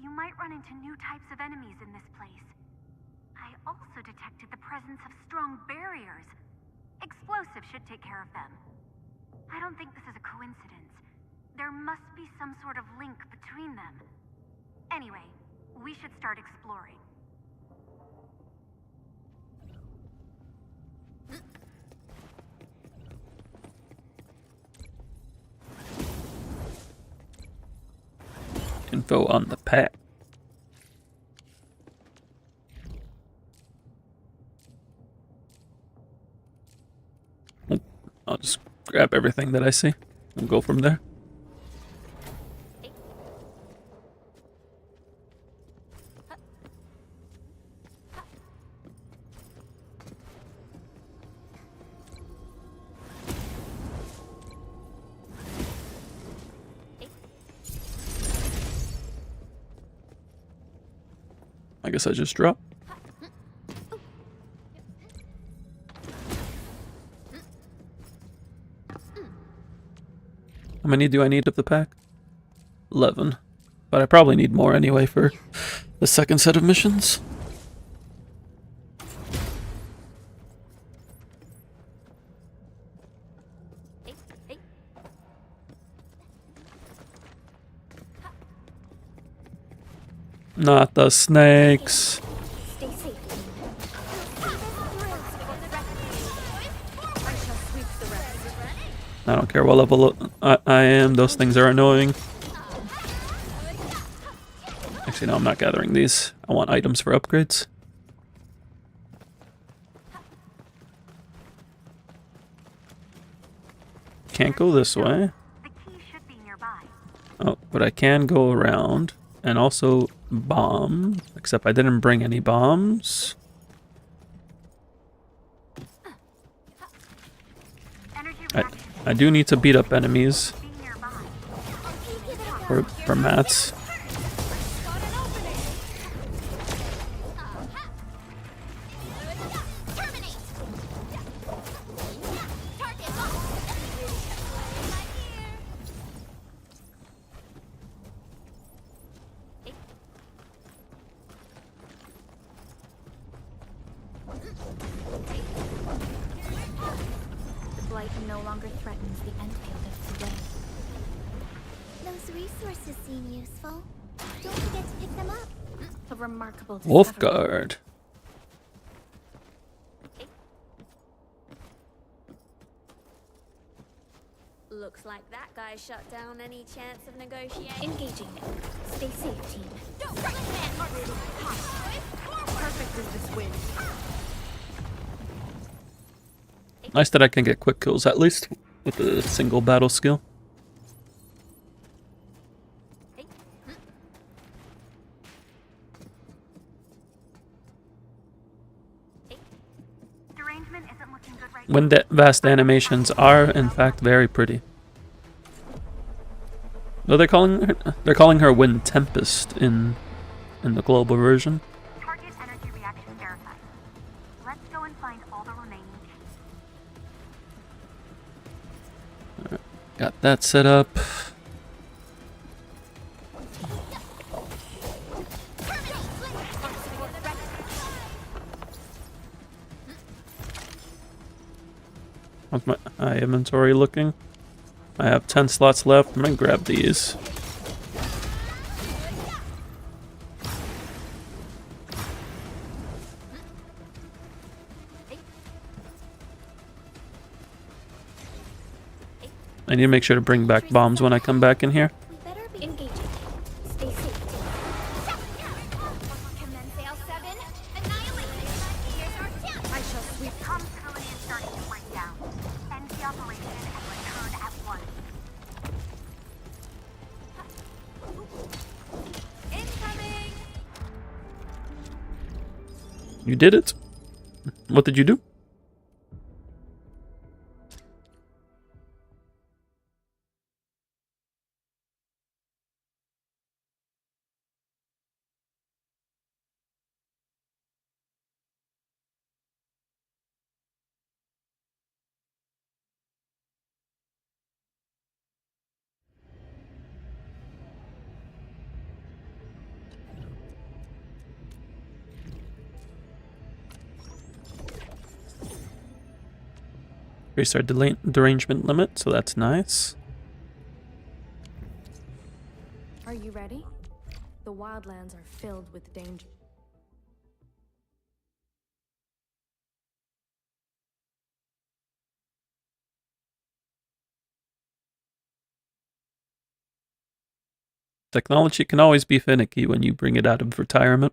You might run into new types of enemies in this place. I also detected the presence of strong barriers. Explosives should take care of them. I don't think this is a coincidence. There must be some sort of link between them. Anyway, we should start exploring. Info on the pack. I'll just grab everything that I see and go from there. I guess I just drop. How many do I need of the pack? 11. But I probably need more anyway for the second set of missions. Not the snakes. Stay safe. I shall sweep I don't care what level I am, those things are annoying. Actually, no, I'm not gathering these. I want items for upgrades. Can't go this way. Oh, but I can go around. And also bomb. Except I didn't bring any bombs. I do need to beat up enemies. For mats. No longer threatens the end field of today. Those resources seem useful. Don't forget to pick them up. A remarkable Wolf Guard. Looks like that guy shut down any chance of negotiating. Engaging. Stay safe, team. Perfect as this win. Nice that I can get quick kills, at least with the single battle skill. When the vast animations are, in fact, very pretty. Though they're calling her Wind Tempest in the global version. Target energy reaction verified. Let's go and find all the remaining. Alright, got that set up. How's my inventory looking? I have 10 slots left. I'm gonna grab these. I need to make sure to bring back bombs when I come back in here. Engaging. Stay safe. Commence L7. Annihilate. Here's our chance. I shall sweep. Tom facility is starting to break down. End the operation and return at once. Incoming. You did it? What did you do? Increase our derangement limit, so that's nice. Are you ready? The wildlands are filled with danger. Technology can always be finicky when you bring it out of retirement.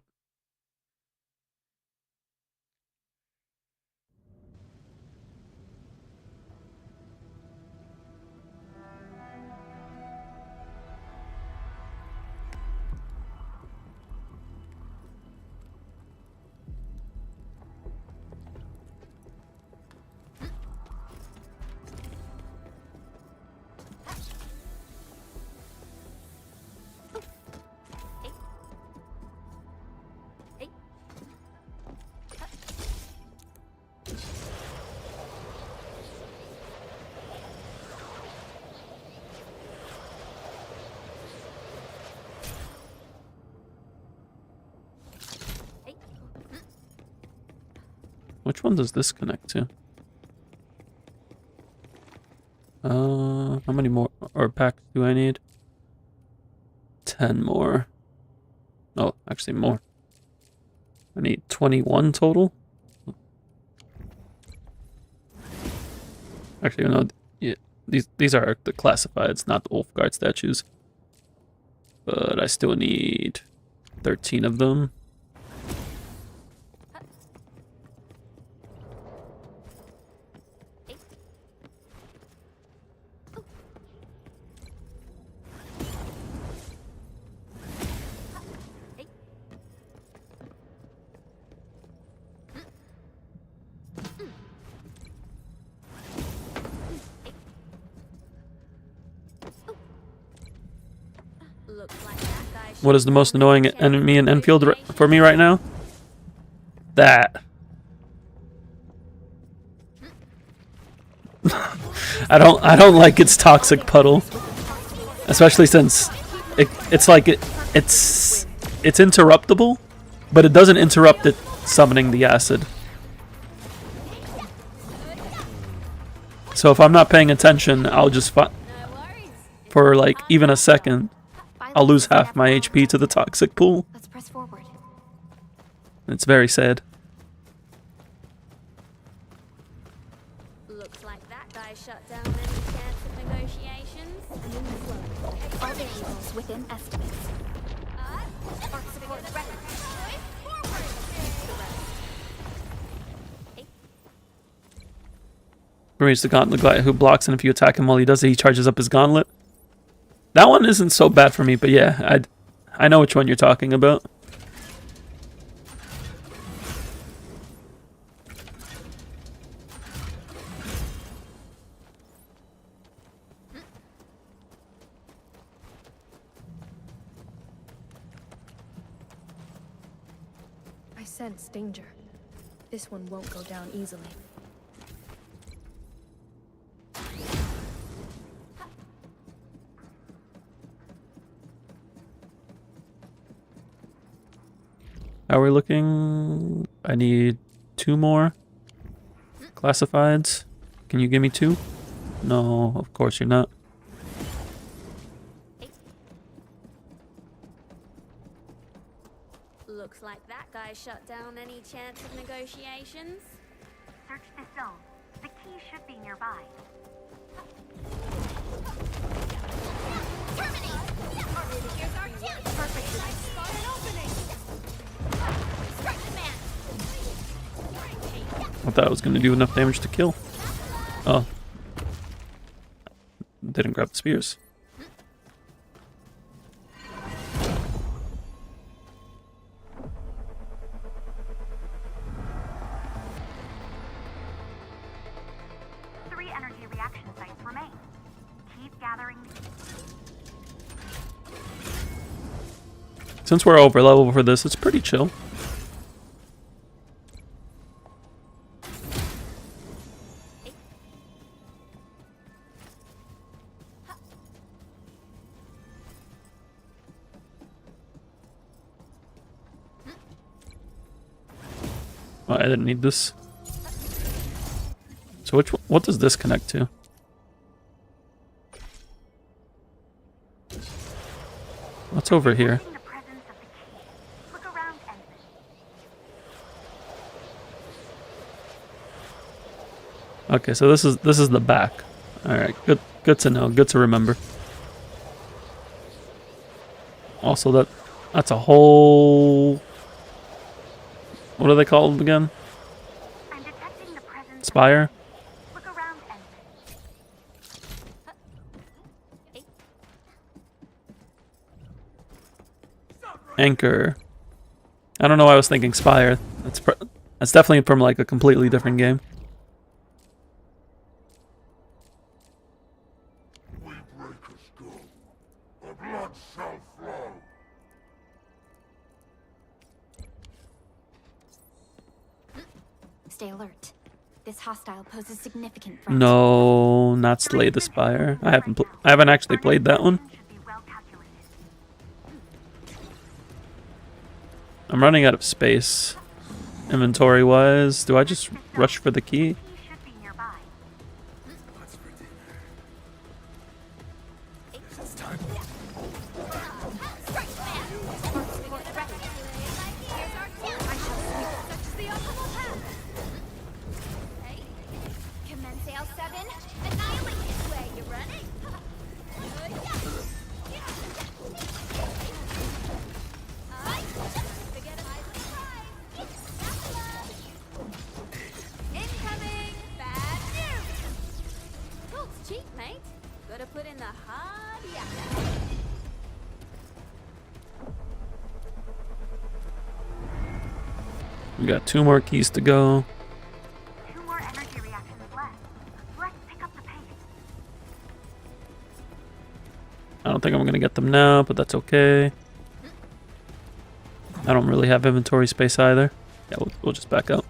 Which one does this connect to? How many more or packs do I need? 10 more. Oh, actually more. I need 21 total. Actually, no. Yeah, These are the classifieds, not the Wolfguard statues. But I still need 13 of them. What is the most annoying enemy in Enfield for me right now? That. I don't like its toxic puddle, especially since it's interruptible, but it doesn't interrupt it summoning the acid. So if I'm not paying attention, I'll just for like even a second, I'll lose half my HP to the toxic pool. Let's press forward. It's very sad. Looks like that guy shut down any chance of negotiations. All variables within estimates. Spark support ready. Raise the gauntlet guy who blocks, and if you attack him while he does it, he charges up his gauntlet. That one isn't so bad for me, but yeah, I know which one you're talking about. I sense danger. This one won't go down easily. How are we looking? I need 2 more classifieds. Can you give me 2? No, of course you're not. Looks like that guy shut down any chance of negotiations. Search this zone. The key should be nearby. Here's our chance. Perfect. I spot an opening. I thought I was going to do enough damage to kill. Oh. Didn't grab the spears. Three energy reaction sites remain. Keep gathering. Since we're over level for this, it's pretty chill. Oh, I didn't need this. So what does this connect to? What's over here? Okay, so this is the back. All right, good to know, good to remember. Also, that's a whole. What are they called again? Spire? Anchor. I don't know why I was thinking Spire. That's definitely from like a completely different game. Stay alert. This hostile poses significant threat. No, not Slay the Spire. I haven't actually played that one. I'm running out of space, inventory-wise. Do I just rush for the key? put in the hard yakka. We got 2 more keys to go. 2 more energy reactions left. Let's pick up the pace. I don't think I'm gonna get them now, but that's okay. I don't really have inventory space either. Yeah, we'll just back up.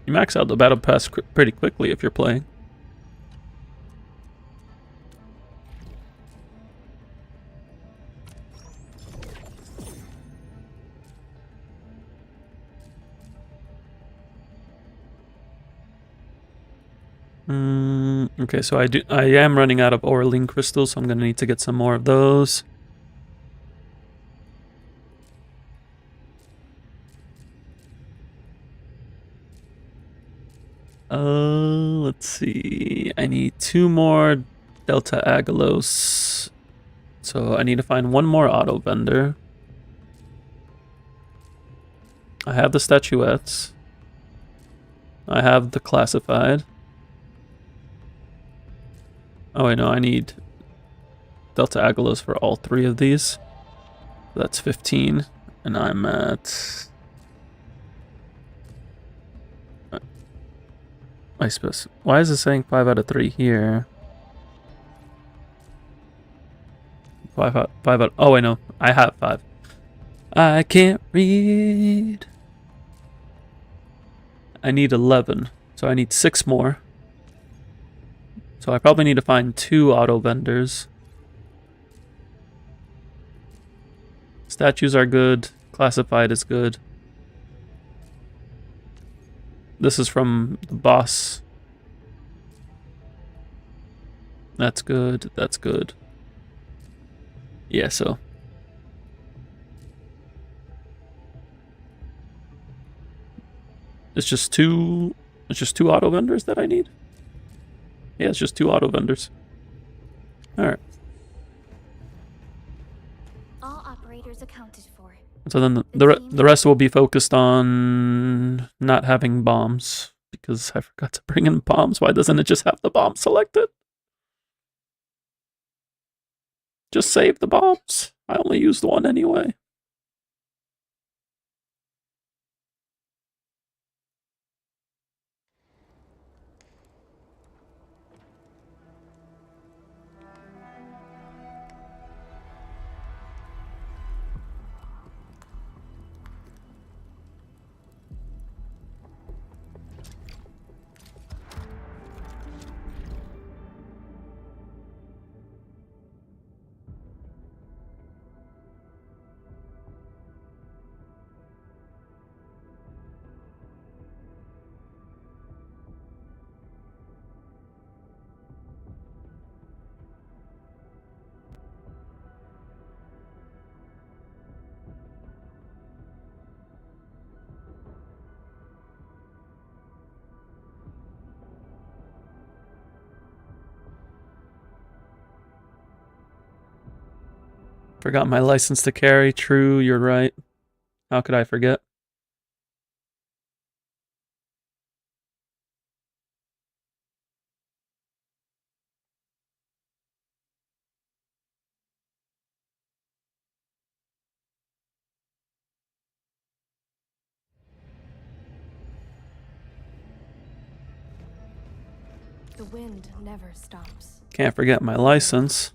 You max out the battle pass pretty quickly if you're playing. Okay, so I am running out of Auraline crystals, so I'm gonna need to get some more of those. Let's see. I need 2 more Delta Agalos. So I need to find 1 more auto vendor. I have the statuettes. I have the classified. Oh wait, no, I need Delta Agalos for all 3 of these. That's 15, and I'm at... I suppose. Why is it saying 5 out of 3 here? 5 out. Oh, I know. I have 5. I can't read. I need 11, so I need 6 more. So I probably need to find 2 auto vendors. Statues are good. Classified is good. This is from the boss. That's good. That's good. Yeah, so. It's just 2 auto vendors that I need? Yeah, it's just 2 auto vendors. Alright. All operators accounted for. So then the rest will be focused on not having bombs. Because I forgot to bring in bombs. Why doesn't it just have the bomb selected? Just save the bombs. I only used 1 anyway. Forgot my license to carry. True, you're right. How could I forget? The wind never stops. Can't forget my license.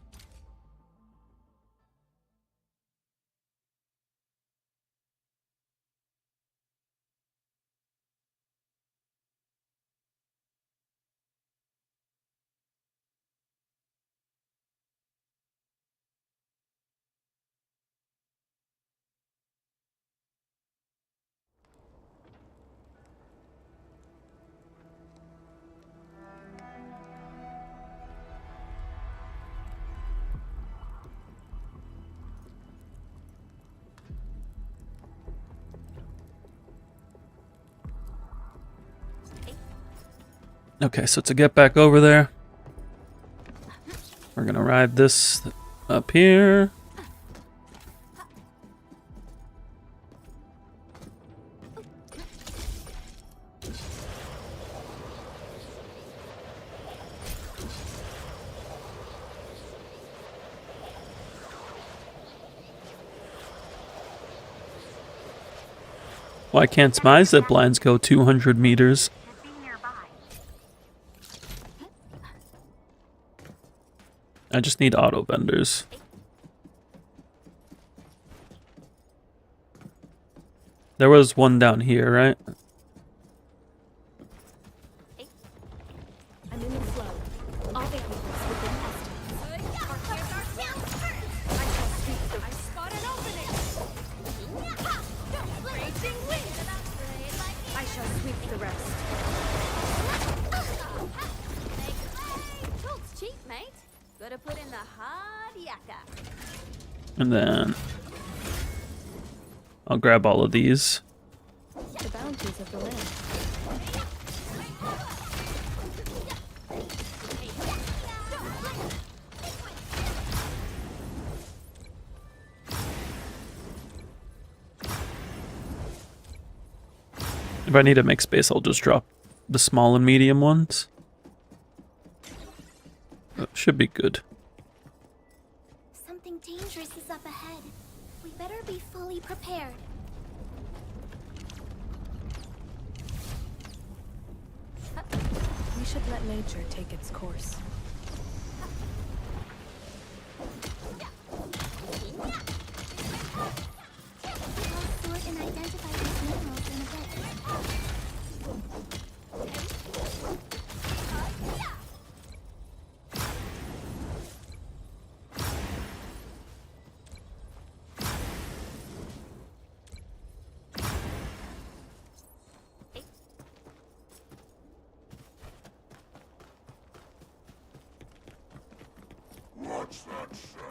Okay, so to get back over there, we're gonna ride this up here. Why can't my zip lines go 200 meters? I just need auto vendors. There was one down here, right? I'm in the flow. All vehicles within estimates. I spot an opening. Raging wind. I shall sweep the rest. Colt's cheap, mate. Gotta put in the hard yakka. And then I'll grab all of these. The bounties of the land. If I need to make space, I'll just drop the small and medium ones. That should be good. Something dangerous is up ahead. We better be fully prepared. We should let nature take its course. I'll sort and identify these minerals in a bit. What's that sound?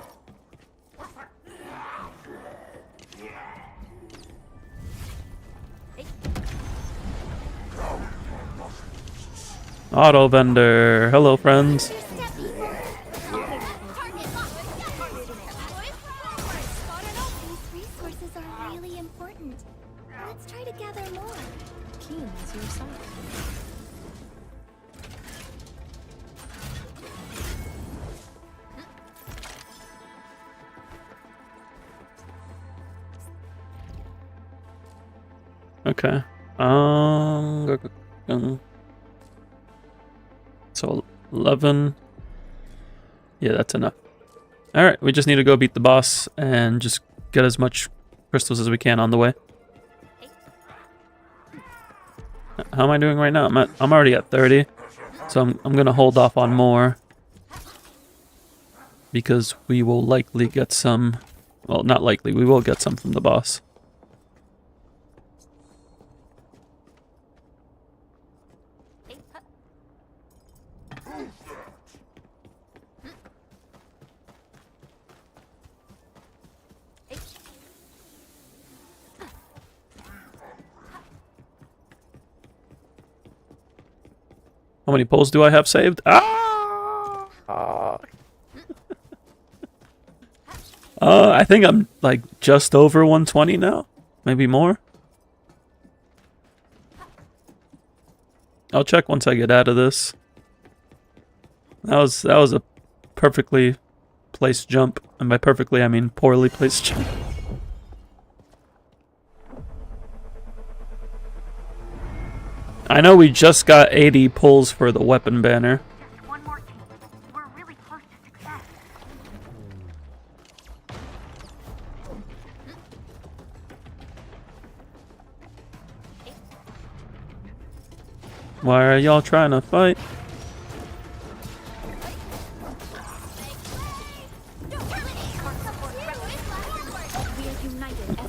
Auto vendor. Hello, friends. These resources are really important. Let's try to gather more. Keen is your side. Okay. So 11. Yeah, that's enough. All right, we just need to go beat the boss and just get as much crystals as we can on the way. How am I doing right now? I'm already at 30, so I'm gonna hold off on more because we will likely get some. Well, not likely. We will get some from the boss. How many pulls do I have saved? I think I'm like just over 120 now, maybe more. I'll check once I get out of this. That was a perfectly placed jump, and by perfectly I mean poorly placed jump. I know we just got 80 pulls for the weapon banner. Just one more thing. We're really close to success. Why are y'all trying to fight?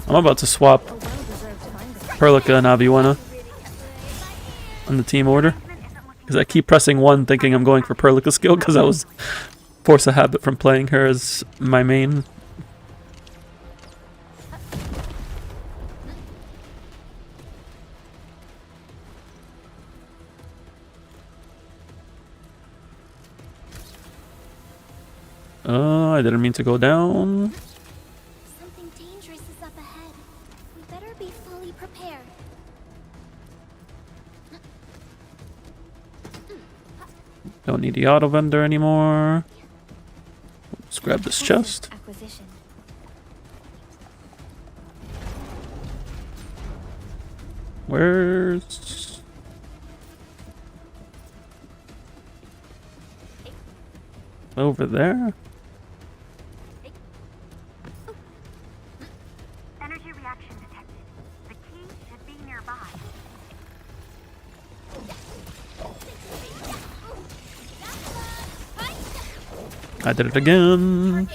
I'm about to swap Perlica and Aviwana on the team order, because I keep pressing 1 thinking I'm going for Perlica's skill because I was force a habit from playing her as my main. I didn't mean to go down. Something dangerous is up ahead. We better be fully prepared. Don't need the auto vendor anymore. Let's grab this chest. Acquisition. Where's... over there? Energy reaction detected. The key should be nearby. I did it again.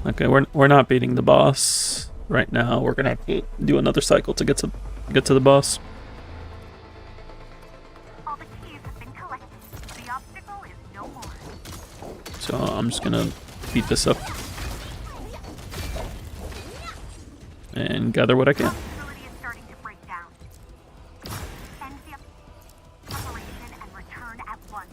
Okay, we're not beating the boss right now. We're gonna have to do another cycle to get to the boss. All the keys have been collected. The obstacle is no more. So I'm just gonna beat this up and gather what I can. Facility is starting to break down. End the operation and return at once.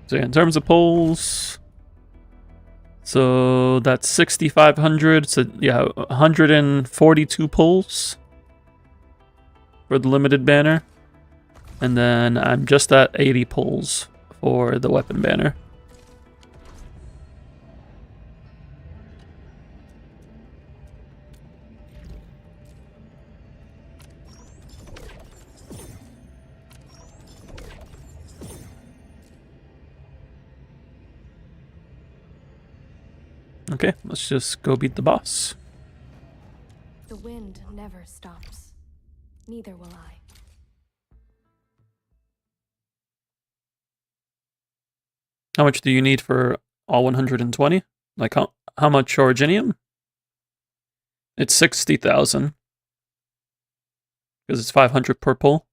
So yeah, in terms of pulls, so that's 6,500. So yeah, 142 pulls for the limited banner, and then I'm just at 80 pulls for the weapon banner. Okay, let's just go beat the boss. The wind never stops. Neither will I. How much do you need for all 120? Like how much originium? It's 60,000. Because it's 500 per pull.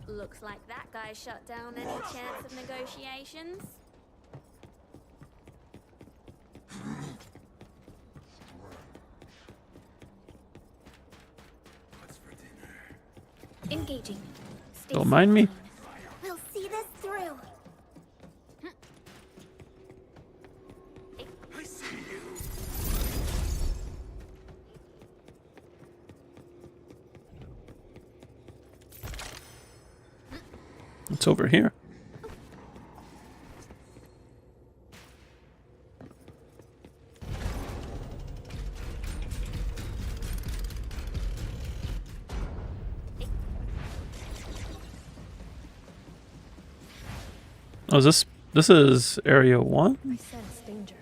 Looks like that guy shut down any chance of negotiations. Engaging. Don't mind me. We'll see this through. I see you. It's over here. Oh, this is area 1? I sense danger.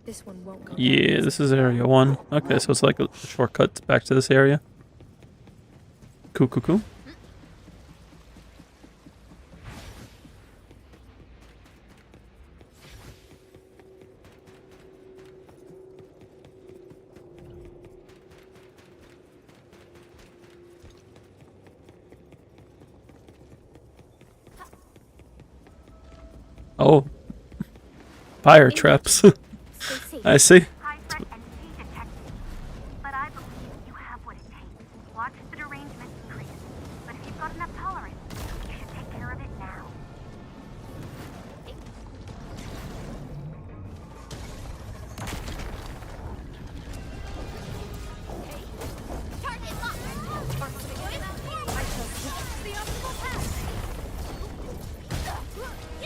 This one won't go. Yeah, this is area 1. Okay, so it's like a shortcut back to this area. Cool, cool, cool. Oh. Fire traps. I see. High threat entity detected. But I believe you have what it takes. Watch the derangement increase. But if you've got enough tolerance, you should take care of it now.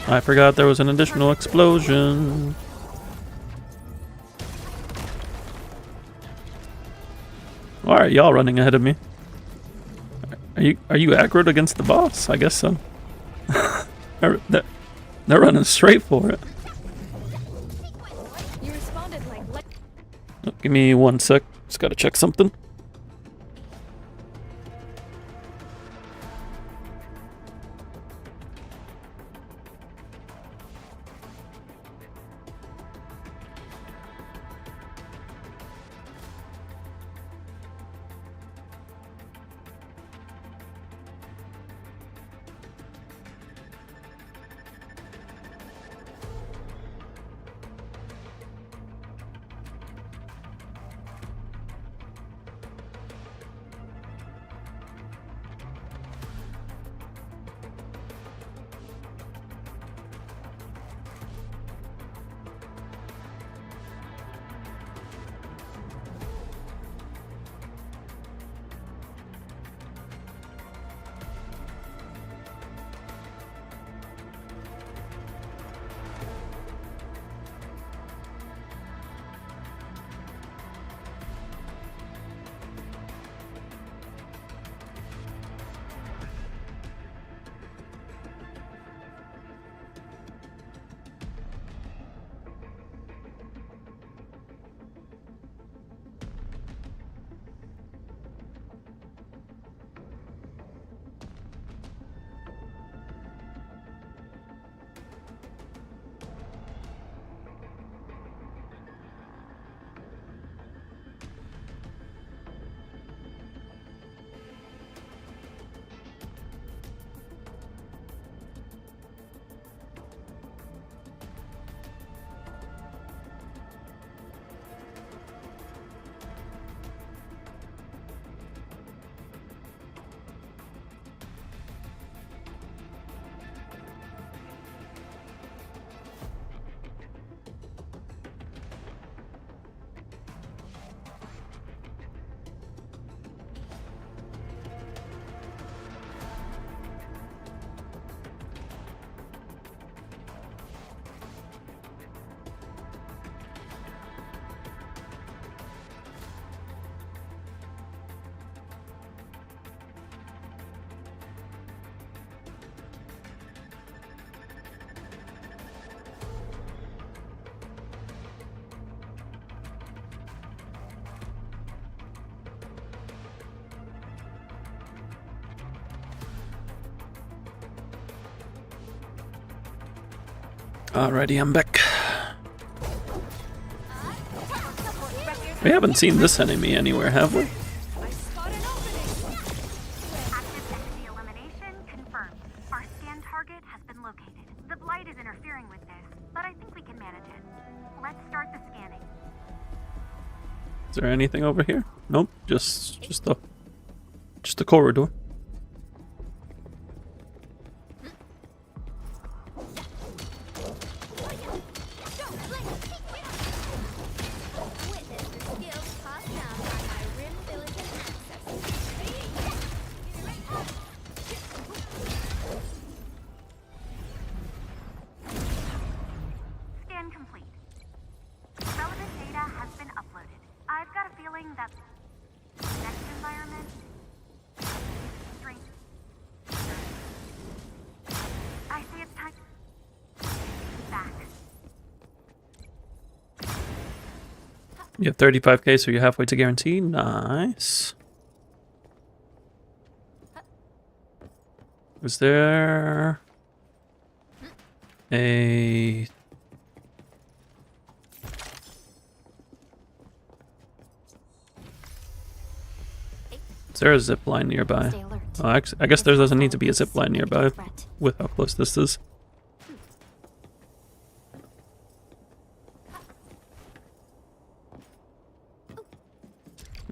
I forgot there was an additional explosion. Alright, y'all running ahead of me. Are you aggroed against the boss? I guess so. they're running straight for it. You responded like Oh, give me 1 sec. Just gotta check something. Alrighty, I'm back. We haven't seen this enemy anywhere, have we? Active entity elimination confirmed. Our scan target has been located. The blight is interfering with this, but I think we can manage it. Let's start the scanning. Is there anything over here? Nope, just the corridor. Scan complete. Relevant data has been uploaded. I've got a feeling that next environment strength. I see it's time back. You have 35k, so you're halfway to guarantee. Nice. Was there a... Is there a zip line nearby? Oh, I guess there doesn't need to be a zip line nearby with how close this is.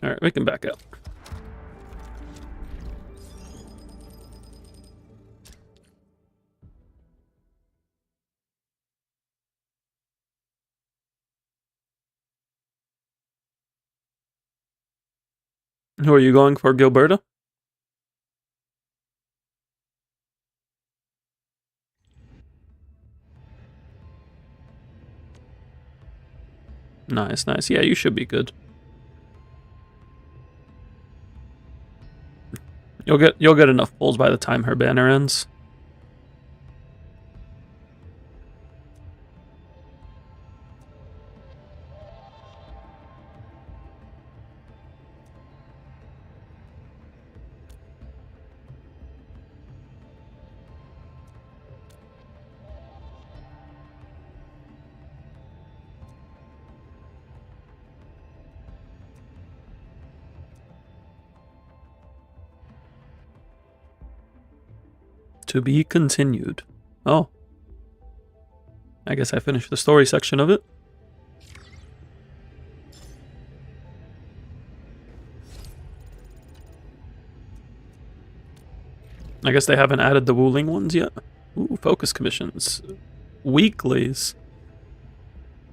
Alright, we can back up. Who are you going for, Gilberta? Nice, nice. Yeah, you should be good. You'll get enough pulls by the time her banner ends. To be continued. Oh. I guess I finished the story section of it. I guess they haven't added the Wuling ones yet. Ooh, focus commissions. Weeklies.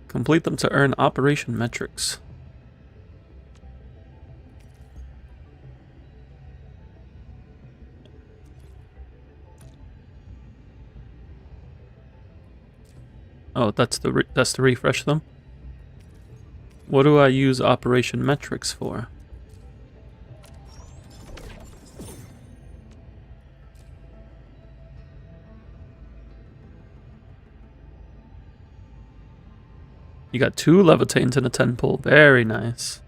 Complete them to earn operation metrics. Oh, that's to refresh them. What do I use operation metrics for? You got 2 levitanes and a 10 pull. Very nice.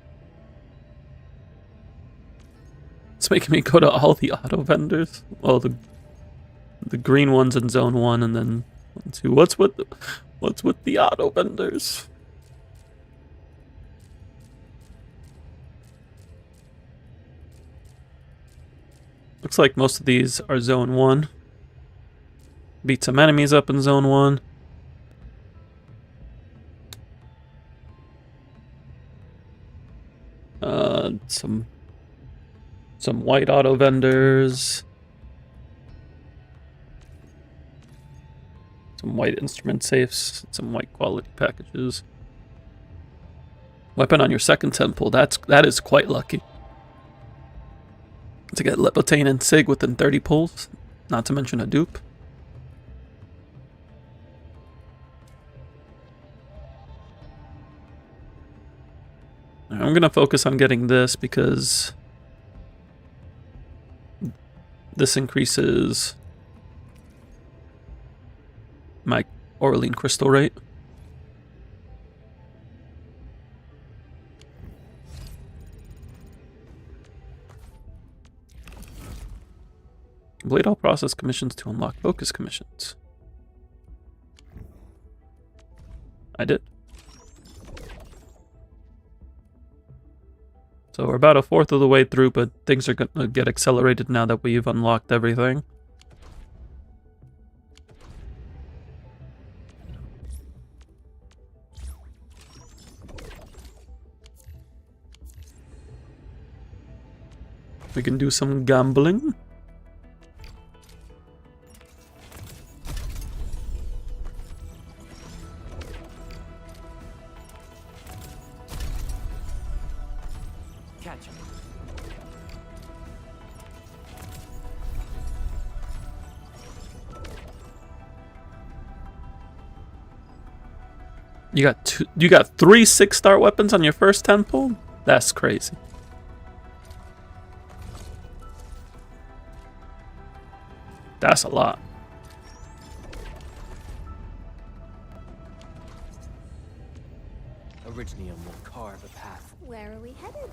It's making me go to all the auto vendors. Well, the green ones in zone 1 and then 2. What's with the auto vendors? Looks like most of these are zone 1. Beat some enemies up in zone 1. Some white auto vendors. Some white instrument safes, some white quality packages. Weapon on your second 10 pull, that is quite lucky. To get Levitane and Sig within 30 pulls, not to mention a dupe. I'm gonna focus on getting this because this increases my Orlean crystal rate. Complete all process commissions to unlock focus commissions. I did. So we're about 1/4 of the way through, but things are gonna get accelerated now that we've unlocked everything. We can do some gambling. Catch him. You got 3 6-star weapons on your first 10 pull? That's crazy. That's a lot. Originium will carve a path. Where are we headed?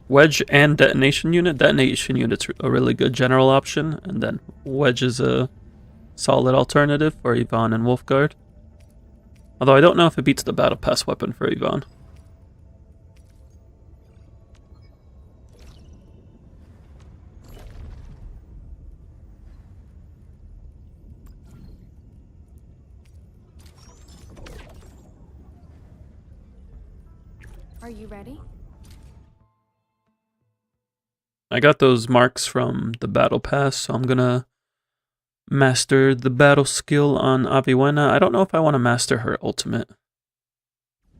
Wedge and detonation unit. Detonation unit's a really good general option, and then Wedge is a solid alternative for Yvonne and Wolfguard. Although I don't know if it beats the Battle Pass weapon for Yvonne. Are you ready? I got those marks from the battle pass, so I'm gonna master the battle skill on Aviwena. I don't know if I want to master her ultimate.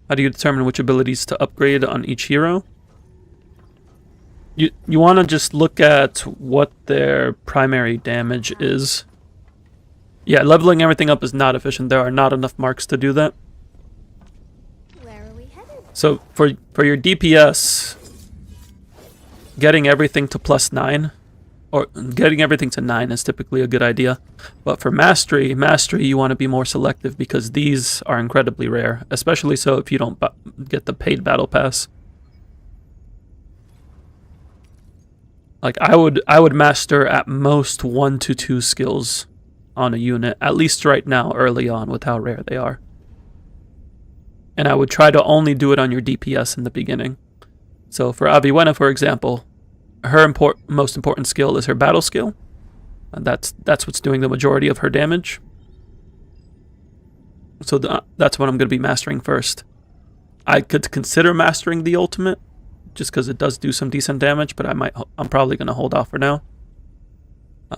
How do you determine which abilities to upgrade on each hero? You want to just look at what their primary damage is. Yeah, leveling everything up is not efficient. There are not enough marks to do that. Where are we headed? So for your DPS, getting everything to +9, or getting everything to 9 is typically a good idea. But for mastery, you want to be more selective because these are incredibly rare, especially so if you don't get the paid battle pass. Like I would master at most 1 to 2 skills on a unit, at least right now, early on, with how rare they are. And I would try to only do it on your DPS in the beginning. So for Aviwena, for example, her most important skill is her battle skill. And that's what's doing the majority of her damage. So that's what I'm going to be mastering first. I could consider mastering the ultimate, just because it does do some decent damage, but I'm probably going to hold off for now.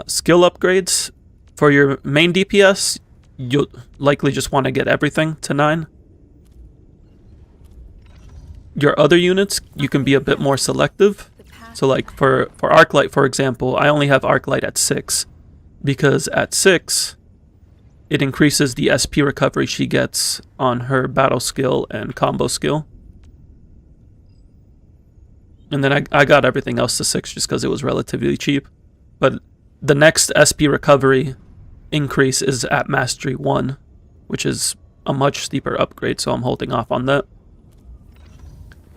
Skill upgrades. For your main DPS, you'll likely just want to get everything to 9. Your other units, you can be a bit more selective. So like for Arclight, for example, I only have Arclight at 6. Because at 6, it increases the SP recovery she gets on her battle skill and combo skill. And then I got everything else to 6 just because it was relatively cheap. But the next SP recovery increase is at Mastery 1, which is a much steeper upgrade, so I'm holding off on that.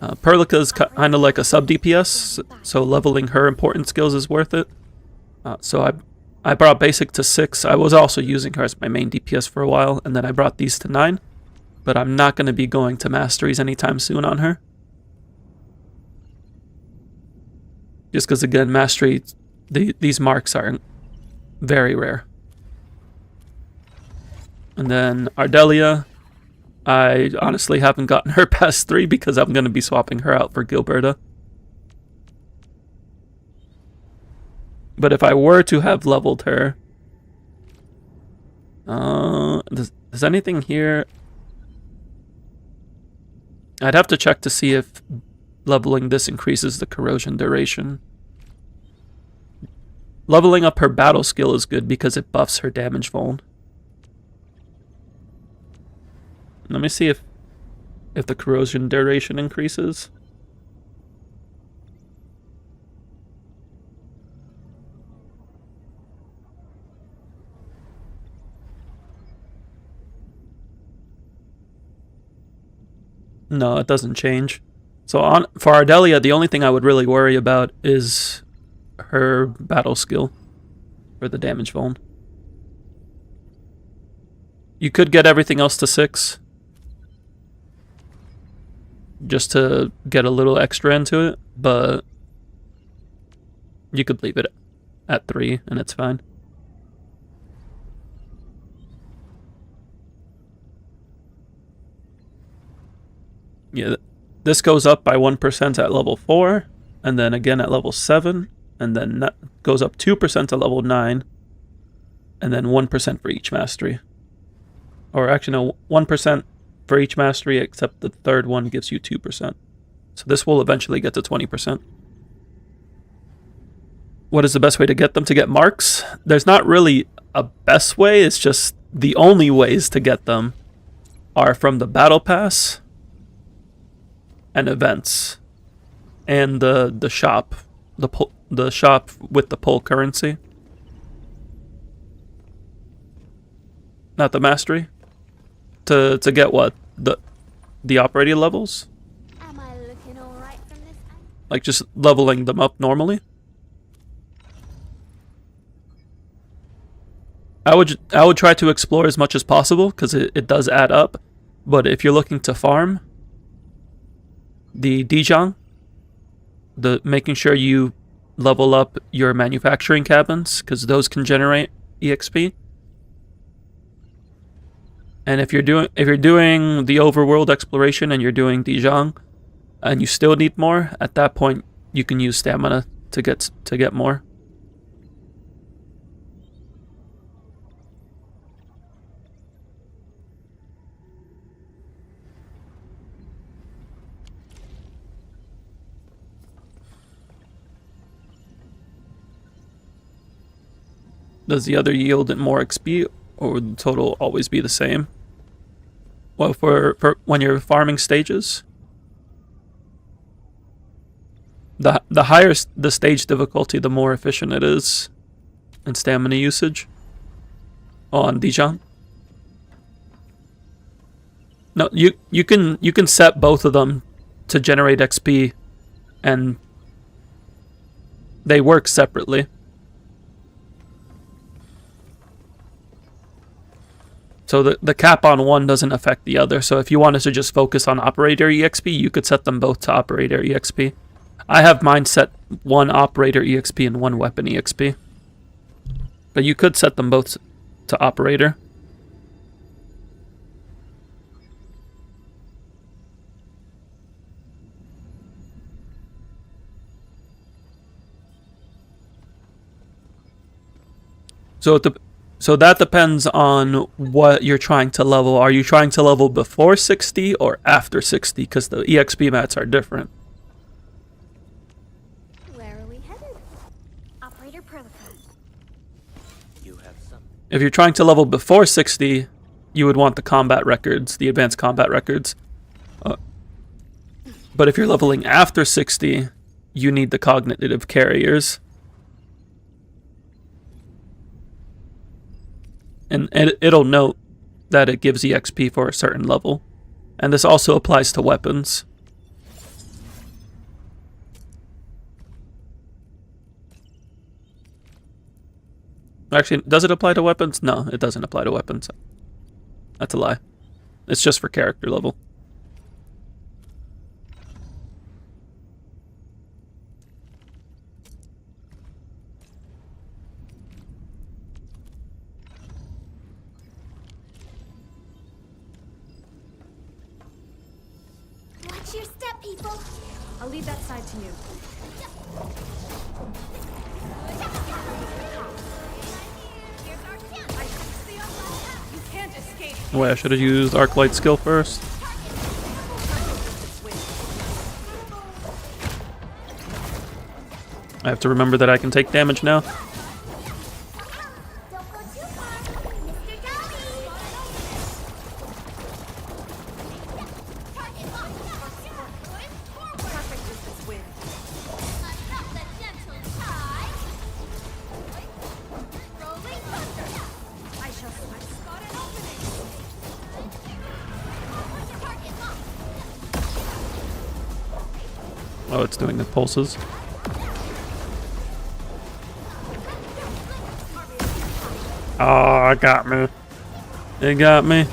Perlica is kind of like a sub-DPS, so leveling her important skills is worth it. So I brought Basic to 6. I was also using her as my main DPS for a while, and then I brought these to 9. But I'm not going to be going to Masteries anytime soon on her. Just because, again, Mastery, these marks are very rare. And then Ardelia, I honestly haven't gotten her past 3 because I'm going to be swapping her out for Gilberta. But if I were to have leveled her... Does anything here... I'd have to check to see if leveling this increases the corrosion duration. Leveling up her battle skill is good because it buffs her damage vuln. Let me see if the corrosion duration increases. No, it doesn't change. So for Ardelia, the only thing I would really worry about is her battle skill for the damage vuln. You could get everything else to 6. Just to get a little extra into it, but you could leave it at 3 and it's fine. Yeah, this goes up by 1% at level 4, and then again at level 7, and then that goes up 2% at level 9, and then 1% for each mastery. Or actually no, 1% for each mastery, except the third one gives you 2%. So this will eventually get to 20%. What is the best way to get them? To get marks? There's not really a best way, it's just the only ways to get them are from the battle pass and events and the shop, the shop with the pull currency. Not the mastery. To get what? The operating levels? Am I looking all right from this angle? Like just leveling them up normally? I would try to explore as much as possible because it does add up. But if you're looking to farm, the Dijang, making sure you level up your manufacturing cabins because those can generate EXP. And if you're doing the overworld exploration and you're doing Dijang, and you still need more, at that point you can use stamina to get more. Does the other yield more XP, or would the total always be the same? Well, for when you're farming stages, the higher the stage difficulty, the more efficient it is in stamina usage. On Dijon. No, you can set both of them to generate XP, and they work separately. So the cap on one doesn't affect the other. So if you wanted to just focus on operator EXP, you could set them both to operator EXP. I have mine set one operator EXP and one weapon EXP. But you could set them both to operator. So that depends on what you're trying to level. Are you trying to level before 60 or after 60? Because the EXP mats are different. Where are we headed? Operator protocol. You have some. If you're trying to level before 60, you would want the combat records, the advanced combat records. But if you're leveling after 60, you need the cognitive carriers. And it'll note that it gives EXP for a certain level. And this also applies to weapons. Actually, does it apply to weapons? No, it doesn't apply to weapons. That's a lie. It's just for character level. Watch your step, people. I'll leave that side to you. You can't escape. Wait, I should have used Arc Light skill first. I have to remember that I can take damage now. Oh, it's doing the pulses. Oh, it got me. It got me.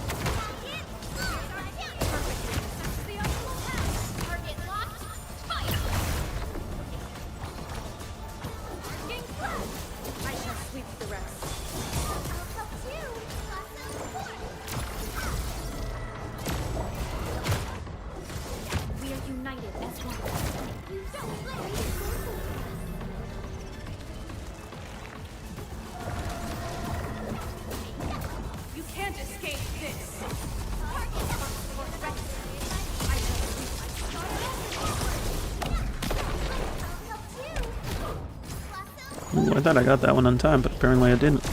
Ooh, I thought I got that one on time, but apparently I didn't.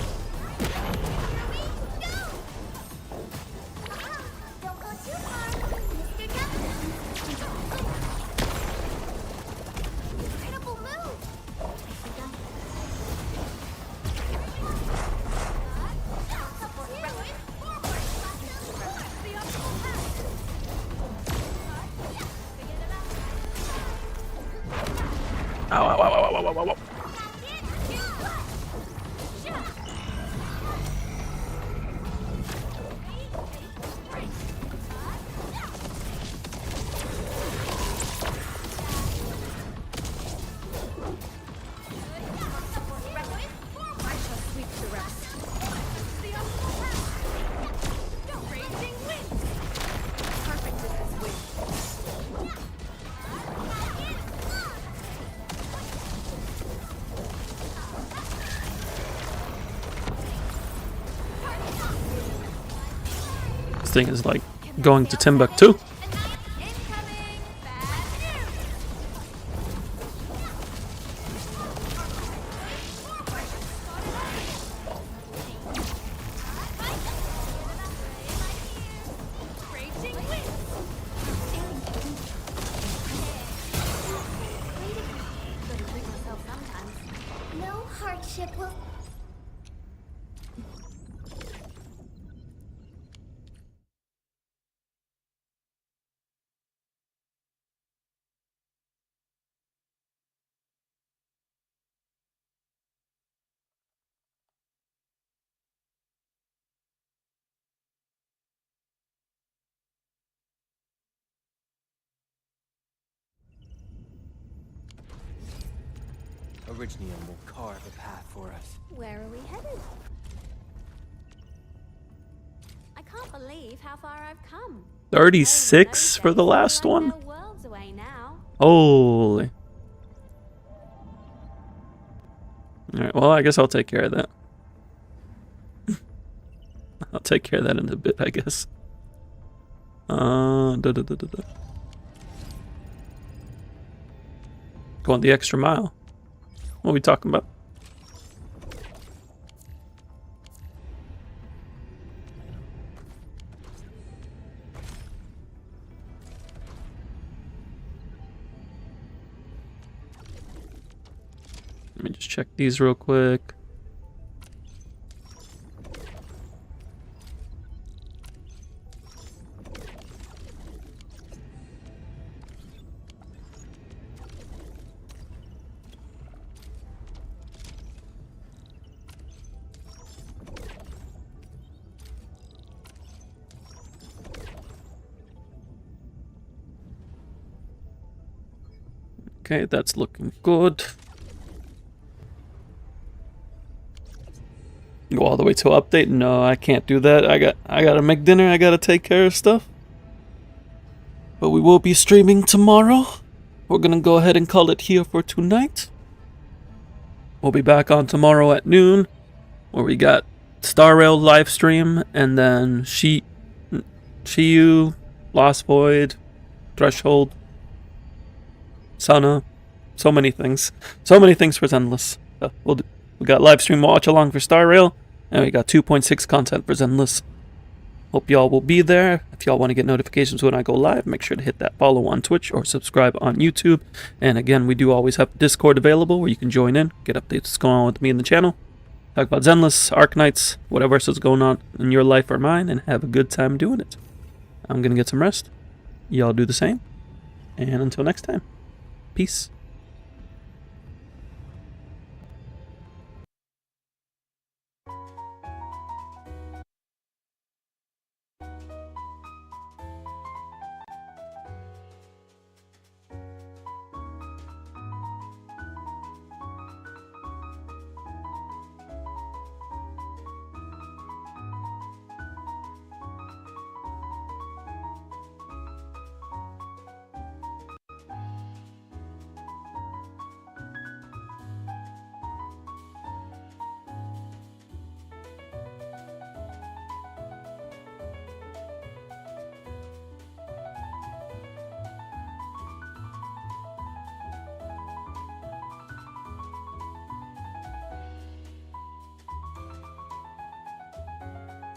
Ow, ow, ow, ow, ow, ow, ow, ow. thing is like going to Timbuktu. No hardship will. Originium will carve a path for us. Where are we headed? I can't believe how far I've come. 36 for the last one. They're worlds away now. Holy. Alright, well, I guess I'll take care of that. I'll take care of that in a bit, I guess. Going the extra mile. What are we talking about? Let me just check these real quick. Okay, that's looking good. Go all the way to update? No, I can't do that. I gotta make dinner, I gotta take care of stuff. But we will be streaming tomorrow. We're gonna go ahead and call it here for tonight. We'll be back on tomorrow at noon, where we got Star Rail live stream, and then Shiyu, Lost Void, Threshold, Sana, so many things. So many things for Zenless. We got live stream watch along for Star Rail, and we got 2.6 content for Zenless. Hope y'all will be there. If y'all want to get notifications when I go live, make sure to hit that follow on Twitch or subscribe on YouTube. And again, we do always have Discord available where you can join in, get updates what's going on with me in the channel, talk about Zenless, Arknights, whatever else is going on in your life or mine, and have a good time doing it. I'm gonna get some rest. Y'all do the same. And until next time, peace.